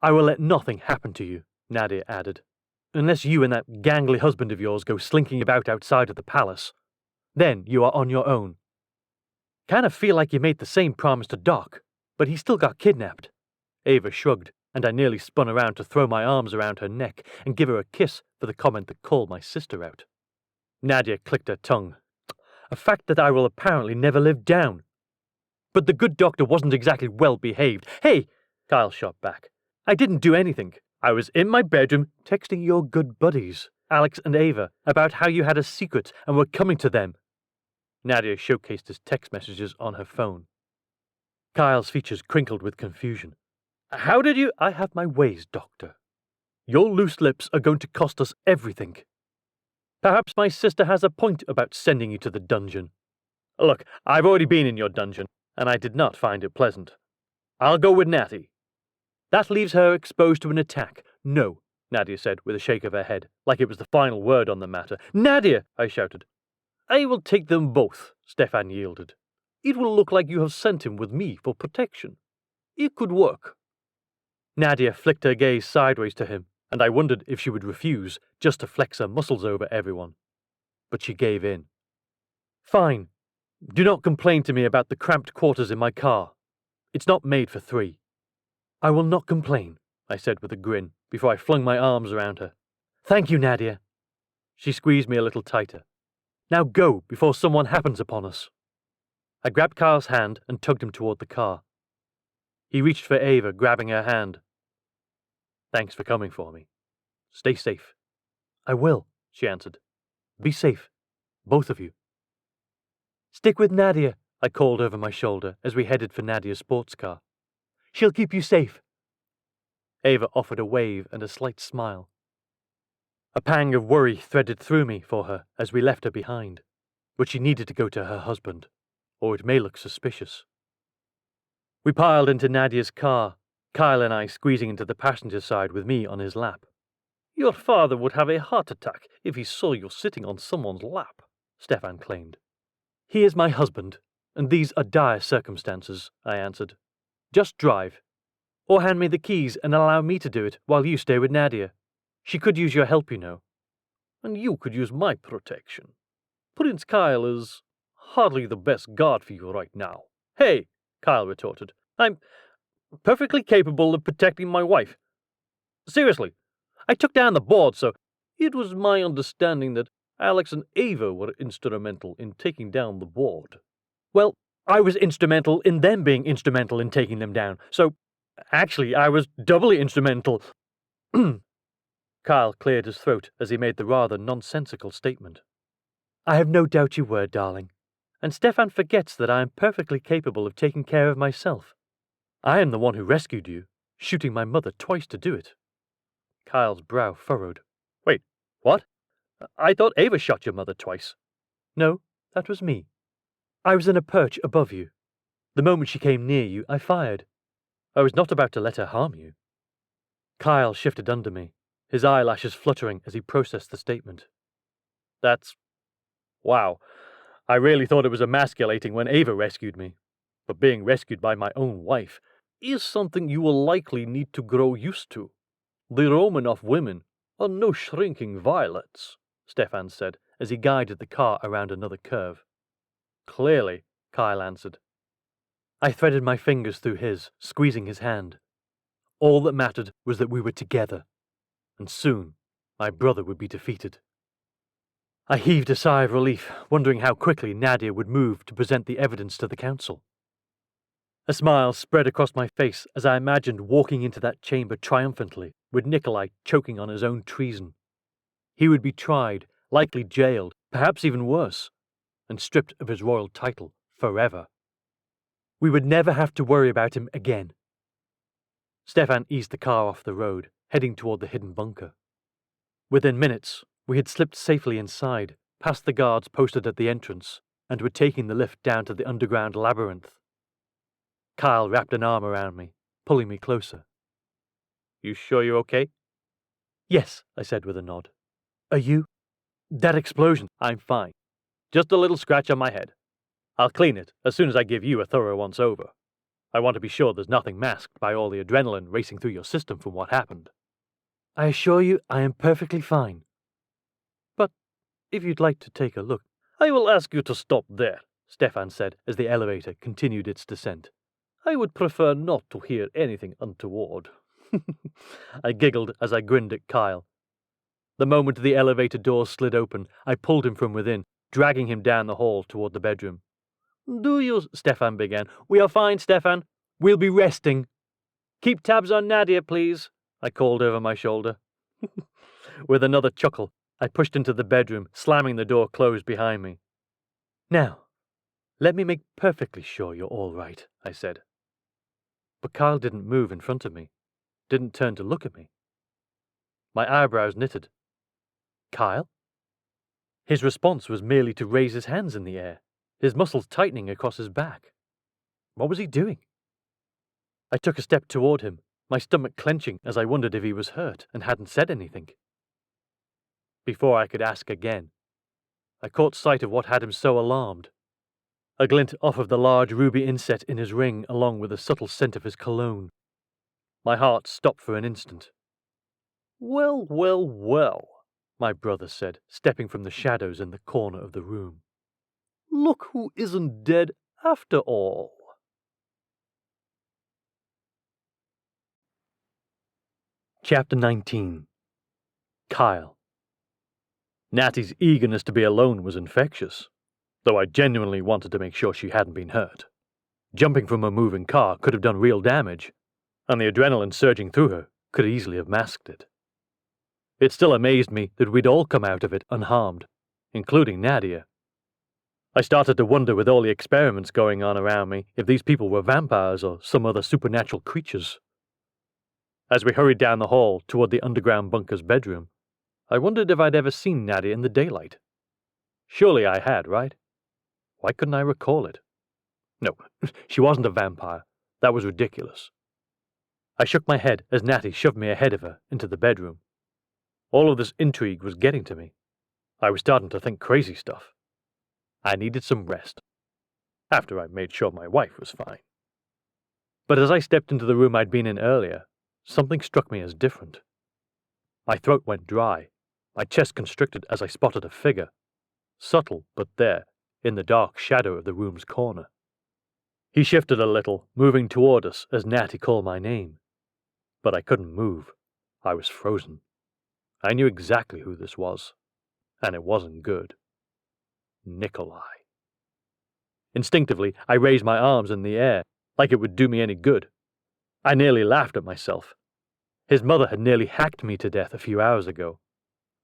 I will let nothing happen to you, Nadia added, unless you and that gangly husband of yours go slinking about outside of the palace. Then you are on your own. Kind of feel like you made the same promise to Doc, but he still got kidnapped. Ava shrugged, and I nearly spun around to throw my arms around her neck and give her a kiss for the comment that called my sister out. Nadia clicked her tongue, a fact that I will apparently never live down. But the good doctor wasn't exactly well behaved. Hey, Kyle shot back. I didn't do anything. I was in my bedroom texting your good buddies, Alex and Ava, about how you had a secret and were coming to them. Nadia showcased his text messages on her phone. Kyle's features crinkled with confusion. How did you— I have my ways, Doctor. Your loose lips are going to cost us everything. Perhaps my sister has a point about sending you to the dungeon. Look, I've already been in your dungeon, and I did not find it pleasant. I'll go with Natty. That leaves her exposed to an attack. No, Nadia said with a shake of her head, like it was the final word on the matter. Nadia, I shouted. I will take them both, Stefan yielded. It will look like you have sent him with me for protection. It could work. Nadia flicked her gaze sideways to him, and I wondered if she would refuse, just to flex her muscles over everyone. But she gave in. Fine. Do not complain to me about the cramped quarters in my car. It's not made for 3. I will not complain, I said with a grin, before I flung my arms around her. Thank you, Nadia. She squeezed me a little tighter. Now go, before someone happens upon us. I grabbed Kyle's hand and tugged him toward the car. He reached for Ava, grabbing her hand. Thanks for coming for me. Stay safe. I will, she answered. Be safe, both of you. Stick with Nadia, I called over my shoulder as we headed for Nadia's sports car. She'll keep you safe. Ava offered a wave and a slight smile. A pang of worry threaded through me for her as we left her behind, but she needed to go to her husband, or it may look suspicious. We piled into Nadia's car, Kyle and I squeezing into the passenger side with me on his lap. Your father would have a heart attack if he saw you sitting on someone's lap, Stefan claimed. He is my husband, and these are dire circumstances, I answered. Just drive. Or hand me the keys and allow me to do it while you stay with Nadia. She could use your help, you know. And you could use my protection. Prince Kyle is hardly the best guard for you right now. Hey, Kyle retorted. I'm perfectly capable of protecting my wife. Seriously, I took down the board, so it was my understanding that Alex and Ava were instrumental in taking down the board. Well, I was instrumental in them being instrumental in taking them down, so actually I was doubly instrumental. Kyle cleared his throat as he made the rather nonsensical statement. I have no doubt you were, darling, and Stefan forgets that I am perfectly capable of taking care of myself. I am the one who rescued you, shooting my mother twice to do it. Kyle's brow furrowed. Wait, what? I thought Ava shot your mother twice. No, that was me. I was in a perch above you. The moment she came near you, I fired. I was not about to let her harm you. Kyle shifted under me, his eyelashes fluttering as he processed the statement. Wow. I really thought it was emasculating when Ava rescued me. But being rescued by my own wife is something you will likely need to grow used to. The Romanov women are no shrinking violets, Stefan said as he guided the car around another curve. Clearly, Kyle answered. I threaded my fingers through his, squeezing his hand. All that mattered was that we were together, and soon my brother would be defeated. I heaved a sigh of relief, wondering how quickly Nadia would move to present the evidence to the council. A smile spread across my face as I imagined walking into that chamber triumphantly, with Nikolai choking on his own treason. He would be tried, likely jailed, perhaps even worse, and stripped of his royal title forever. We would never have to worry about him again. Stefan eased the car off the road, heading toward the hidden bunker. Within minutes, we had slipped safely inside, past the guards posted at the entrance, and were taking the lift down to the underground labyrinth. Kyle wrapped an arm around me, pulling me closer. "You sure you're okay?" "Yes," I said with a nod. "Are you?" "That explosion." "I'm fine. Just a little scratch on my head. I'll clean it as soon as I give you a thorough once-over. I want to be sure there's nothing masked by all the adrenaline racing through your system from what happened." "I assure you I am perfectly fine. But if you'd like to take a look—" "I will ask you to stop there," Stefan said as the elevator continued its descent. "I would prefer not to hear anything untoward." I giggled as I grinned at Kyle. The moment the elevator door slid open, I pulled him from within, dragging him down the hall toward the bedroom. "Do you—" Stefan began. "We are fine, Stefan. We'll be resting." "Keep tabs on Nadia, please," I called over my shoulder. With another chuckle, I pushed into the bedroom, slamming the door closed behind me. "Now, let me make perfectly sure you're all right," I said. But Kyle didn't move in front of me, didn't turn to look at me. My eyebrows knitted. "Kyle?" His response was merely to raise his hands in the air, his muscles tightening across his back. What was he doing? I took a step toward him, my stomach clenching as I wondered if he was hurt and hadn't said anything. Before I could ask again, I caught sight of what had him so alarmed. A glint off of the large ruby inset in his ring along with the subtle scent of his cologne. My heart stopped for an instant. "Well, well, well," my brother said, stepping from the shadows in the corner of the room. "Look who isn't dead after all." Chapter 19. Kyle. Natty's eagerness to be alone was infectious, though I genuinely wanted to make sure she hadn't been hurt. Jumping from a moving car could have done real damage, and the adrenaline surging through her could easily have masked it. It still amazed me that we'd all come out of it unharmed, including Nadia. I started to wonder, with all the experiments going on around me, if these people were vampires or some other supernatural creatures. As we hurried down the hall toward the underground bunker's bedroom, I wondered if I'd ever seen Nadia in the daylight. Surely I had, right? Why couldn't I recall it? No, she wasn't a vampire. That was ridiculous. I shook my head as Natty shoved me ahead of her into the bedroom. All of this intrigue was getting to me. I was starting to think crazy stuff. I needed some rest, after I made sure my wife was fine. But as I stepped into the room I'd been in earlier, something struck me as different. My throat went dry, my chest constricted as I spotted a figure, subtle but there, in the dark shadow of the room's corner. He shifted a little, moving toward us as Natty called my name. But I couldn't move. I was frozen. I knew exactly who this was, and it wasn't good. Nikolai. Instinctively, I raised my arms in the air, like it would do me any good. I nearly laughed at myself. His mother had nearly hacked me to death a few hours ago,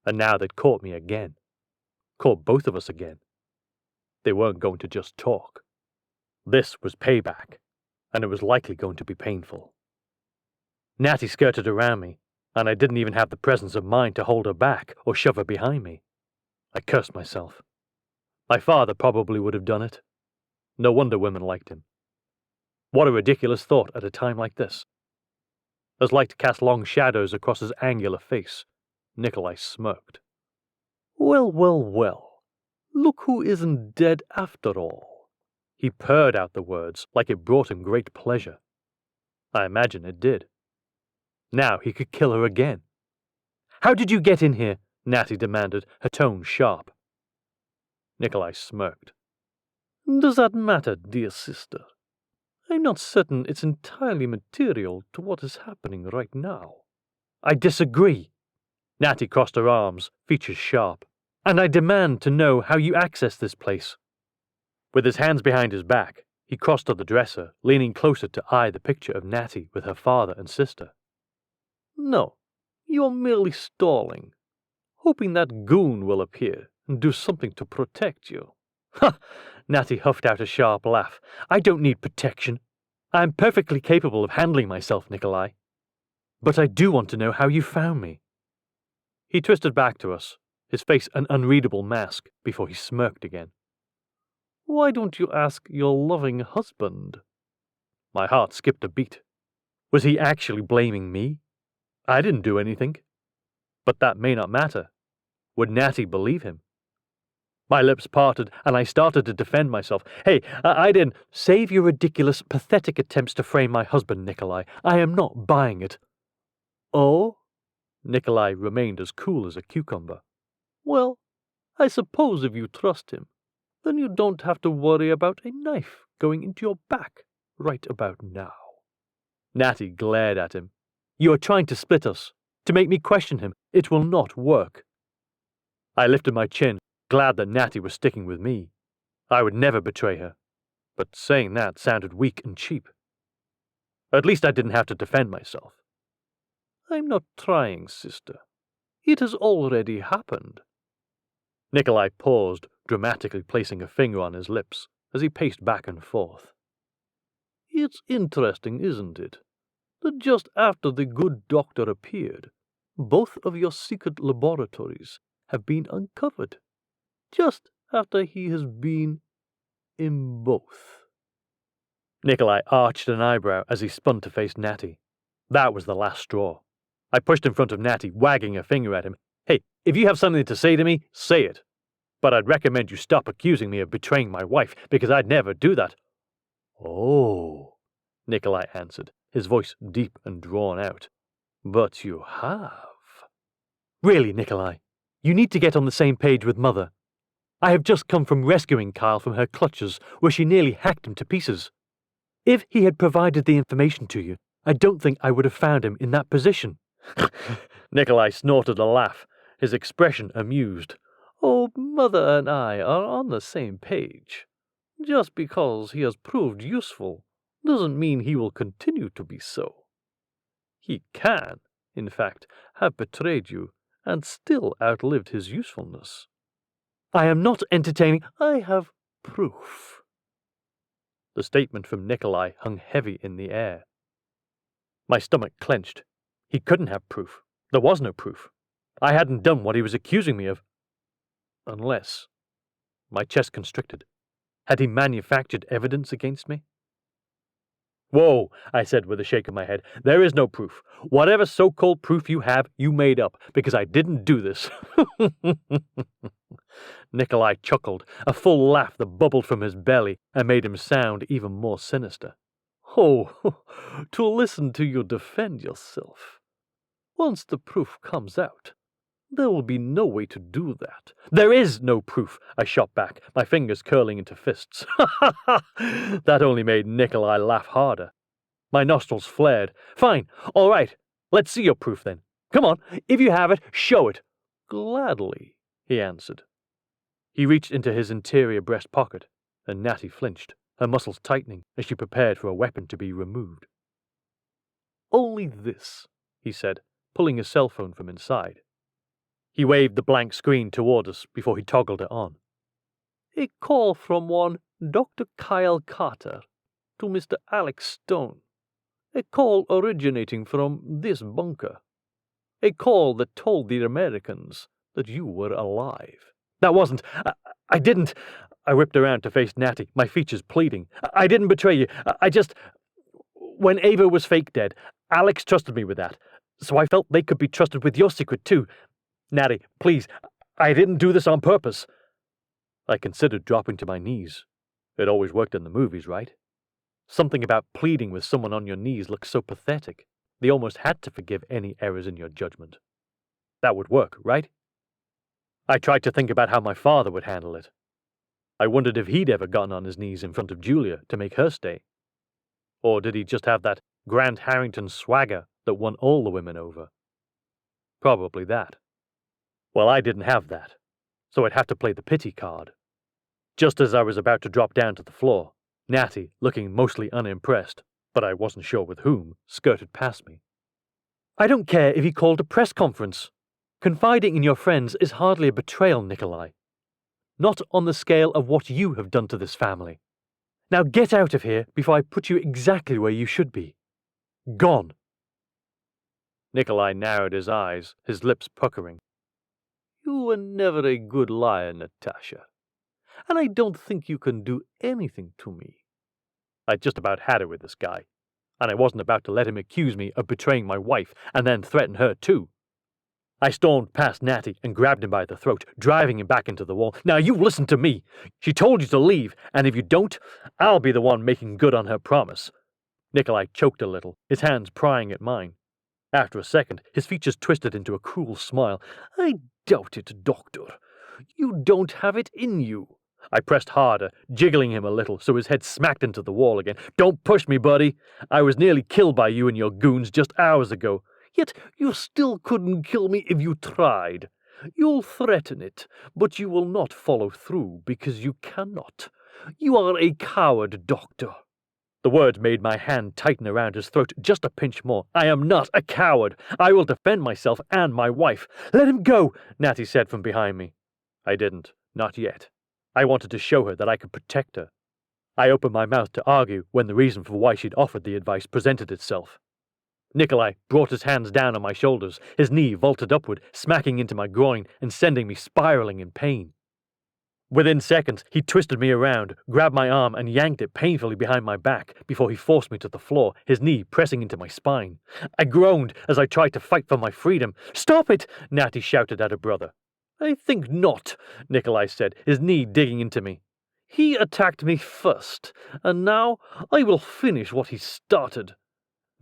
and now they'd caught me again. Caught both of us again. They weren't going to just talk. This was payback, and it was likely going to be painful. Natty skirted around me, and I didn't even have the presence of mind to hold her back or shove her behind me. I cursed myself. My father probably would have done it. No wonder women liked him. What a ridiculous thought at a time like this. As light cast long shadows across his angular face, Nikolai smirked. "Well, well, well. Look who isn't dead after all." He purred out the words like it brought him great pleasure. I imagine it did. Now he could kill her again. "How did you get in here?" Natty demanded, her tone sharp. Nikolai smirked. "Does that matter, dear sister? I'm not certain it's entirely material to what is happening right now." "I disagree." Natty crossed her arms, features sharp. "And I demand to know how you access this place." With his hands behind his back, he crossed to the dresser, leaning closer to eye the picture of Natty with her father and sister. "No, you're merely stalling. hoping that goon will appear and do something to protect you. Ha! Natty huffed out a sharp laugh. I don't need protection. I'm perfectly capable of handling myself, Nikolai. But I do want to know how you found me. He twisted back to us, his face an unreadable mask, before he smirked again. Why don't you ask your loving husband? My heart skipped a beat. Was he actually blaming me? I didn't do anything. But that may not matter. Would Natty believe him? My lips parted, and I started to defend myself. Hey, I didn't. Save your ridiculous, pathetic attempts to frame my husband, Nikolai. I am not buying it. Oh? Nikolai remained as cool as a cucumber. Well, I suppose if you trust him, then you don't have to worry about a knife going into your back right about now. Natty glared at him. You are trying to split us, to make me question him. It will not work. I lifted my chin, glad that Natty was sticking with me. I would never betray her, but saying that sounded weak and cheap. At least I didn't have to defend myself. I'm not trying, sister. It has already happened. Nikolai paused, dramatically placing a finger on his lips as he paced back and forth. It's interesting, isn't it, that just after the good doctor appeared, both of your secret laboratories have been uncovered. Just after he has been in both. Nikolai arched an eyebrow as he spun to face Natty. That was the last straw. I pushed in front of Natty, wagging a finger at him. Hey, if you have something to say to me, say it. But I'd recommend you stop accusing me of betraying my wife, because I'd never do that. Oh, Nikolai answered, his voice deep and drawn out. But you have. Really, Nikolai, you need to get on the same page with Mother. I have just come from rescuing Kyle from her clutches, where she nearly hacked him to pieces. If he had provided the information to you, I don't think I would have found him in that position. Nikolai snorted a laugh, his expression amused. Oh, Mother and I are on the same page. Just because he has proved useful doesn't mean he will continue to be so. He can, in fact, have betrayed you and still outlived his usefulness. I am not entertaining. I have proof. The statement from Nikolai hung heavy in the air. My stomach clenched. He couldn't have proof. There was no proof. I hadn't done what he was accusing me of. Unless... My chest constricted. Had he manufactured evidence against me? Whoa, I said with a shake of my head. There is no proof. Whatever so-called proof you have, you made up, because I didn't do this. Nikolai chuckled, a full laugh that bubbled from his belly and made him sound even more sinister. Oh, to listen to you defend yourself. Once the proof comes out, there will be no way to do that. There is no proof, I shot back, my fingers curling into fists. That only made Nikolai laugh harder. My nostrils flared. Fine, all right, let's see your proof then. Come on, if you have it, show it. Gladly, he answered. He reached into his interior breast pocket, and Natty flinched, her muscles tightening as she prepared for a weapon to be removed. Only this, he said, pulling his cell phone from inside. He waved the blank screen toward us before he toggled it on. A call from one Dr. Kyle Carter to Mr. Alex Stone. A call originating from this bunker. A call that told the Americans that you were alive. That wasn't... I didn't... I whipped around to face Natty, my features pleading. I didn't betray you. I just... When Ava was fake dead, Alex trusted me with that. So I felt they could be trusted with your secret too. Natty, please, I didn't do this on purpose. I considered dropping to my knees. It always worked in the movies, right? Something about pleading with someone on your knees looked so pathetic. They almost had to forgive any errors in your judgment. That would work, right? I tried to think about how my father would handle it. I wondered if he'd ever gotten on his knees in front of Julia to make her stay. Or did he just have that Grant Harrington swagger that won all the women over? Probably that. Well, I didn't have that, so I'd have to play the pity card. Just as I was about to drop down to the floor, Natty, looking mostly unimpressed, but I wasn't sure with whom, skirted past me. I don't care if he called a press conference. Confiding in your friends is hardly a betrayal, Nikolai. Not on the scale of what you have done to this family. Now get out of here before I put you exactly where you should be. Gone. Nikolai narrowed his eyes, his lips puckering. You were never a good liar, Natasha, and I don't think you can do anything to me. I just about had it with this guy, and I wasn't about to let him accuse me of betraying my wife and then threaten her too. I stormed past Natty and grabbed him by the throat, driving him back into the wall. Now you listen to me. She told you to leave, and if you don't, I'll be the one making good on her promise. Nikolai choked a little, his hands prying at mine. After a second, his features twisted into a cruel smile. I doubt it, Doctor. You don't have it in you. I pressed harder, jiggling him a little so his head smacked into the wall again. Don't push me, buddy. I was nearly killed by you and your goons just hours ago. Yet you still couldn't kill me if you tried. You'll threaten it, but you will not follow through because you cannot. You are a coward, Doctor. The words made my hand tighten around his throat just a pinch more. I am not a coward. I will defend myself and my wife. Let him go, Natty said from behind me. I didn't. Not yet. I wanted to show her that I could protect her. I opened my mouth to argue when the reason for why she'd offered the advice presented itself. Nikolai brought his hands down on my shoulders. His knee vaulted upward, smacking into my groin and sending me spiraling in pain. Within seconds, he twisted me around, grabbed my arm and yanked it painfully behind my back before he forced me to the floor, his knee pressing into my spine. I groaned as I tried to fight for my freedom. Stop it! Natty shouted at her brother. I think not, Nikolai said, his knee digging into me. He attacked me first, and now I will finish what he started.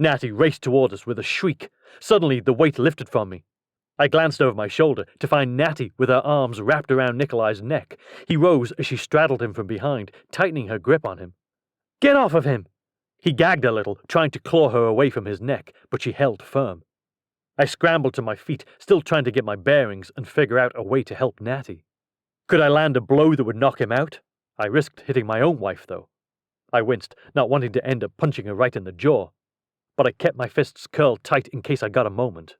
Natty raced toward us with a shriek. Suddenly, the weight lifted from me. I glanced over my shoulder to find Natty with her arms wrapped around Nikolai's neck. He rose as she straddled him from behind, tightening her grip on him. Get off of him! He gagged a little, trying to claw her away from his neck, but she held firm. I scrambled to my feet, still trying to get my bearings and figure out a way to help Natty. Could I land a blow that would knock him out? I risked hitting my own wife, though. I winced, not wanting to end up punching her right in the jaw, but I kept my fists curled tight in case I got a moment.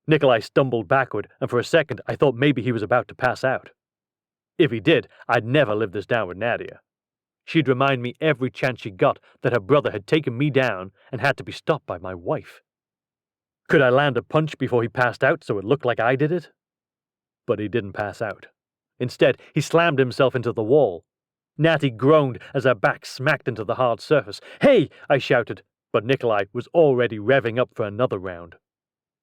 Nikolai stumbled backward, and for a second I thought maybe he was about to pass out. If he did, I'd never live this down with Nadia. She'd remind me every chance she got that her brother had taken me down and had to be stopped by my wife. Could I land a punch before he passed out so it looked like I did it? But he didn't pass out. Instead, he slammed himself into the wall. Natty groaned as her back smacked into the hard surface. Hey! I shouted, but Nikolai was already revving up for another round.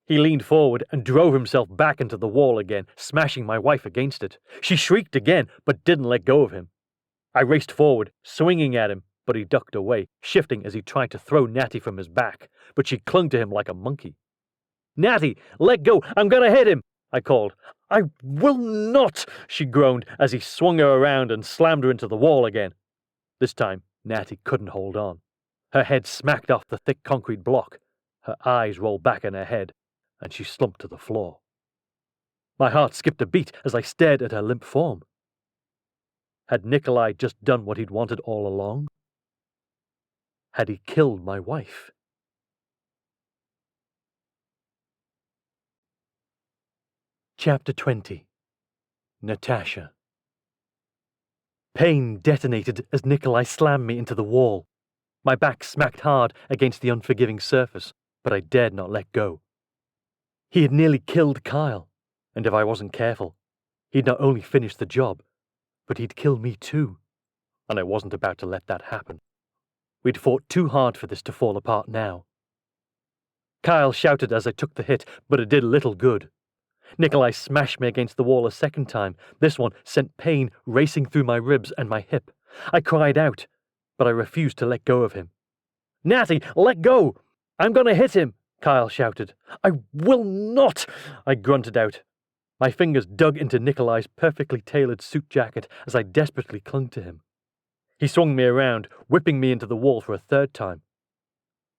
He leaned forward and drove himself back into the wall again, smashing my wife against it. She shrieked again, but didn't let go of him. I raced forward, swinging at him, but he ducked away, shifting as he tried to throw Natty from his back, but she clung to him like a monkey. Natty, let go! I'm gonna hit him! I called. I will not! She groaned as he swung her around and slammed her into the wall again. This time, Natty couldn't hold on. Her head smacked off the thick concrete block. Her eyes rolled back in her head, and she slumped to the floor. My heart skipped a beat as I stared at her limp form. Had Nikolai just done what he'd wanted all along? Had he killed my wife? Chapter 20. Natasha. Pain detonated as Nikolai slammed me into the wall. My back smacked hard against the unforgiving surface, but I dared not let go. He had nearly killed Kyle, and if I wasn't careful, he'd not only finish the job, but he'd kill me too, and I wasn't about to let that happen. We'd fought too hard for this to fall apart now. Kyle shouted as I took the hit, but it did little good. Nikolai smashed me against the wall a second time. This one sent pain racing through my ribs and my hip. I cried out, but I refused to let go of him. Natty, let go! I'm going to hit him! Kyle shouted. I will not! I grunted out. My fingers dug into Nikolai's perfectly tailored suit jacket as I desperately clung to him. He swung me around, whipping me into the wall for a third time.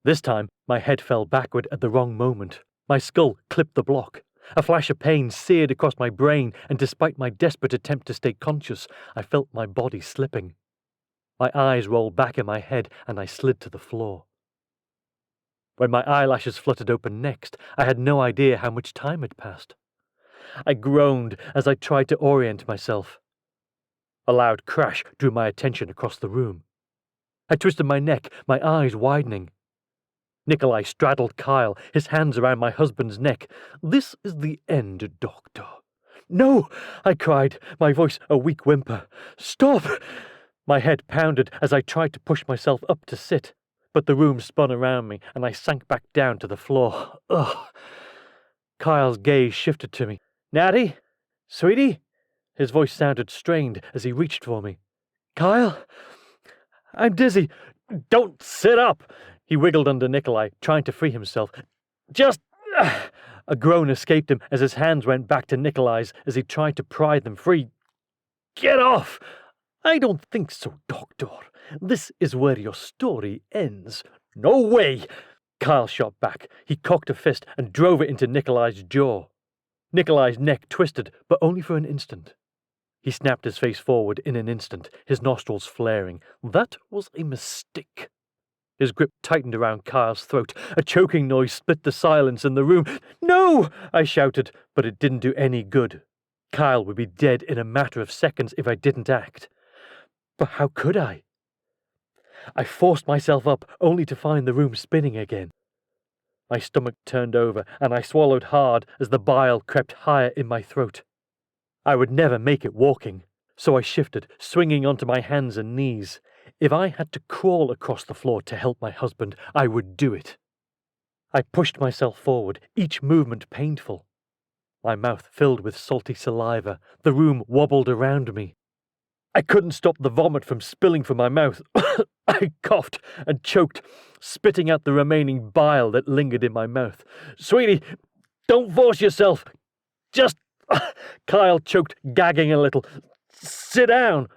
This time, my head fell backward at the wrong moment. My skull clipped the block. A flash of pain seared across my brain, and despite my desperate attempt to stay conscious, I felt my body slipping. My eyes rolled back in my head, and I slid to the floor. When my eyelashes fluttered open next, I had no idea how much time had passed. I groaned as I tried to orient myself. A loud crash drew my attention across the room. I twisted my neck, my eyes widening. Nikolai straddled Kyle, his hands around my husband's neck. "This is the end, Doctor." "No!" I cried, my voice a weak whimper. "Stop!" My head pounded as I tried to push myself up to sit, but the room spun around me and I sank back down to the floor. Ugh! Kyle's gaze shifted to me. "Natty? Sweetie?" His voice sounded strained as he reached for me. "Kyle? I'm dizzy. Don't sit up!" He wiggled under Nikolai, trying to free himself. "Just..." A groan escaped him as his hands went back to Nikolai's as he tried to pry them free. "Get off!" "I don't think so, Doctor. This is where your story ends." "No way!" Kyle shot back. He cocked a fist and drove it into Nikolai's jaw. Nikolai's neck twisted, but only for an instant. He snapped his face forward in an instant, his nostrils flaring. That was a mistake. His grip tightened around Kyle's throat. A choking noise split the silence in the room. "No!" I shouted, but it didn't do any good. Kyle would be dead in a matter of seconds if I didn't act. But how could I? I forced myself up, only to find the room spinning again. My stomach turned over, and I swallowed hard as the bile crept higher in my throat. I would never make it walking, so I shifted, swinging onto my hands and knees. If I had to crawl across the floor to help my husband, I would do it. I pushed myself forward, each movement painful. My mouth filled with salty saliva. The room wobbled around me. I couldn't stop the vomit from spilling from my mouth. I coughed and choked, spitting out the remaining bile that lingered in my mouth. "Sweetie, don't force yourself. Just..." Kyle choked, gagging a little. "Sit down."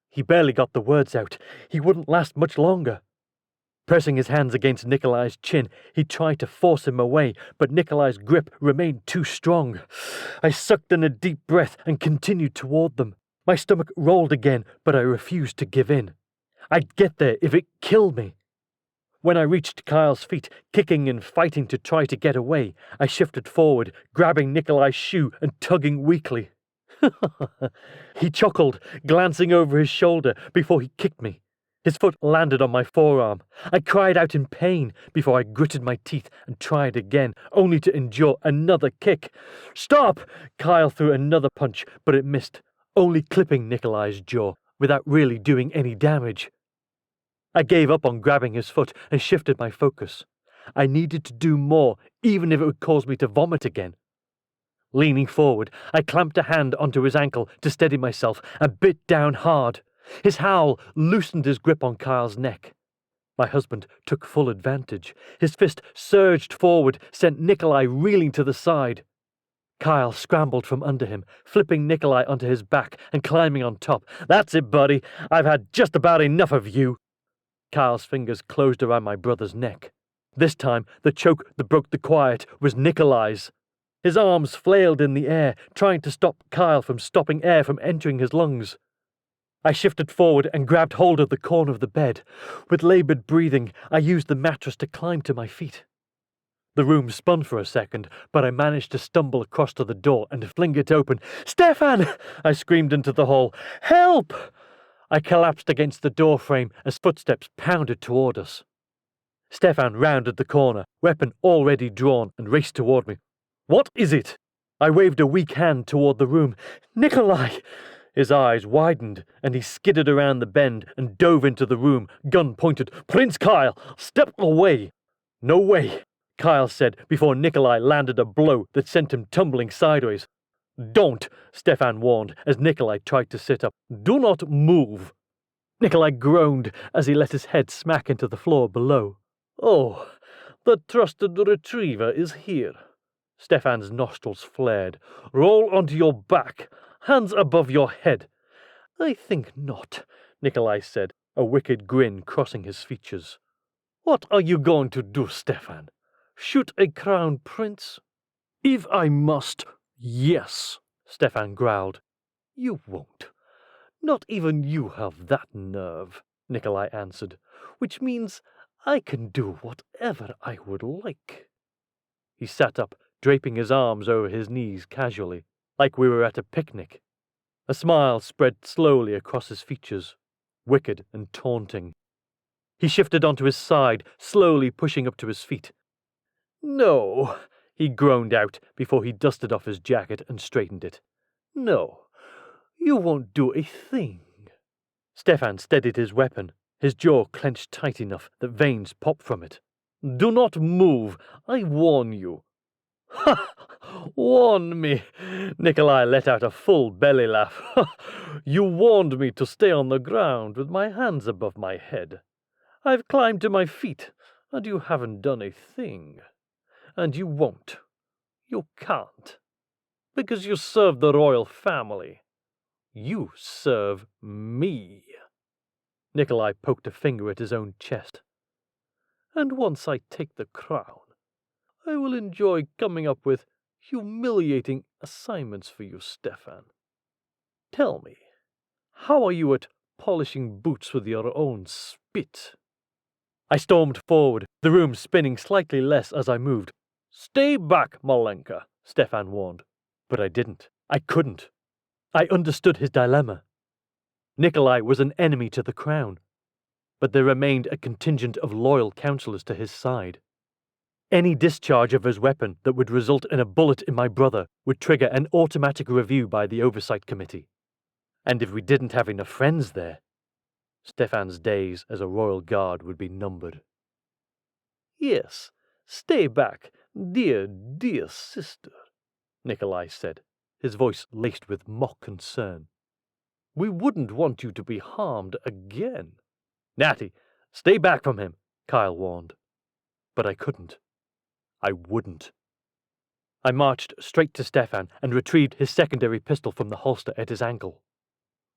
He barely got the words out. He wouldn't last much longer. Pressing his hands against Nikolai's chin, he tried to force him away, but Nikolai's grip remained too strong. I sucked in a deep breath and continued toward them. My stomach rolled again, but I refused to give in. I'd get there if it killed me. When I reached Kyle's feet, kicking and fighting to try to get away, I shifted forward, grabbing Nikolai's shoe and tugging weakly. He chuckled, glancing over his shoulder before he kicked me. His foot landed on my forearm. I cried out in pain before I gritted my teeth and tried again, only to endure another kick. "Stop!" Kyle threw another punch, but it missed, only clipping Nikolai's jaw without really doing any damage. I gave up on grabbing his foot and shifted my focus. I needed to do more, even if it would cause me to vomit again. Leaning forward, I clamped a hand onto his ankle to steady myself and bit down hard. His howl loosened his grip on Kyle's neck. My husband took full advantage. His fist surged forward, sent Nikolai reeling to the side. Kyle scrambled from under him, flipping Nikolai onto his back and climbing on top. "That's it, buddy. I've had just about enough of you." Kyle's fingers closed around my brother's neck. This time, the choke that broke the quiet was Nikolai's. His arms flailed in the air, trying to stop Kyle from stopping air from entering his lungs. I shifted forward and grabbed hold of the corner of the bed. With labored breathing, I used the mattress to climb to my feet. The room spun for a second, but I managed to stumble across to the door and fling it open. "Stefan!" I screamed into the hall. "Help!" I collapsed against the door frame as footsteps pounded toward us. Stefan rounded the corner, weapon already drawn, and raced toward me. "What is it?" I waved a weak hand toward the room. "Nikolai!" His eyes widened, and he skidded around the bend and dove into the room, gun pointed. "Prince Kyle, step away!" "No way," Kyle said before Nikolai landed a blow that sent him tumbling sideways. "Don't," Stefan warned as Nikolai tried to sit up. "Do not move." Nikolai groaned as he let his head smack into the floor below. "Oh, the trusted retriever is here." Stefan's nostrils flared. "Roll onto your back, hands above your head." "I think not," Nikolai said, a wicked grin crossing his features. "What are you going to do, Stefan? Shoot a crown prince?" "If I must, yes," Stefan growled. "You won't. Not even you have that nerve," Nikolai answered, "which means I can do whatever I would like." He sat up, draping his arms over his knees casually. like we were at a picnic. A smile spread slowly across his features, wicked and taunting. He shifted onto his side, slowly pushing up to his feet. "No," he groaned out before he dusted off his jacket and straightened it. "No, you won't do a thing." Stefan steadied his weapon, his jaw clenched tight enough that veins popped from it. "Do not move, I warn you." "Ha! Warn me!" Nikolai let out a full belly laugh. "You warned me to stay on the ground with my hands above my head. I've climbed to my feet, and you haven't done a thing. And you won't. You can't. Because you serve the royal family. You serve me." Nikolai poked a finger at his own chest. "And once I take the crown, I will enjoy coming up with humiliating assignments for you, Stefan. Tell me, how are you at polishing boots with your own spit?" I stormed forward, the room spinning slightly less as I moved. "Stay back, Malenka," Stefan warned. But I didn't. I couldn't. I understood his dilemma. Nikolai was an enemy to the crown, but there remained a contingent of loyal counselors to his side. Any discharge of his weapon that would result in a bullet in my brother would trigger an automatic review by the Oversight Committee. And if we didn't have enough friends there, Stefan's days as a royal guard would be numbered. "Yes, stay back, dear, dear sister," Nikolai said, his voice laced with mock concern. "We wouldn't want you to be harmed again." "Natty, stay back from him," Kyle warned. But I couldn't. I wouldn't. I marched straight to Stefan and retrieved his secondary pistol from the holster at his ankle.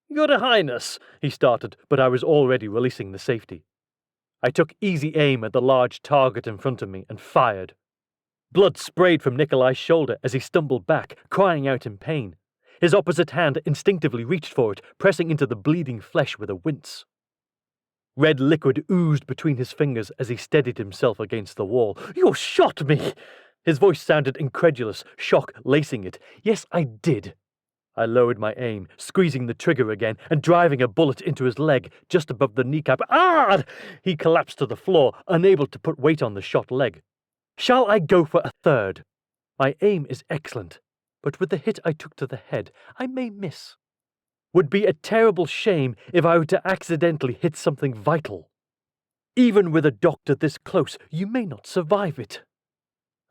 "Your Highness," he started, but I was already releasing the safety. I took easy aim at the large target in front of me and fired. Blood sprayed from Nikolai's shoulder as he stumbled back, crying out in pain. His opposite hand instinctively reached for it, pressing into the bleeding flesh with a wince. Red liquid oozed between his fingers as he steadied himself against the wall. "You shot me!" His voice sounded incredulous, shock lacing it. "Yes, I did." I lowered my aim, squeezing the trigger again and driving a bullet into his leg just above the kneecap. "Ah!" He collapsed to the floor, unable to put weight on the shot leg. "Shall I go for a third? My aim is excellent, but with the hit I took to the head, I may miss. Would be a terrible shame if I were to accidentally hit something vital. Even with a doctor this close, you may not survive it."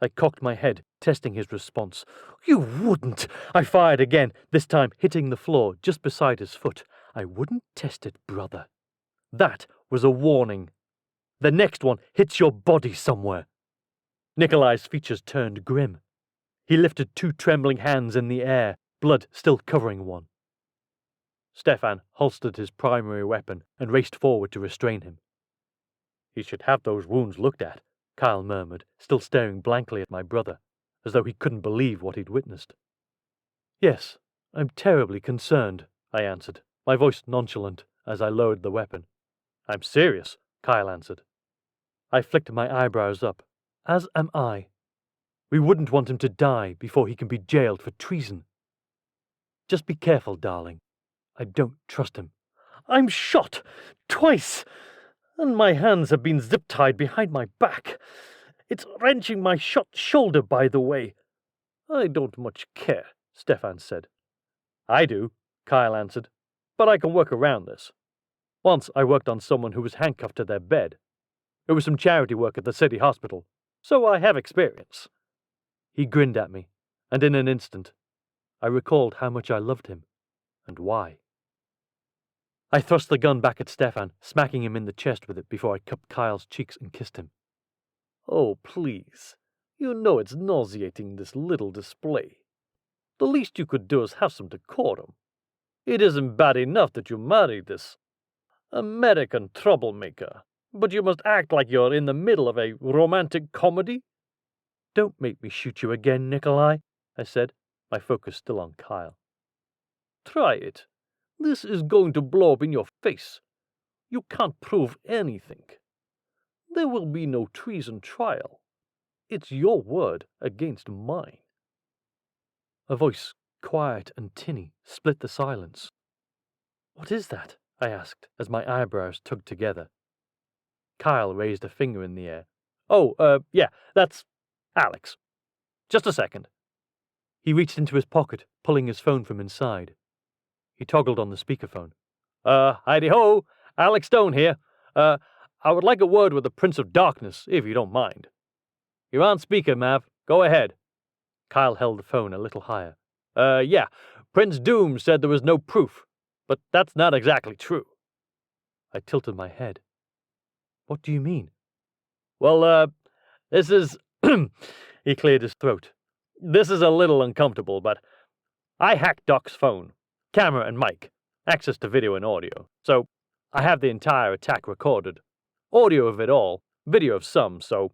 I cocked my head, testing his response. "You wouldn't!" I fired again, this time hitting the floor just beside his foot. "I wouldn't test it, brother." That was a warning. The next one hits your body somewhere. Nikolai's features turned grim. He lifted 2 trembling hands in the air, blood still covering one. Stefan holstered his primary weapon and raced forward to restrain him. "He should have those wounds looked at," Kyle murmured, still staring blankly at my brother, as though he couldn't believe what he'd witnessed. "Yes, I'm terribly concerned," I answered, my voice nonchalant as I lowered the weapon. "I'm serious," Kyle answered. I flicked my eyebrows up. "As am I. We wouldn't want him to die before he can be jailed for treason. Just be careful, darling. I don't trust him." "I'm shot! Twice! And my hands have been zip-tied behind my back. It's wrenching my shot shoulder, by the way." "I don't much care," Stefan said. "I do," Kyle answered, "but I can work around this. Once I worked on someone who was handcuffed to their bed. It was some charity work at the city hospital, so I have experience." He grinned at me, and in an instant, I recalled how much I loved him, and why. I thrust the gun back at Stefan, smacking him in the chest with it before I cupped Kyle's cheeks and kissed him. "Oh, please. You know it's nauseating, this little display. The least you could do is have some decorum. It isn't bad enough that you married this American troublemaker, but you must act like you're in the middle of a romantic comedy." "Don't make me shoot you again, Nikolai," I said, my focus still on Kyle. "Try it. This is going to blow up in your face. You can't prove anything. There will be no treason trial. It's your word against mine." A voice quiet and tinny, split the silence. "What is that?" I asked, as my eyebrows tugged together. Kyle raised a finger in the air. Yeah, that's Alex. Just a second." He reached into his pocket, pulling his phone from inside. He toggled on the speakerphone. Heidi-ho! Alex Stone here. I would like a word with the Prince of Darkness, if you don't mind." "You're on speaker, Mav. Go ahead." Kyle held the phone a little higher. Yeah, Prince Doom said there was no proof, but that's not exactly true." I tilted my head. "What do you mean?" "Well, this is..." He cleared his throat. "This is a little uncomfortable, but I hacked Doc's phone. Camera and mic. Access to video and audio. So, I have the entire attack recorded. Audio of it all. Video of some, so...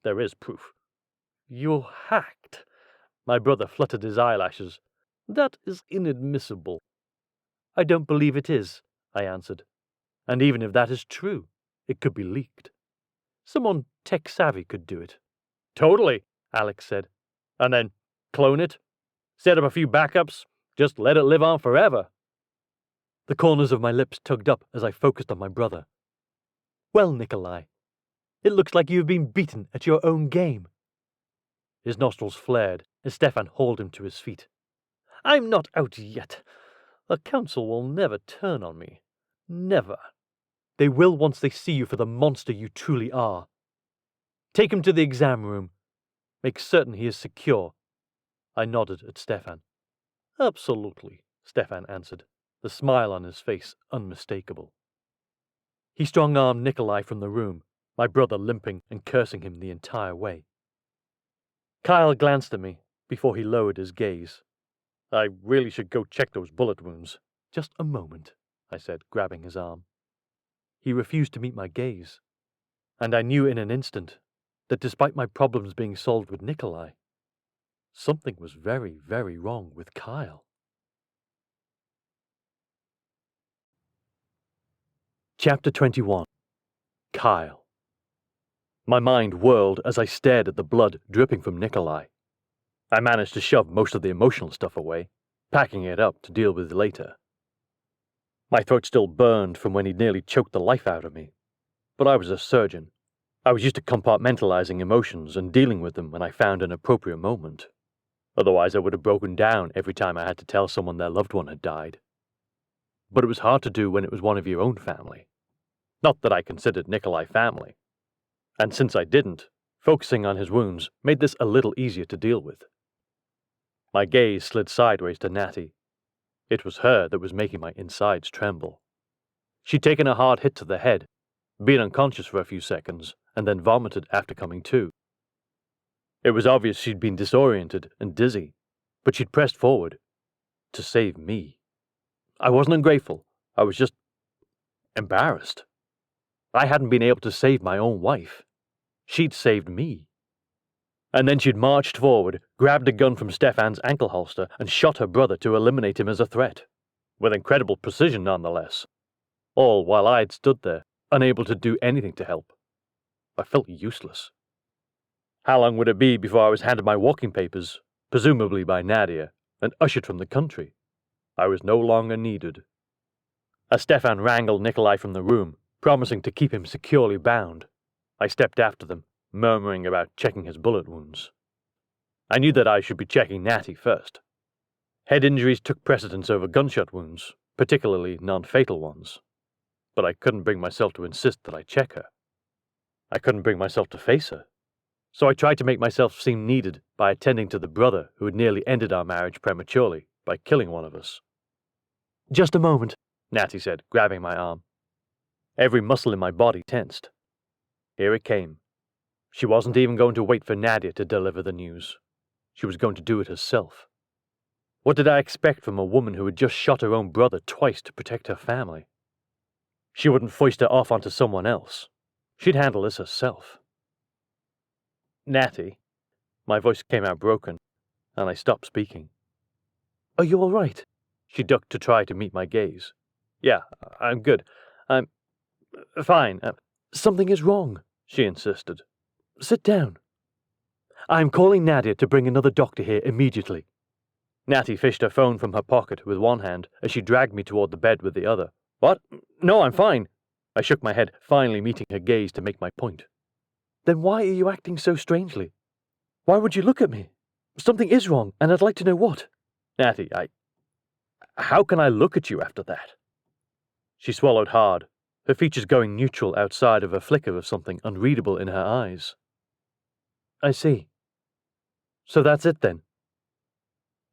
there is proof." "You're hacked?" My brother fluttered his eyelashes. "That is inadmissible." "I don't believe it is," I answered. "And even if that is true, it could be leaked. Someone tech-savvy could do it." "Totally," Alex said. "And then clone it, set up a few backups, just let it live on forever." The corners of my lips tugged up as I focused on my brother. "Well, Nikolai, it looks like you've been beaten at your own game." His nostrils flared as Stefan hauled him to his feet. "I'm not out yet. The council will never turn on me. Never. They will once they see you for the monster you truly are. Take him to the exam room. Make certain he is secure." I nodded at Stefan. "Absolutely," Stefan answered, the smile on his face unmistakable. He strong-armed Nikolai from the room, my brother limping and cursing him the entire way. Kyle glanced at me before he lowered his gaze. "I really should go check those bullet wounds." "Just a moment," I said, grabbing his arm. He refused to meet my gaze, and I knew in an instant that despite my problems being solved with Nikolai, something was very, very wrong with Kyle. Chapter 21. Kyle. My mind whirled as I stared at the blood dripping from Nikolai. I managed to shove most of the emotional stuff away, packing it up to deal with later. My throat still burned from when he'd nearly choked the life out of me, but I was a surgeon. I was used to compartmentalizing emotions and dealing with them when I found an appropriate moment. Otherwise I would have broken down every time I had to tell someone their loved one had died. But it was hard to do when it was one of your own family. Not that I considered Nikolai family. And since I didn't, focusing on his wounds made this a little easier to deal with. My gaze slid sideways to Natty. It was her that was making my insides tremble. She'd taken a hard hit to the head, been unconscious for a few seconds, and then vomited after coming to. It was obvious she'd been disoriented and dizzy, but she'd pressed forward to save me. I wasn't ungrateful. I was just embarrassed. I hadn't been able to save my own wife. She'd saved me. And then she'd marched forward, grabbed a gun from Stefan's ankle holster, and shot her brother to eliminate him as a threat. With incredible precision, nonetheless. All while I'd stood there, unable to do anything to help. I felt useless. How long would it be before I was handed my walking papers, presumably by Nadia, and ushered from the country? I was no longer needed. As Stefan wrangled Nikolai from the room, promising to keep him securely bound, I stepped after them, murmuring about checking his bullet wounds. I knew that I should be checking Natty first. Head injuries took precedence over gunshot wounds, particularly non-fatal ones. But I couldn't bring myself to insist that I check her. I couldn't bring myself to face her. So I tried to make myself seem needed by attending to the brother who had nearly ended our marriage prematurely by killing one of us. "Just a moment," Natty said, grabbing my arm. Every muscle in my body tensed. Here it came. She wasn't even going to wait for Nadia to deliver the news. She was going to do it herself. What did I expect from a woman who had just shot her own brother twice to protect her family? She wouldn't foist her off onto someone else. She'd handle this herself. "Natty," my voice came out broken, and I stopped speaking. "Are you all right?" She ducked to try to meet my gaze. "Yeah, I'm good. I'm fine. Something is wrong," she insisted. "Sit down. I'm calling Nadia to bring another doctor here immediately." Natty fished her phone from her pocket with one hand as she dragged me toward the bed with the other. What? No, I'm fine. I shook my head, finally meeting her gaze to make my point. Then why are you acting so strangely? Why would you look at me? Something is wrong, and I'd like to know what. Natty, how can I look at you after that? She swallowed hard, her features going neutral outside of a flicker of something unreadable in her eyes. I see. So that's it then?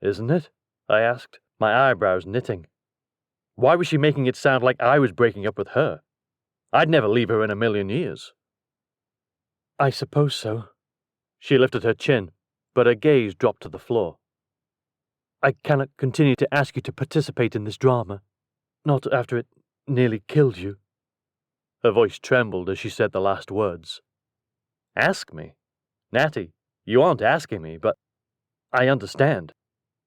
Isn't it? I asked, my eyebrows knitting. Why was she making it sound like I was breaking up with her? I'd never leave her in a million years. I suppose so. She lifted her chin, but her gaze dropped to the floor. I cannot continue to ask you to participate in this drama, not after it nearly killed you. Her voice trembled as she said the last words. Ask me? Natty, you aren't asking me, but I understand.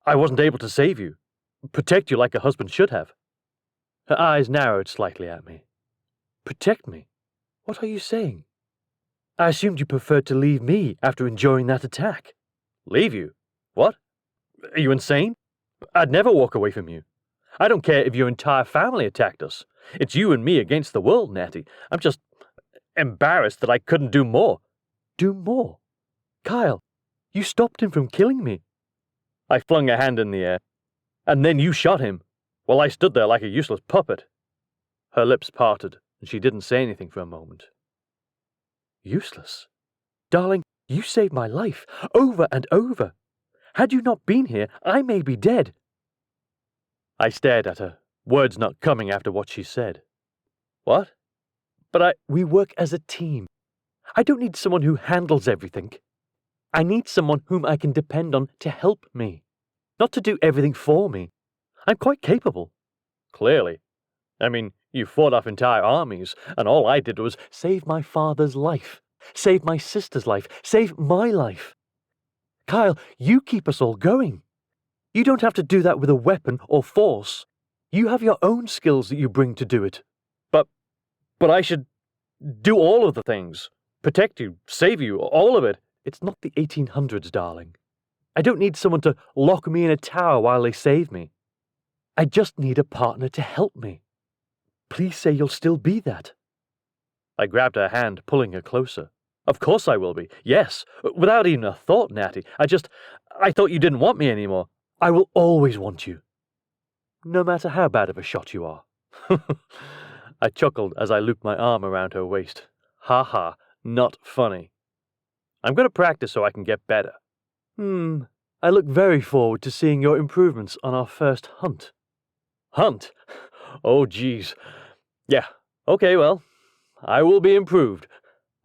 I wasn't able to save you, protect you like a husband should have. Her eyes narrowed slightly at me. Protect me? What are you saying? I assumed you preferred to leave me after enduring that attack. Leave you? What? Are you insane? I'd never walk away from you. I don't care if your entire family attacked us. It's you and me against the world, Natty. I'm just embarrassed that I couldn't do more. Do more? Kyle, you stopped him from killing me. I flung a hand in the air. And then you shot him, while I stood there like a useless puppet. Her lips parted, and she didn't say anything for a moment. Useless? Darling, you saved my life, over and over. Had you not been here, I may be dead. I stared at her, words not coming after what she said. What? But we work as a team. I don't need someone who handles everything. I need someone whom I can depend on to help me, not to do everything for me. I'm quite capable. Clearly. I mean, you fought off entire armies, and all I did was save my father's life, save my sister's life, save my life. Kyle, you keep us all going. You don't have to do that with a weapon or force. You have your own skills that you bring to do it. But I should do all of the things. Protect you, save you, all of it. It's not the 1800s, darling. I don't need someone to lock me in a tower while they save me. I just need a partner to help me. Please say you'll still be that. I grabbed her hand, pulling her closer. Of course I will be. Yes, without even a thought, Natty. I thought you didn't want me anymore. I will always want you. No matter how bad of a shot you are. I chuckled as I looped my arm around her waist. Ha ha, not funny. I'm going to practice so I can get better. I look very forward to seeing your improvements on our first hunt. Hunt? Oh, geez. Yeah, okay, well, I will be improved.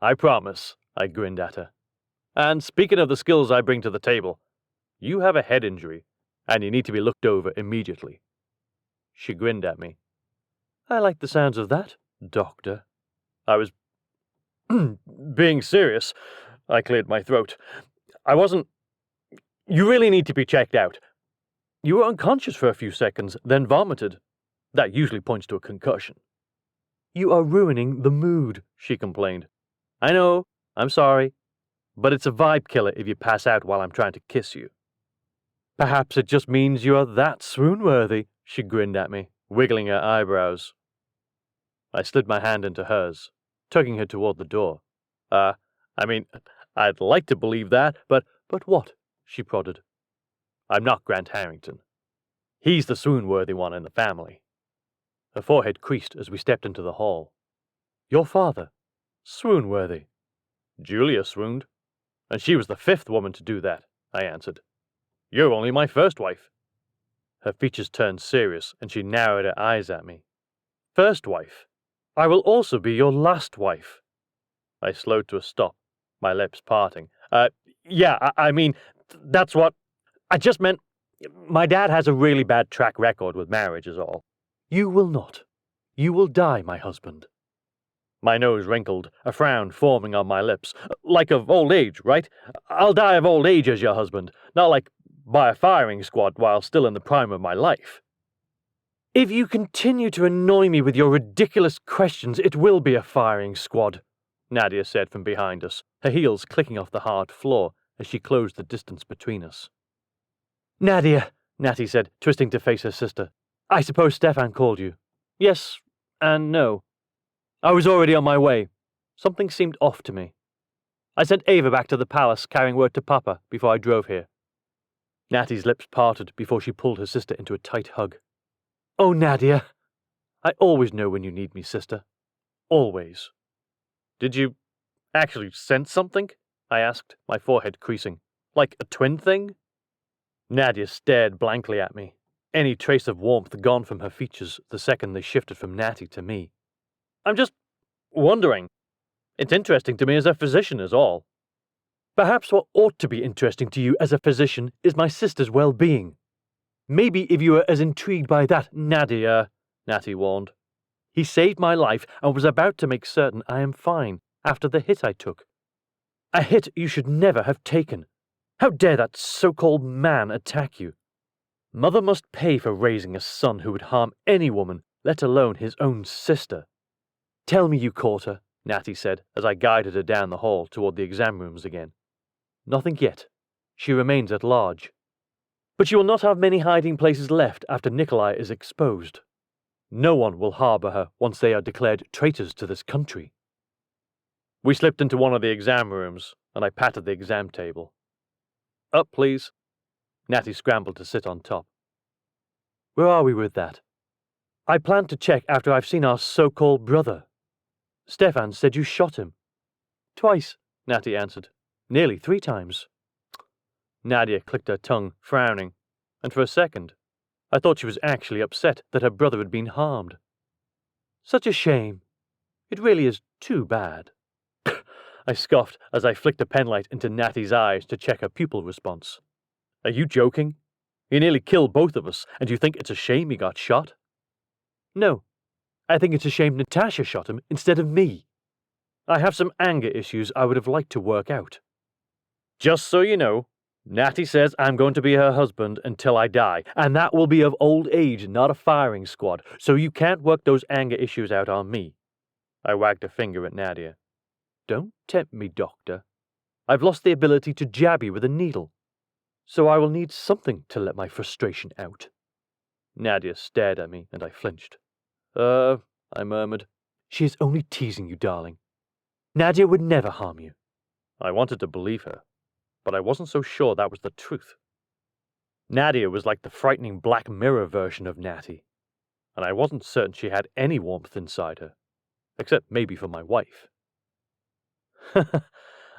I promise, I grinned at her. And speaking of the skills I bring to the table, you have a head injury, and you need to be looked over immediately. She grinned at me. I like the sounds of that, Doctor. I was being serious. I cleared my throat. I wasn't. You really need to be checked out. You were unconscious for a few seconds, then vomited. That usually points to a concussion. You are ruining the mood, she complained. I know, I'm sorry, but it's a vibe killer if you pass out while I'm trying to kiss you. Perhaps it just means you are that swoon-worthy, she grinned at me, wiggling her eyebrows. I slid my hand into hers, tugging her toward the door. I'd like to believe that, but what? She prodded. I'm not Grant Harrington. He's the swoon-worthy one in the family. Her forehead creased as we stepped into the hall. Your father? Swoon-worthy. Julia swooned, and she was the 5th woman to do that, I answered. You're only my first wife. Her features turned serious, and she narrowed her eyes at me. First wife. I will also be your last wife. I slowed to a stop, my lips parting. That's what... I just meant... My dad has a really bad track record with marriage is all. You will not. You will die, my husband. My nose wrinkled, a frown forming on my lips. Like of old age, right? I'll die of old age as your husband, not like by a firing squad while still in the prime of my life. If you continue to annoy me with your ridiculous questions, it will be a firing squad, Nadia said from behind us, her heels clicking off the hard floor as she closed the distance between us. Nadia, Natty said, twisting to face her sister. I suppose Stefan called you. Yes and no. I was already on my way. Something seemed off to me. I sent Ava back to the palace carrying word to Papa before I drove here. Natty's lips parted before she pulled her sister into a tight hug. Oh, Nadia. I always know when you need me, sister. Always. Did you actually sense something? I asked, my forehead creasing. Like a twin thing? Nadia stared blankly at me, any trace of warmth gone from her features the second they shifted from Natty to me. I'm just wondering. It's interesting to me as a physician is all. Perhaps what ought to be interesting to you as a physician is my sister's well-being. Maybe if you were as intrigued by that, Nadia, Natty warned. He saved my life and was about to make certain I am fine after the hit I took. A hit you should never have taken. How dare that so-called man attack you? Mother must pay for raising a son who would harm any woman, let alone his own sister. Tell me you caught her, Natty said as I guided her down the hall toward the exam rooms again. Nothing yet. She remains at large. But she will not have many hiding places left after Nikolai is exposed. No one will harbour her once they are declared traitors to this country. We slipped into one of the exam rooms, and I patted the exam table. Up, please. Natty scrambled to sit on top. Where are we with that? I plan to check after I've seen our so-called brother. Stefan said you shot him. Twice, Natty answered. Nearly 3 times. Nadia clicked her tongue, frowning, and for a second, I thought she was actually upset that her brother had been harmed. Such a shame. It really is too bad. I scoffed as I flicked a penlight into Natty's eyes to check her pupil response. Are you joking? He nearly killed both of us, and you think it's a shame he got shot? No. I think it's a shame Natasha shot him instead of me. I have some anger issues I would have liked to work out. Just so you know, Natty says I'm going to be her husband until I die, and that will be of old age, not a firing squad, so you can't work those anger issues out on me. I wagged a finger at Nadia. Don't tempt me, Doctor. I've lost the ability to jab you with a needle, so I will need something to let my frustration out. Nadia stared at me, and I flinched. I murmured. She is only teasing you, darling. Nadia would never harm you. I wanted to believe her, but I wasn't so sure that was the truth. Nadia was like the frightening Black Mirror version of Natty, and I wasn't certain she had any warmth inside her, except maybe for my wife.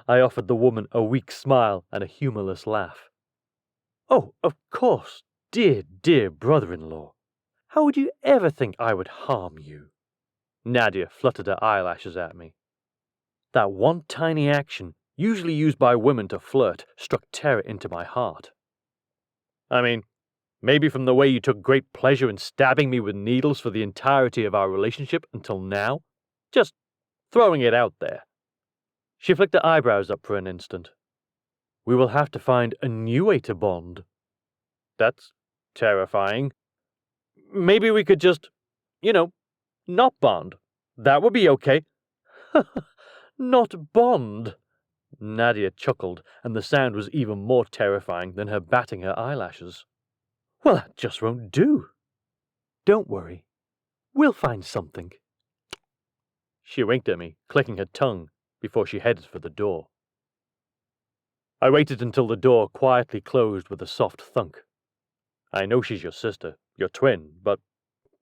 I offered the woman a weak smile and a humorless laugh. Oh, of course, dear, dear brother-in-law. How would you ever think I would harm you? Nadia fluttered her eyelashes at me. That one tiny action, usually used by women to flirt, struck terror into my heart. I mean, maybe from the way you took great pleasure in stabbing me with needles for the entirety of our relationship until now. Just throwing it out there. She flicked her eyebrows up for an instant. We will have to find a new way to bond. That's terrifying. Maybe we could just, not bond. That would be okay. Not bond. Nadia chuckled, and the sound was even more terrifying than her batting her eyelashes. Well, that just won't do. Don't worry. We'll find something. She winked at me, clicking her tongue, before she headed for the door. I waited until the door quietly closed with a soft thunk. I know she's your sister, your twin, but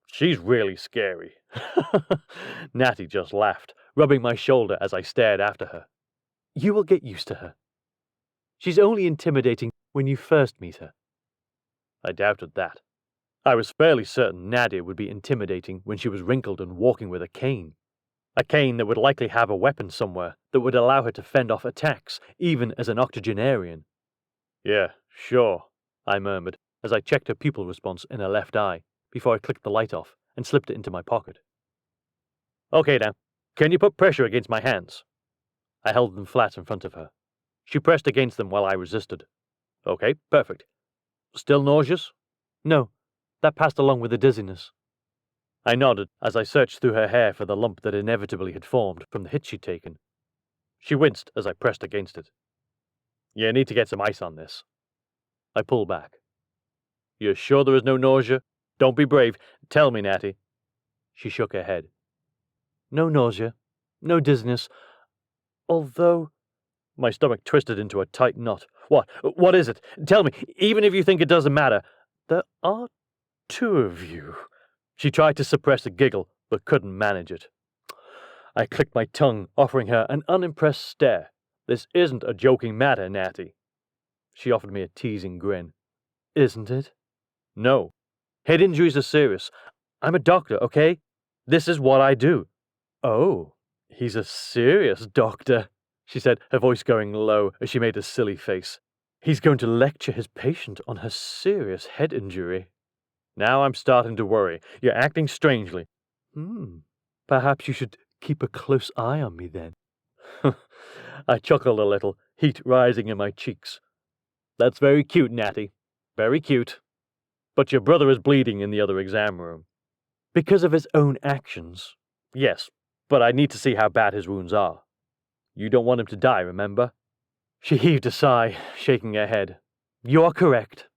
she's really scary. Natty just laughed, rubbing my shoulder as I stared after her. You will get used to her. She's only intimidating when you first meet her. I doubted that. I was fairly certain Nadia would be intimidating when she was wrinkled and walking with a cane. A cane that would likely have a weapon somewhere that would allow her to fend off attacks, even as an octogenarian. Yeah, sure, I murmured as I checked her pupil response in her left eye before I clicked the light off and slipped it into my pocket. Okay now, can you put pressure against my hands? I held them flat in front of her. She pressed against them while I resisted. Okay, perfect. Still nauseous? No, that passed along with the dizziness. I nodded as I searched through her hair for the lump that inevitably had formed from the hit she'd taken. She winced as I pressed against it. You need to get some ice on this. I pulled back. You're sure there is no nausea? Don't be brave. Tell me, Natty. She shook her head. No nausea. No dizziness. Although... My stomach twisted into a tight knot. What is it? Tell me, even if you think it doesn't matter. There are two of you. She tried to suppress a giggle, but couldn't manage it. I clicked my tongue, offering her an unimpressed stare. This isn't a joking matter, Natty. She offered me a teasing grin. Isn't it? No. Head injuries are serious. I'm a doctor, okay? This is what I do. Oh, he's a serious doctor, she said, her voice going low as she made a silly face. He's going to lecture his patient on her serious head injury. Now I'm starting to worry. You're acting strangely. Perhaps you should keep a close eye on me then. I chuckled a little, heat rising in my cheeks. That's very cute, Natty. Very cute. But your brother is bleeding in the other exam room. Because of his own actions? Yes, but I need to see how bad his wounds are. You don't want him to die, remember? She heaved a sigh, shaking her head. You are correct.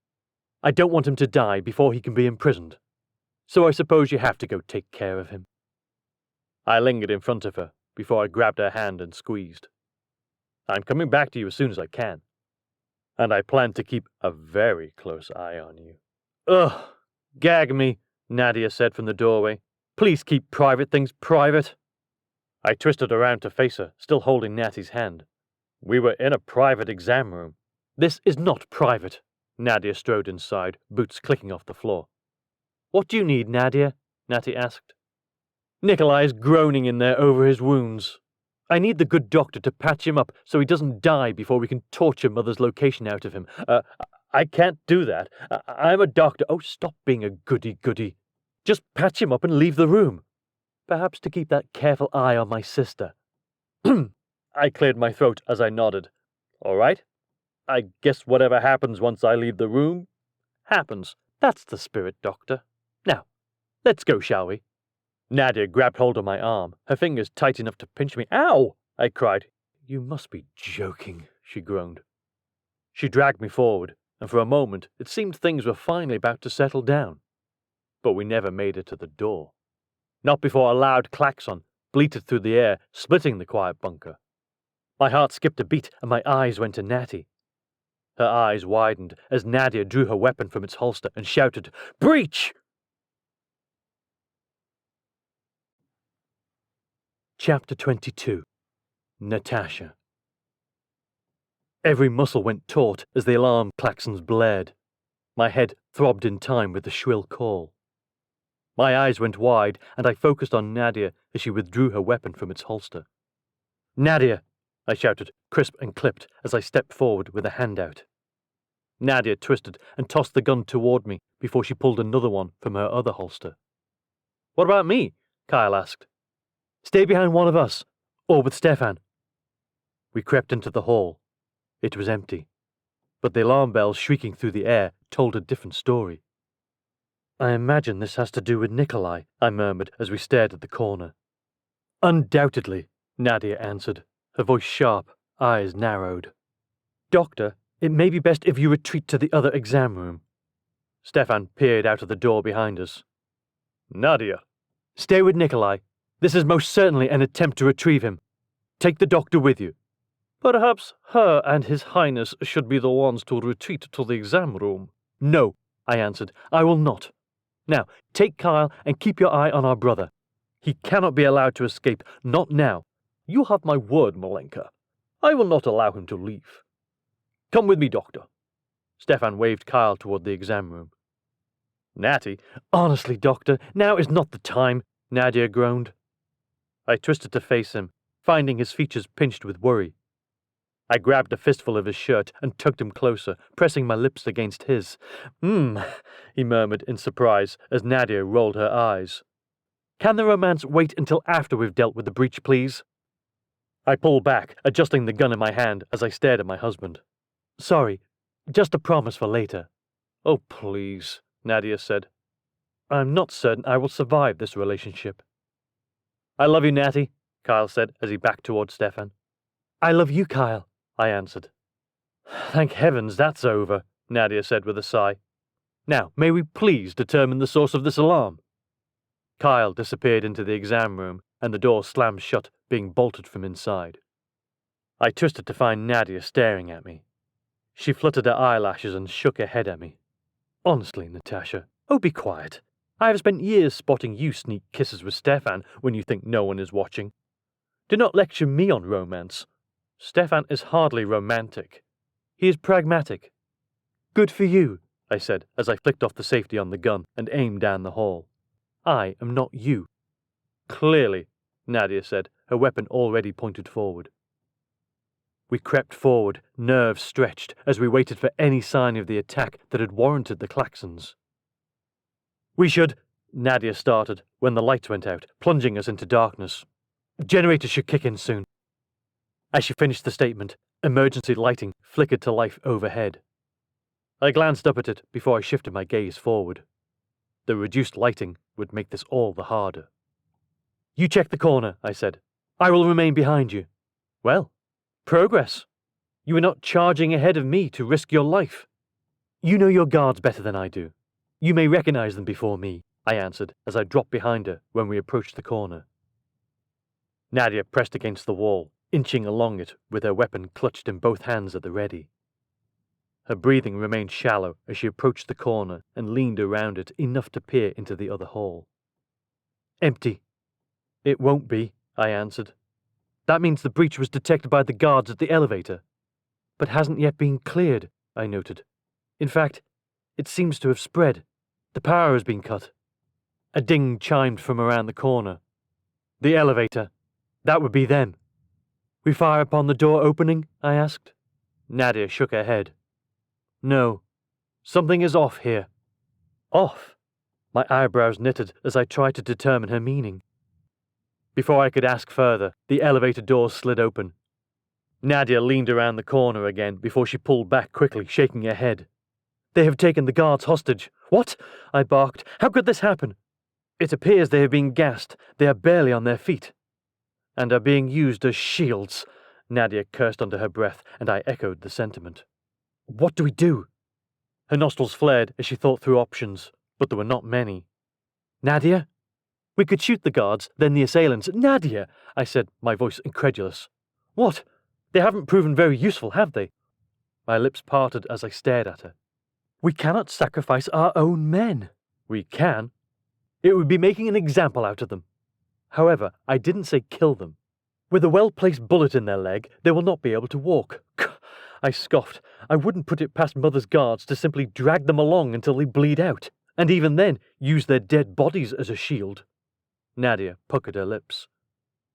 I don't want him to die before he can be imprisoned. So I suppose you have to go take care of him. I lingered in front of her before I grabbed her hand and squeezed. I'm coming back to you as soon as I can. And I plan to keep a very close eye on you. Ugh, gag me, Nadia said from the doorway. Please keep private things private. I twisted around to face her, still holding Natty's hand. We were in a private exam room. This is not private. Nadia strode inside, boots clicking off the floor. What do you need, Nadia? Natty asked. Nikolai is groaning in there over his wounds. I need the good doctor to patch him up so he doesn't die before we can torture Mother's location out of him. I can't do that. I'm a doctor. Oh, stop being a goody-goody. Just patch him up and leave the room. Perhaps to keep that careful eye on my sister. I cleared my throat as I nodded. All right. I guess whatever happens once I leave the room, happens. That's the spirit, Doctor. Now, let's go, shall we? Nadia grabbed hold of my arm, her fingers tight enough to pinch me. Ow! I cried. You must be joking, she groaned. She dragged me forward, and for a moment it seemed things were finally about to settle down. But we never made it to the door. Not before a loud klaxon bleated through the air, splitting the quiet bunker. My heart skipped a beat, and my eyes went to Natty. Her eyes widened as Nadia drew her weapon from its holster and shouted, Breach! Chapter 22. Natasha. Every muscle went taut as the alarm klaxons blared. My head throbbed in time with the shrill call. My eyes went wide, and I focused on Nadia as she withdrew her weapon from its holster. Nadia! I shouted, crisp and clipped, as I stepped forward with a hand out. Nadia twisted and tossed the gun toward me before she pulled another one from her other holster. What about me? Kyle asked. Stay behind one of us, or with Stefan. We crept into the hall. It was empty, but the alarm bells shrieking through the air told a different story. I imagine this has to do with Nikolai, I murmured as we stared at the corner. Undoubtedly, Nadia answered, her voice sharp, eyes narrowed. Doctor, it may be best if you retreat to the other exam room. Stefan peered out of the door behind us. Nadia. Stay with Nikolai. This is most certainly an attempt to retrieve him. Take the doctor with you. Perhaps her and His Highness should be the ones to retreat to the exam room. No, I answered. I will not. Now, take Kyle and keep your eye on our brother. He cannot be allowed to escape, not now. You have my word, Malenka. I will not allow him to leave. Come with me, Doctor. Stefan waved Kyle toward the exam room. Natty, honestly, Doctor, now is not the time, Nadia groaned. I twisted to face him, finding his features pinched with worry. I grabbed a fistful of his shirt and tugged him closer, pressing my lips against his. He murmured in surprise as Nadia rolled her eyes. Can the romance wait until after we've dealt with the breach, please? I pulled back, adjusting the gun in my hand as I stared at my husband. Sorry, just a promise for later. Oh, please, Nadia said. I'm not certain I will survive this relationship. I love you, Natty, Kyle said as he backed toward Stefan. I love you, Kyle, I answered. Thank heavens that's over, Nadia said with a sigh. Now, may we please determine the source of this alarm? Kyle disappeared into the exam room, and the door slammed shut, being bolted from inside. I twisted to find Nadia staring at me. She fluttered her eyelashes and shook her head at me. Honestly, Natasha, oh, be quiet. I have spent years spotting you sneak kisses with Stefan when you think no one is watching. Do not lecture me on romance. Stefan is hardly romantic. He is pragmatic. Good for you, I said as I flicked off the safety on the gun and aimed down the hall. I am not you. Clearly, Nadia said, her weapon already pointed forward. We crept forward, nerves stretched, as we waited for any sign of the attack that had warranted the klaxons. We should, Nadia started, when the lights went out, plunging us into darkness. Generators should kick in soon. As she finished the statement, emergency lighting flickered to life overhead. I glanced up at it before I shifted my gaze forward. The reduced lighting would make this all the harder. You check the corner, I said. I will remain behind you. Well, progress. You are not charging ahead of me to risk your life. You know your guards better than I do. You may recognize them before me, I answered as I dropped behind her when we approached the corner. Nadia pressed against the wall, inching along it with her weapon clutched in both hands at the ready. Her breathing remained shallow as she approached the corner and leaned around it enough to peer into the other hall. Empty. It won't be, I answered. That means the breach was detected by the guards at the elevator, but hasn't yet been cleared, I noted. In fact, it seems to have spread. The power has been cut. A ding chimed from around the corner. The elevator. That would be them. We fire upon the door opening? I asked. Nadia shook her head. No. Something is off here. Off? My eyebrows knitted as I tried to determine her meaning. Before I could ask further, the elevator doors slid open. Nadia leaned around the corner again before she pulled back quickly, shaking her head. They have taken the guards hostage. What? I barked. How could this happen? It appears they have been gassed. They are barely on their feet. And are being used as shields, Nadia cursed under her breath, and I echoed the sentiment. What do we do? Her nostrils flared as she thought through options, but there were not many. Nadia? We could shoot the guards, then the assailants. Nadia, I said, my voice incredulous. What? They haven't proven very useful, have they? My lips parted as I stared at her. We cannot sacrifice our own men. We can. It would be making an example out of them. However, I didn't say kill them. With a well-placed bullet in their leg, they will not be able to walk. I scoffed. I wouldn't put it past Mother's guards to simply drag them along until they bleed out, and even then use their dead bodies as a shield. Nadia puckered her lips.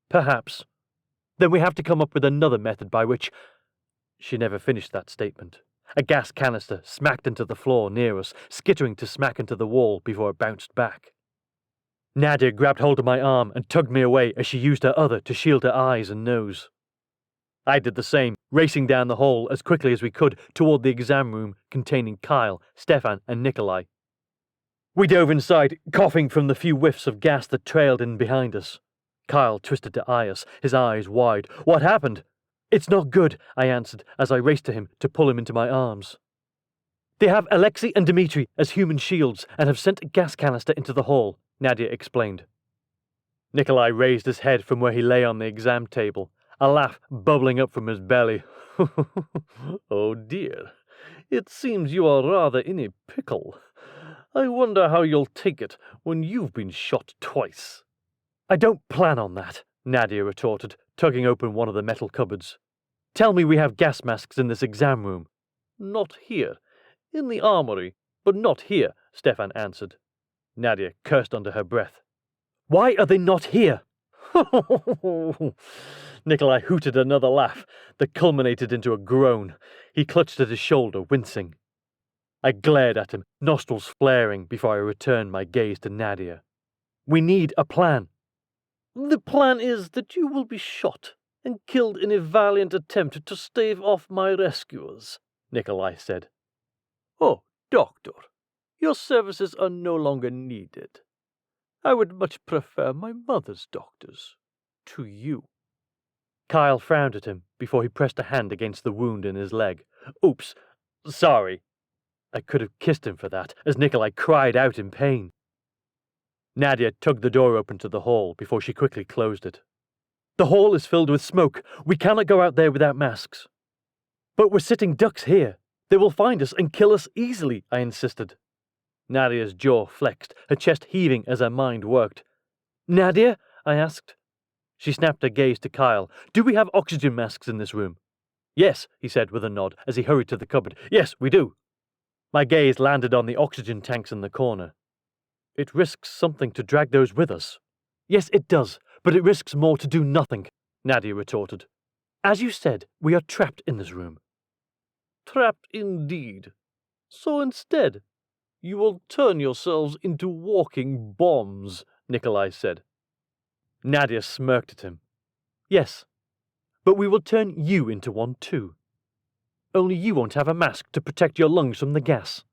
Perhaps. Then we have to come up with another method by which... She never finished that statement. A gas canister smacked into the floor near us, skittering to smack into the wall before it bounced back. Nadia grabbed hold of my arm and tugged me away as she used her other to shield her eyes and nose. I did the same, racing down the hall as quickly as we could toward the exam room containing Kyle, Stefan, and Nikolai. We dove inside, coughing from the few whiffs of gas that trailed in behind us. Kyle twisted to eye us, his eyes wide. What happened? It's not good, I answered as I raced to him to pull him into my arms. They have Alexei and Dmitri as human shields and have sent a gas canister into the hall, Nadia explained. Nikolai raised his head from where he lay on the exam table, a laugh bubbling up from his belly. Oh dear, it seems you are rather in a pickle. I wonder how you'll take it when you've been shot twice. I don't plan on that, Nadia retorted, tugging open one of the metal cupboards. Tell me we have gas masks in this exam room. Not here. In the armory, but not here, Stefan answered. Nadia cursed under her breath. Why are they not here? Nikolai hooted another laugh that culminated into a groan. He clutched at his shoulder, wincing. I glared at him, nostrils flaring, before I returned my gaze to Nadia. We need a plan. The plan is that you will be shot and killed in a valiant attempt to stave off my rescuers, Nikolai said. Oh, Doctor, your services are no longer needed. I would much prefer my mother's doctors to you. Kyle frowned at him before he pressed a hand against the wound in his leg. Oops, sorry. I could have kissed him for that, as Nikolai cried out in pain. Nadia tugged the door open to the hall before she quickly closed it. The hall is filled with smoke. We cannot go out there without masks. But we're sitting ducks here. They will find us and kill us easily, I insisted. Nadia's jaw flexed, her chest heaving as her mind worked. Nadia? I asked. She snapped her gaze to Kyle. Do we have oxygen masks in this room? Yes, he said with a nod as he hurried to the cupboard. Yes, we do. My gaze landed on the oxygen tanks in the corner. It risks something to drag those with us. Yes, it does, but it risks more to do nothing, Nadia retorted. As you said, we are trapped in this room. Trapped indeed. So instead, you will turn yourselves into walking bombs, Nikolai said. Nadia smirked at him. Yes, but we will turn you into one too. Only you won't have a mask to protect your lungs from the gas.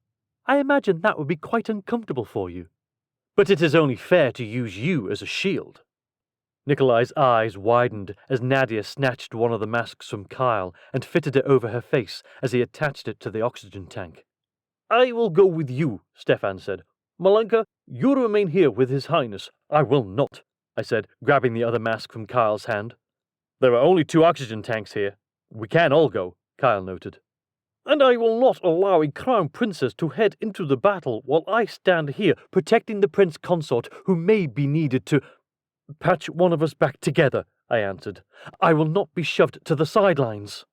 I imagine that would be quite uncomfortable for you. But it is only fair to use you as a shield. Nikolai's eyes widened as Nadia snatched one of the masks from Kyle and fitted it over her face as he attached it to the oxygen tank. I will go with you, Stefan said. Malenka, you remain here with His Highness. I will not, I said, grabbing the other mask from Kyle's hand. There are only 2 oxygen tanks here. We can all go, Kyle noted. And I will not allow a crown princess to head into the battle while I stand here protecting the prince consort who may be needed to patch one of us back together, I answered. I will not be shoved to the sidelines.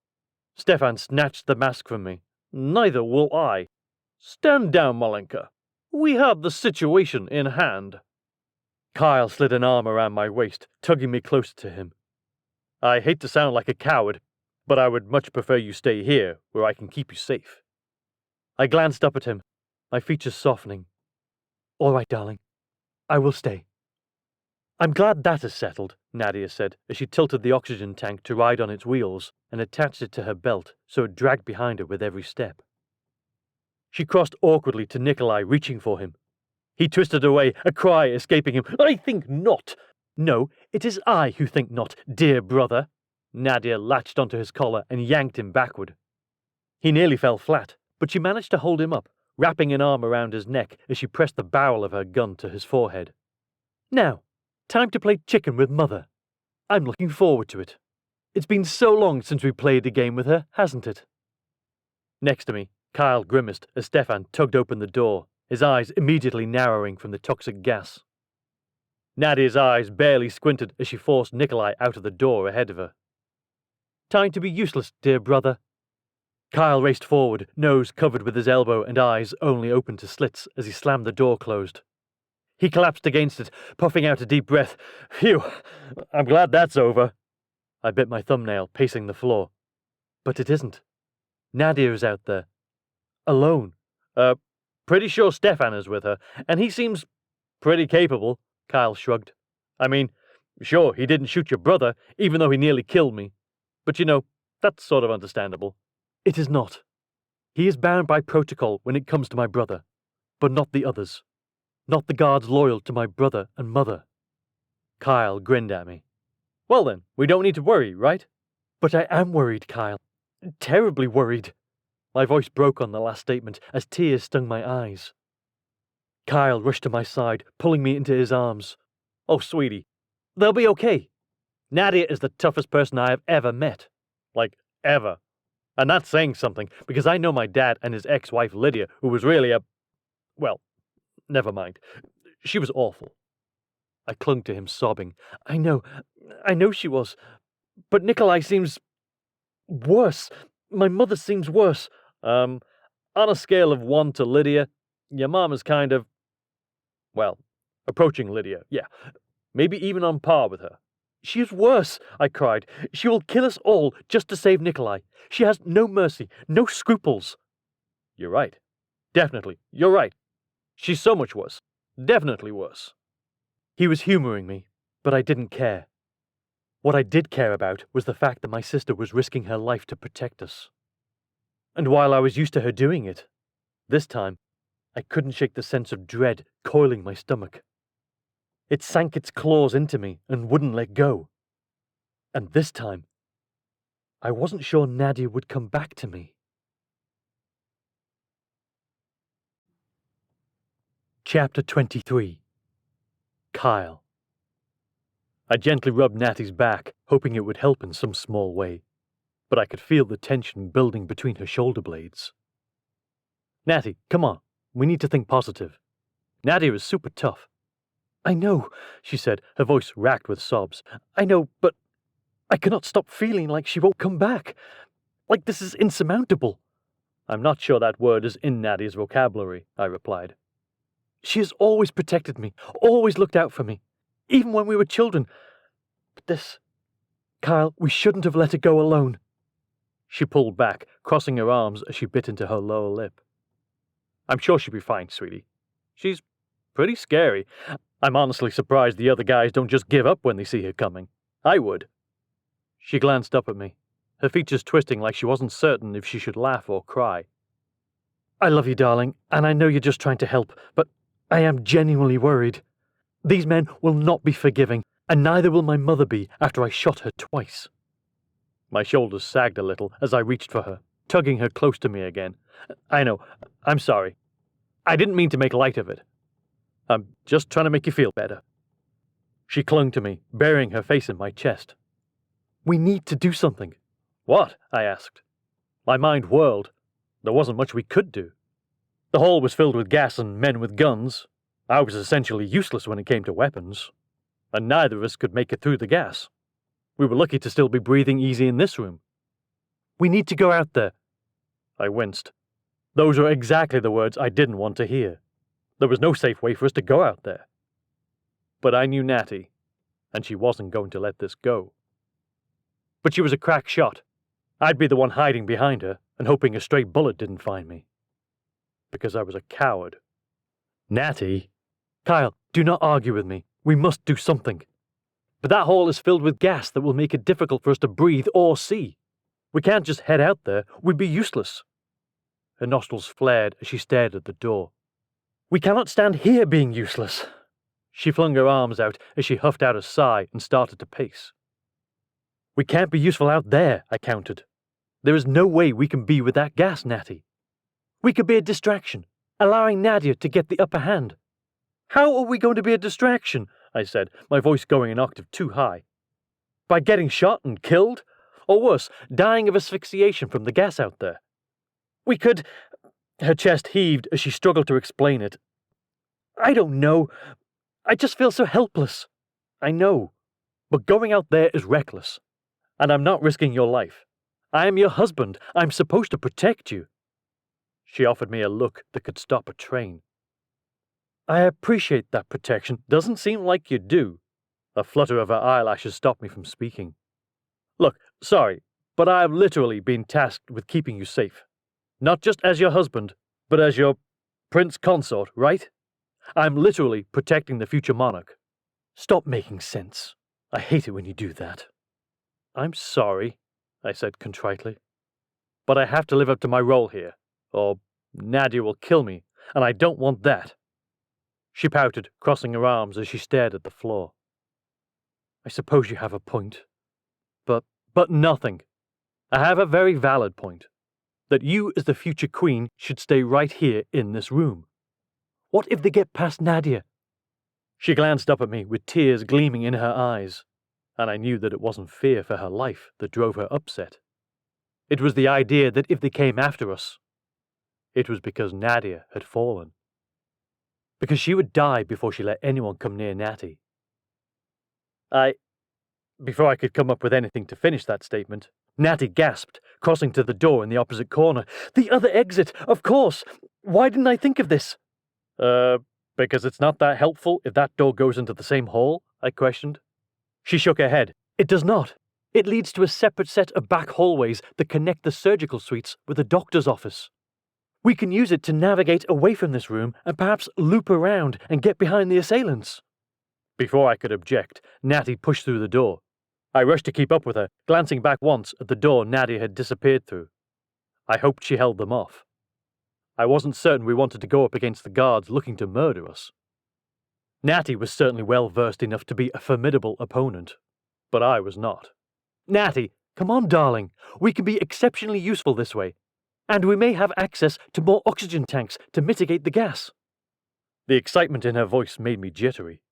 Stefan snatched the mask from me. Neither will I. Stand down, Malenka. We have the situation in hand. Kyle slid an arm around my waist, tugging me closer to him. I hate to sound like a coward, but I would much prefer you stay here, where I can keep you safe. I glanced up at him, my features softening. All right, darling. I will stay. I'm glad that is settled, Nadia said, as she tilted the oxygen tank to ride on its wheels and attached it to her belt so it dragged behind her with every step. She crossed awkwardly to Nikolai, reaching for him. He twisted away, a cry escaping him. I think not. No, it is I who think not, dear brother. Nadia latched onto his collar and yanked him backward. He nearly fell flat, but she managed to hold him up, wrapping an arm around his neck as she pressed the barrel of her gun to his forehead. Now, time to play chicken with Mother. I'm looking forward to it. It's been so long since we played a game with her, hasn't it? Next to me, Kyle grimaced as Stefan tugged open the door, his eyes immediately narrowing from the toxic gas. Nadia's eyes barely squinted as she forced Nikolai out of the door ahead of her. Time to be useless, dear brother. Kyle raced forward, nose covered with his elbow and eyes only open to slits as he slammed the door closed. He collapsed against it, puffing out a deep breath. Phew, I'm glad that's over. I bit my thumbnail, pacing the floor. But it isn't. Nadia is out there. Alone. Pretty sure Stefan is with her, and he seems pretty capable, Kyle shrugged. I mean, sure, he didn't shoot your brother, even though he nearly killed me. But you know, that's sort of understandable. It is not. He is bound by protocol when it comes to my brother, but not the others. Not the guards loyal to my brother and mother. Kyle grinned at me. Well then, we don't need to worry, right? But I am worried, Kyle. Terribly worried. My voice broke on the last statement as tears stung my eyes. Kyle rushed to my side, pulling me into his arms. Oh, sweetie, they'll be okay. Nadia is the toughest person I have ever met. Like, ever. And that's saying something, because I know my dad and his ex-wife Lydia, who was really well, never mind. She was awful. I clung to him, sobbing. I know she was. But Nikolai seems worse. My mother seems worse. On a scale of 1 to Lydia, your mom is kind of, well, approaching Lydia, yeah. Maybe even on par with her. She is worse, I cried. She will kill us all just to save Nikolai. She has no mercy, no scruples. You're right. Definitely, you're right. She's so much worse. Definitely worse. He was humoring me, but I didn't care. What I did care about was the fact that my sister was risking her life to protect us. And while I was used to her doing it, this time, I couldn't shake the sense of dread coiling my stomach. It sank its claws into me and wouldn't let go. And this time, I wasn't sure Nadia would come back to me. Chapter 23. Kyle. I gently rubbed Natty's back, hoping it would help in some small way, but I could feel the tension building between her shoulder blades. Natty, come on. We need to think positive. Natty was super tough. I know, she said, her voice racked with sobs. I know, but I cannot stop feeling like she won't come back. Like this is insurmountable. I'm not sure that word is in Natty's vocabulary, I replied. She has always protected me, always looked out for me, even when we were children. But this... Kyle, we shouldn't have let her go alone. She pulled back, crossing her arms as she bit into her lower lip. I'm sure she'll be fine, sweetie. She's pretty scary. I'm honestly surprised the other guys don't just give up when they see her coming. I would. She glanced up at me, her features twisting like she wasn't certain if she should laugh or cry. I love you, darling, and I know you're just trying to help, but I am genuinely worried. These men will not be forgiving, and neither will my mother be after I shot her twice. My shoulders sagged a little as I reached for her, tugging her close to me again. I know, I'm sorry. I didn't mean to make light of it. I'm just trying to make you feel better. She clung to me, burying her face in my chest. We need to do something. What? I asked. My mind whirled. There wasn't much we could do. The hall was filled with gas and men with guns. I was essentially useless when it came to weapons, and neither of us could make it through the gas. We were lucky to still be breathing easy in this room. We need to go out there. I winced. Those were exactly the words I didn't want to hear. There was no safe way for us to go out there. But I knew Natty, and she wasn't going to let this go. But she was a crack shot. I'd be the one hiding behind her and hoping a stray bullet didn't find me. Because I was a coward. Natty? Kyle, do not argue with me. We must do something. But that hall is filled with gas that will make it difficult for us to breathe or see. We can't just head out there. We'd be useless. Her nostrils flared as she stared at the door. We cannot stand here being useless. She flung her arms out as she huffed out a sigh and started to pace. We can't be useful out there, I countered. There is no way we can be with that gas, Natty. We could be a distraction, allowing Nadia to get the upper hand. How are we going to be a distraction? I said, my voice going an octave too high. By getting shot and killed? Or worse, dying of asphyxiation from the gas out there. We could... Her chest heaved as she struggled to explain it. I don't know. I just feel so helpless. I know. But going out there is reckless. And I'm not risking your life. I am your husband. I'm supposed to protect you. She offered me a look that could stop a train. I appreciate that protection. Doesn't seem like you do. A flutter of her eyelashes stopped me from speaking. Look, sorry, but I have literally been tasked with keeping you safe. Not just as your husband, but as your prince consort, right? I'm literally protecting the future monarch. Stop making sense. I hate it when you do that. I'm sorry, I said contritely. But I have to live up to my role here, or Nadia will kill me, and I don't want that. She pouted, crossing her arms as she stared at the floor. I suppose you have a point. But nothing. I have a very valid point. That you, as the future queen, should stay right here in this room. What if they get past Nadia? She glanced up at me with tears gleaming in her eyes, and I knew that it wasn't fear for her life that drove her upset. It was the idea that if they came after us, it was because Nadia had fallen. Because she would die before she let anyone come near Natty. Before I could come up with anything to finish that statement, Natty gasped, crossing to the door in the opposite corner. The other exit, of course! Why didn't I think of this? Because it's not that helpful if that door goes into the same hall? I questioned. She shook her head. It does not. It leads to a separate set of back hallways that connect the surgical suites with the doctor's office. We can use it to navigate away from this room and perhaps loop around and get behind the assailants. Before I could object, Natty pushed through the door. I rushed to keep up with her, glancing back once at the door Nadia had disappeared through. I hoped she held them off. I wasn't certain we wanted to go up against the guards looking to murder us. Natty was certainly well versed enough to be a formidable opponent, but I was not. Natty, come on, darling. We can be exceptionally useful this way, and we may have access to more oxygen tanks to mitigate the gas. The excitement in her voice made me jittery.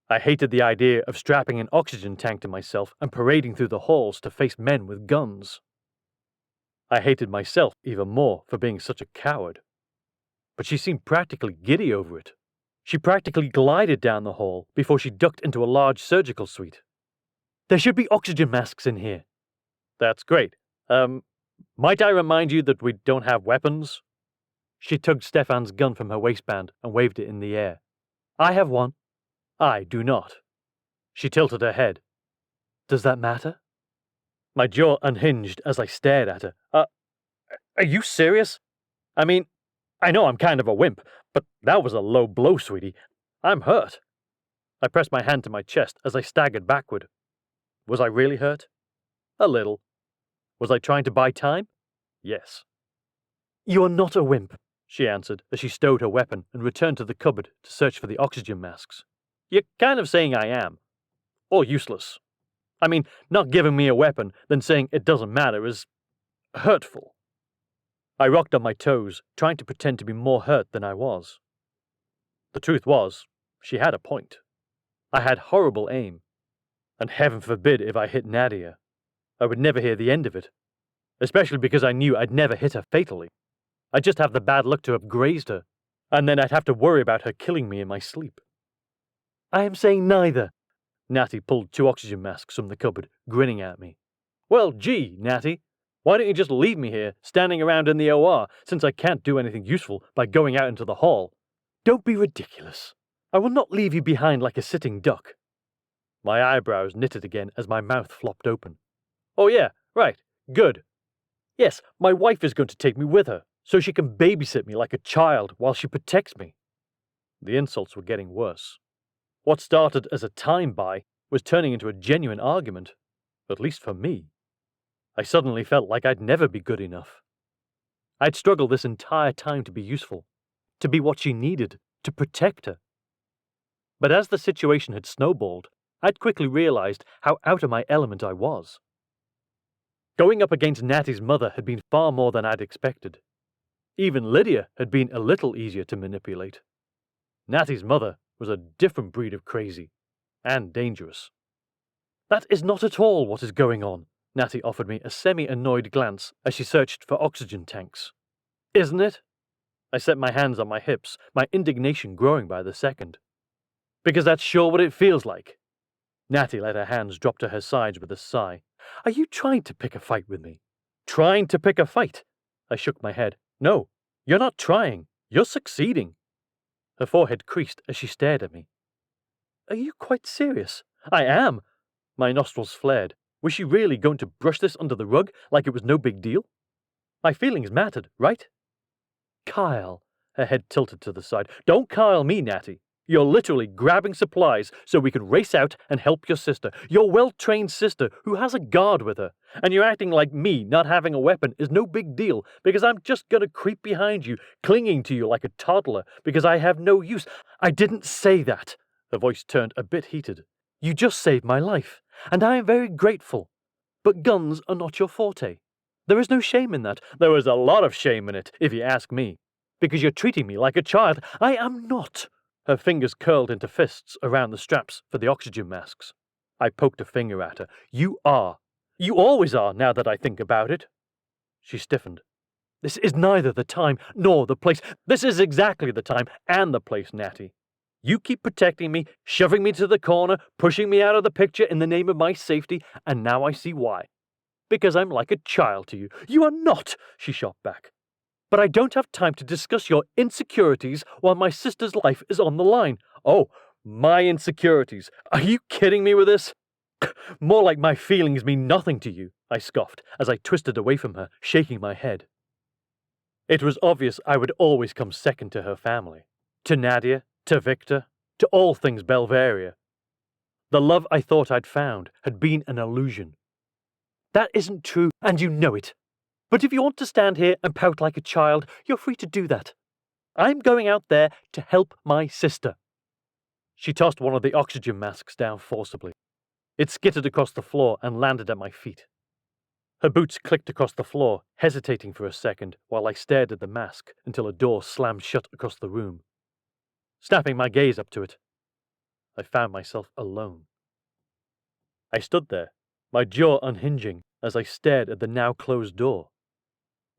I hated the idea of strapping an oxygen tank to myself and parading through the halls to face men with guns. I hated myself even more for being such a coward. But she seemed practically giddy over it. She practically glided down the hall before she ducked into a large surgical suite. There should be oxygen masks in here. That's great. Might I remind you that we don't have weapons? She tugged Stefan's gun from her waistband and waved it in the air. I have one. I do not. She tilted her head. Does that matter? My jaw unhinged as I stared at her. Are you serious? I mean, I know I'm kind of a wimp, but that was a low blow, sweetie. I'm hurt. I pressed my hand to my chest as I staggered backward. Was I really hurt? A little. Was I trying to buy time? Yes. You are not a wimp, she answered as she stowed her weapon and returned to the cupboard to search for the oxygen masks. You're kind of saying I am. Or useless. I mean, not giving me a weapon, then saying it doesn't matter is hurtful. I rocked on my toes, trying to pretend to be more hurt than I was. The truth was, she had a point. I had horrible aim. And heaven forbid if I hit Nadia. I would never hear the end of it. Especially because I knew I'd never hit her fatally. I'd just have the bad luck to have grazed her, and then I'd have to worry about her killing me in my sleep. I am saying neither. Natty pulled 2 oxygen masks from the cupboard, grinning at me. Well, gee, Natty, why don't you just leave me here, standing around in the OR, since I can't do anything useful by going out into the hall? Don't be ridiculous. I will not leave you behind like a sitting duck. My eyebrows knitted again as my mouth flopped open. Oh yeah, right, good. Yes, my wife is going to take me with her, so she can babysit me like a child while she protects me. The insults were getting worse. What started as a time buy was turning into a genuine argument, at least for me. I suddenly felt like I'd never be good enough. I'd struggled this entire time to be useful, to be what she needed, to protect her. But as the situation had snowballed, I'd quickly realized how out of my element I was. Going up against Natty's mother had been far more than I'd expected. Even Lydia had been a little easier to manipulate. Natty's mother was a different breed of crazy, and dangerous. That is not at all what is going on, Natty offered me a semi-annoyed glance as she searched for oxygen tanks. Isn't it? I set my hands on my hips, my indignation growing by the second. Because that's sure what it feels like. Natty let her hands drop to her sides with a sigh. Are you trying to pick a fight with me? Trying to pick a fight? I shook my head. No, you're not trying. You're succeeding. Her forehead creased as she stared at me. Are you quite serious? I am. My nostrils flared. Was she really going to brush this under the rug like it was no big deal? My feelings mattered, right? Kyle. Her head tilted to the side. Don't Kyle me, Natty. You're literally grabbing supplies so we can race out and help your sister, your well-trained sister who has a guard with her. And you're acting like me not having a weapon is no big deal because I'm just gonna creep behind you, clinging to you like a toddler because I have no use. I didn't say that. Her voice turned a bit heated. You just saved my life, and I am very grateful. But guns are not your forte. There is no shame in that. There is a lot of shame in it, if you ask me. Because you're treating me like a child. I am not. Her fingers curled into fists around the straps for the oxygen masks. I poked a finger at her. You are. You always are, now that I think about it. She stiffened. This is neither the time nor the place. This is exactly the time and the place, Natty. You keep protecting me, shoving me to the corner, pushing me out of the picture in the name of my safety, and now I see why. Because I'm like a child to you. You are not, she shot back. But I don't have time to discuss your insecurities while my sister's life is on the line. Oh, my insecurities. Are you kidding me with this? More like my feelings mean nothing to you, I scoffed as I twisted away from her, shaking my head. It was obvious I would always come second to her family. To Nadia, to Victor, to all things Belvaria. The love I thought I'd found had been an illusion. That isn't true, and you know it. But if you want to stand here and pout like a child, you're free to do that. I'm going out there to help my sister. She tossed one of the oxygen masks down forcibly. It skittered across the floor and landed at my feet. Her boots clicked across the floor, hesitating for a second while I stared at the mask until a door slammed shut across the room. snapping my gaze up to it. I found myself alone. I stood there, my jaw unhinging as I stared at the now closed door.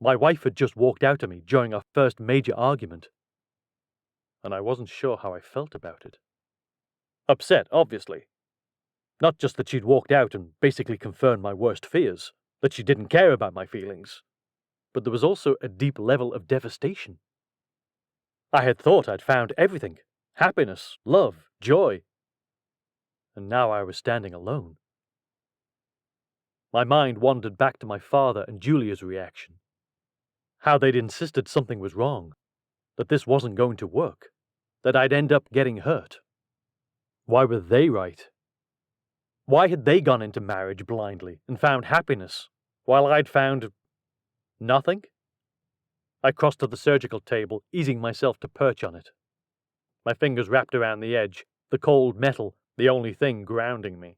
My wife had just walked out at me during our first major argument, and I wasn't sure how I felt about it. Upset, obviously. Not just that she'd walked out and basically confirmed my worst fears, that she didn't care about my feelings, but there was also a deep level of devastation. I had thought I'd found everything: happiness, love, joy. And now I was standing alone. My mind wandered back to my father and Julia's reaction. How they'd insisted something was wrong, that this wasn't going to work, that I'd end up getting hurt. Why were they right? Why had they gone into marriage blindly and found happiness, while I'd found nothing? I crossed to the surgical table, easing myself to perch on it. My fingers wrapped around the edge, the cold metal the only thing grounding me.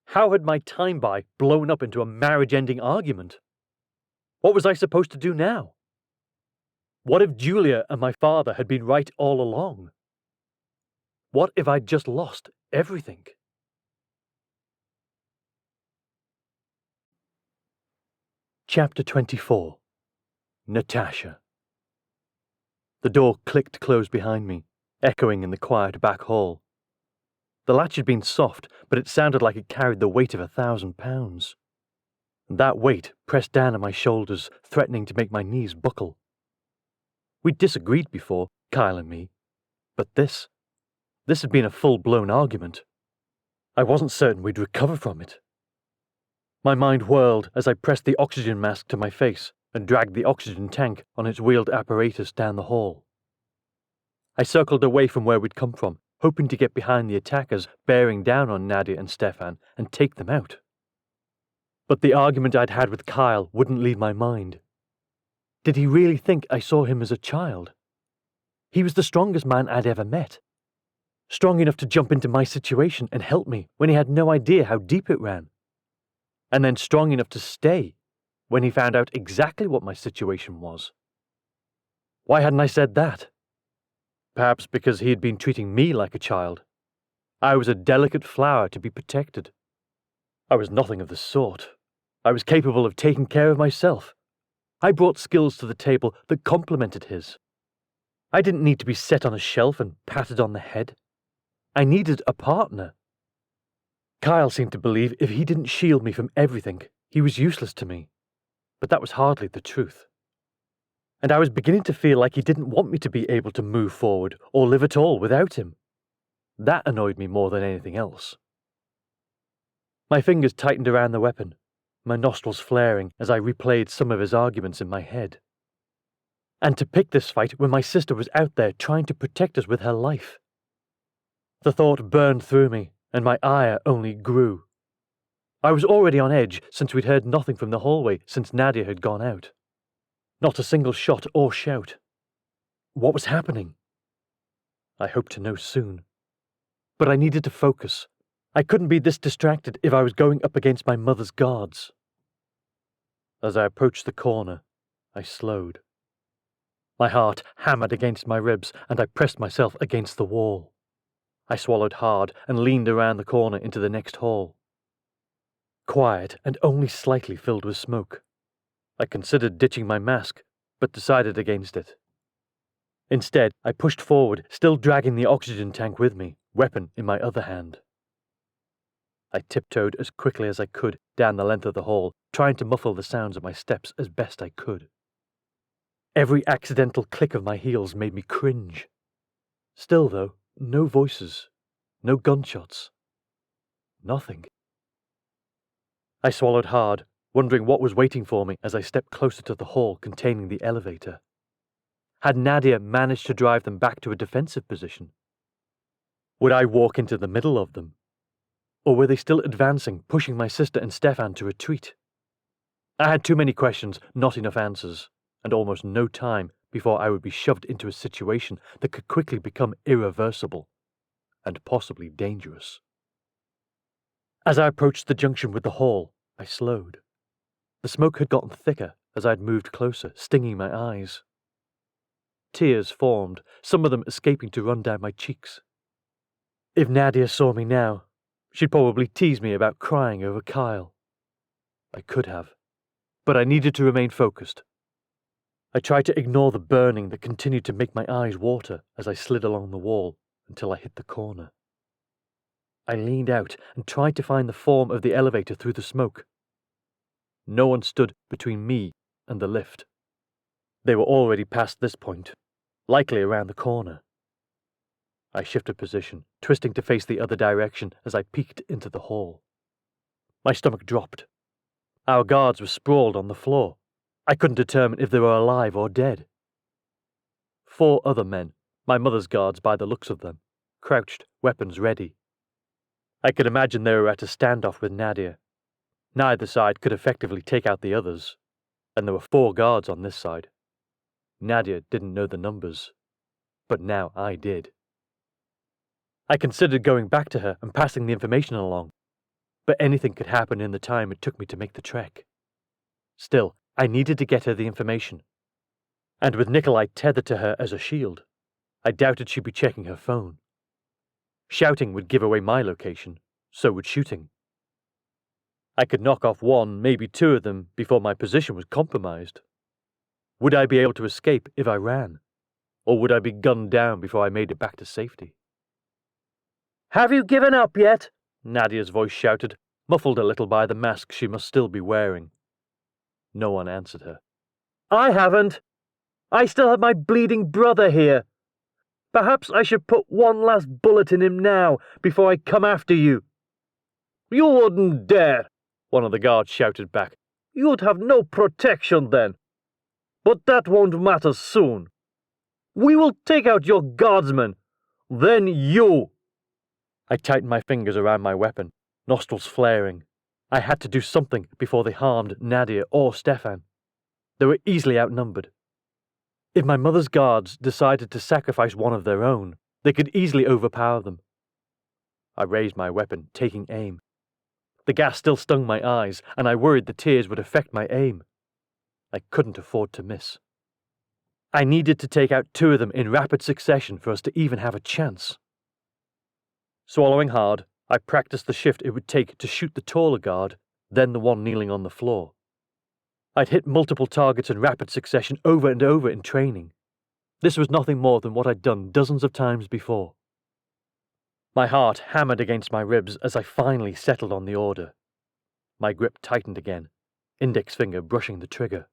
How had my time buy blown up into a marriage-ending argument? What was I supposed to do now? What if Julia and my father had been right all along? What if I'd just lost everything? Chapter 24. Natasha. The door clicked closed behind me, echoing in the quiet back hall. The latch had been soft, but it sounded like it carried the weight of 1,000 pounds. And that weight pressed down on my shoulders, threatening to make my knees buckle. We'd disagreed before, Kyle and me, but this had been a full-blown argument. I wasn't certain we'd recover from it. My mind whirled as I pressed the oxygen mask to my face and dragged the oxygen tank on its wheeled apparatus down the hall. I circled away from where we'd come from, hoping to get behind the attackers bearing down on Nadia and Stefan and take them out. But the argument I'd had with Kyle wouldn't leave my mind. Did he really think I saw him as a child? He was the strongest man I'd ever met. Strong enough to jump into my situation and help me when he had no idea how deep it ran. And then strong enough to stay when he found out exactly what my situation was. Why hadn't I said that? Perhaps because he had been treating me like a child. I was a delicate flower to be protected. I was nothing of the sort. I was capable of taking care of myself. I brought skills to the table that complemented his. I didn't need to be set on a shelf and patted on the head. I needed a partner. Kyle seemed to believe if he didn't shield me from everything, he was useless to me. But that was hardly the truth. And I was beginning to feel like he didn't want me to be able to move forward or live at all without him. That annoyed me more than anything else. My fingers tightened around the weapon, my nostrils flaring as I replayed some of his arguments in my head. And to pick this fight when my sister was out there trying to protect us with her life. The thought burned through me, and my ire only grew. I was already on edge since we'd heard nothing from the hallway since Nadia had gone out. Not a single shot or shout. What was happening? I hoped to know soon. But I needed to focus. I couldn't be this distracted if I was going up against my mother's guards. As I approached the corner, I slowed. My heart hammered against my ribs, and I pressed myself against the wall. I swallowed hard and leaned around the corner into the next hall. Quiet and only slightly filled with smoke. I considered ditching my mask, but decided against it. Instead, I pushed forward, still dragging the oxygen tank with me, weapon in my other hand. I tiptoed as quickly as I could down the length of the hall, trying to muffle the sounds of my steps as best I could. Every accidental click of my heels made me cringe. Still, though, no voices, no gunshots. Nothing. I swallowed hard, wondering what was waiting for me as I stepped closer to the hall containing the elevator. Had Nadia managed to drive them back to a defensive position? Would I walk into the middle of them? Or were they still advancing, pushing my sister and Stefan to retreat? I had too many questions, not enough answers, and almost no time before I would be shoved into a situation that could quickly become irreversible, and possibly dangerous. As I approached the junction with the hall, I slowed. The smoke had gotten thicker as I had moved closer, stinging my eyes. Tears formed, some of them escaping to run down my cheeks. If Nadia saw me now, she'd probably tease me about crying over Kyle. I could have, but I needed to remain focused. I tried to ignore the burning that continued to make my eyes water as I slid along the wall until I hit the corner. I leaned out and tried to find the form of the elevator through the smoke. No one stood between me and the lift. They were already past this point, likely around the corner. I shifted position, twisting to face the other direction as I peeked into the hall. My stomach dropped. Our guards were sprawled on the floor. I couldn't determine if they were alive or dead. 4 other men, my mother's guards by the looks of them, crouched, weapons ready. I could imagine they were at a standoff with Nadia. Neither side could effectively take out the others, and there were 4 guards on this side. Nadia didn't know the numbers, but now I did. I considered going back to her and passing the information along, but anything could happen in the time it took me to make the trek. Still, I needed to get her the information, and with Nikolai tethered to her as a shield, I doubted she'd be checking her phone. Shouting would give away my location, so would shooting. I could knock off 1, maybe 2 of them before my position was compromised. Would I be able to escape if I ran, or would I be gunned down before I made it back to safety? "Have you given up yet?" Nadia's voice shouted, muffled a little by the mask she must still be wearing. No one answered her. "I haven't. I still have my bleeding brother here. Perhaps I should put one last bullet in him now, before I come after you." "You wouldn't dare," one of the guards shouted back. "You'd have no protection then. But that won't matter soon. We will take out your guardsmen, then you." I tightened my fingers around my weapon, nostrils flaring. I had to do something before they harmed Nadia or Stefan. They were easily outnumbered. If my mother's guards decided to sacrifice one of their own, they could easily overpower them. I raised my weapon, taking aim. The gas still stung my eyes, and I worried the tears would affect my aim. I couldn't afford to miss. I needed to take out 2 of them in rapid succession for us to even have a chance. Swallowing hard, I practiced the shift it would take to shoot the taller guard, then the one kneeling on the floor. I'd hit multiple targets in rapid succession over and over in training. This was nothing more than what I'd done dozens of times before. My heart hammered against my ribs as I finally settled on the order. My grip tightened again, index finger brushing the trigger.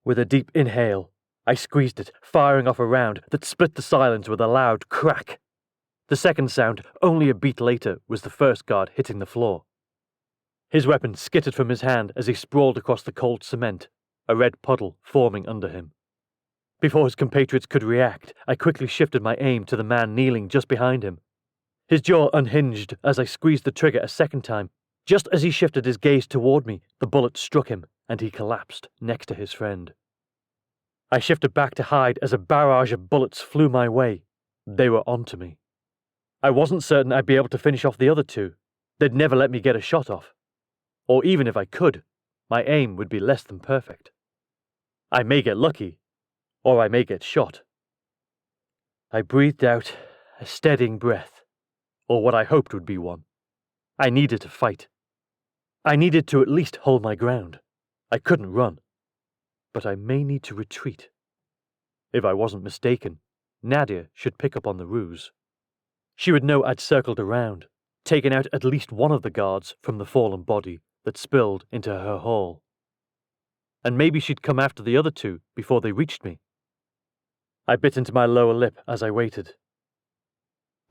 With a deep inhale, I squeezed it, firing off a round that split the silence with a loud crack. The second sound, only a beat later, was the first guard hitting the floor. His weapon skittered from his hand as he sprawled across the cold cement, a red puddle forming under him. Before his compatriots could react, I quickly shifted my aim to the man kneeling just behind him. His jaw unhinged as I squeezed the trigger a second time. Just as he shifted his gaze toward me, the bullet struck him, and he collapsed next to his friend. I shifted back to hide as a barrage of bullets flew my way. They were onto me. I wasn't certain I'd be able to finish off the other 2. They'd never let me get a shot off. Or even if I could, my aim would be less than perfect. I may get lucky, or I may get shot. I breathed out a steadying breath, or what I hoped would be one. I needed to fight. I needed to at least hold my ground. I couldn't run, but I may need to retreat. If I wasn't mistaken, Nadia should pick up on the ruse. She would know I'd circled around, taken out at least one of the guards from the fallen body that spilled into her hall. And maybe she'd come after the other 2 before they reached me. I bit into my lower lip as I waited.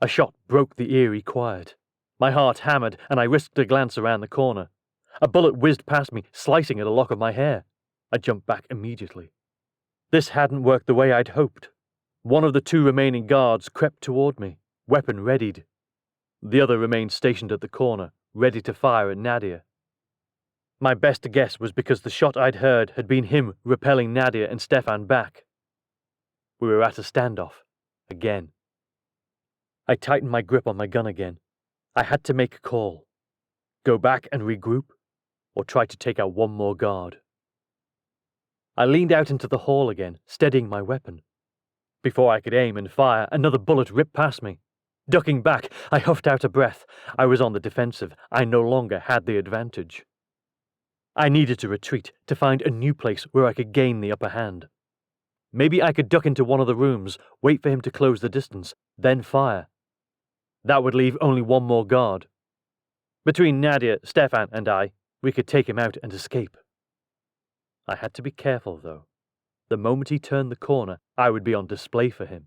A shot broke the eerie quiet. My heart hammered, and I risked a glance around the corner. A bullet whizzed past me, slicing at a lock of my hair. I jumped back immediately. This hadn't worked the way I'd hoped. One of the 2 remaining guards crept toward me, weapon readied. The other remained stationed at the corner, ready to fire at Nadia. My best guess was because the shot I'd heard had been him repelling Nadia and Stefan back. We were at a standoff, again. I tightened my grip on my gun again. I had to make a call. Go back and regroup, or try to take out one more guard. I leaned out into the hall again, steadying my weapon. Before I could aim and fire, another bullet ripped past me. Ducking back, I huffed out a breath. I was on the defensive. I no longer had the advantage. I needed to retreat, to find a new place where I could gain the upper hand. Maybe I could duck into one of the rooms, wait for him to close the distance, then fire. That would leave only one more guard. Between Nadia, Stefan, and I, we could take him out and escape. I had to be careful, though. The moment he turned the corner, I would be on display for him.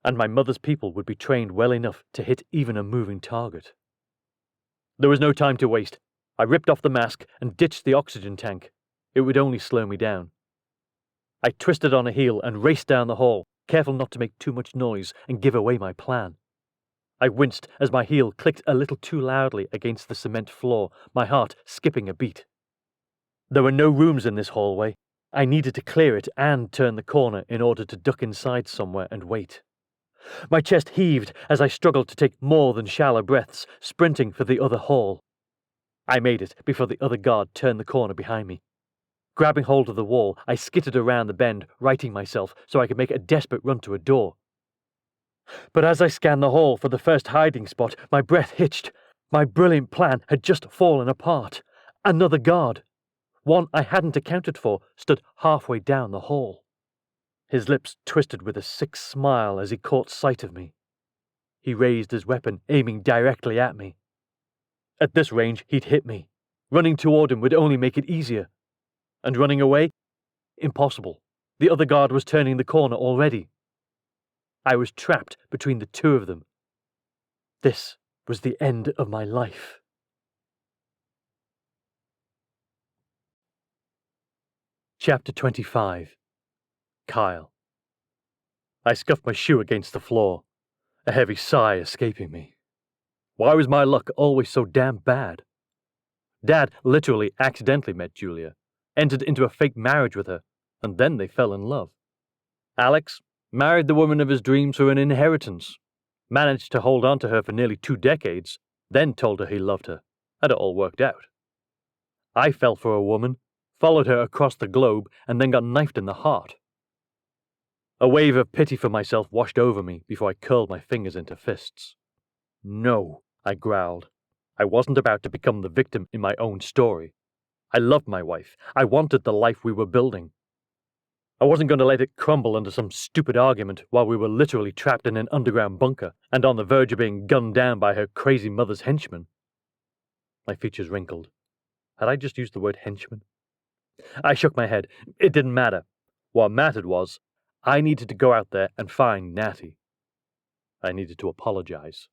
And my mother's people would be trained well enough to hit even a moving target. There was no time to waste. I ripped off the mask and ditched the oxygen tank. It would only slow me down. I twisted on a heel and raced down the hall, careful not to make too much noise and give away my plan. I winced as my heel clicked a little too loudly against the cement floor, my heart skipping a beat. There were no rooms in this hallway. I needed to clear it and turn the corner in order to duck inside somewhere and wait. My chest heaved as I struggled to take more than shallow breaths, sprinting for the other hall. I made it before the other guard turned the corner behind me. Grabbing hold of the wall, I skittered around the bend, righting myself so I could make a desperate run to a door. But as I scanned the hall for the first hiding spot, my breath hitched. My brilliant plan had just fallen apart. Another guard, one I hadn't accounted for, stood halfway down the hall. His lips twisted with a sick smile as he caught sight of me. He raised his weapon, aiming directly at me. At this range, he'd hit me. Running toward him would only make it easier. And running away? Impossible. The other guard was turning the corner already. I was trapped between the two of them. This was the end of my life. Chapter 25. Kyle. I scuffed my shoe against the floor, a heavy sigh escaping me. Why was my luck always so damn bad? Dad literally accidentally met Julia, entered into a fake marriage with her, and then they fell in love. Alex married the woman of his dreams for an inheritance, managed to hold on to her for nearly 2 decades, then told her he loved her, and it all worked out. I fell for a woman, followed her across the globe, and then got knifed in the heart. A wave of pity for myself washed over me before I curled my fingers into fists. No, I growled. I wasn't about to become the victim in my own story. I loved my wife. I wanted the life we were building. I wasn't going to let it crumble under some stupid argument while we were literally trapped in an underground bunker and on the verge of being gunned down by her crazy mother's henchmen. My features wrinkled. Had I just used the word henchman? I shook my head. It didn't matter. What mattered was, I needed to go out there and find Natty. I needed to apologize.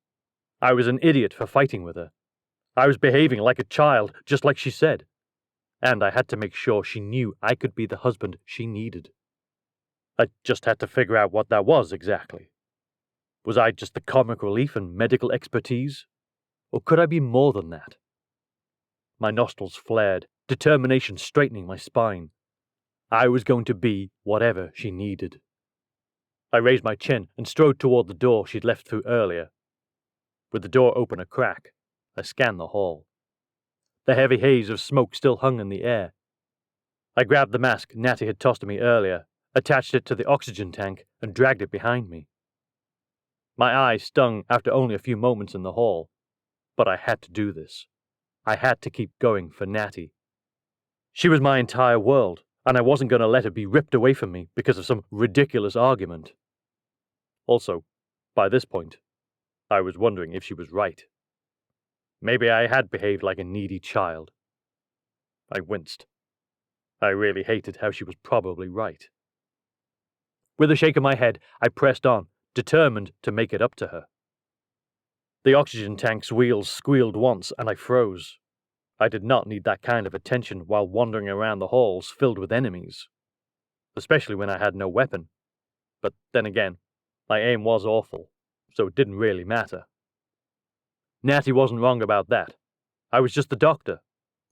I was an idiot for fighting with her. I was behaving like a child, just like she said. And I had to make sure she knew I could be the husband she needed. I just had to figure out what that was exactly. Was I just the comic relief and medical expertise? Or could I be more than that? My nostrils flared, determination straightening my spine. I was going to be whatever she needed. I raised my chin and strode toward the door she'd left through earlier. With the door open a crack, I scanned the hall. The heavy haze of smoke still hung in the air. I grabbed the mask Natty had tossed to me earlier, attached it to the oxygen tank, and dragged it behind me. My eyes stung after only a few moments in the hall, but I had to do this. I had to keep going for Natty. She was my entire world, and I wasn't going to let her be ripped away from me because of some ridiculous argument. Also, by this point, I was wondering if she was right. Maybe I had behaved like a needy child. I winced. I really hated how she was probably right. With a shake of my head, I pressed on, determined to make it up to her. The oxygen tank's wheels squealed once, and I froze. I did not need that kind of attention while wandering around the halls filled with enemies, especially when I had no weapon. But then again, my aim was awful, so it didn't really matter. Natty wasn't wrong about that. I was just the doctor,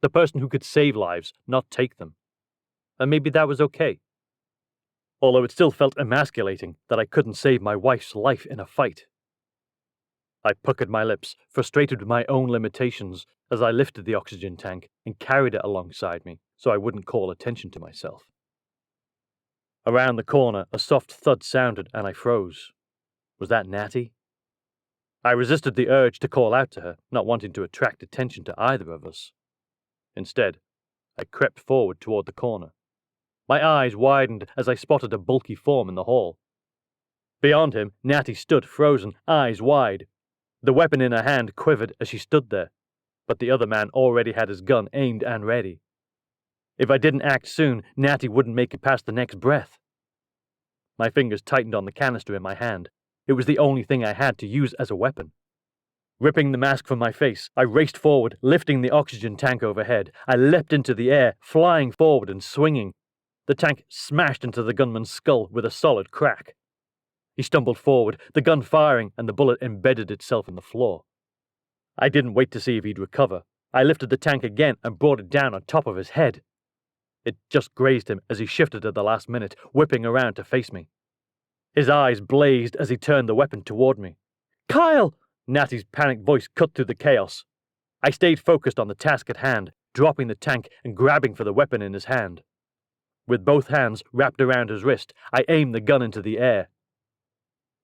the person who could save lives, not take them. And maybe that was okay. Although it still felt emasculating that I couldn't save my wife's life in a fight. I puckered my lips, frustrated with my own limitations, as I lifted the oxygen tank and carried it alongside me so I wouldn't call attention to myself. Around the corner, a soft thud sounded and I froze. Was that Natty? I resisted the urge to call out to her, not wanting to attract attention to either of us. Instead, I crept forward toward the corner. My eyes widened as I spotted a bulky form in the hall. Beyond him, Natty stood frozen, eyes wide. The weapon in her hand quivered as she stood there, but the other man already had his gun aimed and ready. If I didn't act soon, Natty wouldn't make it past the next breath. My fingers tightened on the canister in my hand. It was the only thing I had to use as a weapon. Ripping the mask from my face, I raced forward, lifting the oxygen tank overhead. I leapt into the air, flying forward and swinging. The tank smashed into the gunman's skull with a solid crack. He stumbled forward, the gun firing, and the bullet embedded itself in the floor. I didn't wait to see if he'd recover. I lifted the tank again and brought it down on top of his head. It just grazed him as he shifted at the last minute, whipping around to face me. His eyes blazed as he turned the weapon toward me. "Kyle!" Natty's panicked voice cut through the chaos. I stayed focused on the task at hand, dropping the tank and grabbing for the weapon in his hand. With both hands wrapped around his wrist, I aimed the gun into the air.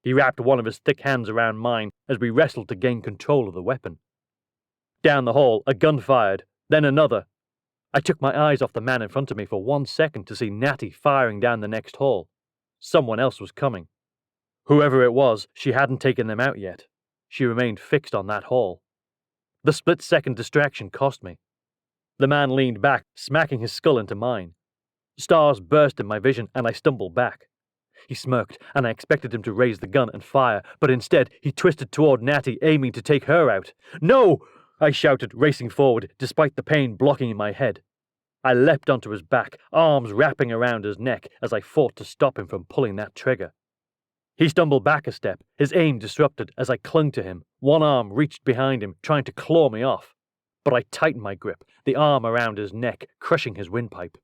He wrapped one of his thick hands around mine as we wrestled to gain control of the weapon. Down the hall, a gun fired, then another. I took my eyes off the man in front of me for 1 second to see Natty firing down the next hall. Someone else was coming. Whoever it was, she hadn't taken them out yet. She remained fixed on that hall. The split-second distraction cost me. The man leaned back, smacking his skull into mine. Stars burst in my vision, and I stumbled back. He smirked, and I expected him to raise the gun and fire, but instead he twisted toward Natty, aiming to take her out. "No!" I shouted, racing forward, despite the pain blocking in my head. I leapt onto his back, arms wrapping around his neck as I fought to stop him from pulling that trigger. He stumbled back a step, his aim disrupted as I clung to him. One arm reached behind him, trying to claw me off. But I tightened my grip, the arm around his neck, crushing his windpipe.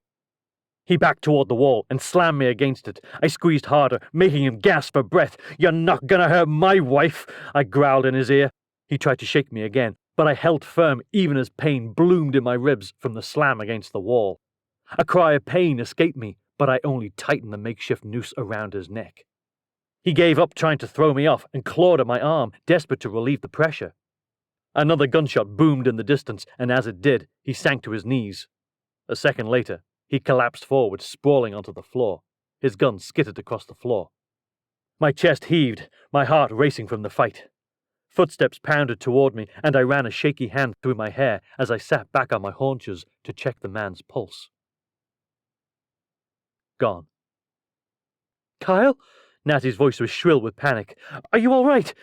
He backed toward the wall and slammed me against it. I squeezed harder, making him gasp for breath. "You're not gonna hurt my wife," I growled in his ear. He tried to shake me again, but I held firm even as pain bloomed in my ribs from the slam against the wall. A cry of pain escaped me, but I only tightened the makeshift noose around his neck. He gave up trying to throw me off and clawed at my arm, desperate to relieve the pressure. Another gunshot boomed in the distance, and as it did, he sank to his knees. A second later, he collapsed forward, sprawling onto the floor. His gun skittered across the floor. My chest heaved, my heart racing from the fight. Footsteps pounded toward me, and I ran a shaky hand through my hair as I sat back on my haunches to check the man's pulse. Gone. "Kyle?" Natty's voice was shrill with panic. "Are you all right?"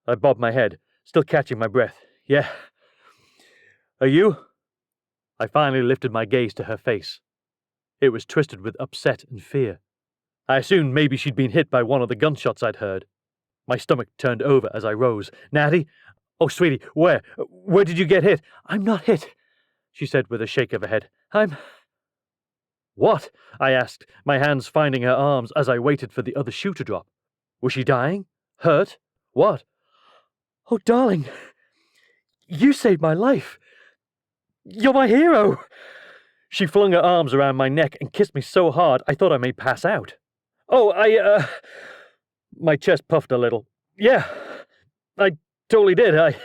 I bobbed my head, still catching my breath. "Yeah. Are you?" I finally lifted my gaze to her face. It was twisted with upset and fear. I assumed maybe she'd been hit by one of the gunshots I'd heard. My stomach turned over as I rose. "Natty? Oh, sweetie, where? Where did you get hit?" "I'm not hit," she said with a shake of her head. "I'm—" "What?" I asked, my hands finding her arms as I waited for the other shoe to drop. Was she dying? Hurt? What? "Oh, darling, you saved my life. You're my hero." She flung her arms around my neck and kissed me so hard I thought I may pass out. "Oh, My chest puffed a little. "Yeah, I totally did. I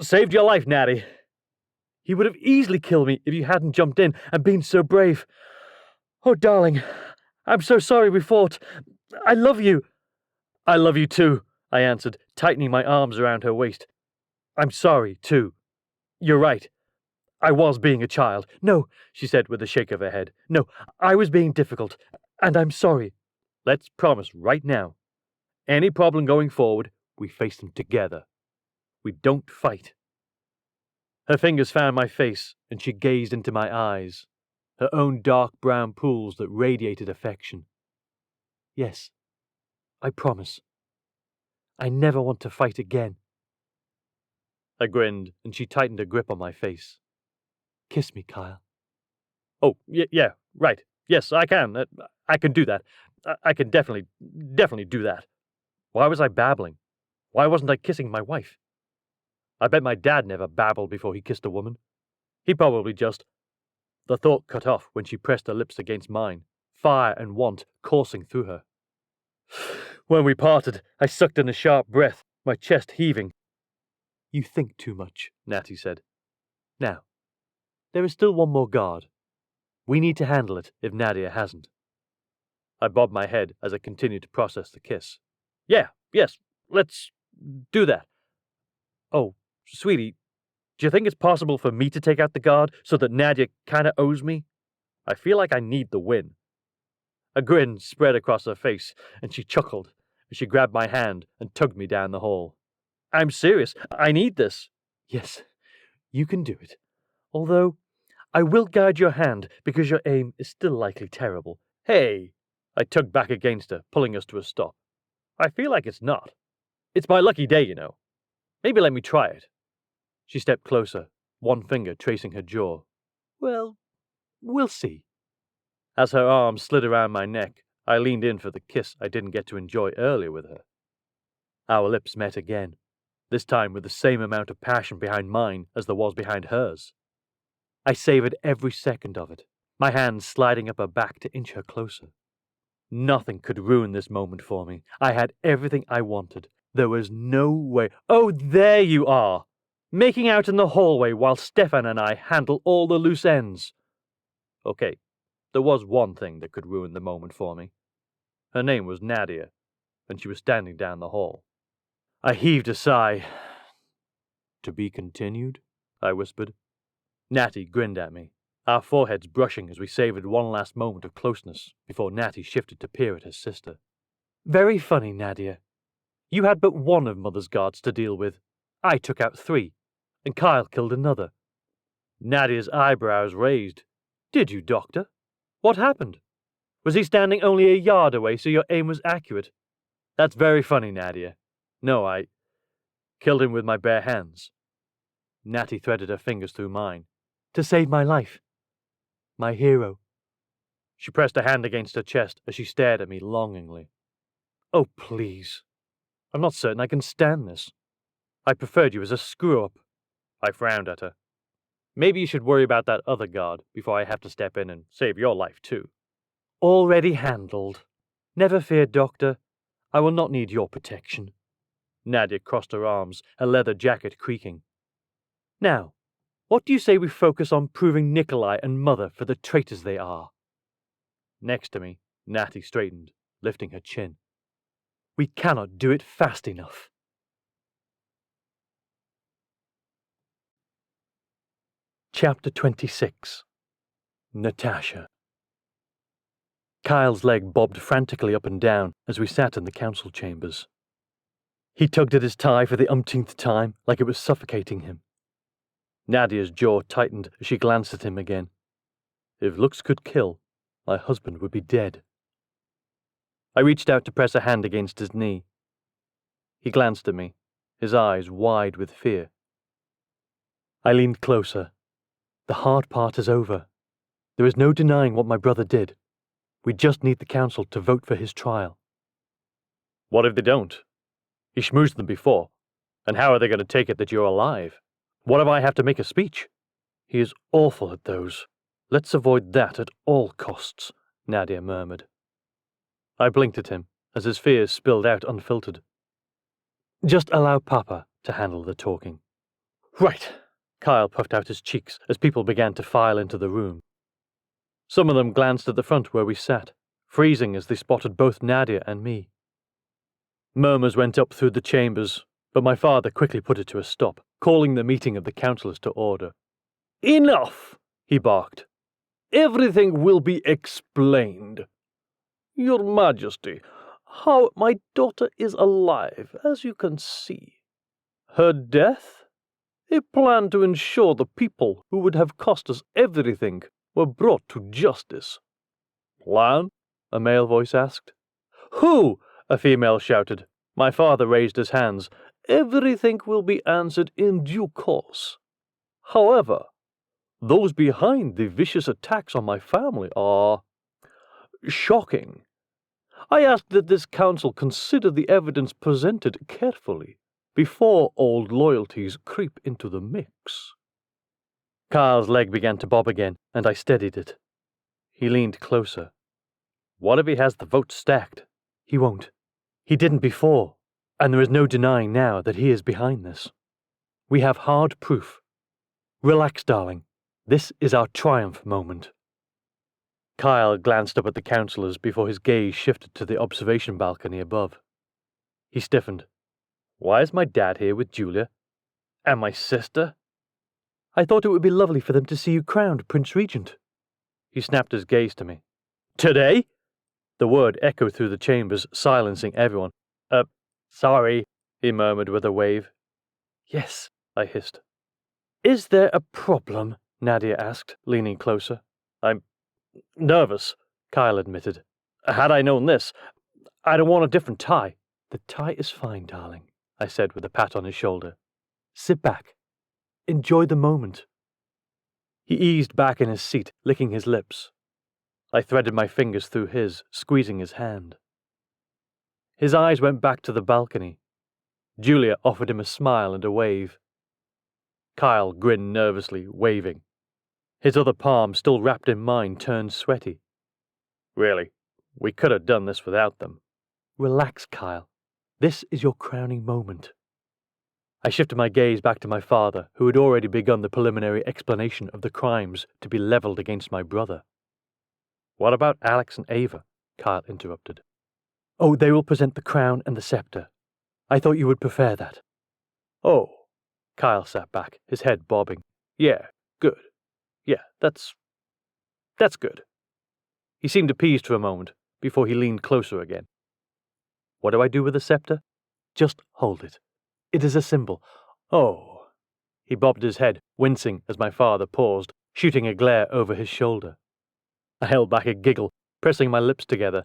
saved your life, Natty. He would have easily killed me if you hadn't jumped in and been so brave. Oh, darling, I'm so sorry we fought. I love you." "I love you too," I answered, tightening my arms around her waist. "I'm sorry, too. You're right. I was being a child." "No," she said with a shake of her head. "No, I was being difficult, and I'm sorry. Let's promise right now. Any problem going forward, we face them together. We don't fight." Her fingers found my face, and she gazed into my eyes, her own dark brown pools that radiated affection. "Yes, I promise. I never want to fight again." I grinned, and she tightened a grip on my face. "Kiss me, Kyle." "Oh, yeah, right. Yes, I can. I can do that. I can definitely do that." Why was I babbling? Why wasn't I kissing my wife? I bet my dad never babbled before he kissed a woman. He probably just... The thought cut off when she pressed her lips against mine, fire and want coursing through her. When we parted, I sucked in a sharp breath, my chest heaving. "You think too much," Natty said. "Now, there is still one more guard. We need to handle it if Nadia hasn't." I bobbed my head as I continued to process the kiss. Yes, let's do that. Oh, sweetie, do you think it's possible for me to take out the guard so that Nadia kinda owes me? I feel like I need the win. A grin spread across her face, and she chuckled as she grabbed my hand and tugged me down the hall. "I'm serious. I need this." "Yes, you can do it. Although, I will guide your hand because your aim is still likely terrible." "Hey!" I tugged back against her, pulling us to a stop. "I feel like it's not. It's my lucky day, you know. Maybe let me try it." She stepped closer, one finger tracing her jaw. "Well, we'll see." As her arm slid around my neck, I leaned in for the kiss I didn't get to enjoy earlier with her. Our lips met again, this time with the same amount of passion behind mine as there was behind hers. I savored every second of it, my hands sliding up her back to inch her closer. Nothing could ruin this moment for me. I had everything I wanted. There was no way. "Oh, there you are! Making out in the hallway while Stefan and I handle all the loose ends." Okay, there was one thing that could ruin the moment for me. Her name was Nadia, and she was standing down the hall. I heaved a sigh. "To be continued?" I whispered. Natty grinned at me, our foreheads brushing as we savored one last moment of closeness before Natty shifted to peer at her sister. "Very funny, Nadia. You had but one of Mother's guards to deal with. I took out 3, and Kyle killed another." Nadia's eyebrows raised. "Did you, Doctor? What happened? Was he standing only a yard away so your aim was accurate?" "That's very funny, Nadia. No, I killed him with my bare hands." Natty threaded her fingers through mine. "To save my life. My hero." She pressed a hand against her chest as she stared at me longingly. "Oh, please. I'm not certain I can stand this. I preferred you as a screw-up." I frowned at her. "Maybe you should worry about that other guard before I have to step in and save your life, too." "Already handled. Never fear, Doctor. I will not need your protection." Nadia crossed her arms, her leather jacket creaking. "Now, what do you say we focus on proving Nikolai and Mother for the traitors they are?" Next to me, Natty straightened, lifting her chin. "We cannot do it fast enough." Chapter 26. Natasha. Kyle's leg bobbed frantically up and down as we sat in the council chambers. He tugged at his tie for the umpteenth time, like it was suffocating him. Nadia's jaw tightened as she glanced at him again. If looks could kill, my husband would be dead. I reached out to press a hand against his knee. He glanced at me, his eyes wide with fear. I leaned closer. The hard part is over. There is no denying what my brother did. We just need the council to vote for his trial. What if they don't? He schmoozed them before. And how are they going to take it that you're alive? What if I have to make a speech? He is awful at those. Let's avoid that at all costs, Nadia murmured. I blinked at him as his fears spilled out unfiltered. Just allow Papa to handle the talking. Right. Kyle puffed out his cheeks as people began to file into the room. Some of them glanced at the front where we sat, freezing as they spotted both Nadia and me. Murmurs went up through the chambers, but my father quickly put it to a stop, calling the meeting of the councillors to order. Enough, he barked. Everything will be explained. Your Majesty, how my daughter is alive, as you can see. Her death? A plan to ensure the people who would have cost us everything were brought to justice. Plan? A male voice asked. Who? A female shouted. My father raised his hands. Everything will be answered in due course. However, those behind the vicious attacks on my family are shocking. I ask that this council consider the evidence presented carefully before old loyalties creep into the mix. Kyle's leg began to bob again, and I steadied it. He leaned closer. What if he has the votes stacked? He won't. He didn't before, and there is no denying now that he is behind this. We have hard proof. Relax, darling. This is our triumph moment. Kyle glanced up at the councillors before his gaze shifted to the observation balcony above. He stiffened. Why is my dad here with Julia? And my sister? I thought it would be lovely for them to see you crowned Prince Regent. He snapped his gaze to me. Today? The word echoed through the chambers, silencing everyone. Sorry, he murmured with a wave. Yes, I hissed. Is there a problem? Nadia asked, leaning closer. I'm nervous, Kyle admitted. Had I known this, I'd have worn a different tie. The tie is fine, darling, I said with a pat on his shoulder. Sit back. Enjoy the moment. He eased back in his seat, licking his lips. I threaded my fingers through his, squeezing his hand. His eyes went back to the balcony. Julia offered him a smile and a wave. Kyle grinned nervously, waving. His other palm, still wrapped in mine, turned sweaty. Really, we could have done this without them. Relax, Kyle. This is your crowning moment. I shifted my gaze back to my father, who had already begun the preliminary explanation of the crimes to be levelled against my brother. What about Alex and Ava? Kyle interrupted. Oh, they will present the crown and the scepter. I thought you would prefer that. Oh. Kyle sat back, his head bobbing. Yeah, good. Yeah, that's good. He seemed appeased for a moment, before he leaned closer again. What do I do with the scepter? Just hold it. It is a symbol. Oh. He bobbed his head, wincing as my father paused, shooting a glare over his shoulder. I held back a giggle, pressing my lips together.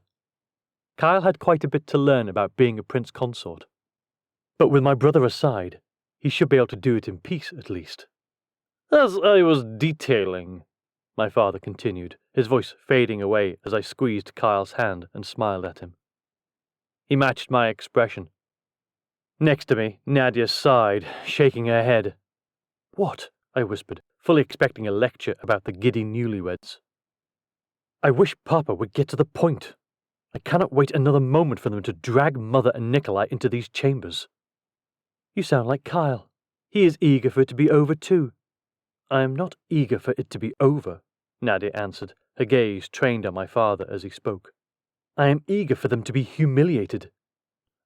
Kyle had quite a bit to learn about being a prince consort. But with my brother aside, he should be able to do it in peace, at least. As I was detailing, my father continued, his voice fading away as I squeezed Kyle's hand and smiled at him. He matched my expression. Next to me, Nadia sighed, shaking her head. What? I whispered, fully expecting a lecture about the giddy newlyweds. I wish Papa would get to the point. I cannot wait another moment for them to drag Mother and Nikolai into these chambers. You sound like Kyle. He is eager for it to be over too. I am not eager for it to be over, Nadia answered, her gaze trained on my father as he spoke. I am eager for them to be humiliated.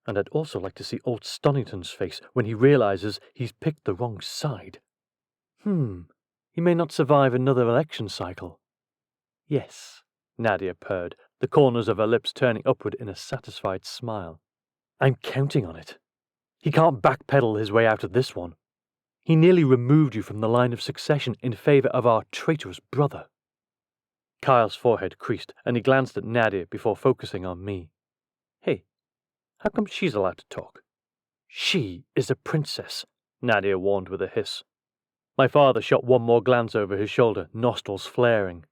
And I'd also like to see old Stonington's face when he realizes he's picked the wrong side. He may not survive another election cycle. Yes, Nadia purred, the corners of her lips turning upward in a satisfied smile. I'm counting on it. He can't backpedal his way out of this one. He nearly removed you from the line of succession in favour of our traitorous brother. Kyle's forehead creased, and he glanced at Nadia before focusing on me. Hey, how come she's allowed to talk? She is a princess, Nadia warned with a hiss. My father shot one more glance over his shoulder, nostrils flaring.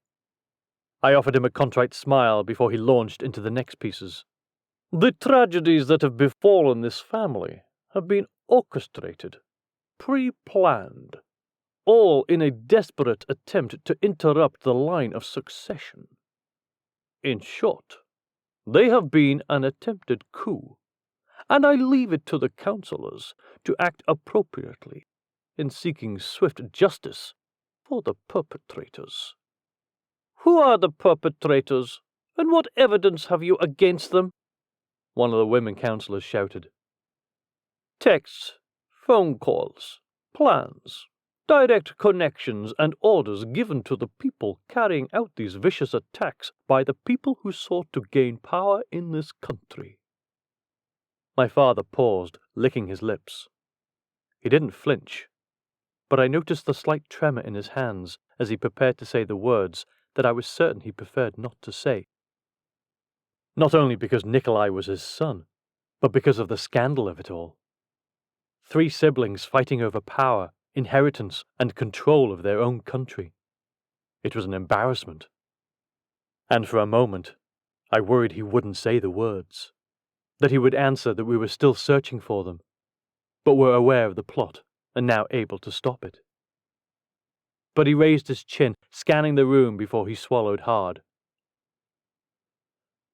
I offered him a contrite smile before he launched into the next pieces. The tragedies that have befallen this family have been orchestrated, pre-planned, all in a desperate attempt to interrupt the line of succession. In short, they have been an attempted coup, and I leave it to the councillors to act appropriately in seeking swift justice for the perpetrators. Who are the perpetrators, and what evidence have you against them? One of the women councillors shouted. Texts, phone calls, plans, direct connections and orders given to the people carrying out these vicious attacks by the people who sought to gain power in this country. My father paused, licking his lips. He didn't flinch, but I noticed the slight tremor in his hands as he prepared to say the words that I was certain he preferred not to say. Not only because Nikolai was his son, but because of the scandal of it all. 3 siblings fighting over power, inheritance, and control of their own country. It was an embarrassment. And for a moment, I worried he wouldn't say the words, that he would answer that we were still searching for them, but were aware of the plot and now able to stop it. But he raised his chin, scanning the room before he swallowed hard.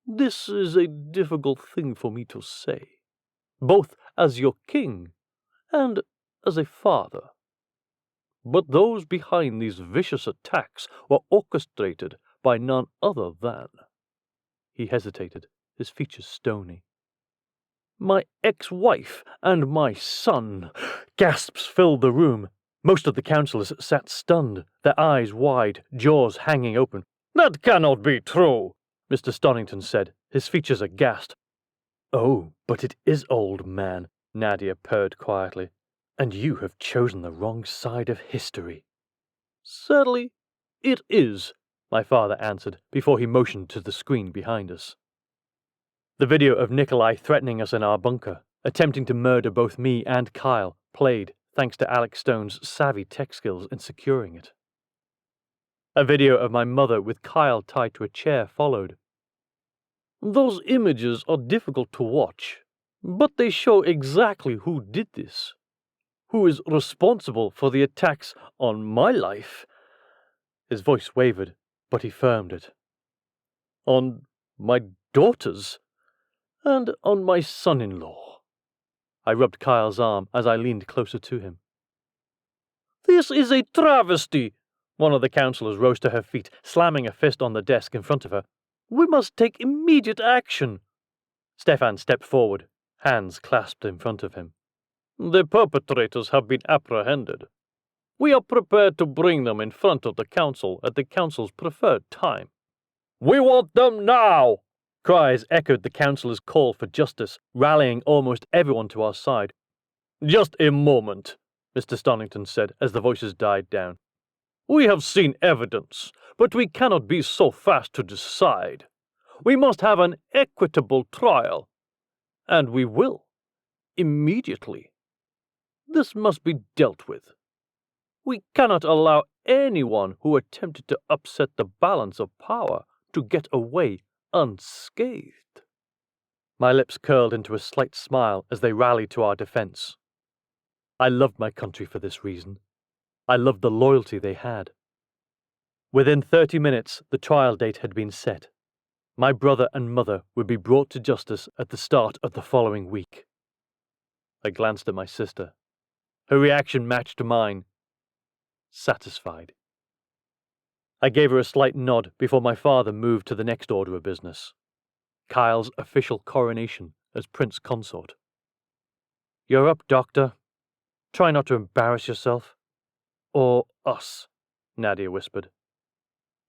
This is a difficult thing for me to say, both as your king and as a father. But those behind these vicious attacks were orchestrated by none other than— He hesitated, his features stony. My ex-wife and my son. Gasps filled the room. Most of the councillors sat stunned, their eyes wide, jaws hanging open. That cannot be true, Mr. Stonington said, his features aghast. Oh, but it is, old man, Nadia purred quietly, and you have chosen the wrong side of history. Sadly, it is, my father answered, before he motioned to the screen behind us. The video of Nikolai threatening us in our bunker, attempting to murder both me and Kyle, played thanks to Alex Stone's savvy tech skills in securing it. A video of my mother with Kyle tied to a chair followed. Those images are difficult to watch, but they show exactly who did this, who is responsible for the attacks on my life. His voice wavered, but he firmed it. On my daughters, and on my son-in-law. I rubbed Kyle's arm as I leaned closer to him. This is a travesty! One of the councillors rose to her feet, slamming a fist on the desk in front of her. We must take immediate action. Stefan stepped forward, hands clasped in front of him. The perpetrators have been apprehended. We are prepared to bring them in front of the council at the council's preferred time. We want them now! Cries echoed the councillor's call for justice, rallying almost everyone to our side. Just a moment, Mr. Stonington said as the voices died down. We have seen evidence, but we cannot be so fast to decide. We must have an equitable trial, and we will, immediately. This must be dealt with. We cannot allow anyone who attempted to upset the balance of power to get away unscathed. My lips curled into a slight smile as they rallied to our defense. I loved my country for this reason. I loved the loyalty they had. Within 30 minutes, the trial date had been set. My brother and mother would be brought to justice at the start of the following week. I glanced at my sister. Her reaction matched mine. Satisfied. I gave her a slight nod before my father moved to the next order of business. Kyle's official coronation as Prince Consort. You're up, Doctor. Try not to embarrass yourself. Or us, Nadia whispered.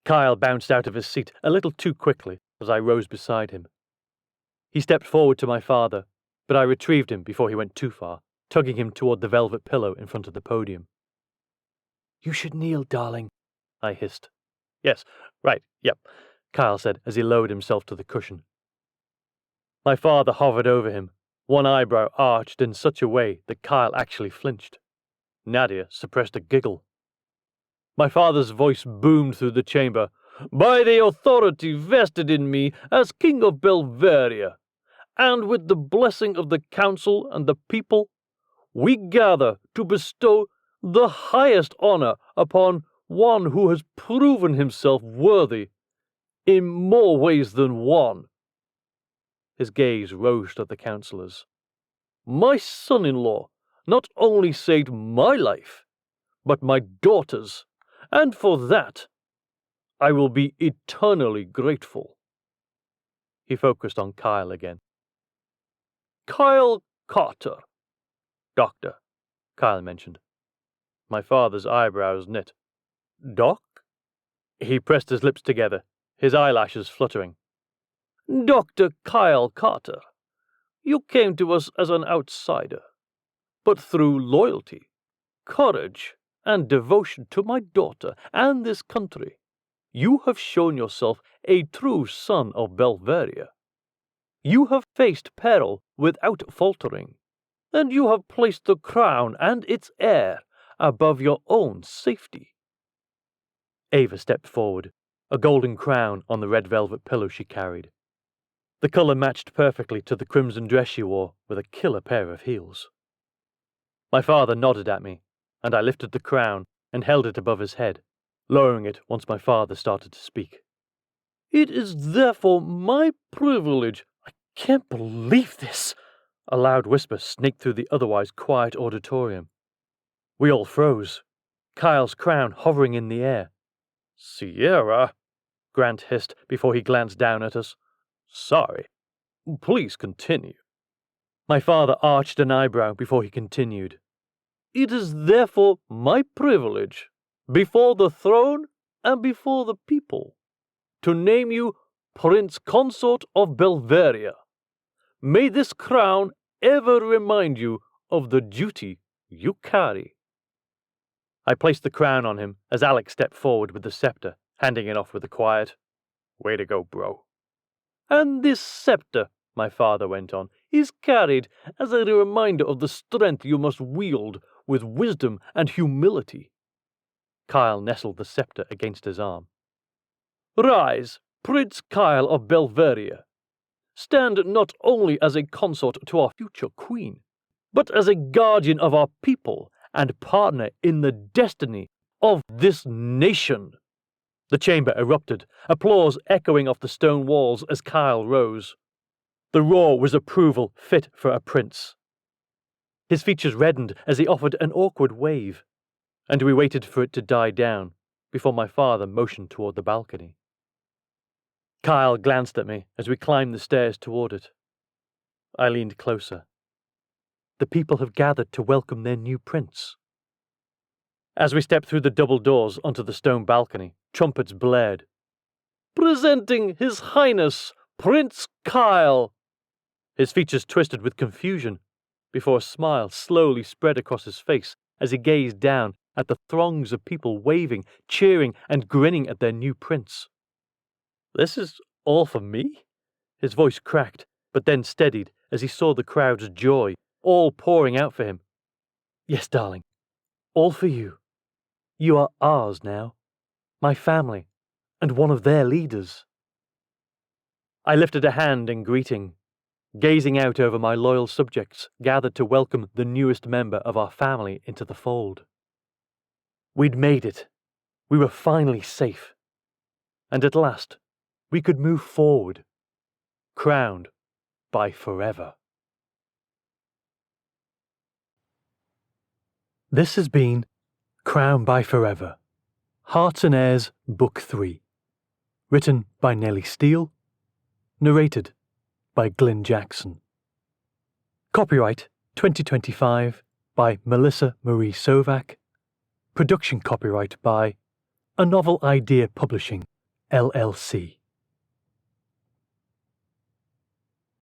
Kyle bounced out of his seat a little too quickly as I rose beside him. He stepped forward to my father, but I retrieved him before he went too far, tugging him toward the velvet pillow in front of the podium. You should kneel, darling, I hissed. Yes, right, yep, Kyle said as he lowered himself to the cushion. My father hovered over him, one eyebrow arched in such a way that Kyle actually flinched. Nadia suppressed a giggle. My father's voice boomed through the chamber. By the authority vested in me as King of Belveria, and with the blessing of the council and the people, we gather to bestow the highest honor upon one who has proven himself worthy in more ways than one. His gaze rose to the councillors. My son-in-law not only saved my life, but my daughter's, and for that I will be eternally grateful. He focused on Kyle again. Kyle Carter, Doctor, Kyle mentioned. My father's eyebrows knit. Doc? He pressed his lips together, his eyelashes fluttering. Dr. Kyle Carter, you came to us as an outsider, but through loyalty, courage, and devotion to my daughter and this country, you have shown yourself a true son of Belveria. You have faced peril without faltering, and you have placed the crown and its heir above your own safety. Ava stepped forward, a golden crown on the red velvet pillow she carried. The colour matched perfectly to the crimson dress she wore with a killer pair of heels. My father nodded at me, and I lifted the crown and held it above his head, lowering it once my father started to speak. It is therefore my privilege— I can't believe this! A loud whisper snaked through the otherwise quiet auditorium. We all froze, Kyle's crown hovering in the air. "Sierra," Grant hissed before he glanced down at us. "Sorry. Please continue." My father arched an eyebrow before he continued. "It is therefore my privilege, before the throne and before the people, to name you Prince Consort of Belveria. May this crown ever remind you of the duty you carry." I placed the crown on him as Alex stepped forward with the scepter, handing it off with a quiet, "Way to go, bro." "And this scepter," my father went on, "is carried as a reminder of the strength you must wield with wisdom and humility." Kyle nestled the scepter against his arm. "Rise, Prince Kyle of Belveria. Stand not only as a consort to our future queen, but as a guardian of our people and partner in the destiny of this nation." The chamber erupted, applause echoing off the stone walls as Kyle rose. The roar was approval fit for a prince. His features reddened as he offered an awkward wave, and we waited for it to die down before my father motioned toward the balcony. Kyle glanced at me as we climbed the stairs toward it. I leaned closer. The people have gathered to welcome their new prince. As we stepped through the double doors onto the stone balcony, trumpets blared. "Presenting His Highness, Prince Kyle!" His features twisted with confusion, before a smile slowly spread across his face as he gazed down at the throngs of people waving, cheering, and grinning at their new prince. "This is all for me?" His voice cracked, but then steadied as he saw the crowd's joy, all pouring out for him. "Yes, darling, all for you. You are ours now, my family, and one of their leaders." I lifted a hand in greeting, gazing out over my loyal subjects gathered to welcome the newest member of our family into the fold. We'd made it. We were finally safe. And at last, we could move forward, crowned by forever. This has been Crowned by Forever, Hearts and Airs, Book 3. Written by Nellie Steele. Narrated by Glyn Jackson. Copyright 2025 by Melissa Marie Sovak. Production copyright by A Novel Idea Publishing, LLC.